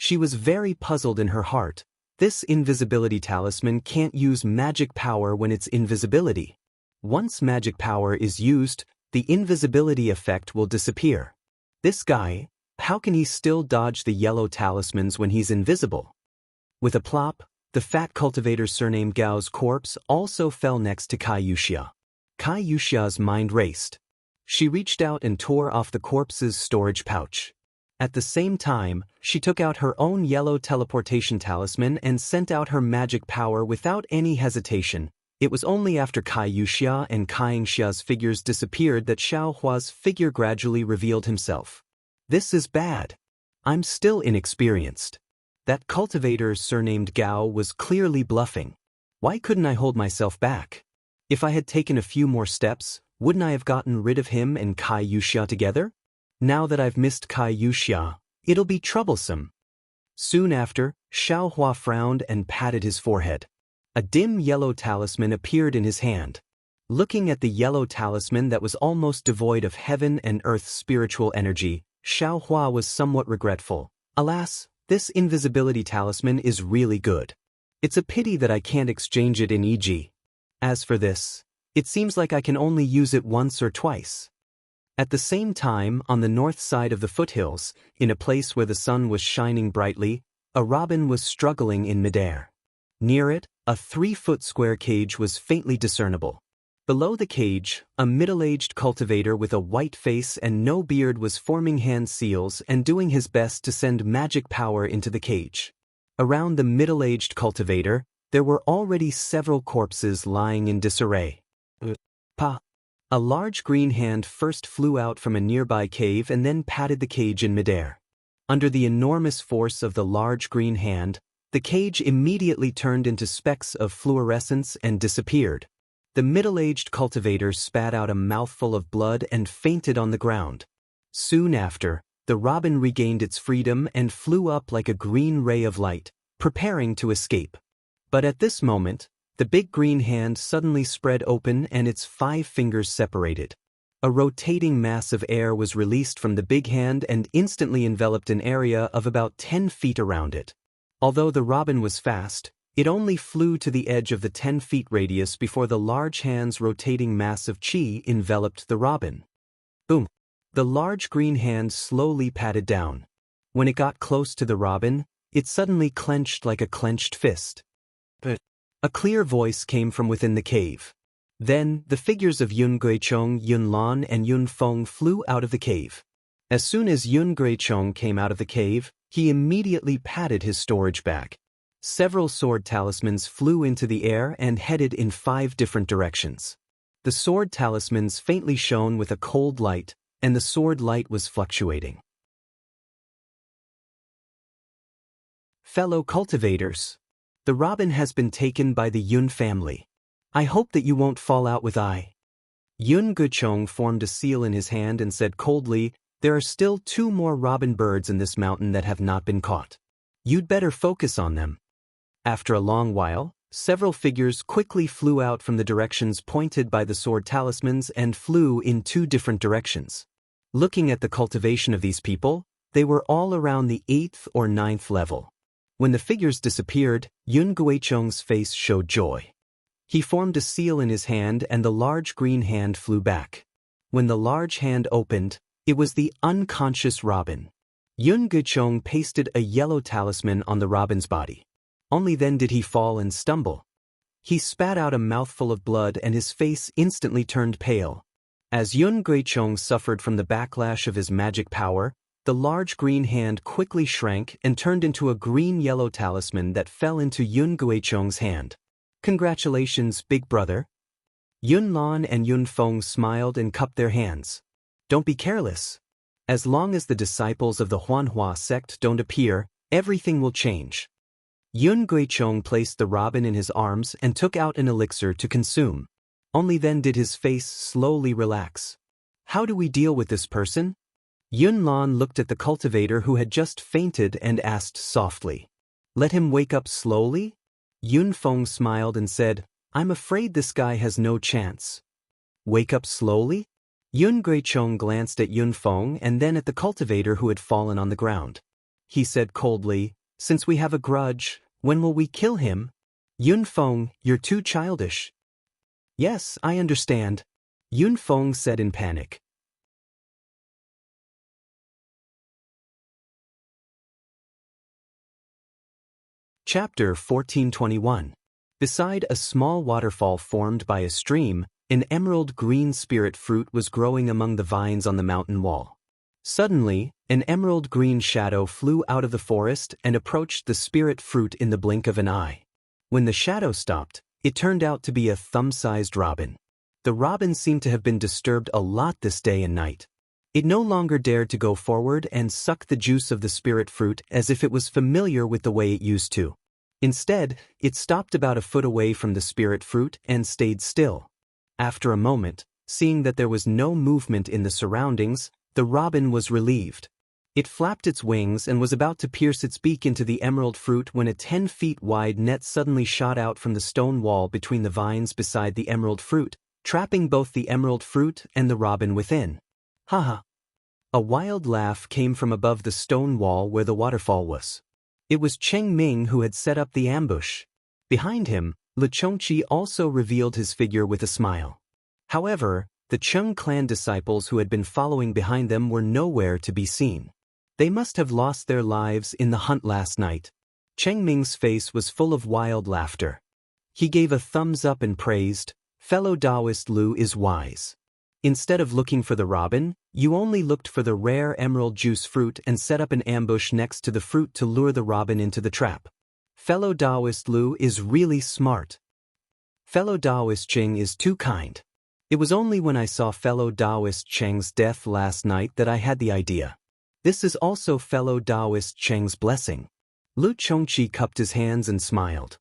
She was very puzzled in her heart. This invisibility talisman can't use magic power when it's invisibility. Once magic power is used, the invisibility effect will disappear. This guy, how can he still dodge the yellow talismans when he's invisible? With a plop, the fat cultivator surnamed Gao's corpse also fell next to Kai Yuxia. Kai Yuxia's mind raced. She reached out and tore off the corpse's storage pouch. At the same time, she took out her own yellow teleportation talisman and sent out her magic power without any hesitation. It was only after Kai Yuxia and Kai Xia's figures disappeared that Xiaohua's figure gradually revealed himself. This is bad. I'm still inexperienced. That cultivator surnamed Gao was clearly bluffing. Why couldn't I hold myself back? If I had taken a few more steps, wouldn't I have gotten rid of him and Kai Yuxia together? Now that I've missed Kai Yuxia, it'll be troublesome. Soon after, Xiaohua frowned and patted his forehead. A dim yellow talisman appeared in his hand. Looking at the yellow talisman that was almost devoid of heaven and earth's spiritual energy, Xiaohua was somewhat regretful. Alas, this invisibility talisman is really good. It's a pity that I can't exchange it in EG. As for this, it seems like I can only use it once or twice. At the same time, on the north side of the foothills, in a place where the sun was shining brightly, a robin was struggling in midair. Near it, a 3-foot square cage was faintly discernible. Below the cage, a middle-aged cultivator with a white face and no beard was forming hand seals and doing his best to send magic power into the cage. Around the middle-aged cultivator, there were already several corpses lying in disarray. A large green hand first flew out from a nearby cave and then patted the cage in midair. Under the enormous force of the large green hand, the cage immediately turned into specks of fluorescence and disappeared. The middle-aged cultivator spat out a mouthful of blood and fainted on the ground. Soon after, the robin regained its freedom and flew up like a green ray of light, preparing to escape. But at this moment, the big green hand suddenly spread open and its 5 fingers separated. A rotating mass of air was released from the big hand and instantly enveloped an area of about 10 feet around it. Although the robin was fast, it only flew to the edge of the 10-foot radius before the large hand's rotating mass of chi enveloped the robin. Boom! The large green hand slowly patted down. When it got close to the robin, it suddenly clenched like a clenched fist. A clear voice came from within the cave. Then, the figures of Yun Guichong, Yun Lan, and Yun Feng flew out of the cave. As soon as Yun Guichong came out of the cave, he immediately patted his storage bag. Several sword talismans flew into the air and headed in 5 different directions. The sword talismans faintly shone with a cold light, and the sword light was fluctuating. Fellow cultivators, the robin has been taken by the Yun family. I hope that you won't fall out with I. Yun Guchong formed a seal in his hand and said coldly, "There are still 2 more robin birds in this mountain that have not been caught. You'd better focus on them." After a long while, several figures quickly flew out from the directions pointed by the sword talismans and flew in 2 different directions. Looking at the cultivation of these people, they were all around the 8th or 9th level. When the figures disappeared, Yun Guichong's face showed joy. He formed a seal in his hand and the large green hand flew back. When the large hand opened, it was the unconscious robin. Yun Guichong pasted a yellow talisman on the robin's body. Only then did he fall and stumble. He spat out a mouthful of blood and his face instantly turned pale. As Yun Guichong suffered from the backlash of his magic power, the large green hand quickly shrank and turned into a green-yellow talisman that fell into Yun Guichong's hand. "Congratulations, big brother." Yun Lan and Yun Feng smiled and cupped their hands. "Don't be careless. As long as the disciples of the Huanhua sect don't appear, everything will change." Yun Guichong placed the robin in his arms and took out an elixir to consume. Only then did his face slowly relax. "How do we deal with this person?" Yun Lan looked at the cultivator who had just fainted and asked softly, "Let him wake up slowly?" Yun Feng smiled and said, "I'm afraid this guy has no chance." "Wake up slowly?" Yun Guichong glanced at Yun Feng and then at the cultivator who had fallen on the ground. He said coldly, "Since we have a grudge, when will we kill him?" "Yun Feng, you're too childish." "Yes, I understand," Yun Feng said in panic. Chapter 1421. Beside a small waterfall formed by a stream, an emerald green spirit fruit was growing among the vines on the mountain wall. Suddenly, an emerald green shadow flew out of the forest and approached the spirit fruit in the blink of an eye. When the shadow stopped, it turned out to be a thumb-sized robin. The robin seemed to have been disturbed a lot this day and night. It no longer dared to go forward and suck the juice of the spirit fruit as if it was familiar with the way it used to. Instead, it stopped about a foot away from the spirit fruit and stayed still. After a moment, seeing that there was no movement in the surroundings, the robin was relieved. It flapped its wings and was about to pierce its beak into the emerald fruit when a 10-foot-wide net suddenly shot out from the stone wall between the vines beside the emerald fruit, trapping both the emerald fruit and the robin within. "Haha!" A wild laugh came from above the stone wall where the waterfall was. It was Cheng Ming who had set up the ambush. Behind him, Lechongqi also revealed his figure with a smile. However, the Cheng clan disciples who had been following behind them were nowhere to be seen. They must have lost their lives in the hunt last night. Cheng Ming's face was full of wild laughter. He gave a thumbs up and praised, "Fellow Daoist Lu is wise. Instead of looking for the robin, you only looked for the rare emerald juice fruit and set up an ambush next to the fruit to lure the robin into the trap. Fellow Daoist Lu is really smart. Fellow Daoist Cheng is too kind. It was only when I saw fellow Daoist Cheng's death last night that I had the idea. This is also fellow Daoist Cheng's blessing." Lu Chongqi cupped his hands and smiled.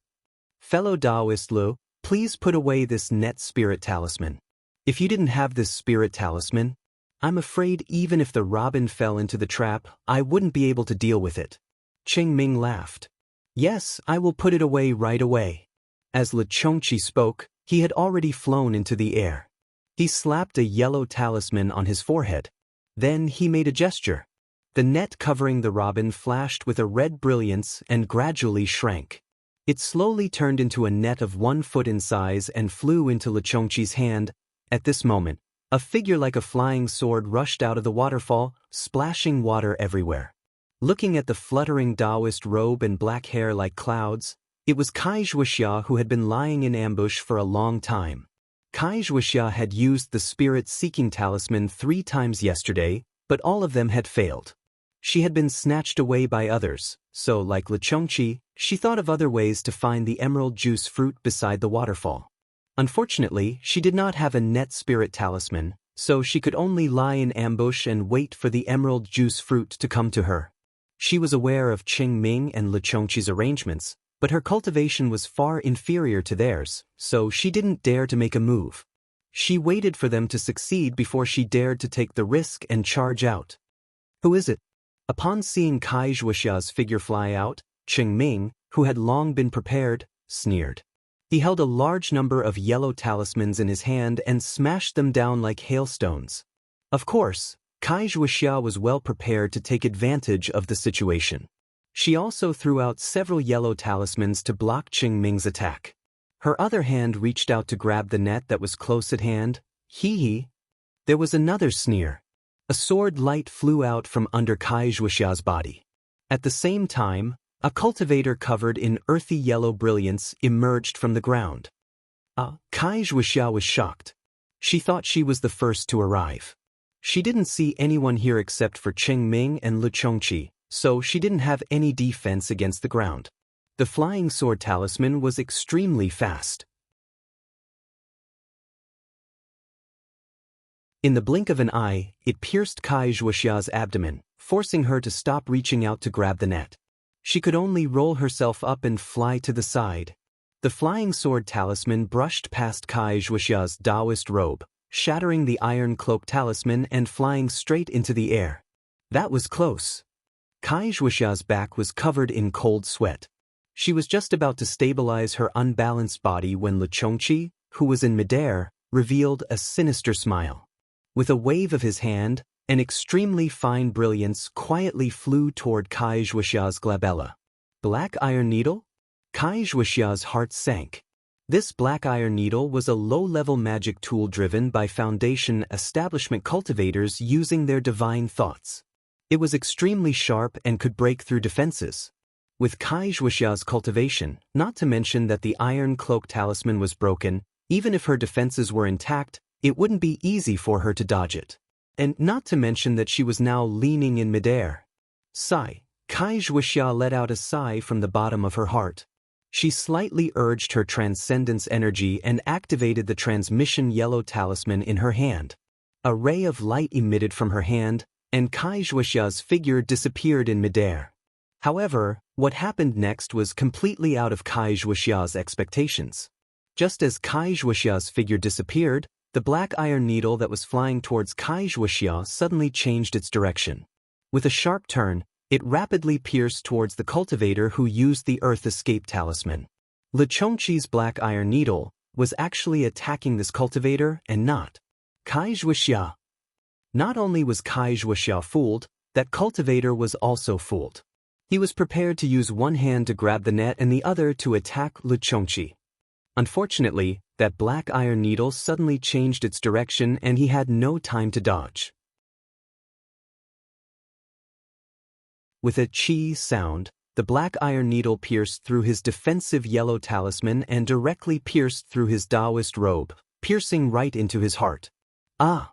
"Fellow Daoist Lu, please put away this net spirit talisman. If you didn't have this spirit talisman, I'm afraid even if the robin fell into the trap, I wouldn't be able to deal with it." Cheng Ming laughed. "Yes, I will put it away right away." As Lu Chongqi spoke, he had already flown into the air. He slapped a yellow talisman on his forehead. Then he made a gesture. The net covering the robin flashed with a red brilliance and gradually shrank. It slowly turned into a net of 1 foot in size and flew into Lechongqi's hand. At this moment, a figure like a flying sword rushed out of the waterfall, splashing water everywhere. Looking at the fluttering Daoist robe and black hair like clouds, it was Kai Wuxia who had been lying in ambush for a long time. Kai Wuxia had used the spirit-seeking talisman 3 times yesterday, but all of them had failed. She had been snatched away by others, so like Lechongqi, she thought of other ways to find the emerald juice fruit beside the waterfall. Unfortunately, she did not have a net spirit talisman, so she could only lie in ambush and wait for the emerald juice fruit to come to her. She was aware of Cheng Ming and Lechongqi's arrangements, but her cultivation was far inferior to theirs, so she didn't dare to make a move. She waited for them to succeed before she dared to take the risk and charge out. "Who is it?" Upon seeing Kai Wuxia's figure fly out, Cheng Ming, who had long been prepared, sneered. He held a large number of yellow talismans in his hand and smashed them down like hailstones. Of course, Kai Wuxia was well prepared to take advantage of the situation. She also threw out several yellow talismans to block Cheng Ming's attack. Her other hand reached out to grab the net that was close at hand. Hee. There was another sneer. A sword light flew out from under Kai Wuxia's body. At the same time, a cultivator covered in earthy yellow brilliance emerged from the ground. Kai Wuxia was shocked. She thought she was the first to arrive. She didn't see anyone here except for Cheng Ming and Lechongqi, so she didn't have any defense against the ground. The flying sword talisman was extremely fast. In the blink of an eye, it pierced Kai Wuxia's abdomen, forcing her to stop reaching out to grab the net. She could only roll herself up and fly to the side. The flying sword talisman brushed past Kai Wuxia's Daoist robe, shattering the iron cloak talisman and flying straight into the air. That was close. Kai Wuxia's back was covered in cold sweat. She was just about to stabilize her unbalanced body when Lechongqi, who was in midair, revealed a sinister smile. With a wave of his hand, an extremely fine brilliance quietly flew toward Kai Wuxia's glabella. Black iron needle? Kai Wuxia's heart sank. This black iron needle was a low-level magic tool driven by Foundation establishment cultivators using their divine thoughts. It was extremely sharp and could break through defenses. With Kai Wuxia's cultivation, not to mention that the iron cloak talisman was broken, even if her defenses were intact, it wouldn't be easy for her to dodge it. And not to mention that she was now leaning in midair. Sigh. Kai Wuxia let out a sigh from the bottom of her heart. She slightly urged her transcendence energy and activated the transmission yellow talisman in her hand. A ray of light emitted from her hand, and Kai Wuxia's figure disappeared in midair. However, what happened next was completely out of Kai Wuxia's expectations. Just as Kai Wuxia's figure disappeared, the black iron needle that was flying towards Kai Wuxia suddenly changed its direction. With a sharp turn, it rapidly pierced towards the cultivator who used the Earth Escape talisman. Lechongqi's black iron needle was actually attacking this cultivator and not Kai Wuxia. Not only was Kai Wuxia fooled, that cultivator was also fooled. He was prepared to use one hand to grab the net and the other to attack Lu Chongqi. Unfortunately, that black iron needle suddenly changed its direction and he had no time to dodge. With a chi sound, the black iron needle pierced through his defensive yellow talisman and directly pierced through his Daoist robe, piercing right into his heart. Ah!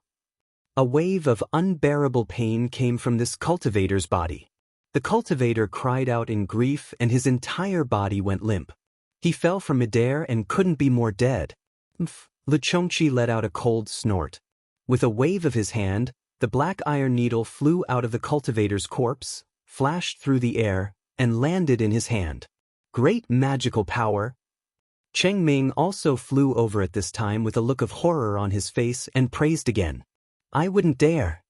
A wave of unbearable pain came from this cultivator's body. The cultivator cried out in grief and his entire body went limp. He fell from midair and couldn't be more dead. Lu Chongqi let out a cold snort. With a wave of his hand, the black iron needle flew out of the cultivator's corpse, flashed through the air, and landed in his hand. Great magical power! Cheng Ming also flew over at this time with a look of horror on his face and praised again. I wouldn't dare.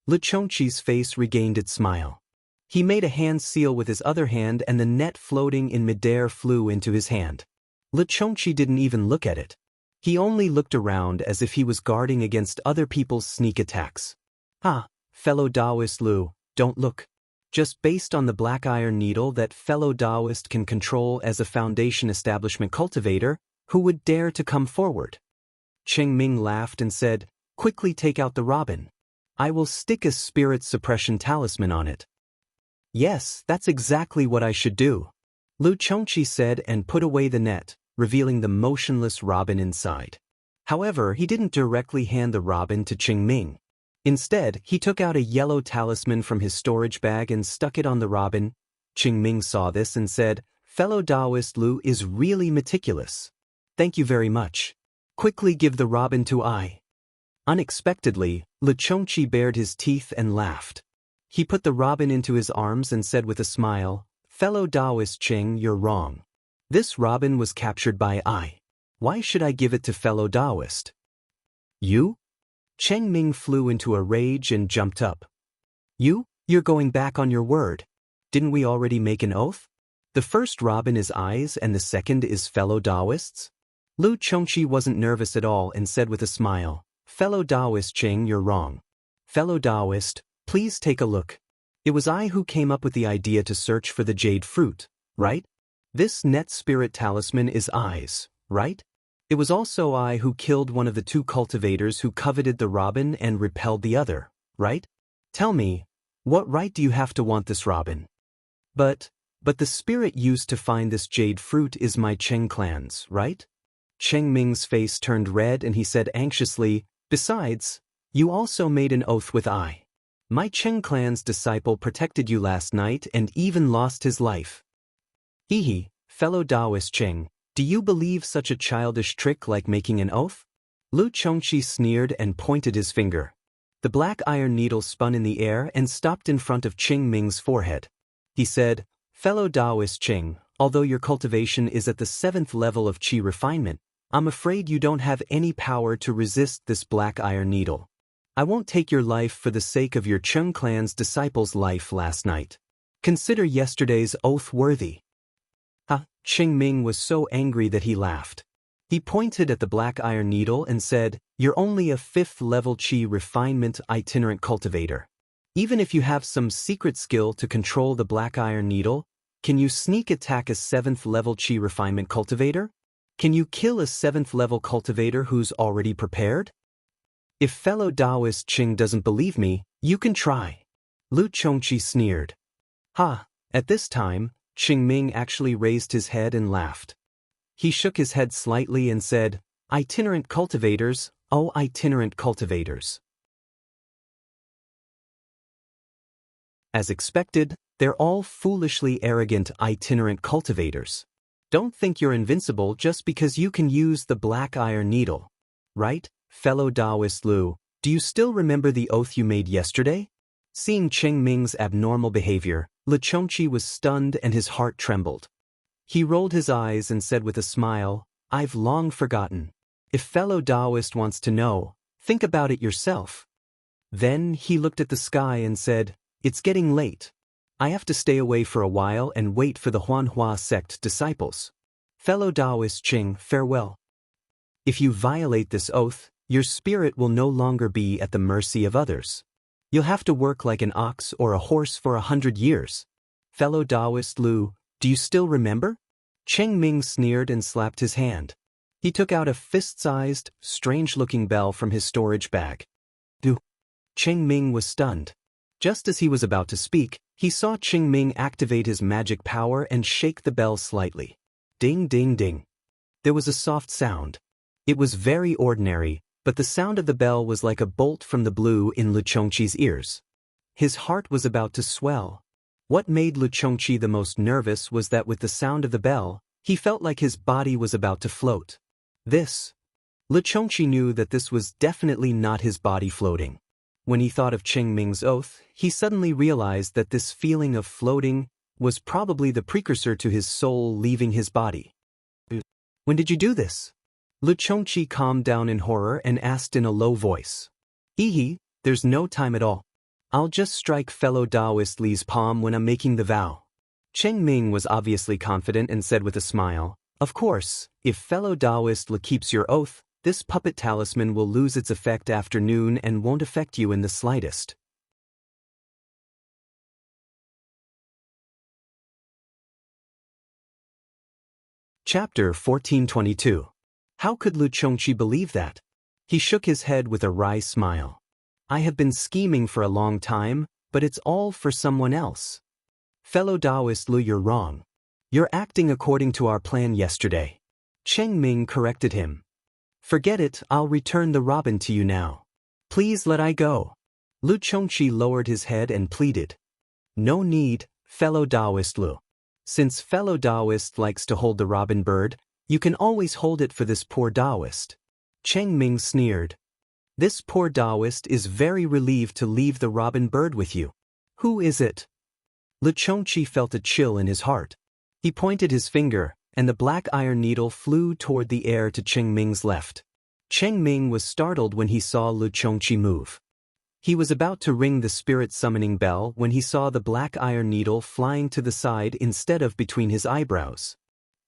Lu Chongqi's face regained its smile. He made a hand seal with his other hand and the net floating in midair flew into his hand. Lu Chongqi didn't even look at it. He only looked around as if he was guarding against other people's sneak attacks. Ah, fellow Daoist Lu, don't look. Just based on the black iron needle that fellow Daoist can control as a foundation establishment cultivator, who would dare to come forward? Cheng Ming laughed and said, quickly take out the robin. I will stick a spirit suppression talisman on it. Yes, that's exactly what I should do, Lu Chongqi said and put away the net, revealing the motionless robin inside. However, he didn't directly hand the robin to Cheng Ming. Instead, he took out a yellow talisman from his storage bag and stuck it on the robin. Cheng Ming saw this and said, fellow Daoist Lu is really meticulous. Thank you very much. Quickly give the robin to I. Unexpectedly, Lu Chongqi bared his teeth and laughed. He put the robin into his arms and said with a smile, fellow Daoist Cheng, you're wrong. This robin was captured by I. Why should I give it to fellow Daoist? You? Cheng Ming flew into a rage and jumped up. You're going back on your word. Didn't we already make an oath? The first robin is I's and the second is fellow Daoist's? Lu Chongqi wasn't nervous at all and said with a smile, fellow Daoist Cheng, you're wrong. Fellow Daoist, please take a look. It was I who came up with the idea to search for the jade fruit, right? This net spirit talisman is I's, right? It was also I who killed one of the two cultivators who coveted the robin and repelled the other, right? Tell me, what right do you have to want this robin? But the spirit used to find this jade fruit is my Cheng clan's, right? Cheng Ming's face turned red and he said anxiously, besides, you also made an oath with I. My Cheng clan's disciple protected you last night and even lost his life. Hehe, fellow Daoist Cheng, do you believe such a childish trick like making an oath? Lu Chongqi sneered and pointed his finger. The black iron needle spun in the air and stopped in front of Cheng Ming's forehead. He said, fellow Daoist Cheng, although your cultivation is at the 7th level of qi refinement, I'm afraid you don't have any power to resist this black iron needle. I won't take your life for the sake of your Cheng clan's disciple's life last night. Consider yesterday's oath worthy. Cheng Ming was so angry that he laughed. He pointed at the black iron needle and said, you're only a 5th level qi refinement itinerant cultivator. Even if you have some secret skill to control the black iron needle, can you sneak attack a 7th level qi refinement cultivator? Can you kill a 7th level cultivator who's already prepared? If fellow Daoist Cheng doesn't believe me, you can try. Lu Chongqi sneered. At this time, Cheng Ming actually raised his head and laughed. He shook his head slightly and said, itinerant cultivators, oh itinerant cultivators. As expected, they're all foolishly arrogant itinerant cultivators. Don't think you're invincible just because you can use the black iron needle. Right, fellow Daoist Lu, do you still remember the oath you made yesterday? Seeing Cheng Ming's abnormal behavior, Lu Chongqi was stunned and his heart trembled. He rolled his eyes and said with a smile, I've long forgotten. If fellow Daoist wants to know, think about it yourself. Then he looked at the sky and said, it's getting late. I have to stay away for a while and wait for the Huanhua sect disciples. Fellow Daoist Cheng, farewell. If you violate this oath, your spirit will no longer be at the mercy of others. You'll have to work like an ox or a horse for 100 years. Fellow Daoist Lu, do you still remember? Cheng Ming sneered and slapped his hand. He took out a fist-sized, strange-looking bell from his storage bag. Do. Cheng Ming was stunned. Just as he was about to speak, he saw Cheng Ming activate his magic power and shake the bell slightly. Ding ding ding. There was a soft sound. It was very ordinary, but the sound of the bell was like a bolt from the blue in Lu Chongqi's ears. His heart was about to swell. What made Lu Chongqi the most nervous was that with the sound of the bell, he felt like his body was about to float. Lu Chongqi knew that this was definitely not his body floating. When he thought of Cheng Ming's oath, he suddenly realized that this feeling of floating was probably the precursor to his soul leaving his body. When did you do this? Lu Chongqi calmed down in horror and asked in a low voice. There's no time at all. I'll just strike fellow Daoist Li's palm when I'm making the vow. Cheng Ming was obviously confident and said with a smile, of course, if fellow Daoist Li keeps your oath, this puppet talisman will lose its effect after noon and won't affect you in the slightest. Chapter 1422. How could Lu Chongqi believe that? He shook his head with a wry smile. I have been scheming for a long time, but it's all for someone else. Fellow Daoist Lu, you're wrong. You're acting according to our plan yesterday. Cheng Ming corrected him. Forget it, I'll return the robin to you now. Please let I go. Lu Chongqi lowered his head and pleaded. No need, fellow Daoist Lu. Since fellow Daoist likes to hold the robin bird, you can always hold it for this poor Daoist. Cheng Ming sneered. This poor Daoist is very relieved to leave the robin bird with you. Who is it? Lu Chongqi felt a chill in his heart. He pointed his finger, and the black iron needle flew toward the air to Cheng Ming's left. Cheng Ming was startled when he saw Lu Chongqi move. He was about to ring the spirit summoning bell when he saw the black iron needle flying to the side instead of between his eyebrows.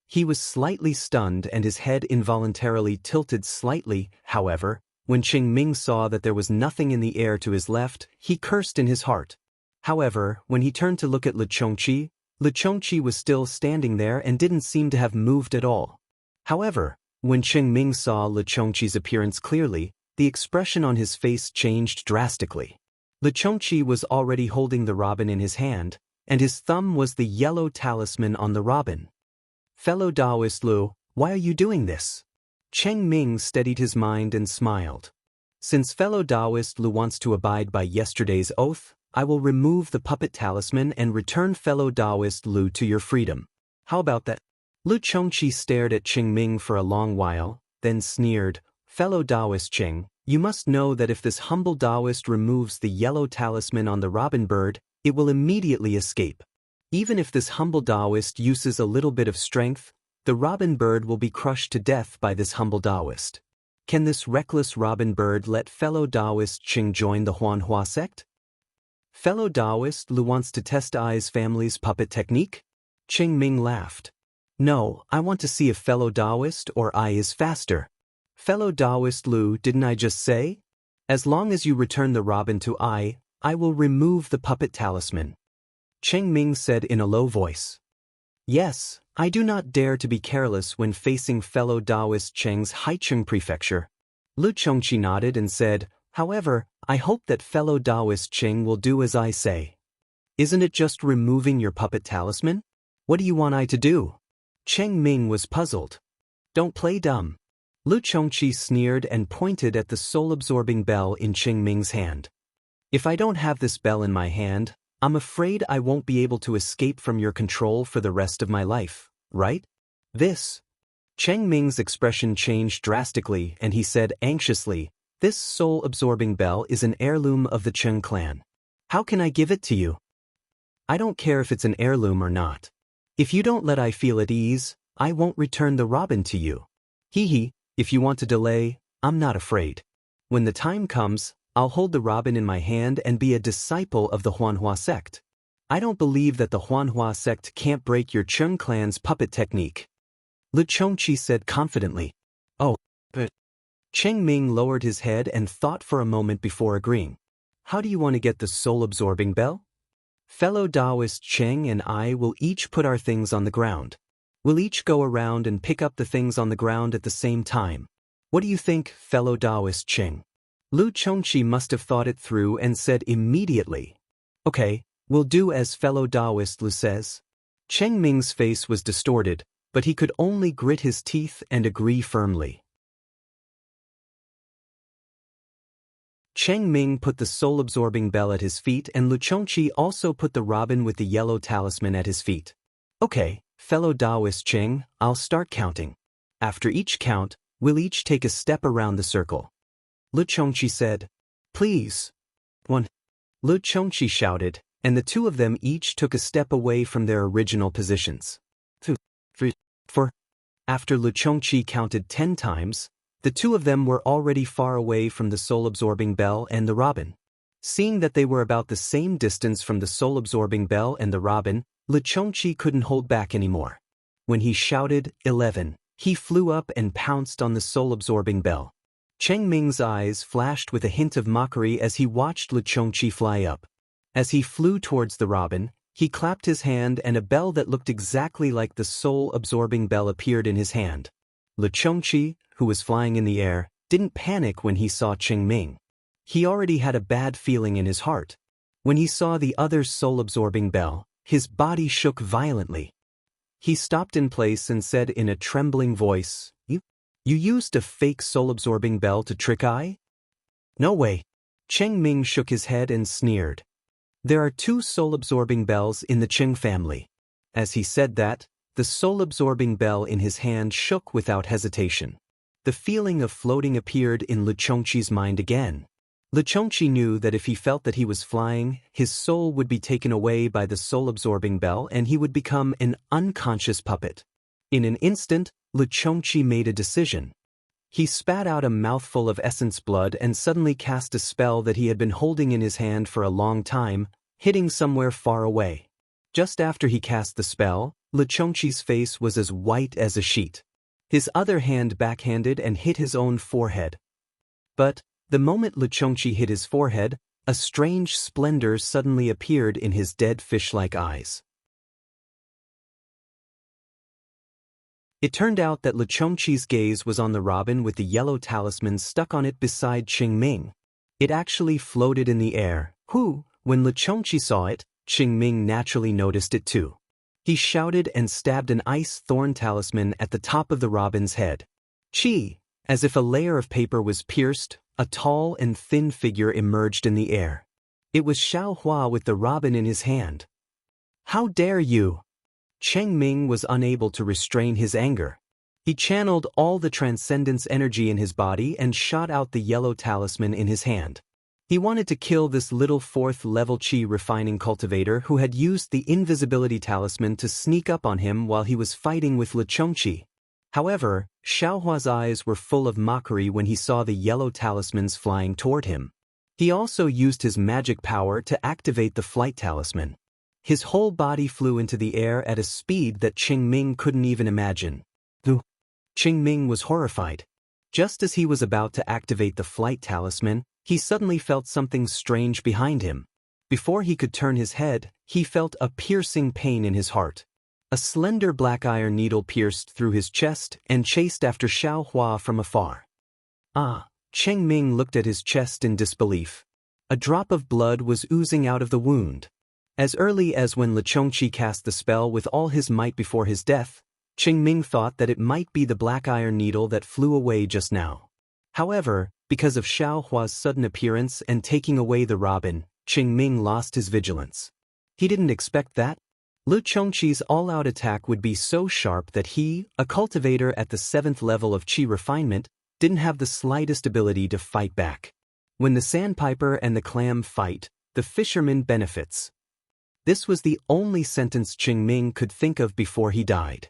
He was slightly stunned and his head involuntarily tilted slightly. However, when Cheng Ming saw that there was nothing in the air to his left, he cursed in his heart. However, when he turned to look at Lu Chongqi was still standing there and didn't seem to have moved at all. However, when Cheng Ming saw Lu Chongqi's appearance clearly, the expression on his face changed drastically. Lu Chongqi was already holding the robin in his hand, and his thumb was the yellow talisman on the robin. Fellow Daoist Lu, why are you doing this? Cheng Ming steadied his mind and smiled. Since fellow Daoist Lu wants to abide by yesterday's oath, I will remove the puppet talisman and return fellow Daoist Lu to your freedom. How about that? Lu Chongqi stared at Cheng Ming for a long while, then sneered, Fellow Daoist Cheng, you must know that if this humble Daoist removes the yellow talisman on the robin bird, it will immediately escape. Even if this humble Daoist uses a little bit of strength, the robin bird will be crushed to death by this humble Daoist. Can this reckless robin bird let fellow Daoist Cheng join the Huanhua sect? Fellow Daoist Lu wants to test Ai's family's puppet technique? Cheng Ming laughed. No, I want to see if fellow Daoist or Ai is faster. Fellow Daoist Lu, didn't I just say? As long as you return the robin to I will remove the puppet talisman. Cheng Ming said in a low voice. Yes, I do not dare to be careless when facing fellow Daoist Cheng's Haicheng prefecture. Lu Chongqi nodded and said, however, I hope that fellow Daoist Cheng will do as I say. Isn't it just removing your puppet talisman? What do you want I to do? Cheng Ming was puzzled. Don't play dumb. Lu Chongqi sneered and pointed at the soul-absorbing bell in Cheng Ming's hand. If I don't have this bell in my hand, I'm afraid I won't be able to escape from your control for the rest of my life, right? Cheng Ming's expression changed drastically and he said anxiously, this soul-absorbing bell is an heirloom of the Cheng clan. How can I give it to you? I don't care if it's an heirloom or not. If you don't let I feel at ease, I won't return the robin to you. If you want to delay, I'm not afraid. When the time comes, I'll hold the robin in my hand and be a disciple of the Huanhua sect. I don't believe that the Huanhua sect can't break your Cheng clan's puppet technique. Lu Chongqi said confidently. Oh, but... Cheng Ming lowered his head and thought for a moment before agreeing. How do you want to get the soul-absorbing bell? Fellow Daoist Cheng and I will each put our things on the ground. We'll each go around and pick up the things on the ground at the same time. What do you think, fellow Daoist Cheng? Lu Chongqi must have thought it through and said immediately, "Okay, we'll do as fellow Daoist Lu says." Cheng Ming's face was distorted, but he could only grit his teeth and agree firmly. Cheng Ming put the soul-absorbing bell at his feet and Lu Chongqi also put the robin with the yellow talisman at his feet. "Okay, fellow Daoist Cheng, I'll start counting. After each count, we'll each take a step around the circle." Lu Chongqi said, "Please." 1. Lu Chongqi shouted, and the two of them each took a step away from their original positions. 2, 3, 4. After Lu Chongqi counted 10 times, the two of them were already far away from the soul-absorbing bell and the robin. Seeing that they were about the same distance from the soul-absorbing bell and the robin, Lu Chongqi couldn't hold back anymore. When he shouted 11, he flew up and pounced on the soul-absorbing bell. Cheng Ming's eyes flashed with a hint of mockery as he watched Lu Chongqi fly up. As he flew towards the robin, he clapped his hand and a bell that looked exactly like the soul-absorbing bell appeared in his hand. Lu Chongqi, who was flying in the air, didn't panic when he saw Cheng Ming. He already had a bad feeling in his heart. When he saw the other's soul-absorbing bell, his body shook violently. He stopped in place and said in a trembling voice, You used a fake soul-absorbing bell to trick I? No way. Cheng Ming shook his head and sneered. There are 2 soul-absorbing bells in the Cheng family. As he said that, the soul-absorbing bell in his hand shook without hesitation. The feeling of floating appeared in Lu Chongqi's mind again. Lu Chongqi knew that if he felt that he was flying, his soul would be taken away by the soul-absorbing bell and he would become an unconscious puppet. In an instant, Lu Chongqi made a decision. He spat out a mouthful of essence blood and suddenly cast a spell that he had been holding in his hand for a long time, hitting somewhere far away. Just after he cast the spell, Lu Chongqi's face was as white as a sheet. His other hand backhanded and hit his own forehead. But, the moment Lu Chongqi hit his forehead, a strange splendor suddenly appeared in his dead fish-like eyes. It turned out that Lu Chongqi's gaze was on the robin with the yellow talisman stuck on it beside Cheng Ming. It actually floated in the air. When Lu Chongqi saw it, Cheng Ming naturally noticed it too. He shouted and stabbed an ice thorn talisman at the top of the robin's head. Chi! As if a layer of paper was pierced, a tall and thin figure emerged in the air. It was Xiaohua with the robin in his hand. How dare you! Cheng Ming was unable to restrain his anger. He channeled all the transcendence energy in his body and shot out the yellow talisman in his hand. He wanted to kill this little 4th-level Qi refining cultivator who had used the invisibility talisman to sneak up on him while he was fighting with Lu Chongqi. However, Xiaohua's eyes were full of mockery when he saw the yellow talismans flying toward him. He also used his magic power to activate the flight talisman. His whole body flew into the air at a speed that Cheng Ming couldn't even imagine. Cheng Ming was horrified. Just as he was about to activate the flight talisman, he suddenly felt something strange behind him. Before he could turn his head, he felt a piercing pain in his heart. A slender black iron needle pierced through his chest and chased after Xiaohua from afar. Cheng Ming looked at his chest in disbelief. A drop of blood was oozing out of the wound. As early as when Lu Chongqi cast the spell with all his might before his death, Cheng Ming thought that it might be the black iron needle that flew away just now. However, because of Xiaohua's sudden appearance and taking away the robin, Cheng Ming lost his vigilance. He didn't expect that. Lu Chongqi's all-out attack would be so sharp that he, a cultivator at the 7th level of Qi refinement, didn't have the slightest ability to fight back. When the sandpiper and the clam fight, the fisherman benefits. This was the only sentence Cheng Ming could think of before he died.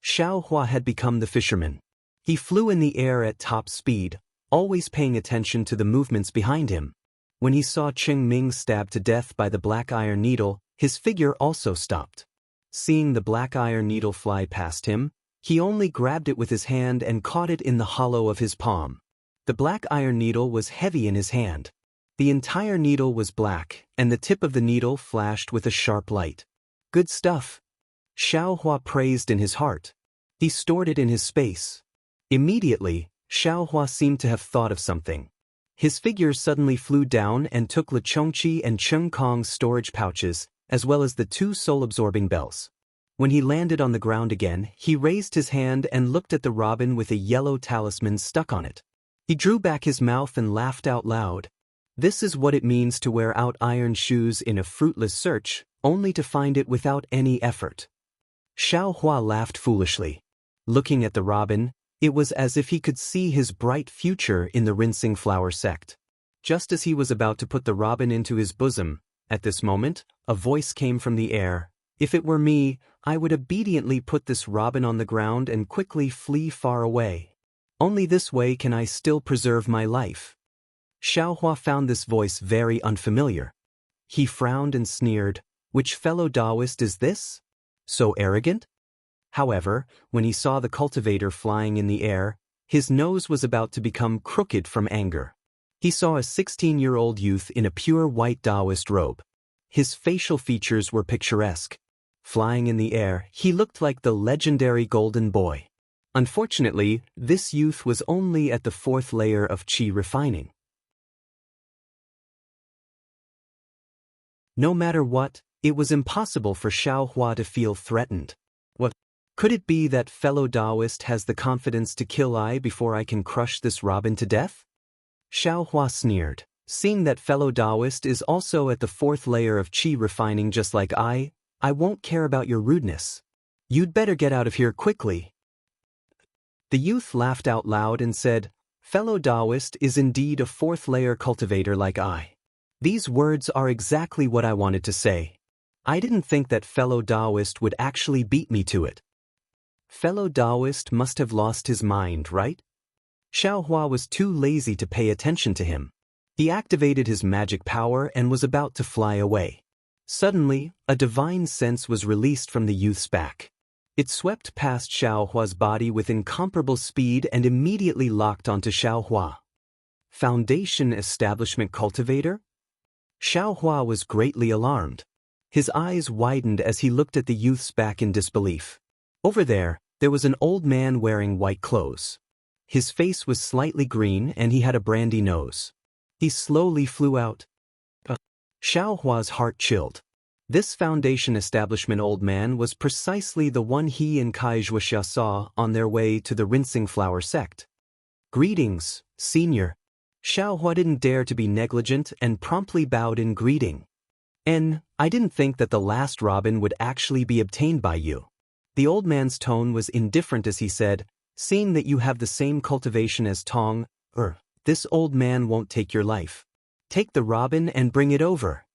Xiaohua had become the fisherman. He flew in the air at top speed, always paying attention to the movements behind him. When he saw Cheng Ming stabbed to death by the black iron needle, his figure also stopped. Seeing the black iron needle fly past him, he only grabbed it with his hand and caught it in the hollow of his palm. The black iron needle was heavy in his hand. The entire needle was black, and the tip of the needle flashed with a sharp light. Good stuff. Xiaohua praised in his heart. He stored it in his space. Immediately, Xiaohua seemed to have thought of something. His figure suddenly flew down and took Le Chongqi and Cheng Kong's storage pouches, as well as the 2 soul-absorbing bells. When he landed on the ground again, he raised his hand and looked at the robin with a yellow talisman stuck on it. He drew back his mouth and laughed out loud. This is what it means to wear out iron shoes in a fruitless search, only to find it without any effort. Xiaohua laughed foolishly. Looking at the robin, it was as if he could see his bright future in the rinsing flower sect. Just as he was about to put the robin into his bosom, at this moment, a voice came from the air. If it were me, I would obediently put this robin on the ground and quickly flee far away. Only this way can I still preserve my life. Xiaohua found this voice very unfamiliar. He frowned and sneered. Which fellow Daoist is this? So arrogant? However, when he saw the cultivator flying in the air, his nose was about to become crooked from anger. He saw a 16-year-old youth in a pure white Daoist robe. His facial features were picturesque. Flying in the air, he looked like the legendary Golden Boy. Unfortunately, this youth was only at the 4th layer of qi refining. No matter what, it was impossible for Xiaohua to feel threatened. What? Could it be that fellow Daoist has the confidence to kill I before I can crush this robin to death? Xiaohua sneered. Seeing that fellow Daoist is also at the 4th layer of qi refining just like I won't care about your rudeness. You'd better get out of here quickly. The youth laughed out loud and said, Fellow Daoist is indeed a 4th layer cultivator like I. These words are exactly what I wanted to say. I didn't think that fellow Daoist would actually beat me to it. Fellow Daoist must have lost his mind, right? Xiaohua was too lazy to pay attention to him. He activated his magic power and was about to fly away. Suddenly, a divine sense was released from the youth's back. It swept past Xiaohua's body with incomparable speed and immediately locked onto Xiaohua. Foundation Establishment Cultivator? Xiaohua was greatly alarmed. His eyes widened as he looked at the youth's back in disbelief. Over there was an old man wearing white clothes. His face was slightly green and he had a brandy nose. He slowly flew out. Xiaohua's heart chilled. This Foundation Establishment old man was precisely the one he and Kai Zhuoxia saw on their way to the Rinsing Flower sect. Greetings, senior. Xiaohua didn't dare to be negligent and promptly bowed in greeting. I didn't think that the last robin would actually be obtained by you. The old man's tone was indifferent as he said, seeing that you have the same cultivation as Tong, this old man won't take your life. Take the robin and bring it over.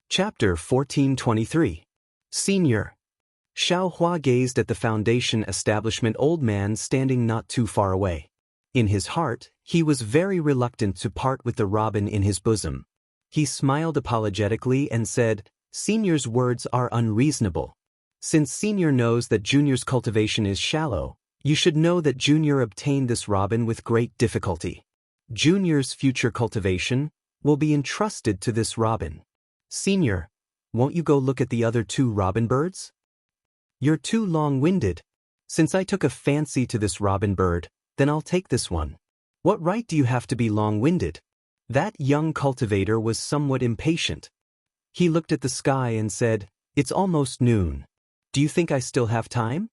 Chapter 1423. Senior. Xiaohua gazed at the Foundation Establishment old man standing not too far away. In his heart, he was very reluctant to part with the robin in his bosom. He smiled apologetically and said, Senior's words are unreasonable. Since Senior knows that Junior's cultivation is shallow, you should know that Junior obtained this robin with great difficulty. Junior's future cultivation will be entrusted to this robin. Senior, won't you go look at the other 2 robin birds? You're too long-winded. Since I took a fancy to this robin bird, then I'll take this one. What right do you have to be long-winded? That young cultivator was somewhat impatient. He looked at the sky and said, It's almost noon. Do you think I still have time?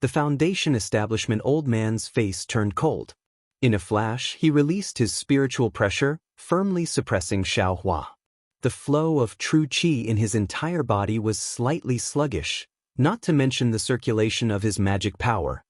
The Foundation Establishment old man's face turned cold. In a flash, he released his spiritual pressure, firmly suppressing Xiaohua. The flow of true qi in his entire body was slightly sluggish, not to mention the circulation of his magic power.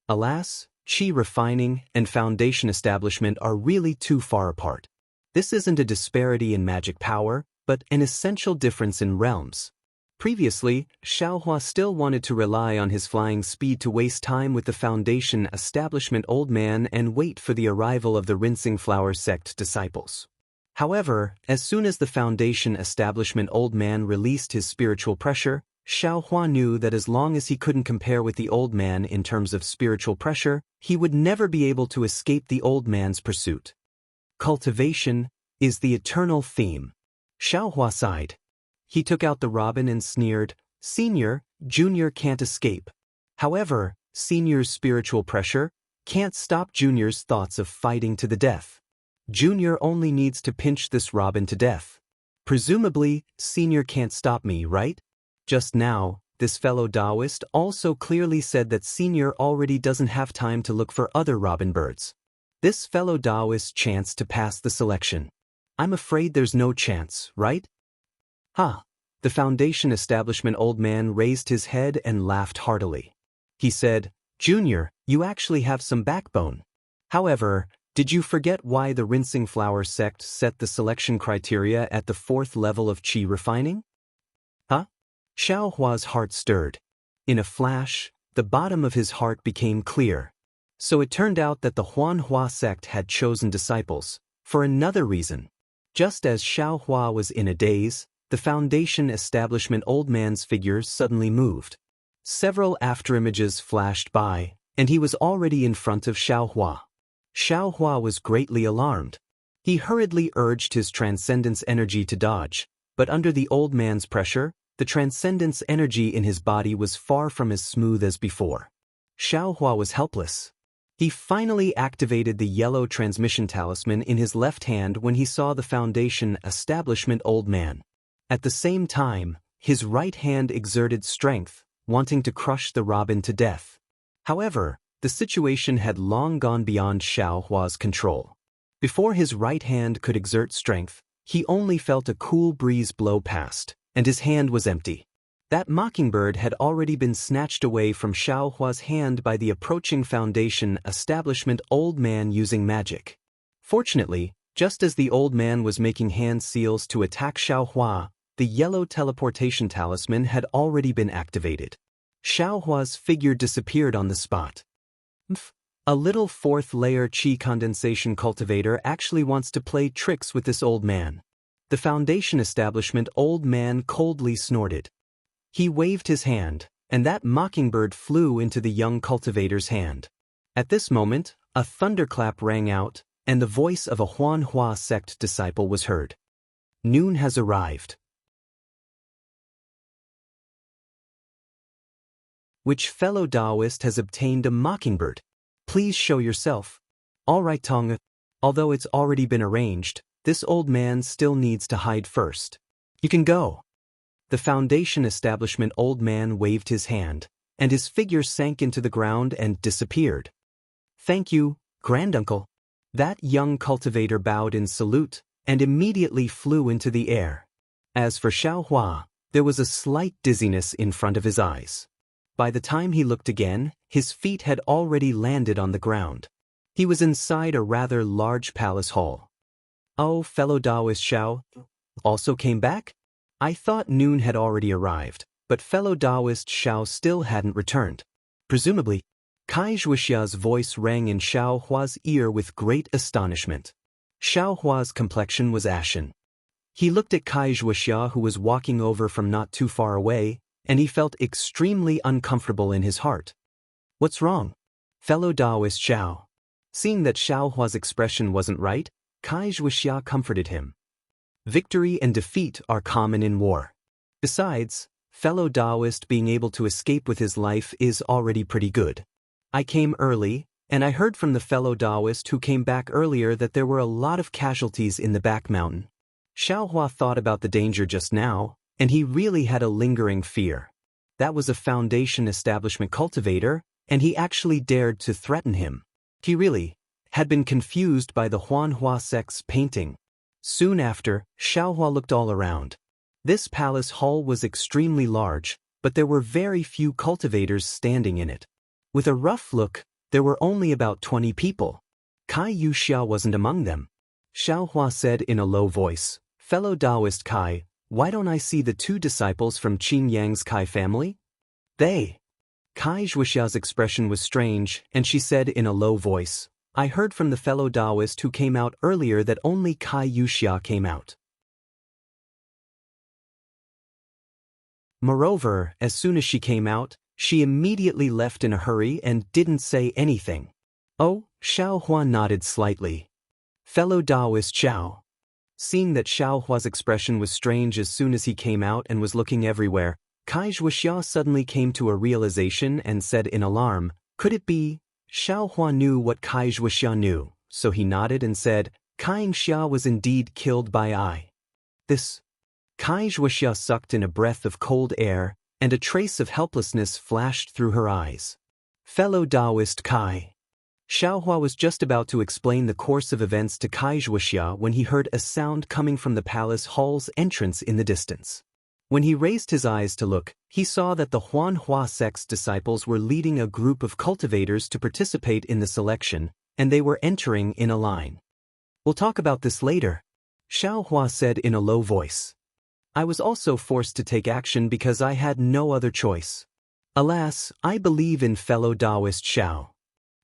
Alas, qi refining and Foundation Establishment are really too far apart. This isn't a disparity in magic power, but an essential difference in realms. Previously, Xiaohua still wanted to rely on his flying speed to waste time with the Foundation Establishment old man and wait for the arrival of the Rinsing Flower sect disciples. However, as soon as the Foundation Establishment old man released his spiritual pressure, Xiaohua knew that as long as he couldn't compare with the old man in terms of spiritual pressure, he would never be able to escape the old man's pursuit. Cultivation is the eternal theme. Xiaohua sighed. He took out the robin and sneered, "Senior, Junior can't escape." However, Senior's spiritual pressure can't stop Junior's thoughts of fighting to the death. Junior only needs to pinch this robin to death. Presumably, Senior can't stop me, right? Just now, this fellow Daoist also clearly said that Senior already doesn't have time to look for other robin birds. This fellow Daoist chance to pass the selection. I'm afraid there's no chance, right? Ha! The Foundation establishment old man raised his head and laughed heartily. He said, "Junior, you actually have some backbone. However, did you forget why the Rinsing Flower sect set the selection criteria at the 4th level of qi refining?" Huh? Xiaohua's heart stirred. In a flash, the bottom of his heart became clear. So it turned out that the Huanhua sect had chosen disciples, for another reason. Just as Xiaohua was in a daze, the Foundation establishment old man's figure suddenly moved. Several afterimages flashed by, and he was already in front of Xiaohua. Xiaohua was greatly alarmed. He hurriedly urged his transcendence energy to dodge, but under the old man's pressure, the transcendence energy in his body was far from as smooth as before. Xiaohua was helpless. He finally activated the yellow transmission talisman in his left hand when he saw the Foundation establishment old man. At the same time, his right hand exerted strength, wanting to crush the robin to death. However, the situation had long gone beyond Xiaohua's control. Before his right hand could exert strength, he only felt a cool breeze blow past, and his hand was empty. That mockingbird had already been snatched away from Xiaohua's hand by the approaching Foundation establishment old man using magic. Fortunately, just as the old man was making hand seals to attack Xiaohua, the yellow teleportation talisman had already been activated. Xiaohua's figure disappeared on the spot. A little 4th-layer qi condensation cultivator actually wants to play tricks with this old man. The Foundation establishment old man coldly snorted. He waved his hand, and that mockingbird flew into the young cultivator's hand. At this moment, a thunderclap rang out, and the voice of a Huanhua sect disciple was heard. "Noon has arrived. Which fellow Daoist has obtained a mockingbird? Please show yourself." "All right, Tonga. Although it's already been arranged, this old man still needs to hide first. You can go." The Foundation establishment old man waved his hand, and his figure sank into the ground and disappeared. "Thank you, granduncle." That young cultivator bowed in salute, and immediately flew into the air. As for Xiaohua, there was a slight dizziness in front of his eyes. By the time he looked again, his feet had already landed on the ground. He was inside a rather large palace hall. "Oh, fellow Daoist Xiao, also came back? I thought Noon had already arrived, but fellow Daoist Xiao still hadn't returned. Presumably." Kai Wuxia's voice rang in Xiaohua's ear with great astonishment. Xiaohua's complexion was ashen. He looked at Kai Wuxia, who was walking over from not too far away, and he felt extremely uncomfortable in his heart. "What's wrong, fellow Daoist Xiao?" Seeing that Xiaohua's expression wasn't right, Kai Wuxia comforted him. "Victory and defeat are common in war. Besides, fellow Daoist being able to escape with his life is already pretty good. I came early, and I heard from the fellow Daoist who came back earlier that there were a lot of casualties in the back mountain." Xiaohua thought about the danger just now, and he really had a lingering fear. That was a Foundation establishment cultivator, and he actually dared to threaten him. He really had been confused by the Huanhua sect's painting. Soon after, Xiaohua looked all around. This palace hall was extremely large, but there were very few cultivators standing in it. With a rough look, there were only about 20 people. Kai Wuxia wasn't among them. Xiaohua said in a low voice, "Fellow Daoist Kai, why don't I see the 2 disciples from Qin Yang's Kai family?" "They." Kai Wuxia's expression was strange, and she said in a low voice, "I heard from the fellow Daoist who came out earlier that only Kai Wuxia came out." Moreover, as soon as she came out, she immediately left in a hurry and didn't say anything. Oh, Xiaohua nodded slightly. Fellow Daoist Xiao. Seeing that Xiaohua's expression was strange as soon as he came out and was looking everywhere, Wuxia suddenly came to a realization and said in alarm, "Could it be?" Xiaohua knew what Wuxia knew, so he nodded and said, "Xianxia was indeed killed by I." This. Wuxia sucked in a breath of cold air, and a trace of helplessness flashed through her eyes. Fellow Daoist Kai. Xiaohua was just about to explain the course of events to Wuxia when he heard a sound coming from the palace hall's entrance in the distance. When he raised his eyes to look, he saw that the Huanhua sect's disciples were leading a group of cultivators to participate in the selection, and they were entering in a line. "We'll talk about this later," Xiaohua said in a low voice. "I was also forced to take action because I had no other choice. Alas, I believe in fellow Daoist Xiao."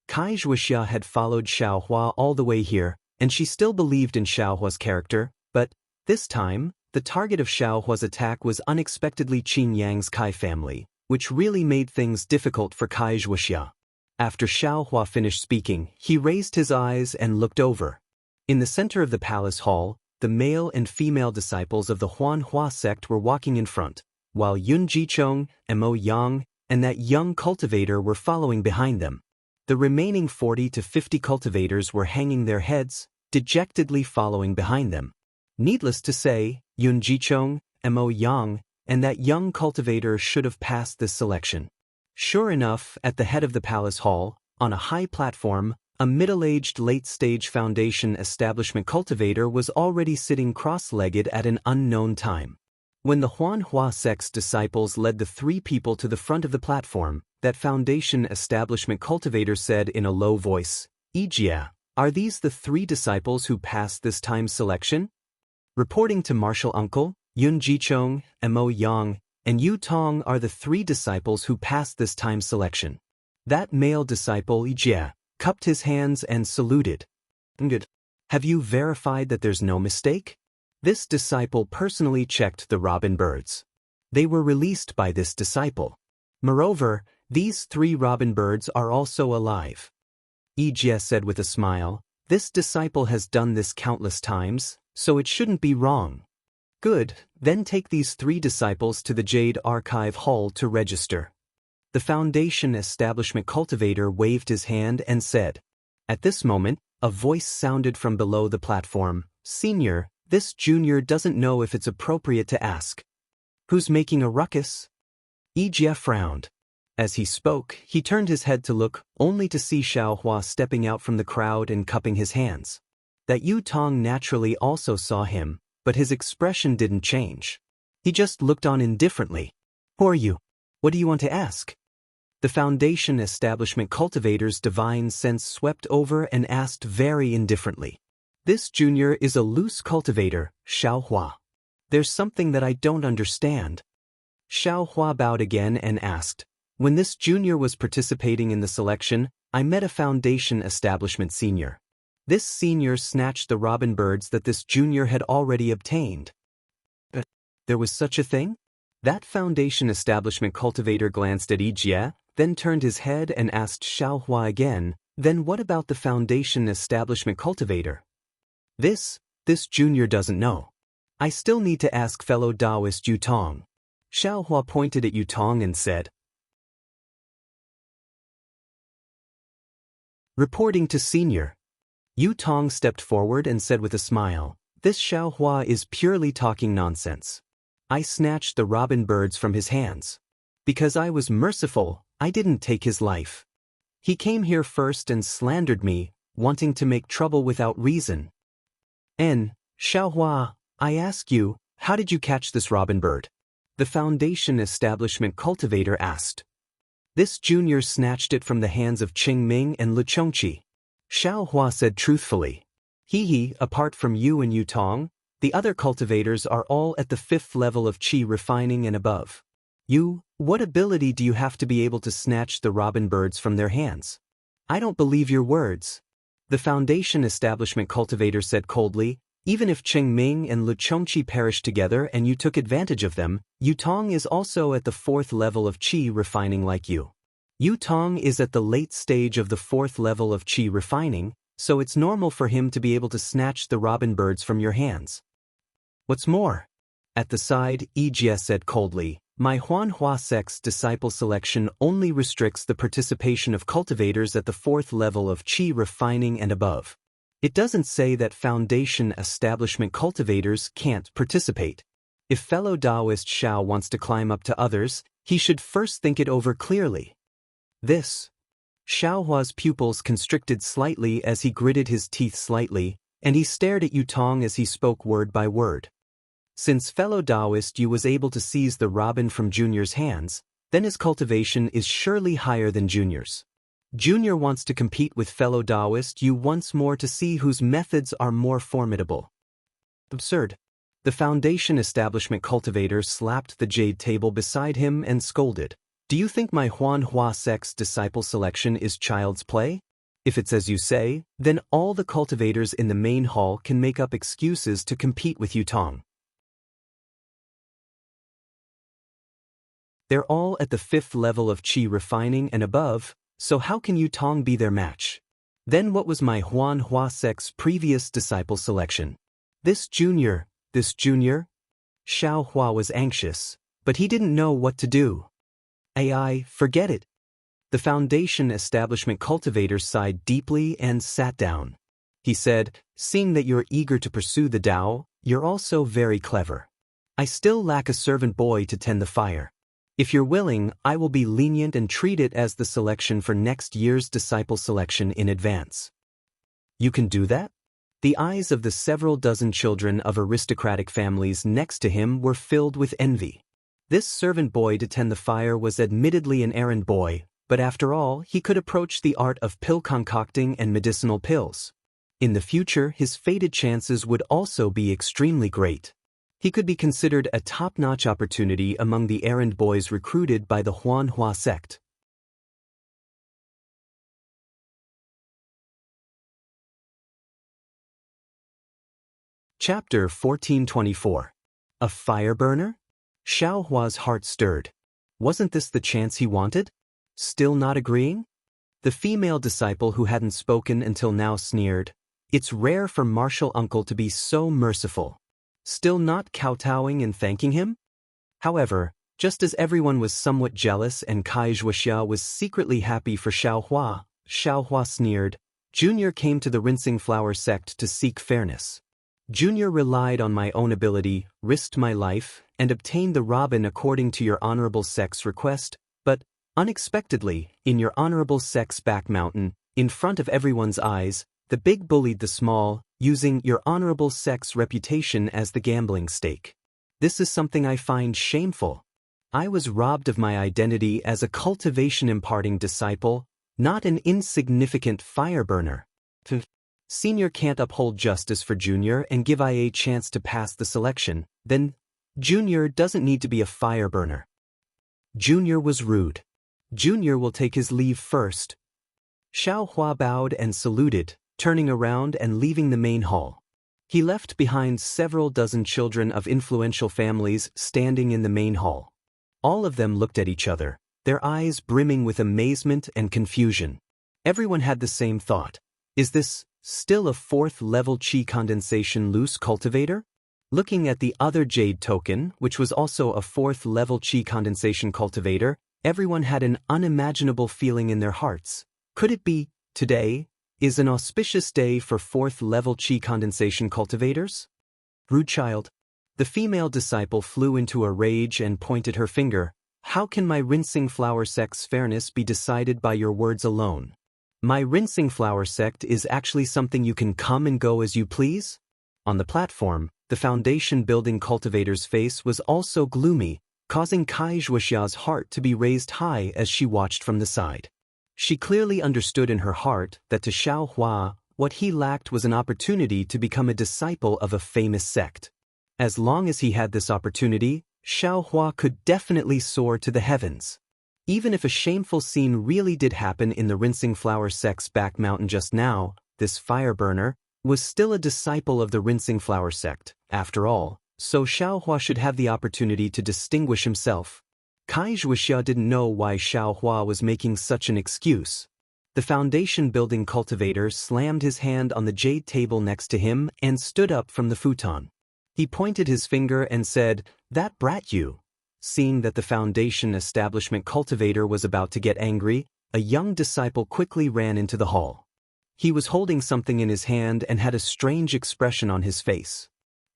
Wuxia had followed Xiaohua all the way here, and she still believed in Xiaohua's character, but, this time, the target of Xiaohua's attack was unexpectedly Qin Yang's Kai family, which really made things difficult for Wuxia. After Xiaohua finished speaking, he raised his eyes and looked over. In the center of the palace hall, the male and female disciples of the Huanhua sect were walking in front, while Yun Jichong, Mo Yang, and that young cultivator were following behind them. The remaining 40 to 50 cultivators were hanging their heads, dejectedly following behind them. Needless to say, Yun Jichong, Mo Yang, and that young cultivator should have passed this selection. Sure enough, at the head of the palace hall, on a high platform, a middle-aged late-stage foundation establishment cultivator was already sitting cross-legged at an unknown time. When the Huanhua sect's disciples led the three people to the front of the platform, that foundation establishment cultivator said in a low voice, "Ijia, are these the three disciples who passed this time's selection?" Reporting to Martial Uncle, Yun Jichong, Mo Yang, and Yu Tong are the three disciples who passed this time's selection. That male disciple, Ijia, cupped his hands and saluted. "Good. Have you verified that there's no mistake?" This disciple personally checked the robin birds. They were released by this disciple. Moreover, these three robin birds are also alive. Ijia said with a smile, "This disciple has done this countless times, so it shouldn't be wrong." "Good, then take these three disciples to the Jade Archive Hall to register." The foundation establishment cultivator waved his hand and said. At this moment, a voice sounded from below the platform, "Senior, this junior doesn't know if it's appropriate to ask. Who's making a ruckus?" Ijia frowned. As he spoke, he turned his head to look, only to see Xiaohua stepping out from the crowd and cupping his hands. That Yu Tong naturally also saw him, but his expression didn't change. He just looked on indifferently. "Who are you? What do you want to ask?" The foundation establishment cultivator's divine sense swept over and asked very indifferently. "This junior is a loose cultivator, Xiaohua. There's something that I don't understand." Xiaohua bowed again and asked, "When this junior was participating in the selection, I met a foundation establishment senior. This senior snatched the robin birds that this junior had already obtained." There was such a thing? That foundation establishment cultivator glanced at Ijia, then turned his head and asked Xiaohua again, "Then what about the foundation establishment cultivator?" This junior doesn't know. I still need to ask fellow Daoist Yu Tong." Xiaohua pointed at Yu Tong and said. Reporting to Senior. Yu Tong stepped forward and said with a smile, "This Xiaohua is purely talking nonsense. I snatched the robin birds from his hands. Because I was merciful, I didn't take his life. He came here first and slandered me, wanting to make trouble without reason. Xiaohua, I ask you, how did you catch this robin bird?" The foundation establishment cultivator asked. "This junior snatched it from the hands of Qing Ming and Lu Chongqi." Xiaohua said truthfully. Apart from you and Yu Tong, the other cultivators are all at the 5th level of qi refining and above. What ability do you have to be able to snatch the robin birds from their hands?" "I don't believe your words." The foundation establishment cultivator said coldly, Even if Cheng Ming and Lu Chongqi perished together and you took advantage of them, Yu Tong is also at the 4th level of qi refining like you. Yu Tong is at the late stage of the 4th level of qi refining, so it's normal for him to be able to snatch the robin birds from your hands. What's more? At the side, Yijie said coldly, my Huanhua sect's disciple selection only restricts the participation of cultivators at the 4th level of qi refining and above. It doesn't say that foundation establishment cultivators can't participate. If fellow Daoist Xiao wants to climb up to others, he should first think it over clearly. This. Xiaohua's pupils constricted slightly as he gritted his teeth slightly, and he stared at Yu Tong as he spoke word by word. Since fellow Daoist Yu was able to seize the robin from Junior's hands, then his cultivation is surely higher than Junior's. Junior wants to compete with fellow Daoist Yu once more to see whose methods are more formidable. Absurd. The foundation establishment cultivator slapped the jade table beside him and scolded. Do you think my Huanhua sect's disciple selection is child's play? If it's as you say, then all the cultivators in the main hall can make up excuses to compete with Yu Tong. They're all at the 5th level of qi refining and above, so how can Yu Tong be their match? Then what was my Huanhua sect's previous disciple selection? This junior? Xiao Hua was anxious, but he didn't know what to do. AI, forget it. The foundation establishment cultivator sighed deeply and sat down. He said, seeing that you're eager to pursue the Tao, you're also very clever. I still lack a servant boy to tend the fire. If you're willing, I will be lenient and treat it as the selection for next year's disciple selection in advance. You can do that? The eyes of the several dozen children of aristocratic families next to him were filled with envy. This servant boy to tend the fire was admittedly an errand boy, but after all, he could approach the art of pill concocting and medicinal pills. In the future, his fated chances would also be extremely great. He could be considered a top-notch opportunity among the errand boys recruited by the Huanhua sect. Chapter 1424. A fire burner? Xiao Hua's heart stirred. Wasn't this the chance he wanted? Still not agreeing? The female disciple who hadn't spoken until now sneered. It's rare for martial uncle to be so merciful. Still not kowtowing and thanking him? However, just as everyone was somewhat jealous and Kai Zhuoxia was secretly happy for Xiao Hua sneered, Junior came to the Rinsing Flower sect to seek fairness. Junior relied on my own ability, risked my life, and obtained the robin according to your honorable sect's request, but, unexpectedly, in your honorable sect's back mountain, in front of everyone's eyes, the big bullied the small, using your honorable sect's reputation as the gambling stake. This is something I find shameful. I was robbed of my identity as a cultivation imparting disciple, not an insignificant fire burner. Senior can't uphold justice for Junior and give IA a chance to pass the selection, then Junior doesn't need to be a fire burner. Junior was rude. Junior will take his leave first. Xiao Hua bowed and saluted, turning around and leaving the main hall. He left behind several dozen children of influential families standing in the main hall. All of them looked at each other, their eyes brimming with amazement and confusion. Everyone had the same thought. Is this still a 4th level qi condensation loose cultivator? Looking at the other jade token, which was also a 4th level qi condensation cultivator, everyone had an unimaginable feeling in their hearts. Could it be, today is an auspicious day for 4th level qi condensation cultivators? Rude child. The female disciple flew into a rage and pointed her finger. How can my Rinsing Flower sect's fairness be decided by your words alone? My Rinsing Flower sect is actually something you can come and go as you please? On the platform, the foundation building cultivator's face was also gloomy, causing Kai Zhuoxia's heart to be raised high as she watched from the side. She clearly understood in her heart that to Xiao Hua, what he lacked was an opportunity to become a disciple of a famous sect. As long as he had this opportunity, Xiao Hua could definitely soar to the heavens. Even if a shameful scene really did happen in the Rinsing Flower sect's back mountain just now, this fire burner, was still a disciple of the rinsing flower sect, after all, so Xiaohua should have the opportunity to distinguish himself. Wuxia didn't know why Xiaohua was making such an excuse. The foundation-building cultivator slammed his hand on the jade table next to him and stood up from the futon. He pointed his finger and said, "That brat you." Seeing that the foundation establishment cultivator was about to get angry, a young disciple quickly ran into the hall. He was holding something in his hand and had a strange expression on his face.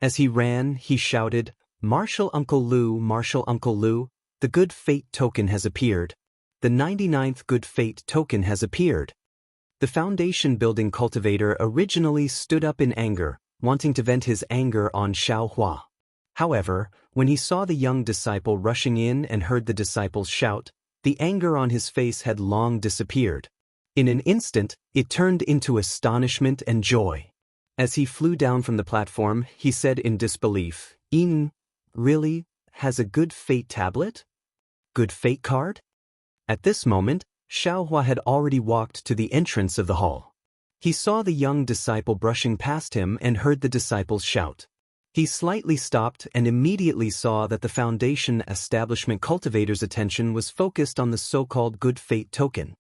As he ran, he shouted, "Martial Uncle Lu, Martial Uncle Lu, the good fate token has appeared. The 99th good fate token has appeared." The foundation-building cultivator originally stood up in anger, wanting to vent his anger on Xiaohua. However, when he saw the young disciple rushing in and heard the disciples shout, the anger on his face had long disappeared. In an instant, it turned into astonishment and joy. As he flew down from the platform, he said in disbelief, Really? Has a good fate tablet? Good fate card?" At this moment, Xiaohua had already walked to the entrance of the hall. He saw the young disciple brushing past him and heard the disciples shout. He slightly stopped and immediately saw that the foundation establishment cultivator's attention was focused on the so-called good fate token.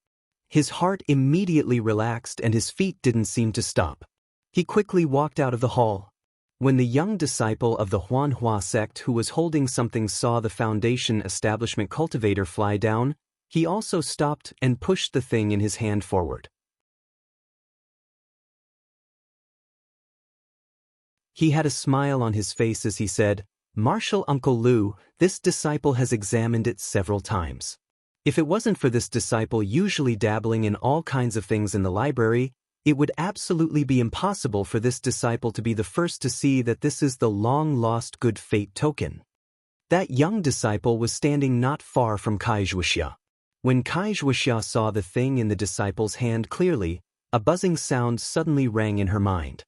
His heart immediately relaxed and his feet didn't seem to stop. He quickly walked out of the hall. When the young disciple of the Huanhua sect who was holding something saw the foundation establishment cultivator fly down, he also stopped and pushed the thing in his hand forward. He had a smile on his face as he said, "Martial Uncle Lu, this disciple has examined it several times. If it wasn't for this disciple usually dabbling in all kinds of things in the library, it would absolutely be impossible for this disciple to be the first to see that this is the long-lost good fate token." That young disciple was standing not far from Wuxia. When Wuxia saw the thing in the disciple's hand clearly, a buzzing sound suddenly rang in her mind.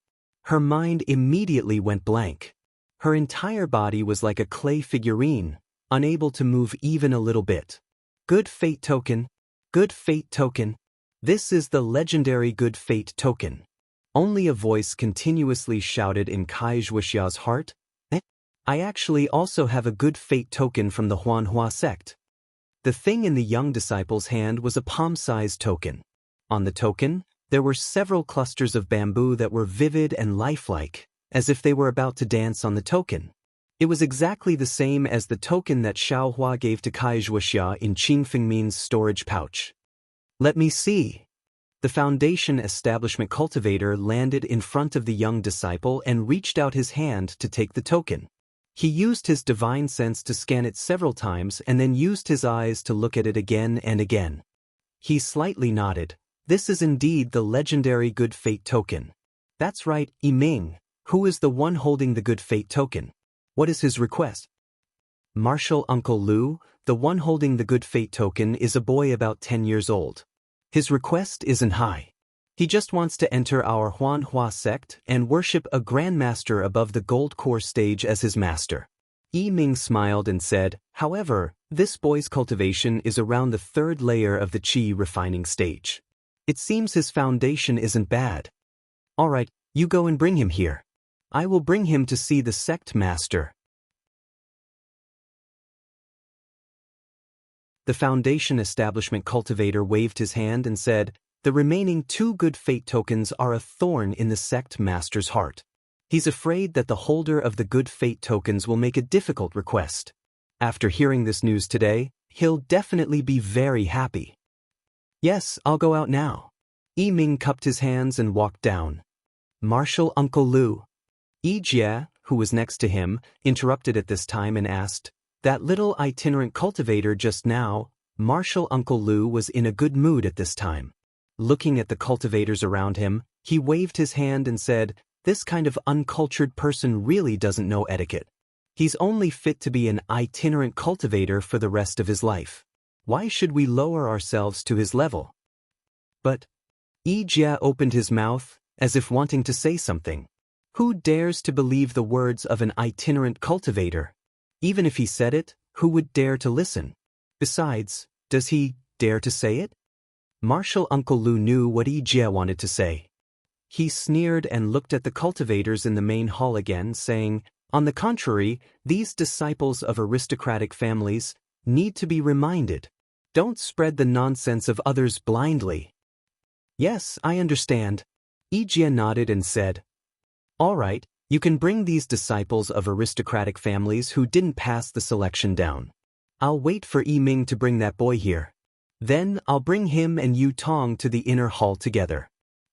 Her mind immediately went blank. Her entire body was like a clay figurine, unable to move even a little bit. Good fate token. Good fate token. This is the legendary good fate token. Only a voice continuously shouted in Wuxia's heart, I actually also have a good fate token from the Huanhua sect." The thing in the young disciple's hand was a palm-sized token. On the token, there were several clusters of bamboo that were vivid and lifelike, as if they were about to dance on the token. It was exactly the same as the token that Xiaohua gave to Wuxia in Qing Fengmin's storage pouch. "Let me see." The foundation establishment cultivator landed in front of the young disciple and reached out his hand to take the token. He used his divine sense to scan it several times and then used his eyes to look at it again and again. He slightly nodded. "This is indeed the legendary good fate token." "That's right, Yiming. Who is the one holding the good fate token? What is his request?" "Martial Uncle Lu, the one holding the good fate token is a boy about 10 years old. His request isn't high. He just wants to enter our Huanhua sect and worship a grandmaster above the gold core stage as his master." Yiming smiled and said, "However, this boy's cultivation is around the 3rd layer of the qi refining stage. It seems his foundation isn't bad. All right, you go and bring him here. I will bring him to see the sect master." The foundation establishment cultivator waved his hand and said, "The remaining 2 good fate tokens are a thorn in the sect master's heart. He's afraid that the holder of the good fate tokens will make a difficult request. After hearing this news today, he'll definitely be very happy." "Yes, I'll go out now." Yiming cupped his hands and walked down. "Martial Uncle Lu." Yijie, who was next to him, interrupted at this time and asked, "That little itinerant cultivator just now," Martial Uncle Lu was in a good mood at this time. Looking at the cultivators around him, he waved his hand and said, "This kind of uncultured person really doesn't know etiquette. He's only fit to be an itinerant cultivator for the rest of his life. Why should we lower ourselves to his level?" "But," Yijie opened his mouth, as if wanting to say something. Who dares to believe the words of an itinerant cultivator? Even if he said it, who would dare to listen? Besides, does he dare to say it? Martial Uncle Lu knew what Yijie wanted to say. He sneered and looked at the cultivators in the main hall again, saying, "On the contrary, these disciples of aristocratic families need to be reminded. Don't spread the nonsense of others blindly." "Yes, I understand." Ijia nodded and said, "All right, you can bring these disciples of aristocratic families who didn't pass the selection down. I'll wait for Yi Ming to bring that boy here. Then I'll bring him and Yu Tong to the inner hall together."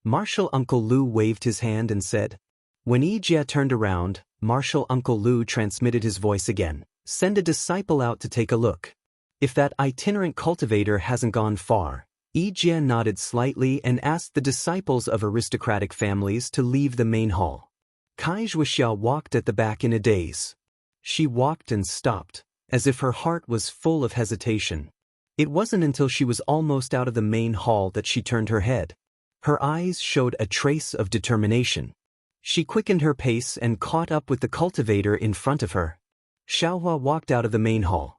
Martial Uncle Lu waved his hand and said. When Ijia turned around, Martial Uncle Lu transmitted his voice again. "Send a disciple out to take a look. If that itinerant cultivator hasn't gone far." Ijia nodded slightly and asked the disciples of aristocratic families to leave the main hall. Wuxia walked at the back in a daze. She walked and stopped, as if her heart was full of hesitation. It wasn't until she was almost out of the main hall that she turned her head. Her eyes showed a trace of determination. She quickened her pace and caught up with the cultivator in front of her. Xiaohua walked out of the main hall.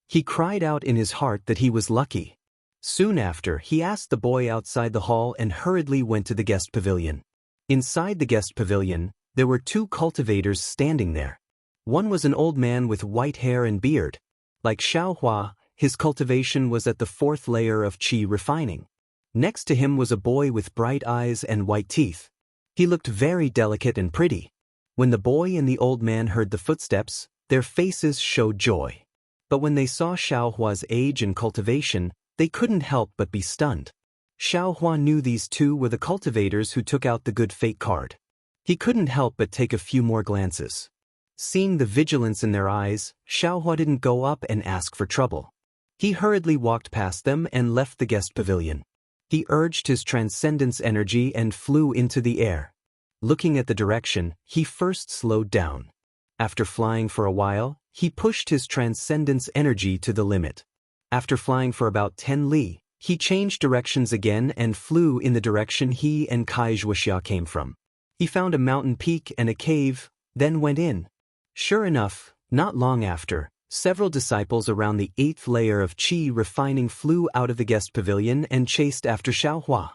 He cried out in his heart that he was lucky. Soon after, he asked the boy outside the hall and hurriedly went to the guest pavilion. Inside the guest pavilion, there were two cultivators standing there. One was an old man with white hair and beard. Like Xiaohua, his cultivation was at the 4th layer of qi refining. Next to him was a boy with bright eyes and white teeth. He looked very delicate and pretty. When the boy and the old man heard the footsteps, their faces showed joy. But when they saw Xiaohua's age and cultivation, they couldn't help but be stunned. Xiaohua knew these two were the cultivators who took out the good fate card. He couldn't help but take a few more glances. Seeing the vigilance in their eyes, Xiaohua didn't go up and ask for trouble. He hurriedly walked past them and left the guest pavilion. He urged his transcendence energy and flew into the air. Looking at the direction, he first slowed down. After flying for a while, he pushed his transcendence energy to the limit. After flying for about 10 li, he changed directions again and flew in the direction he and Wuxia came from. He found a mountain peak and a cave, then went in. Sure enough, not long after, several disciples around the 8th layer of qi refining flew out of the guest pavilion and chased after Xiaohua.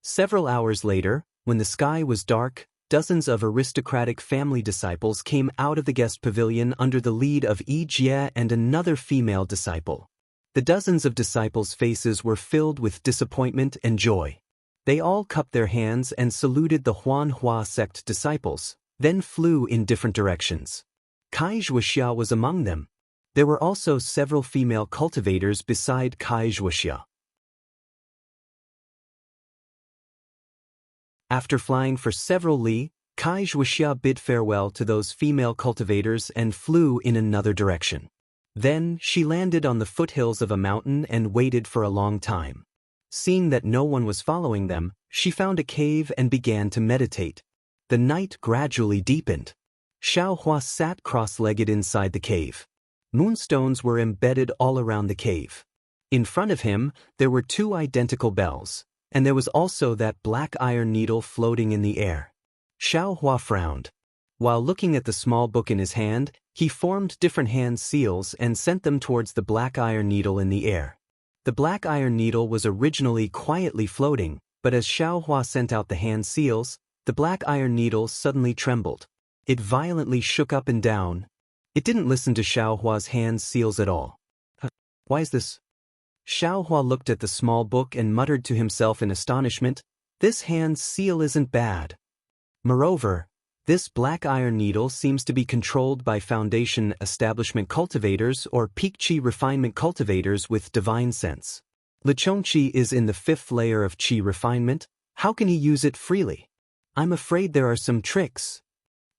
Several hours later, when the sky was dark, dozens of aristocratic family disciples came out of the guest pavilion under the lead of Yi Jie and another female disciple. The dozens of disciples' faces were filled with disappointment and joy. They all cupped their hands and saluted the Huanhua sect disciples, then flew in different directions. Wuxia was among them. There were also several female cultivators beside Wuxia. After flying for several li, Wuxia bid farewell to those female cultivators and flew in another direction. Then she landed on the foothills of a mountain and waited for a long time. Seeing that no one was following them, she found a cave and began to meditate. The night gradually deepened. Xiaohua sat cross-legged inside the cave. Moonstones were embedded all around the cave. In front of him, there were two identical bells, and there was also that black iron needle floating in the air. Xiaohua frowned. While looking at the small book in his hand, he formed different hand seals and sent them towards the black iron needle in the air. The black iron needle was originally quietly floating, but as Xiaohua sent out the hand seals, the black iron needle suddenly trembled. It violently shook up and down. It didn't listen to Xiaohua's hand seals at all. Why is this? Xiaohua looked at the small book and muttered to himself in astonishment, "This hand seal isn't bad." Moreover, this black iron needle seems to be controlled by Foundation Establishment cultivators or Peak Qi refinement cultivators with divine sense. Lichongqi is in the 5th layer of Qi refinement. How can he use it freely? I'm afraid there are some tricks.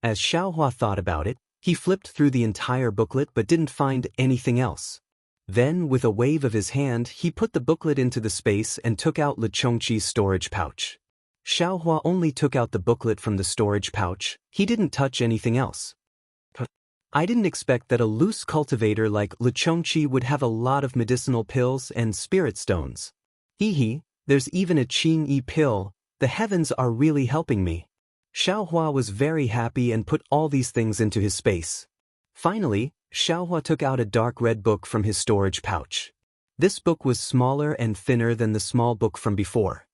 As Xiaohua thought about it, he flipped through the entire booklet but didn't find anything else. Then, with a wave of his hand, he put the booklet into the space and took out Lichongqi's storage pouch. Xiaohua only took out the booklet from the storage pouch. He didn't touch anything else. I didn't expect that a loose cultivator like Lichongqi would have a lot of medicinal pills and spirit stones. Hee, there's even a Qing Yi pill. The heavens are really helping me. Xiaohua was very happy and put all these things into his space. Finally, Xiaohua took out a dark red book from his storage pouch. This book was smaller and thinner than the small book from before.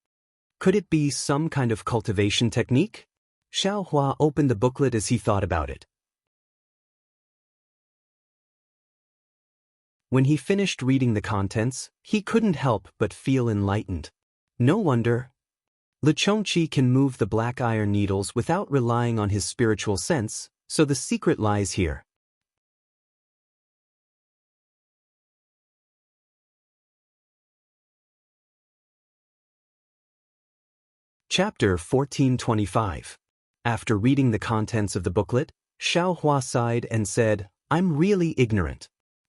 Could it be some kind of cultivation technique? Xiaohua opened the booklet as he thought about it. When he finished reading the contents, he couldn't help but feel enlightened. No wonder. Lichongqi can move the black iron needles without relying on his spiritual sense, so the secret lies here. Chapter 1425. After reading the contents of the booklet, Xiaohua sighed and said, "I'm really ignorant.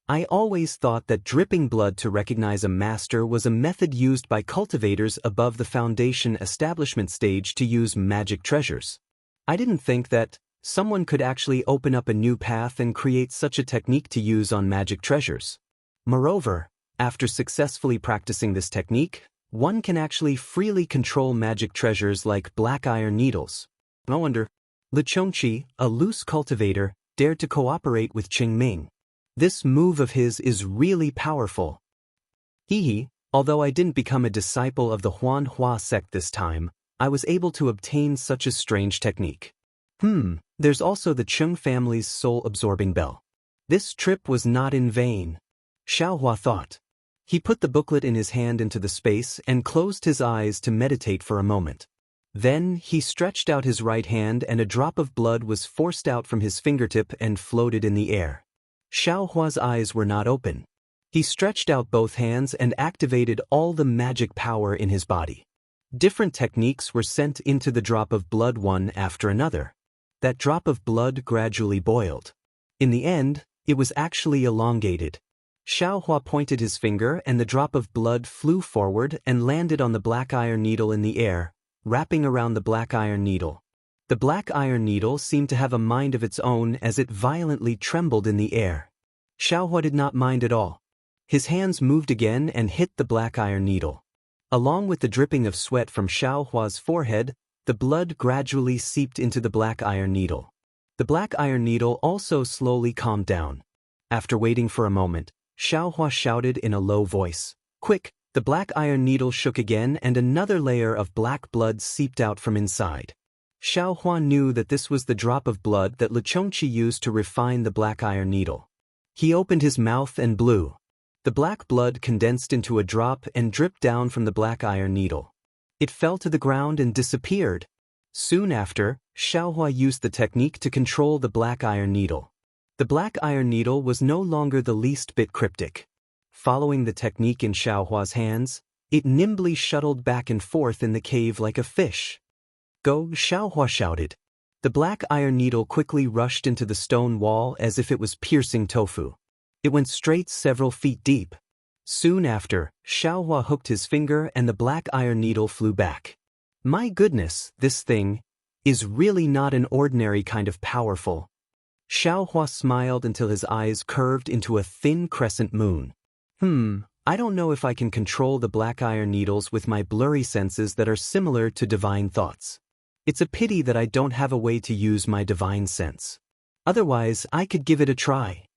I always thought that dripping blood to recognize a master was a method used by cultivators above the foundation establishment stage to use magic treasures. I didn't think that someone could actually open up a new path and create such a technique to use on magic treasures. Moreover, after successfully practicing this technique, one can actually freely control magic treasures like black iron needles. No wonder." Lichongqi, a loose cultivator, dared to cooperate with Qingming. This move of his is really powerful. Hehe, although I didn't become a disciple of the Huanhua sect this time, I was able to obtain such a strange technique. There's also the Cheng family's soul-absorbing bell. This trip was not in vain. Xiaohua thought. He put the booklet in his hand into the space and closed his eyes to meditate for a moment. Then he stretched out his right hand and a drop of blood was forced out from his fingertip and floated in the air. Xiaohua's eyes were not open. He stretched out both hands and activated all the magic power in his body. Different techniques were sent into the drop of blood one after another. That drop of blood gradually boiled. In the end, it was actually elongated. Xiaohua pointed his finger and the drop of blood flew forward and landed on the black iron needle in the air, wrapping around the black iron needle. The black iron needle seemed to have a mind of its own as it violently trembled in the air. Xiaohua did not mind at all. His hands moved again and hit the black iron needle. Along with the dripping of sweat from Xiaohua's forehead, the blood gradually seeped into the black iron needle. The black iron needle also slowly calmed down. After waiting for a moment, Xiaohua shouted in a low voice, "Quick!" The black iron needle shook again and another layer of black blood seeped out from inside. Xiaohua knew that this was the drop of blood that Lichongqi used to refine the black iron needle. He opened his mouth and blew. The black blood condensed into a drop and dripped down from the black iron needle. It fell to the ground and disappeared. Soon after, Xiaohua used the technique to control the black iron needle. The black iron needle was no longer the least bit cryptic. Following the technique in Xiaohua's hands, it nimbly shuttled back and forth in the cave like a fish. "Go!" Xiaohua shouted. The black iron needle quickly rushed into the stone wall as if it was piercing tofu. It went straight several feet deep. Soon after, Xiaohua hooked his finger and the black iron needle flew back. My goodness, this thing is really not an ordinary kind of powerful. Xiaohua smiled until his eyes curved into a thin crescent moon. I don't know if I can control the black iron needles with my blurry senses that are similar to divine thoughts. It's a pity that I don't have a way to use my divine sense. Otherwise, I could give it a try.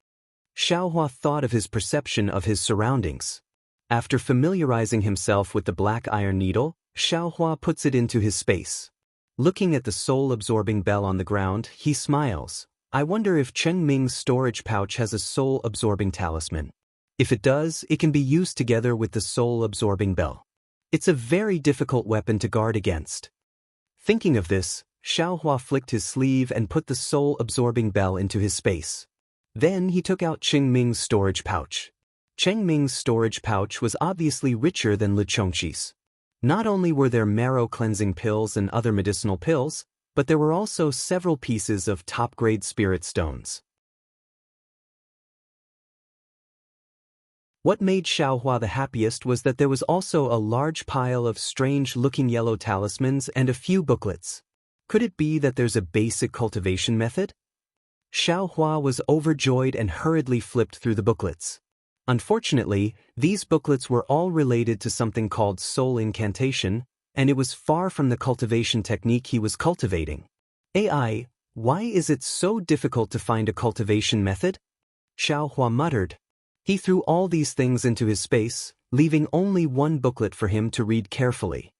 Xiaohua thought of his perception of his surroundings. After familiarizing himself with the black iron needle, Xiaohua puts it into his space. Looking at the soul-absorbing bell on the ground, he smiles. I wonder if Chengming's storage pouch has a soul-absorbing talisman. If it does, it can be used together with the soul-absorbing bell. It's a very difficult weapon to guard against. Thinking of this, Xiaohua flicked his sleeve and put the soul-absorbing bell into his space. Then he took out Chengming's storage pouch. Chengming's storage pouch was obviously richer than Lichongqi's. Not only were there marrow-cleansing pills and other medicinal pills, but there were also several pieces of top-grade spirit stones. What made Xiaohua the happiest was that there was also a large pile of strange-looking yellow talismans and a few booklets. Could it be that there's a basic cultivation method? Xiaohua was overjoyed and hurriedly flipped through the booklets. Unfortunately, these booklets were all related to something called soul incantation, and it was far from the cultivation technique he was cultivating. AI, why is it so difficult to find a cultivation method? Xiaohua muttered. He threw all these things into his space, leaving only one booklet for him to read carefully.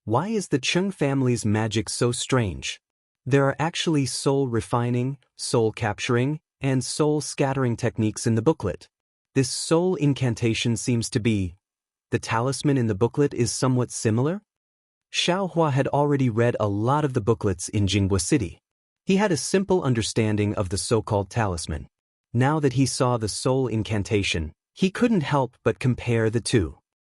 Why is the Chung family's magic so strange? There are actually soul refining, soul capturing, and soul scattering techniques in the booklet. This soul incantation seems to be. The talisman in the booklet is somewhat similar? Xiaohua had already read a lot of the booklets in Jinghua City. He had a simple understanding of the so-called talisman. Now that he saw the soul incantation, he couldn't help but compare the two.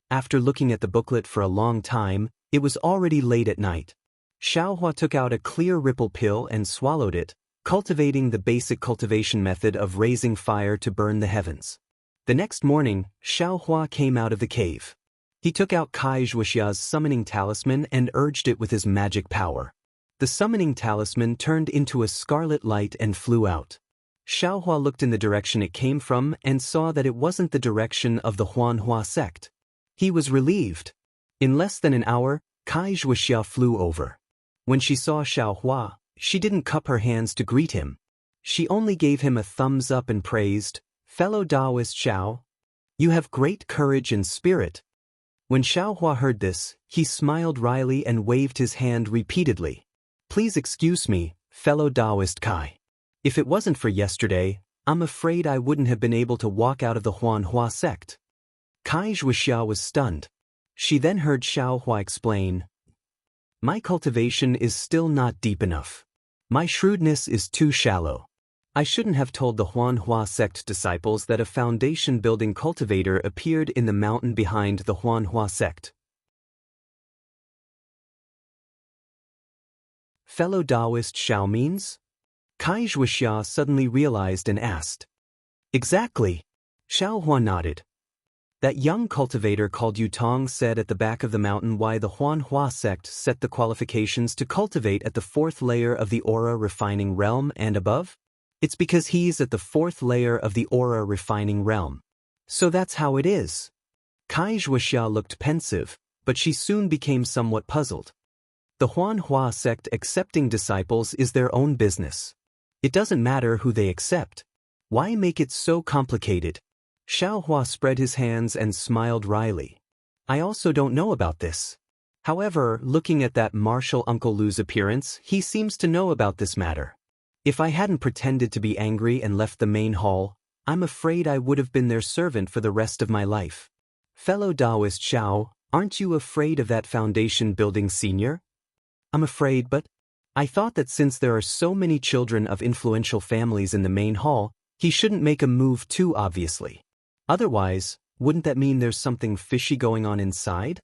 After looking at the booklet for a long time, it was already late at night. Xiaohua took out a clear ripple pill and swallowed it, cultivating the basic cultivation method of raising fire to burn the heavens. The next morning, Xiaohua came out of the cave. He took out Kai Zhuoxia's summoning talisman and urged it with his magic power. The summoning talisman turned into a scarlet light and flew out. Xiaohua looked in the direction it came from and saw that it wasn't the direction of the Huanhua sect. He was relieved. In less than an hour, Kai Zhuoxia flew over. When she saw Xiaohua, she didn't cup her hands to greet him. She only gave him a thumbs up and praised, "Fellow Daoist Xiao, you have great courage and spirit." When Xiaohua heard this, he smiled wryly and waved his hand repeatedly. "Please excuse me, fellow Daoist Kai. If it wasn't for yesterday, I'm afraid I wouldn't have been able to walk out of the Huanhua sect." Kai Zhuoxia was stunned. She then heard Xiaohua explain, "My cultivation is still not deep enough. My shrewdness is too shallow. I shouldn't have told the Huanhua sect disciples that a foundation-building cultivator appeared in the mountain behind the Huanhua sect." Fellow Daoist Xiao means? Kai Zhuoxia suddenly realized and asked. "Exactly." Xiaohua nodded. "That young cultivator called Yutong said at the back of the mountain why the Huanhua sect set the qualifications to cultivate at the 4th layer of the aura refining realm and above? It's because he's at the 4th layer of the aura refining realm. So that's how it is." Kai Zhuoxia looked pensive, but she soon became somewhat puzzled. The Huanhua sect accepting disciples is their own business. It doesn't matter who they accept. Why make it so complicated? Xiaohua spread his hands and smiled wryly. "I also don't know about this. However, looking at that martial Uncle Lu's appearance, he seems to know about this matter. If I hadn't pretended to be angry and left the main hall, I'm afraid I would have been their servant for the rest of my life. Fellow Daoist Xiao, aren't you afraid of that foundation-building senior?" "I'm afraid, but I thought that since there are so many children of influential families in the main hall, he shouldn't make a move too obviously. Otherwise, wouldn't that mean there's something fishy going on inside?"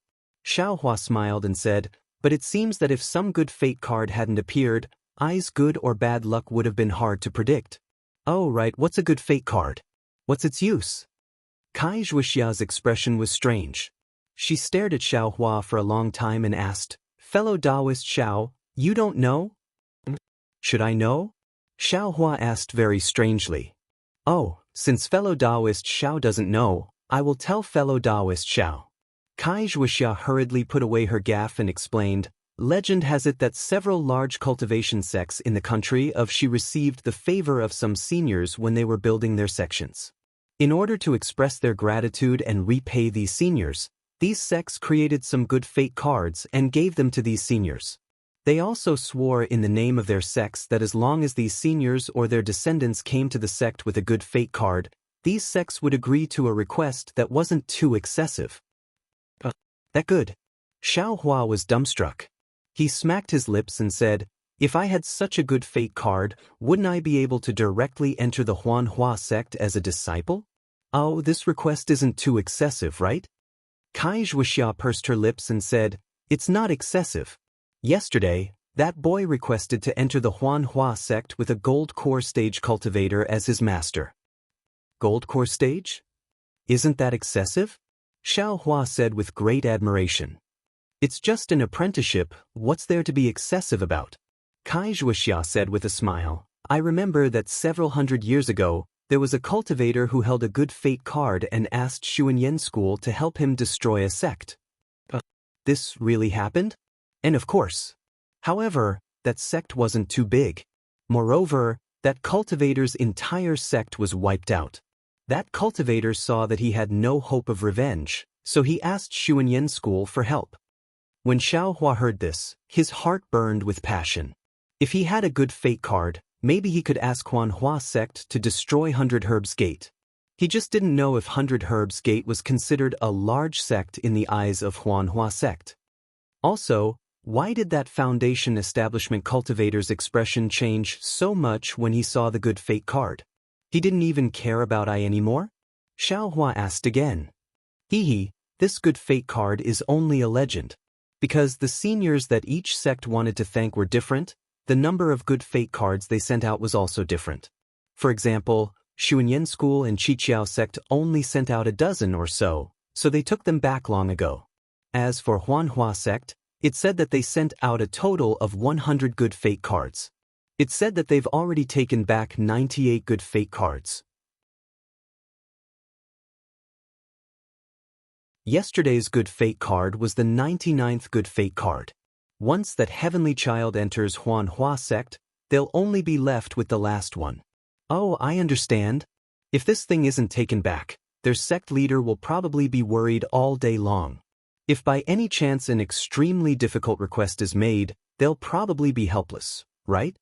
Xiaohua smiled and said, "But it seems that if some good fate card hadn't appeared, I's good or bad luck would have been hard to predict." "Oh right, what's a good fate card? What's its use?" Kai Zhuoxia's expression was strange. She stared at Xiaohua for a long time and asked, "Fellow Daoist Xiao, you don't know?" "Should I know?" Xiaohua asked very strangely. "Oh, since fellow Daoist Xiao doesn't know, I will tell fellow Daoist Xiao." Kai Zhuoxia hurriedly put away her gaff and explained, "Legend has it that several large cultivation sects in the country of Xi received the favor of some seniors when they were building their sections. In order to express their gratitude and repay these seniors, these sects created some good fate cards and gave them to these seniors. They also swore in the name of their sects that as long as these seniors or their descendants came to the sect with a good fate card, these sects would agree to a request that wasn't too excessive." "That good?" Xiaohua was dumbstruck. He smacked his lips and said, "If I had such a good fate card, wouldn't I be able to directly enter the Huanhua sect as a disciple? Oh, this request isn't too excessive, right?" Kai Zhuoxia pursed her lips and said, "It's not excessive. Yesterday, that boy requested to enter the Huanhua sect with a gold core stage cultivator as his master." "Gold core stage? Isn't that excessive?" Xiaohua said with great admiration. "It's just an apprenticeship, what's there to be excessive about?" Kai Zhuoxia said with a smile, "I remember that several hundred years ago, there was a cultivator who held a good fate card and asked Xuanyan School to help him destroy a sect." This really happened? And of course. However, that sect wasn't too big. Moreover, that cultivator's entire sect was wiped out. That cultivator saw that he had no hope of revenge, so he asked Xuanyan School for help. When Xiaohua heard this, his heart burned with passion. If he had a good fate card, maybe he could ask Huanhua sect to destroy 100 Herbs Gate. He just didn't know if 100 Herbs Gate was considered a large sect in the eyes of Huanhua sect. Also, why did that Foundation establishment cultivator's expression change so much when he saw the good fate card? He didn't even care about I anymore? Xiaohua asked again. This good fate card is only a legend. Because the seniors that each sect wanted to thank were different, the number of good fate cards they sent out was also different. For example, Xuanyan School and Qiqiao sect only sent out a dozen or so they took them back long ago. As for Huanhua sect, it said that they sent out a total of 100 good fate cards. It said that they've already taken back 98 good fate cards. Yesterday's good fate card was the 99th good fate card. Once that heavenly child enters Huanhua sect, they'll only be left with the last one. Oh, I understand. If this thing isn't taken back, their sect leader will probably be worried all day long. If by any chance an extremely difficult request is made, they'll probably be helpless, right?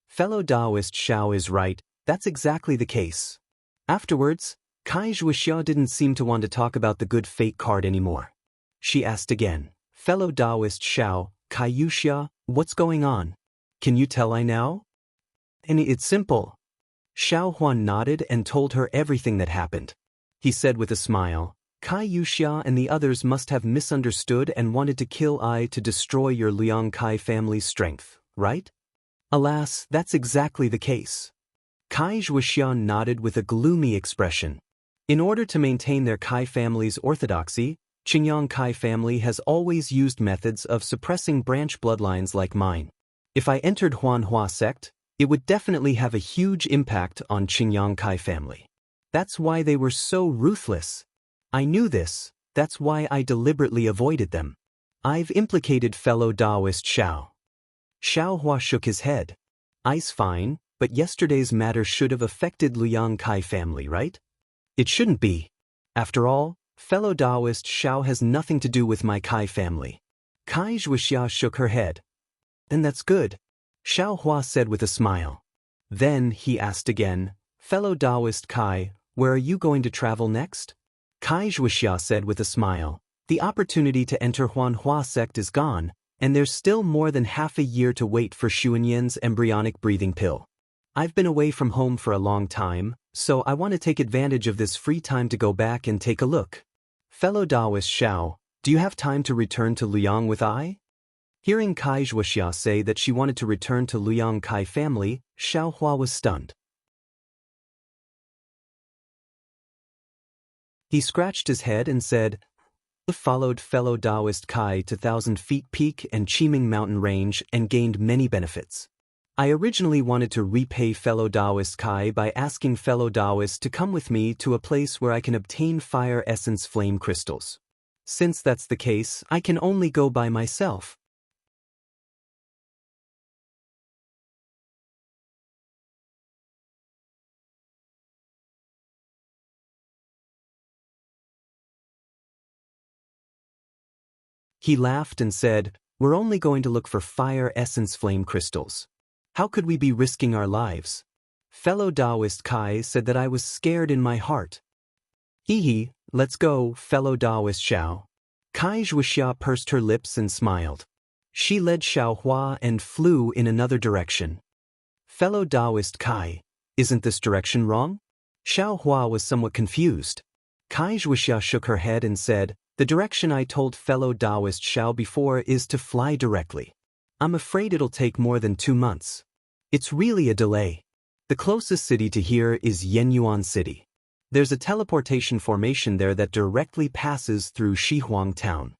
Fellow Daoist Xiao is right, that's exactly the case. Afterwards, Kai Zhuoxia didn't seem to want to talk about the good fate card anymore. She asked again, Fellow Daoist Xiao, Kai Yuxia, what's going on? Can you tell I now? And it's simple. Xiao Huan nodded and told her everything that happened. He said with a smile, Kai Yuxia and the others must have misunderstood and wanted to kill I to destroy your Liang Kai family's strength, right? Alas, that's exactly the case. Kai Zhuoxia nodded with a gloomy expression. In order to maintain their Kai family's orthodoxy, Qingyang Kai family has always used methods of suppressing branch bloodlines like mine. If I entered Huanhua sect, it would definitely have a huge impact on Qingyang Kai family. That's why they were so ruthless. I knew this, that's why I deliberately avoided them. I've implicated fellow Daoist Xiao. Xiaohua shook his head. I's fine, but yesterday's matter should have affected Liang Kai family, right? It shouldn't be. After all, fellow Daoist Xiao has nothing to do with my Kai family. Kai Zhuoxia shook her head. Then that's good, Xiaohua said with a smile. Then he asked again, Fellow Daoist Kai, where are you going to travel next? Kai Zhuoxia said with a smile, the opportunity to enter Huanhua sect is gone, and there's still more than half a year to wait for Xuanyan's embryonic breathing pill. I've been away from home for a long time, so I want to take advantage of this free time to go back and take a look. Fellow Daoist Xiao, do you have time to return to Liang with I? Hearing Kai Zhuoxia say that she wanted to return to Liang Kai family, Xiaohua was stunned. He scratched his head and said, followed fellow Daoist Kai to 1,000 Feet Peak and Qiming Mountain Range and gained many benefits. I originally wanted to repay fellow Daoist Kai by asking fellow Daoist to come with me to a place where I can obtain fire essence flame crystals. Since that's the case, I can only go by myself. He laughed and said, we're only going to look for fire essence flame crystals. How could we be risking our lives? Fellow Daoist Kai said that I was scared in my heart. Let's go, fellow Daoist Xiao. Kai Zhuoxia pursed her lips and smiled. She led Xiaohua and flew in another direction. Fellow Daoist Kai, isn't this direction wrong? Xiaohua was somewhat confused. Kai Zhuoxia shook her head and said, the direction I told fellow Daoist Xiao before is to fly directly. I'm afraid it'll take more than 2 months. It's really a delay. The closest city to here is Yenyuan City. There's a teleportation formation there that directly passes through Shihuang Town.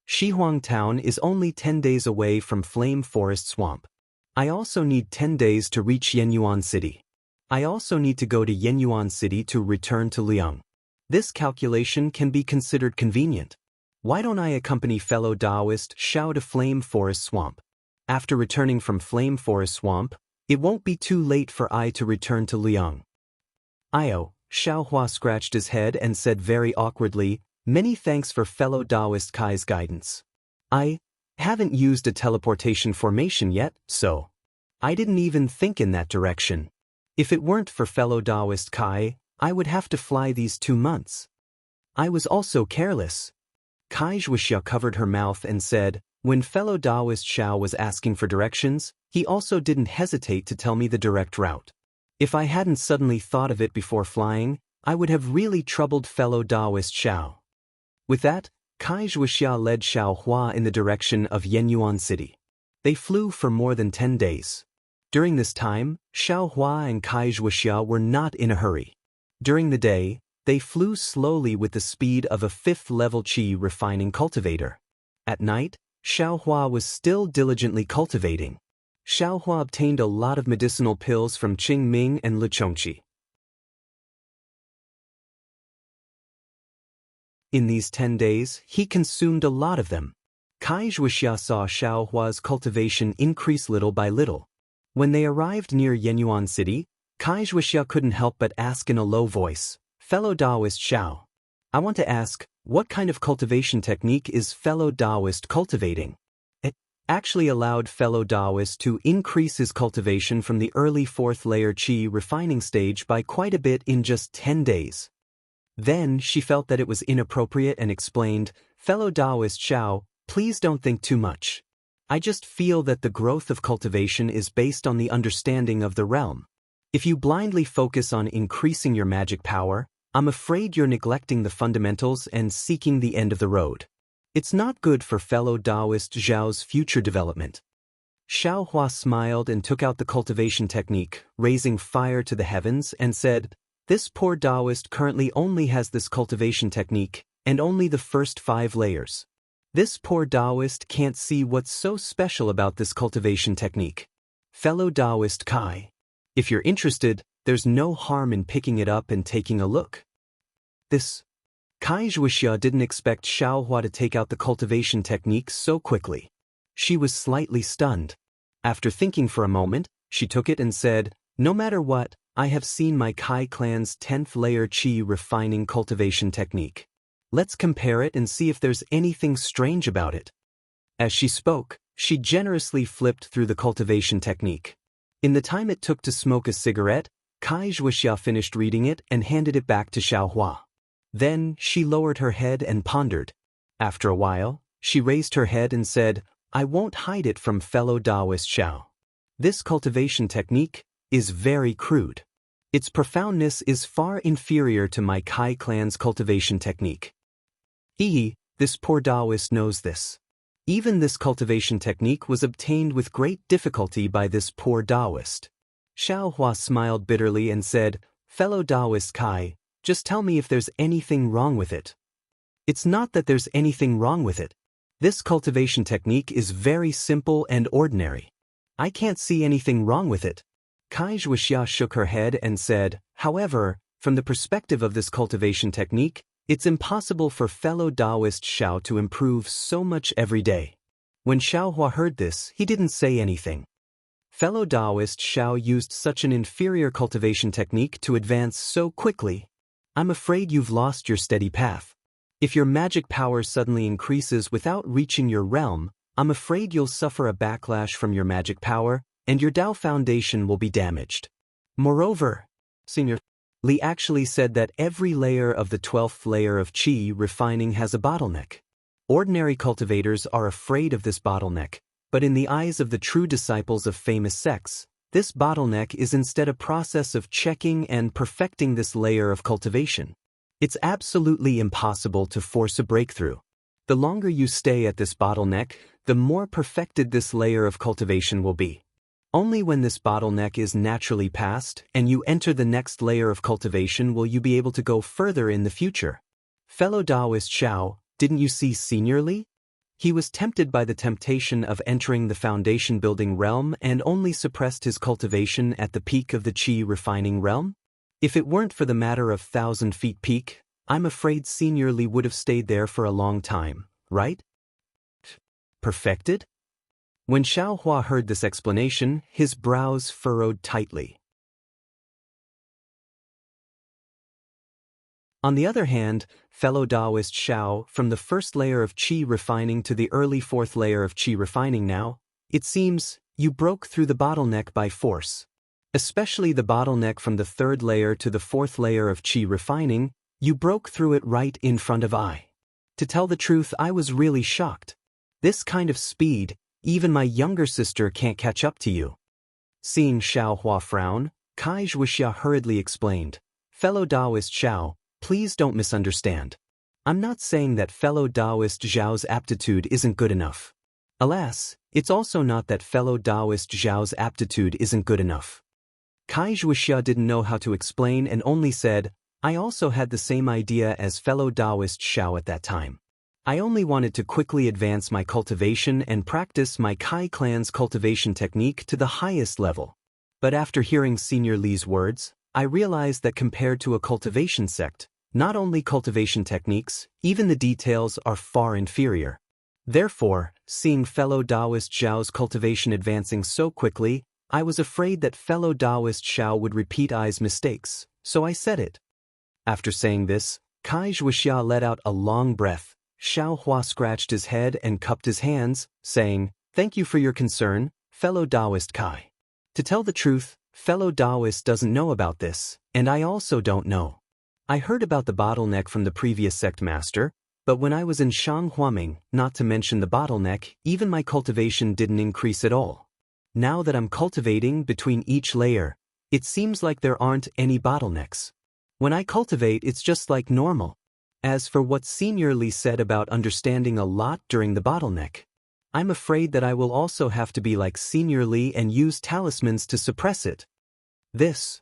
Shihuang Town is only 10 days away from Flame Forest Swamp. I also need 10 days to reach Yenyuan City. I also need to go to Yenyuan City to return to Liang. This calculation can be considered convenient. Why don't I accompany fellow Daoist Xiao to Flame Forest Swamp? After returning from Flame Forest Swamp, it won't be too late for I to return to Liang. Xiaohua scratched his head and said very awkwardly, many thanks for fellow Daoist Kai's guidance. Haven't used a teleportation formation yet, so I didn't even think in that direction. If it weren't for fellow Daoist Kai, I would have to fly these 2 months. I was also careless. Kai Wuxia covered her mouth and said, when fellow Daoist Xiao was asking for directions, he also didn't hesitate to tell me the direct route. If I hadn't suddenly thought of it before flying, I would have really troubled fellow Daoist Xiao. With that, Kai Wuxia led Xiao Hua in the direction of Yenyuan City. They flew for more than 10 days. During this time, Xiao Hua and Kai Wuxia were not in a hurry. During the day, they flew slowly with the speed of a 5th-level qi refining cultivator. At night, Xiao Hua was still diligently cultivating. Xiao Hua obtained a lot of medicinal pills from Qing Ming and Lu Chongqi. In these 10 days, he consumed a lot of them. Kai Wuxia saw Xiao Hua's cultivation increase little by little. When they arrived near Yenyuan City, Kai Wuxia couldn't help but ask in a low voice, "Fellow Daoist Xiao, I want to ask, what kind of cultivation technique is fellow Daoist cultivating?" It actually allowed fellow Daoist to increase his cultivation from the early 4th-layer qi refining stage by quite a bit in just 10 days. Then she felt that it was inappropriate and explained, "Fellow Daoist Xiao, please don't think too much. I just feel that the growth of cultivation is based on the understanding of the realm. If you blindly focus on increasing your magic power, I'm afraid you're neglecting the fundamentals and seeking the end of the road. It's not good for fellow Daoist Zhao's future development." Xiao Hua smiled and took out the cultivation technique, raising fire to the heavens, and said, "This poor Daoist currently only has this cultivation technique, and only the first 5 layers. This poor Daoist can't see what's so special about this cultivation technique. Fellow Daoist Kai, if you're interested, there's no harm in picking it up and taking a look." Kai Wuxia didn't expect Xiao Hua to take out the cultivation technique so quickly. She was slightly stunned. After thinking for a moment, she took it and said, "No matter what, I have seen my Kai clan's 10th-layer qi refining cultivation technique. Let's compare it and see if there's anything strange about it." As she spoke, she generously flipped through the cultivation technique. In the time it took to smoke a cigarette, Kai Wuxia finished reading it and handed it back to Xiao Hua. Then she lowered her head and pondered. After a while, she raised her head and said, "I won't hide it from fellow Daoist Xiao. This cultivation technique is very crude. Its profoundness is far inferior to my Kai clan's cultivation technique. This poor Daoist knows this. Even this cultivation technique was obtained with great difficulty by this poor Daoist." Xiao Hua smiled bitterly and said, "Fellow Daoist Kai, just tell me if there's anything wrong with it." "It's not that there's anything wrong with it. This cultivation technique is very simple and ordinary. I can't see anything wrong with it." Kai Wuxia shook her head and said, "However, from the perspective of this cultivation technique, it's impossible for fellow Daoist Xiao to improve so much every day." When Xiao Hua heard this, he didn't say anything. Fellow Daoist Xiao used such an inferior cultivation technique to advance so quickly. "I'm afraid you've lost your steady path. If your magic power suddenly increases without reaching your realm, I'm afraid you'll suffer a backlash from your magic power, and your Dao foundation will be damaged. Moreover, Senior Li actually said that every layer of the 12th layer of qi refining has a bottleneck. Ordinary cultivators are afraid of this bottleneck, but in the eyes of the true disciples of famous sects, this bottleneck is instead a process of checking and perfecting this layer of cultivation. It's absolutely impossible to force a breakthrough. The longer you stay at this bottleneck, the more perfected this layer of cultivation will be. Only when this bottleneck is naturally passed and you enter the next layer of cultivation will you be able to go further in the future. Fellow Daoist Xiao, didn't you see Senior Li? He was tempted by the temptation of entering the foundation-building realm and only suppressed his cultivation at the peak of the qi refining realm? If it weren't for the matter of 1,000 feet peak, I'm afraid Senior Li would have stayed there for a long time, right? Perfected? When Xiao Hua heard this explanation, his brows furrowed tightly. On the other hand, fellow Daoist Xiao, from the first layer of qi refining to the early fourth layer of qi refining now, it seems, you broke through the bottleneck by force. Especially the bottleneck from the third layer to the fourth layer of qi refining, you broke through it right in front of I. To tell the truth, I was really shocked. This kind of speed, even my younger sister can't catch up to you. Seeing Xiao Hua frown, Wuxia hurriedly explained, fellow Daoist Xiao, please don't misunderstand. I'm not saying that fellow Daoist Zhao's aptitude isn't good enough. Alas, it's also not that fellow Daoist Zhao's aptitude isn't good enough. Wuxia didn't know how to explain and only said, I also had the same idea as fellow Daoist Xiao at that time. I only wanted to quickly advance my cultivation and practice my Kai clan's cultivation technique to the highest level. But after hearing Senior Li's words, I realized that compared to a cultivation sect, not only cultivation techniques, even the details are far inferior. Therefore, seeing fellow Daoist Zhao's cultivation advancing so quickly, I was afraid that fellow Daoist Xiao would repeat I's mistakes, so I said it. After saying this, Wuxia let out a long breath. Xiao Hua scratched his head and cupped his hands, saying, thank you for your concern, fellow Daoist Kai. To tell the truth, fellow Daoist doesn't know about this, and I also don't know. I heard about the bottleneck from the previous sect master, but when I was in Shanghuaming, not to mention the bottleneck, even my cultivation didn't increase at all. Now that I'm cultivating between each layer, it seems like there aren't any bottlenecks. When I cultivate, it's just like normal. As for what Senior Li said about understanding a lot during the bottleneck, I'm afraid that I will also have to be like Senior Li and use talismans to suppress it. This.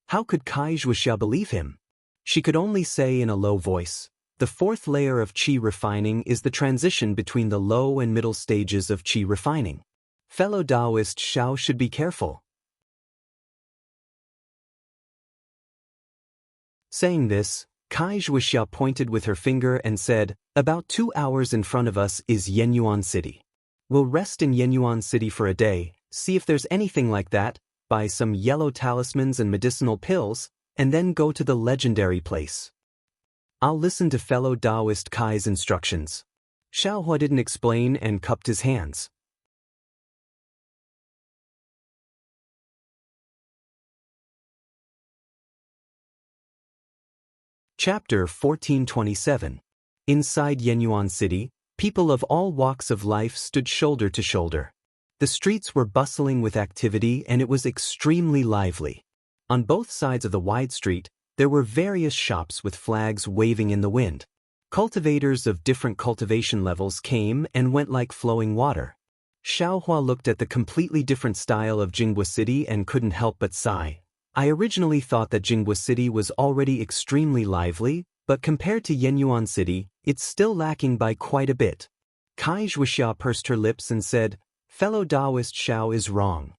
How could Wuxia believe him? She could only say in a low voice, the fourth layer of qi refining is the transition between the low and middle stages of qi refining. Fellow Daoist Xiao should be careful. Saying this, Wuxia pointed with her finger and said, about 2 hours in front of us is Yenyuan City. We'll rest in Yenyuan City for a day, see if there's anything like that, buy some yellow talismans and medicinal pills, and then go to the legendary place. I'll listen to fellow Daoist Kai's instructions. Xiao Hua didn't explain and cupped his hands. Chapter 1427. Inside Yenyuan City, people of all walks of life stood shoulder to shoulder. The streets were bustling with activity and it was extremely lively. On both sides of the wide street, there were various shops with flags waving in the wind. Cultivators of different cultivation levels came and went like flowing water. Xiao Hua looked at the completely different style of Jinghua City and couldn't help but sigh. I originally thought that Jinghua City was already extremely lively, but compared to Yenyuan City, it's still lacking by quite a bit. Wuxia pursed her lips and said, fellow Daoist Xiao is wrong.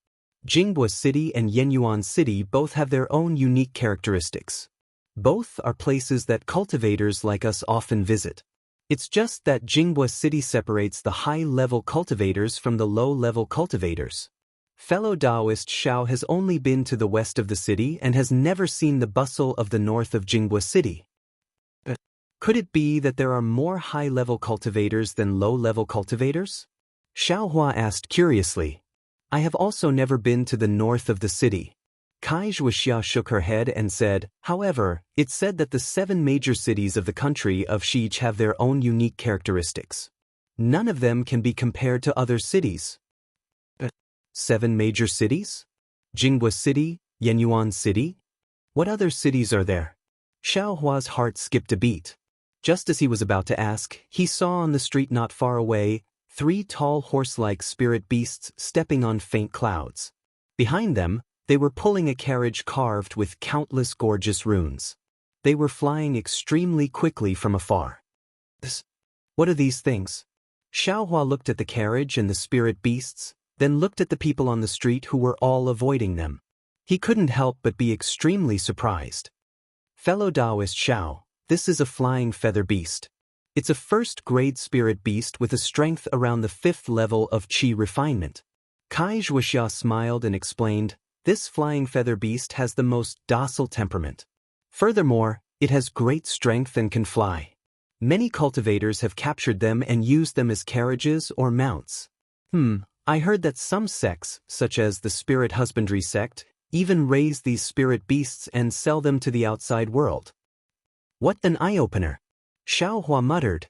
Jinghua City and Yenyuan City both have their own unique characteristics. Both are places that cultivators like us often visit. It's just that Jinghua City separates the high-level cultivators from the low-level cultivators. Fellow Daoist Xiao has only been to the west of the city and has never seen the bustle of the north of Jinghua City. Could it be that there are more high-level cultivators than low-level cultivators? Xiao Hua asked curiously. I have also never been to the north of the city. Wuxia shook her head and said, however, it's said that the 7 major cities of the country of Xich have their own unique characteristics. None of them can be compared to other cities. 7 major cities? Jinghua City, Yenyuan City? What other cities are there? Xiao Hua's heart skipped a beat. Just as he was about to ask, he saw on the street not far away 3 tall horse-like spirit beasts stepping on faint clouds. Behind them, they were pulling a carriage carved with countless gorgeous runes. They were flying extremely quickly from afar. What are these things? Xiao Hua looked at the carriage and the spirit beasts, then looked at the people on the street who were all avoiding them. He couldn't help but be extremely surprised. Fellow Daoist Xiao, this is a flying feather beast. It's a first-grade spirit beast with a strength around the 5th level of qi refinement. Wuxia smiled and explained, this flying feather beast has the most docile temperament. Furthermore, It has great strength and can fly. Many cultivators have captured them and used them as carriages or mounts. I heard that some sects, such as the spirit husbandry sect, even raise these spirit beasts and sell them to the outside world. What an eye-opener! Xiaohua muttered.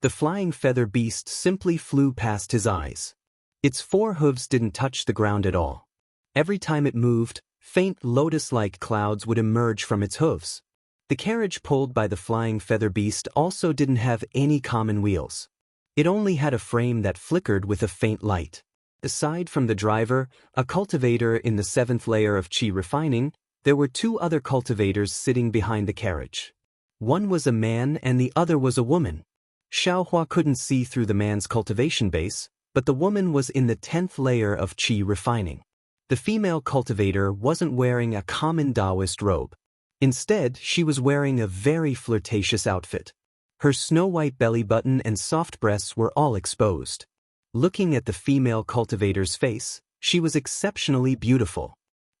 The flying feather beast simply flew past his eyes. Its 4 hooves didn't touch the ground at all. Every time it moved, faint lotus-like clouds would emerge from its hooves. The carriage pulled by the flying feather beast also didn't have any common wheels. It only had a frame that flickered with a faint light. Aside from the driver, a cultivator in the 7th layer of qi refining, there were 2 other cultivators sitting behind the carriage. One was a man and the other was a woman. Xiaohua couldn't see through the man's cultivation base, but the woman was in the 10th layer of qi refining. The female cultivator wasn't wearing a common Daoist robe. Instead, she was wearing a very flirtatious outfit. Her snow-white belly button and soft breasts were all exposed. Looking at the female cultivator's face, she was exceptionally beautiful.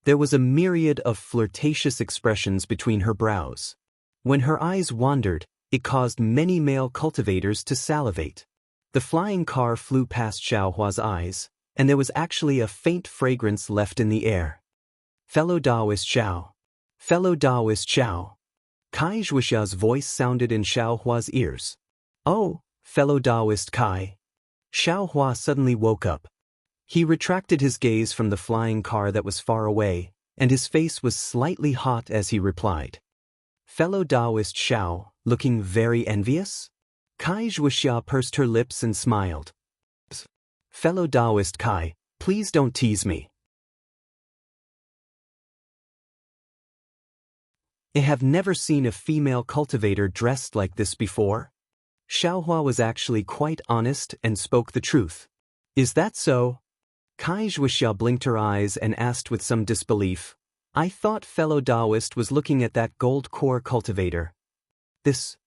There was a myriad of flirtatious expressions between her brows. When her eyes wandered, it caused many male cultivators to salivate. The flying car flew past Xiaohua's eyes, and there was actually a faint fragrance left in the air. Fellow Daoist Xiao. Fellow Daoist Xiao. Kai Zhuxia's voice sounded in Xiaohua's ears. Oh, fellow Daoist Kai. Xiaohua suddenly woke up. He retracted his gaze from the flying car that was far away, and his face was slightly hot as he replied. Fellow Daoist Xiao, looking very envious? Kai Zhuxia pursed her lips and smiled. Fellow Daoist Kai, please don't tease me. I have never seen a female cultivator dressed like this before. Xiaohua was actually quite honest and spoke the truth. Is that so? Kai Zhuxia blinked her eyes and asked with some disbelief. I thought fellow Daoist was looking at that gold core cultivator. This.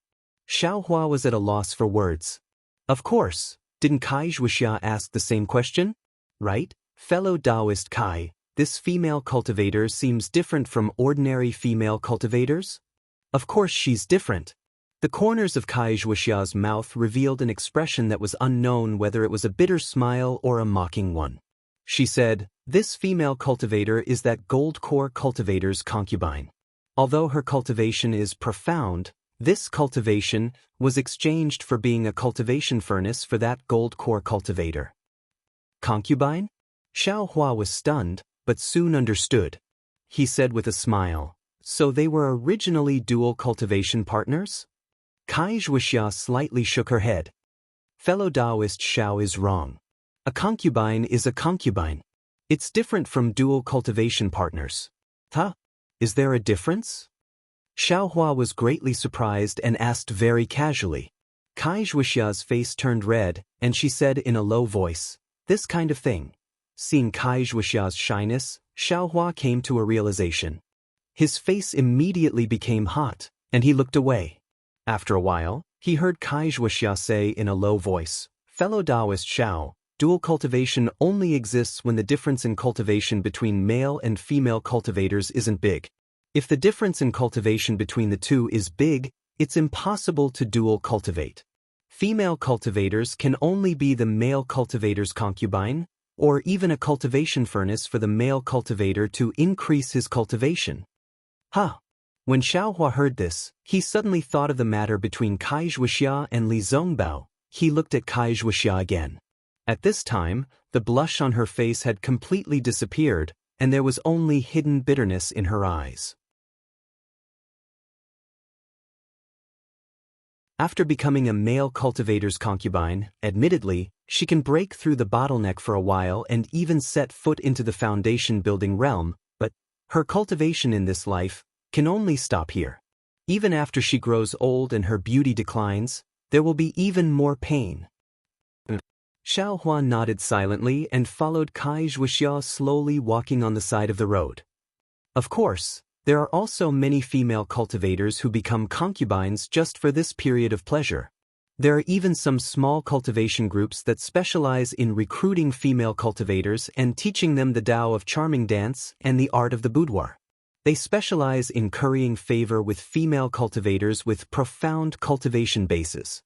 Xiaohua was at a loss for words. Of course, didn't Kai Zhuxia ask the same question? Right, fellow Daoist Kai, this female cultivator seems different from ordinary female cultivators? Of course she's different. The corners of Kai Zhuxia's mouth revealed an expression that was unknown whether it was a bitter smile or a mocking one. She said, this female cultivator is that gold core cultivator's concubine. Although her cultivation is profound, this cultivation was exchanged for being a cultivation furnace for that gold core cultivator. Concubine? Xiaohua was stunned, but soon understood. He said with a smile, so they were originally dual cultivation partners? Kai Zhuxia slightly shook her head. Fellow Daoist Xiao is wrong. A concubine is a concubine. It's different from dual cultivation partners. Huh? Is there a difference? Xiaohua was greatly surprised and asked very casually. Kai Zhuxia's face turned red, and she said in a low voice, this kind of thing. Seeing Kai Zhuxia's shyness, Xiaohua came to a realization. His face immediately became hot, and he looked away. After a while, he heard Kai Zhuxia say in a low voice, fellow Daoist Xiao, dual cultivation only exists when the difference in cultivation between male and female cultivators isn't big. If the difference in cultivation between the two is big, it's impossible to dual cultivate. Female cultivators can only be the male cultivator's concubine, or even a cultivation furnace for the male cultivator to increase his cultivation. When Xiaohua heard this, he suddenly thought of the matter between Kai Zhuxia and Li Zongbao. He looked at Kai Zhuxia again. At this time, the blush on her face had completely disappeared, and there was only hidden bitterness in her eyes. After becoming a male cultivator's concubine, admittedly, she can break through the bottleneck for a while and even set foot into the foundation-building realm, but her cultivation in this life can only stop here. Even after she grows old and her beauty declines, there will be even more pain. Xiaohua nodded silently and followed Kai Zhuxia slowly walking on the side of the road. Of course, there are also many female cultivators who become concubines just for this period of pleasure. There are even some small cultivation groups that specialize in recruiting female cultivators and teaching them the Tao of charming dance and the art of the boudoir. They specialize in currying favor with female cultivators with profound cultivation bases.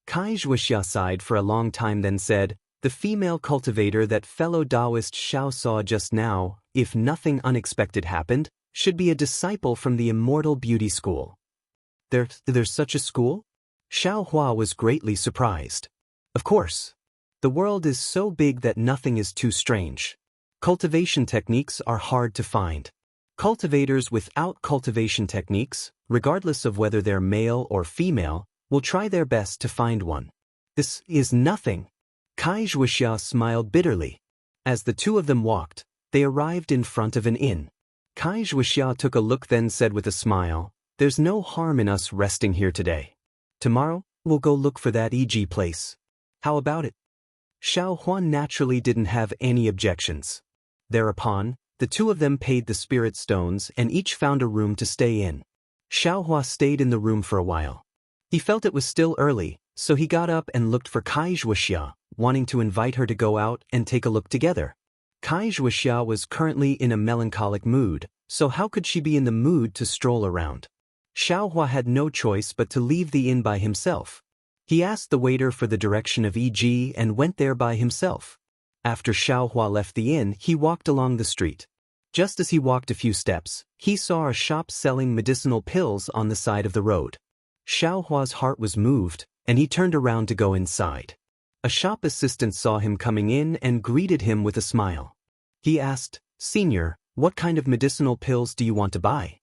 Wuxia sighed for a long time, then said, "The female cultivator that fellow Daoist Xiao saw just now, if nothing unexpected happened, should be a disciple from the Immortal Beauty School." There's such a school? Xiao Hua was greatly surprised. Of course. The world is so big that nothing is too strange. Cultivation techniques are hard to find. Cultivators without cultivation techniques, regardless of whether they're male or female, will try their best to find one. This is nothing. Wuxia smiled bitterly. As the two of them walked, they arrived in front of an inn. Wuxia took a look, then said with a smile, "There's no harm in us resting here today. Tomorrow, we'll go look for that EG place. How about it?" Xiao Huan naturally didn't have any objections. Thereupon, the two of them paid the spirit stones and each found a room to stay in. Xiao Hua stayed in the room for a while. He felt it was still early, so he got up and looked for Wuxia, wanting to invite her to go out and take a look together. Wuxia was currently in a melancholic mood, so how could she be in the mood to stroll around? Xiao Hua had no choice but to leave the inn by himself. He asked the waiter for the direction of EG and went there by himself. After Xiao Hua left the inn, he walked along the street. Just as he walked a few steps, he saw a shop selling medicinal pills on the side of the road. Xiao Hua's heart was moved, and he turned around to go inside. A shop assistant saw him coming in and greeted him with a smile. He asked, "Senior, what kind of medicinal pills do you want to buy?"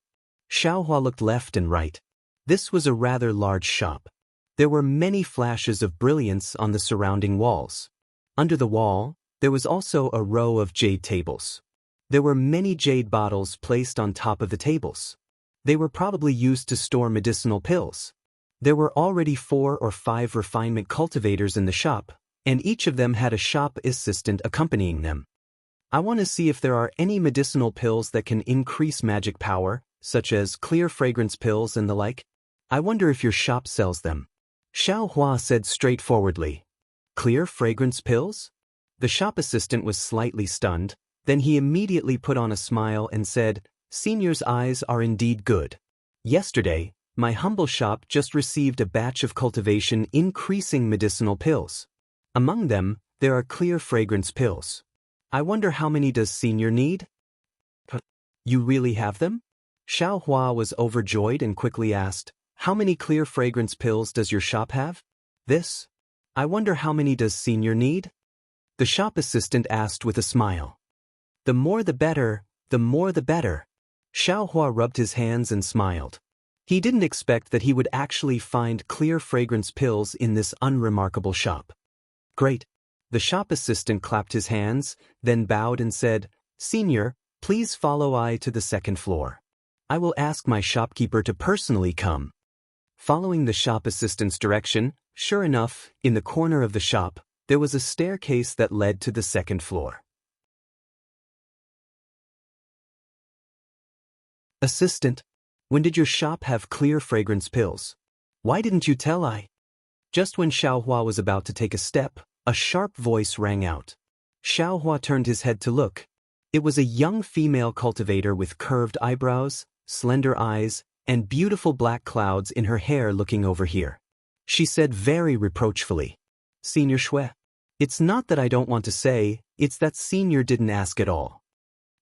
Xiao Hua looked left and right. This was a rather large shop. There were many flashes of brilliance on the surrounding walls. Under the wall, there was also a row of jade tables. There were many jade bottles placed on top of the tables. They were probably used to store medicinal pills. There were already 4 or 5 refinement cultivators in the shop, and each of them had a shop assistant accompanying them. "I want to see if there are any medicinal pills that can increase magic power, such as clear fragrance pills and the like. I wonder if your shop sells them." Xiao Hua said straightforwardly. "Clear fragrance pills?" The shop assistant was slightly stunned, then he immediately put on a smile and said, "Senior's eyes are indeed good. Yesterday, my humble shop just received a batch of cultivation increasing medicinal pills. Among them, there are clear fragrance pills. I wonder how many does Senior need?" "You really have them?" Xiao Hua was overjoyed and quickly asked, "How many clear fragrance pills does your shop have?" "This. I wonder how many does Senior need?" The shop assistant asked with a smile. "The more the better, the more the better." Xiao Hua rubbed his hands and smiled. He didn't expect that he would actually find clear fragrance pills in this unremarkable shop. "Great." The shop assistant clapped his hands, then bowed and said, "Senior, please follow I to the second floor. I will ask my shopkeeper to personally come." Following the shop assistant's direction, sure enough, in the corner of the shop, there was a staircase that led to the second floor. "Assistant, when did your shop have clear fragrance pills? Why didn't you tell I?" Just when Xiao Hua was about to take a step, a sharp voice rang out. Xiao Hua turned his head to look. It was a young female cultivator with curved eyebrows, slender eyes, and beautiful black clouds in her hair looking over here. She said very reproachfully, "Senior Shui, it's not that I don't want to say, it's that Senior didn't ask at all."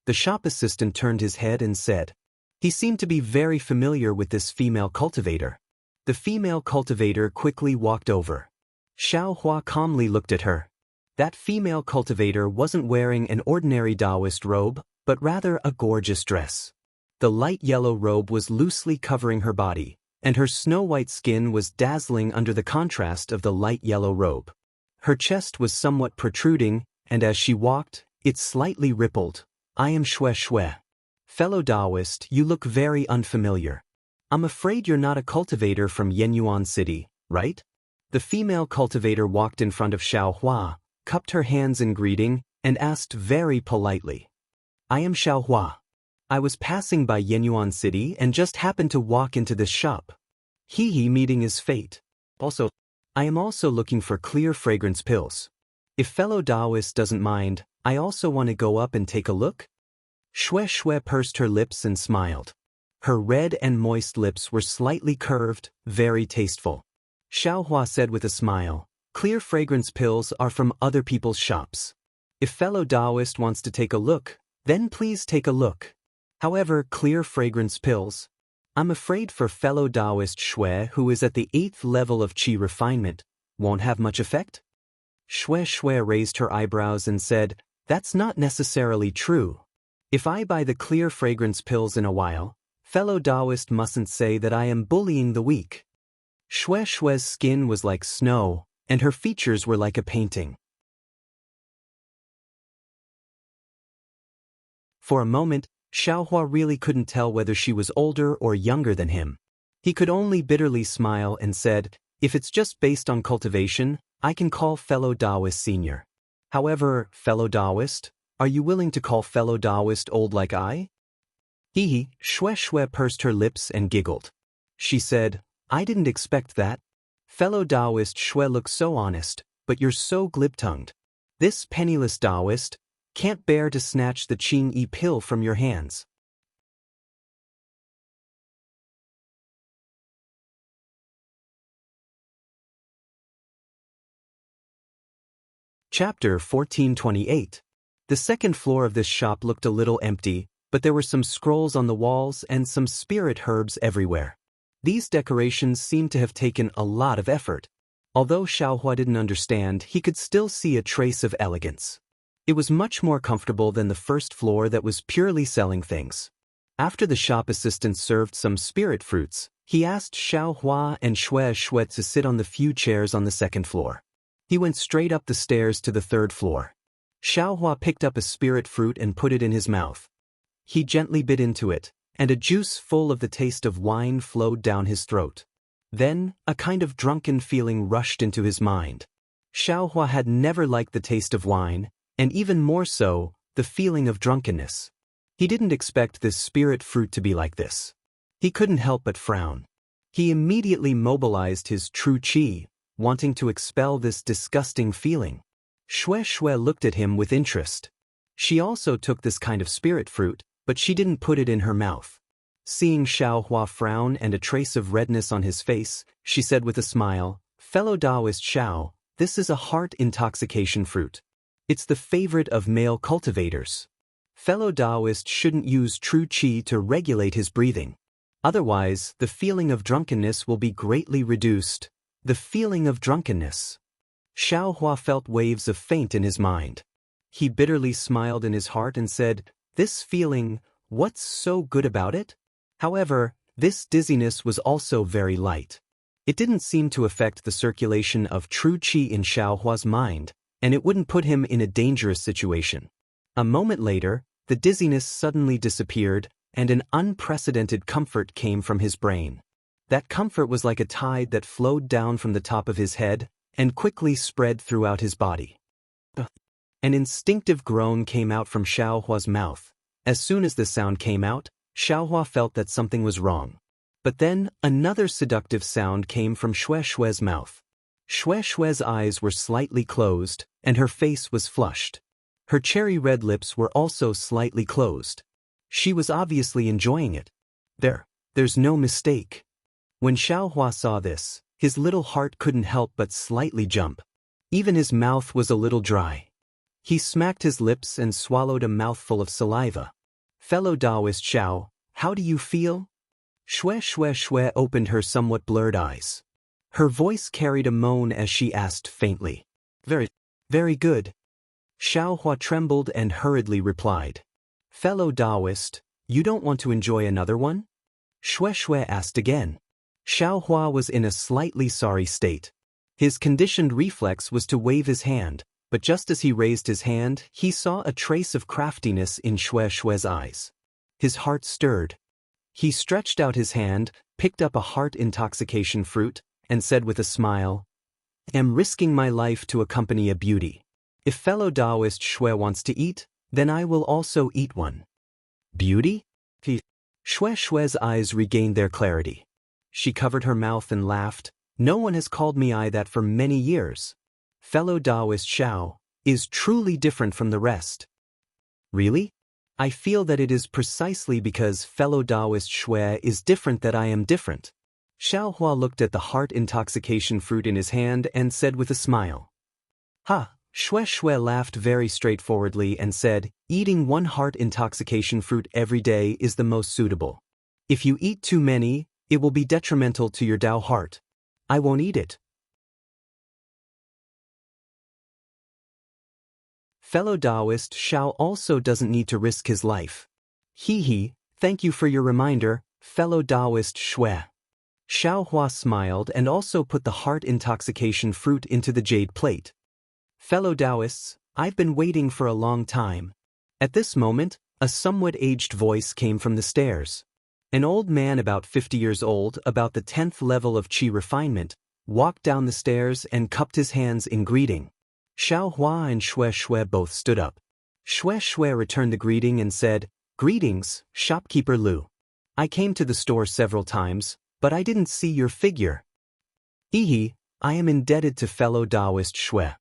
The shop assistant turned his head and said, he seemed to be very familiar with this female cultivator. The female cultivator quickly walked over. Xiao Hua calmly looked at her. That female cultivator wasn't wearing an ordinary Daoist robe, but rather a gorgeous dress. The light yellow robe was loosely covering her body, and her snow-white skin was dazzling under the contrast of the light yellow robe. Her chest was somewhat protruding, and as she walked, it slightly rippled. "I am Shui Shui. Fellow Daoist, you look very unfamiliar. I'm afraid you're not a cultivator from Yenyuan City, right?" The female cultivator walked in front of Xiao Hua, cupped her hands in greeting, and asked very politely, "I am Xiao Hua. I was passing by Yenyuan City and just happened to walk into this shop. He meeting is fate. Also, I am also looking for clear fragrance pills. If fellow Daoist doesn't mind, I also want to go up and take a look." Xue pursed her lips and smiled. Her red and moist lips were slightly curved, very tasteful. Xiaohua said with a smile, "Clear fragrance pills are from other people's shops. If fellow Daoist wants to take a look, then please take a look. However, clear fragrance pills, I'm afraid for fellow Daoist Xue, who is at the 8th level of qi refinement, won't have much effect?" Xue raised her eyebrows and said, "That's not necessarily true. If I buy the clear fragrance pills in a while, fellow Daoist mustn't say that I am bullying the weak." Xue's skin was like snow, and her features were like a painting. For a moment, Xiaohua really couldn't tell whether she was older or younger than him. He could only bitterly smile and said, "If it's just based on cultivation, I can call fellow Daoist senior. However, fellow Daoist, are you willing to call fellow Daoist old like I?" Hee. Xue pursed her lips and giggled. She said, "I didn't expect that. Fellow Daoist Xue looks so honest, but you're so glib-tongued. This penniless Daoist can't bear to snatch the Qing-Yi pill from your hands." Chapter 1428. The second floor of this shop looked a little empty, but there were some scrolls on the walls and some spirit herbs everywhere. These decorations seemed to have taken a lot of effort. Although Xiaohua didn't understand, he could still see a trace of elegance. It was much more comfortable than the first floor that was purely selling things. After the shop assistant served some spirit fruits, he asked Xiaohua and Xue to sit on the few chairs on the second floor. He went straight up the stairs to the third floor. Xiaohua picked up a spirit fruit and put it in his mouth. He gently bit into it, and a juice full of the taste of wine flowed down his throat. Then, a kind of drunken feeling rushed into his mind. Xiaohua had never liked the taste of wine, and even more so, the feeling of drunkenness. He didn't expect this spirit fruit to be like this. He couldn't help but frown. He immediately mobilized his true qi, wanting to expel this disgusting feeling. Xue looked at him with interest. She also took this kind of spirit fruit, but she didn't put it in her mouth. Seeing Xiaohua frown and a trace of redness on his face, she said with a smile, "Fellow Daoist Xiao, this is a heart intoxication fruit. It's the favorite of male cultivators. Fellow Daoist shouldn't use true qi to regulate his breathing. Otherwise, the feeling of drunkenness will be greatly reduced." The feeling of drunkenness. Xiaohua felt waves of faint in his mind. He bitterly smiled in his heart and said, "This feeling, what's so good about it?" However, this dizziness was also very light. It didn't seem to affect the circulation of true qi in Xiaohua's mind, and it wouldn't put him in a dangerous situation. A moment later, the dizziness suddenly disappeared, and an unprecedented comfort came from his brain. That comfort was like a tide that flowed down from the top of his head and quickly spread throughout his body. An instinctive groan came out from Xiaohua's mouth. As soon as the sound came out, Xiaohua felt that something was wrong. But then, another seductive sound came from Xue's mouth. Xue's eyes were slightly closed, and her face was flushed. Her cherry-red lips were also slightly closed. She was obviously enjoying it. There's no mistake. When Xiaohua saw this, his little heart couldn't help but slightly jump. Even his mouth was a little dry. He smacked his lips and swallowed a mouthful of saliva. "Fellow Daoist Xiao, how do you feel?" Xue opened her somewhat blurred eyes. Her voice carried a moan as she asked faintly. Very good." Xiaohua trembled and hurriedly replied. "Fellow Daoist, you don't want to enjoy another one?" Xue asked again. Xiaohua was in a slightly sorry state. His conditioned reflex was to wave his hand, but just as he raised his hand, he saw a trace of craftiness in Xue's eyes. His heart stirred. He stretched out his hand, picked up a heart intoxication fruit, and said with a smile, "I'm risking my life to accompany a beauty. If fellow Daoist Xue wants to eat, then I will also eat one." "Beauty?" Xue's eyes regained their clarity. She covered her mouth and laughed. "No one has called me that for many years. Fellow Daoist Xiao is truly different from the rest." "Really? I feel that it is precisely because fellow Daoist Xue is different that I am different. Xiaohua looked at the heart intoxication fruit in his hand and said with a smile. Ha! Xue laughed very straightforwardly and said, eating one heart intoxication fruit every day is the most suitable. If you eat too many, it will be detrimental to your Dao heart. I won't eat it. Fellow Daoist Xiao also doesn't need to risk his life. Thank you for your reminder, fellow Daoist Xue. Xiaohua smiled and also put the heart intoxication fruit into the jade plate. Fellow Daoists, I've been waiting for a long time. At this moment, a somewhat aged voice came from the stairs. An old man about 50 years old, about the 10th level of qi refinement, walked down the stairs and cupped his hands in greeting. Xiaohua and Xue both stood up. Xue returned the greeting and said, Greetings, shopkeeper Lu. I came to the store several times, but I didn't see your figure. I am indebted to fellow Daoist Xue.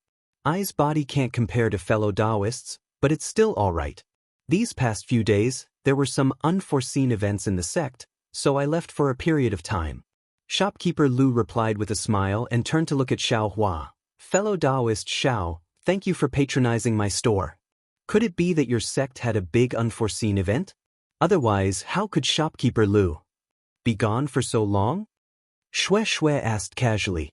I's body can't compare to fellow Daoists, but it's still alright. These past few days, there were some unforeseen events in the sect, so I left for a period of time. Shopkeeper Lu replied with a smile and turned to look at Xiaohua. Fellow Daoist Xiao, thank you for patronizing my store. Could it be that your sect had a big unforeseen event? Otherwise, how could shopkeeper Lu be gone for so long? Xue asked casually.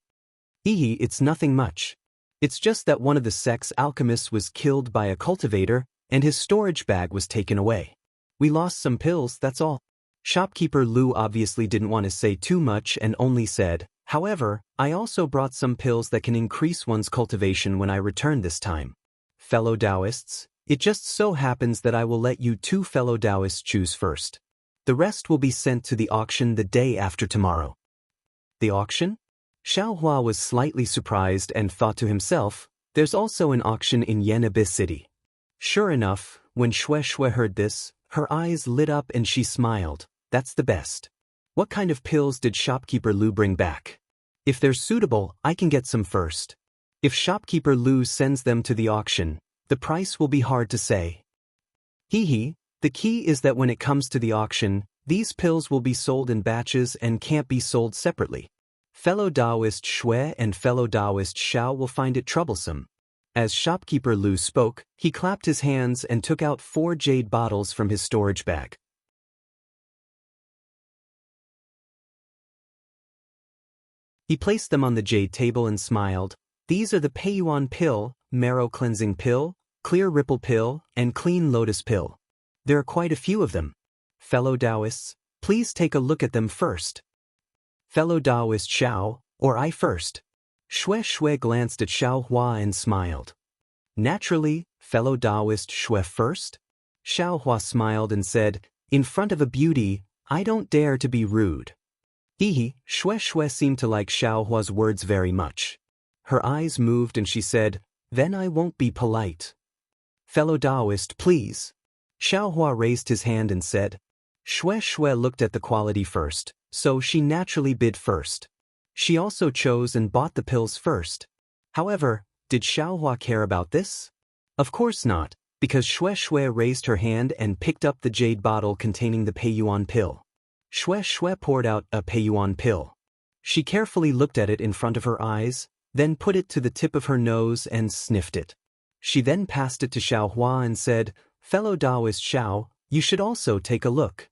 It's nothing much. It's just that one of the sect's alchemists was killed by a cultivator, and his storage bag was taken away. We lost some pills, that's all. Shopkeeper Lu obviously didn't want to say too much and only said, however, I also brought some pills that can increase one's cultivation when I return this time. Fellow Daoists, it just so happens that I will let you two fellow Daoists choose first. The rest will be sent to the auction the day after tomorrow. The auction? Xiaohua was slightly surprised and thought to himself, there's also an auction in Yan'ebi City. Sure enough, when Xue heard this, her eyes lit up and she smiled. That's the best. What kind of pills did shopkeeper Lu bring back? If they're suitable, I can get some first. If shopkeeper Lu sends them to the auction, the price will be hard to say. The key is that when it comes to the auction, these pills will be sold in batches and can't be sold separately. Fellow Daoist Xue and fellow Daoist Xiao will find it troublesome. As shopkeeper Lu spoke, he clapped his hands and took out 4 jade bottles from his storage bag. He placed them on the jade table and smiled. These are the Peiyuan pill, marrow cleansing pill, clear ripple pill, and clean lotus pill. There are quite a few of them. Fellow Daoists, please take a look at them first. Fellow Daoist Xiao, or I first. Xue glanced at Xiaohua and smiled. Naturally, fellow Daoist Xue first? Xiaohua smiled and said, in front of a beauty, I don't dare to be rude. Xue seemed to like Xiaohua's words very much. Her eyes moved and she said, then I won't be polite. Fellow Daoist, please. Xiaohua raised his hand and said. Xue looked at the quality first, so she naturally bid first. She also chose and bought the pills first. However, did Xiaohua care about this? Of course not, because Xue raised her hand and picked up the jade bottle containing the Peiyuan pill. Xue poured out a Peiyuan pill. She carefully looked at it in front of her eyes, then put it to the tip of her nose and sniffed it. She then passed it to Xiaohua and said, fellow Daoist Xiao, you should also take a look.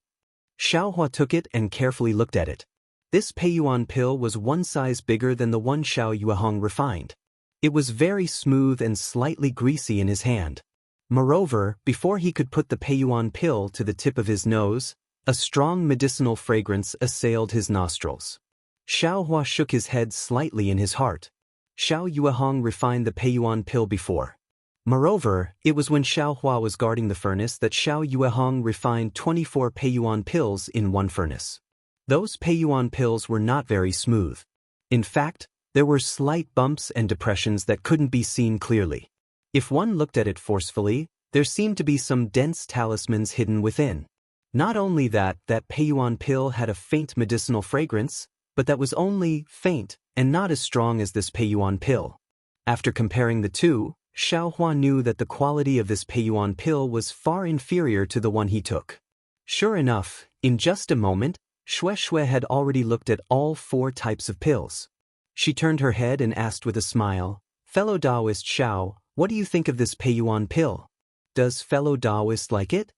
Xiaohua took it and carefully looked at it. This Peiyuan pill was one size bigger than the one Xiao Yuehong refined. It was very smooth and slightly greasy in his hand. Moreover, before he could put the Peiyuan pill to the tip of his nose, a strong medicinal fragrance assailed his nostrils. Xiaohua shook his head slightly in his heart. Xiao Yuehong refined the Peiyuan pill before. Moreover, it was when Xiaohua was guarding the furnace that Xiao Yuehong refined 24 Peiyuan pills in one furnace. Those Peiyuan pills were not very smooth. In fact, there were slight bumps and depressions that couldn't be seen clearly. If one looked at it forcefully, there seemed to be some dense talismans hidden within. Not only that Peiyuan pill had a faint medicinal fragrance, but that was only faint and not as strong as this Peiyuan pill. After comparing the two, Xiaohua knew that the quality of this Peiyuan pill was far inferior to the one he took. Sure enough, in just a moment, Xue had already looked at all 4 types of pills. She turned her head and asked with a smile, "Fellow Daoist Xiao, what do you think of this Peiyuan pill? Does fellow Daoist like it?"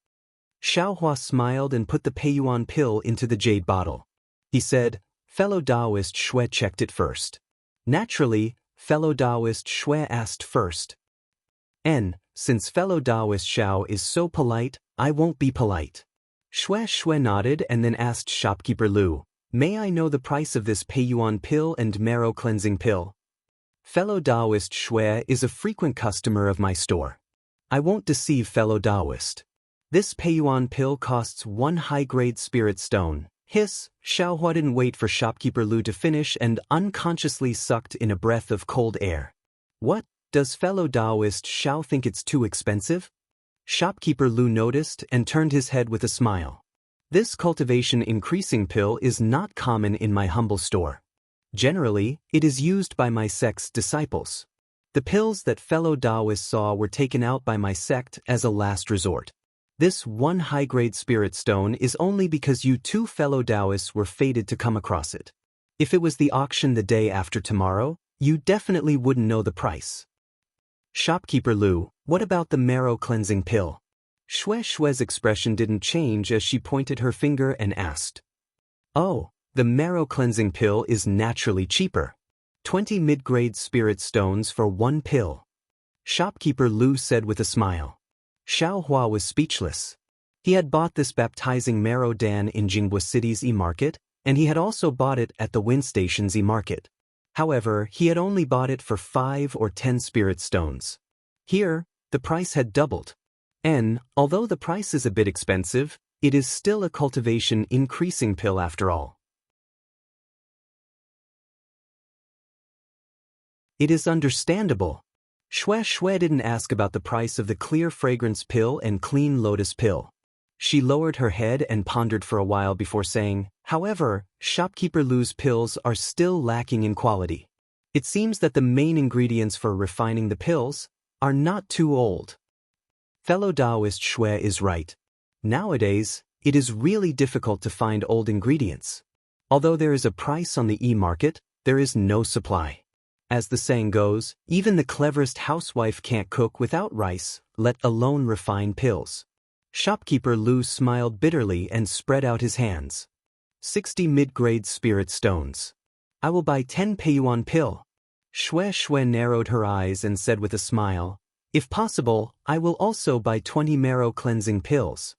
Xiaohua smiled and put the Peiyuan pill into the jade bottle. He said, "Fellow Daoist Xue checked it first." Naturally, fellow Daoist Xue asked first. Since fellow Daoist Xiao is so polite, I won't be polite." Xue nodded and then asked shopkeeper Lu, "May I know the price of this Peiyuan pill and marrow cleansing pill?" Fellow Daoist Xue is a frequent customer of my store. I won't deceive fellow Daoist. This Peiyuan pill costs 1 high-grade spirit stone. Hiss, Xiaohua didn't wait for shopkeeper Lu to finish and unconsciously sucked in a breath of cold air. What? Does fellow Daoist Xiao think it's too expensive? Shopkeeper Lu noticed and turned his head with a smile. This cultivation increasing pill is not common in my humble store. Generally, it is used by my sect's disciples. The pills that fellow Daoists saw were taken out by my sect as a last resort. This 1 high-grade spirit stone is only because you 2 fellow Daoists were fated to come across it. If it was the auction the day after tomorrow, you definitely wouldn't know the price. Shopkeeper Lu, what about the marrow cleansing pill? Xue's expression didn't change as she pointed her finger and asked. Oh, the marrow cleansing pill is naturally cheaper. 20 mid-grade spirit stones for 1 pill. Shopkeeper Lu said with a smile. Xiaohua was speechless. He had bought this baptizing marrow dan in Jinghua City's e-market, and he had also bought it at the Wind Station's e-market. However, he had only bought it for 5 or 10 spirit stones. Here, the price had doubled. And, although the price is a bit expensive, it is still a cultivation increasing pill after all. It is understandable. Xue didn't ask about the price of the clear fragrance pill and clean lotus pill. She lowered her head and pondered for a while before saying, "However, shopkeeper Lu's pills are still lacking in quality. It seems that the main ingredients for refining the pills are not too old." Fellow Daoist Xue is right. Nowadays, it is really difficult to find old ingredients. Although there is a price on the e-market, there is no supply. As the saying goes, even the cleverest housewife can't cook without rice, let alone refine pills. Shopkeeper Lu smiled bitterly and spread out his hands. 60 mid-grade spirit stones. I will buy 10 Peiyuan pill. Xue narrowed her eyes and said with a smile, "If possible, I will also buy 20 marrow cleansing pills."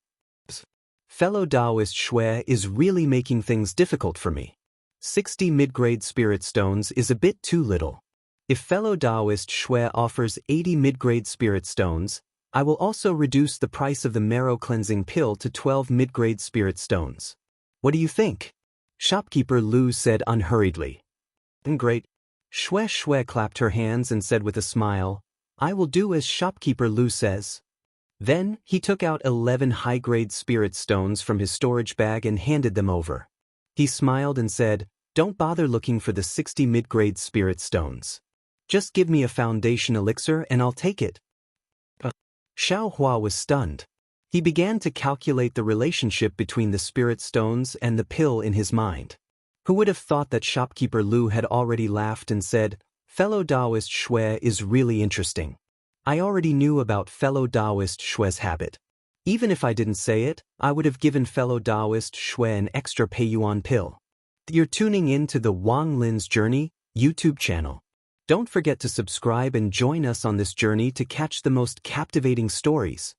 Fellow Daoist Xue is really making things difficult for me. 60 mid-grade spirit stones is a bit too little. If fellow Daoist Xue offers 80 mid-grade spirit stones, I will also reduce the price of the marrow cleansing pill to 12 mid-grade spirit stones. What do you think? Shopkeeper Lu said unhurriedly. Great. Xue clapped her hands and said with a smile, "I will do as shopkeeper Lu says." Then, he took out 11 high-grade spirit stones from his storage bag and handed them over. He smiled and said, "Don't bother looking for the 60 mid-grade spirit stones. Just give me a foundation elixir and I'll take it." Xiaohua was stunned. He began to calculate the relationship between the spirit stones and the pill in his mind. Who would have thought that shopkeeper Lu had already laughed and said, "Fellow Daoist Xue is really interesting. I already knew about fellow Daoist Xue's habit. Even if I didn't say it, I would have given fellow Daoist Xue an extra Peiyuan pill." You're tuning in to the Wang Lin's Journey YouTube channel. Don't forget to subscribe and join us on this journey to catch the most captivating stories.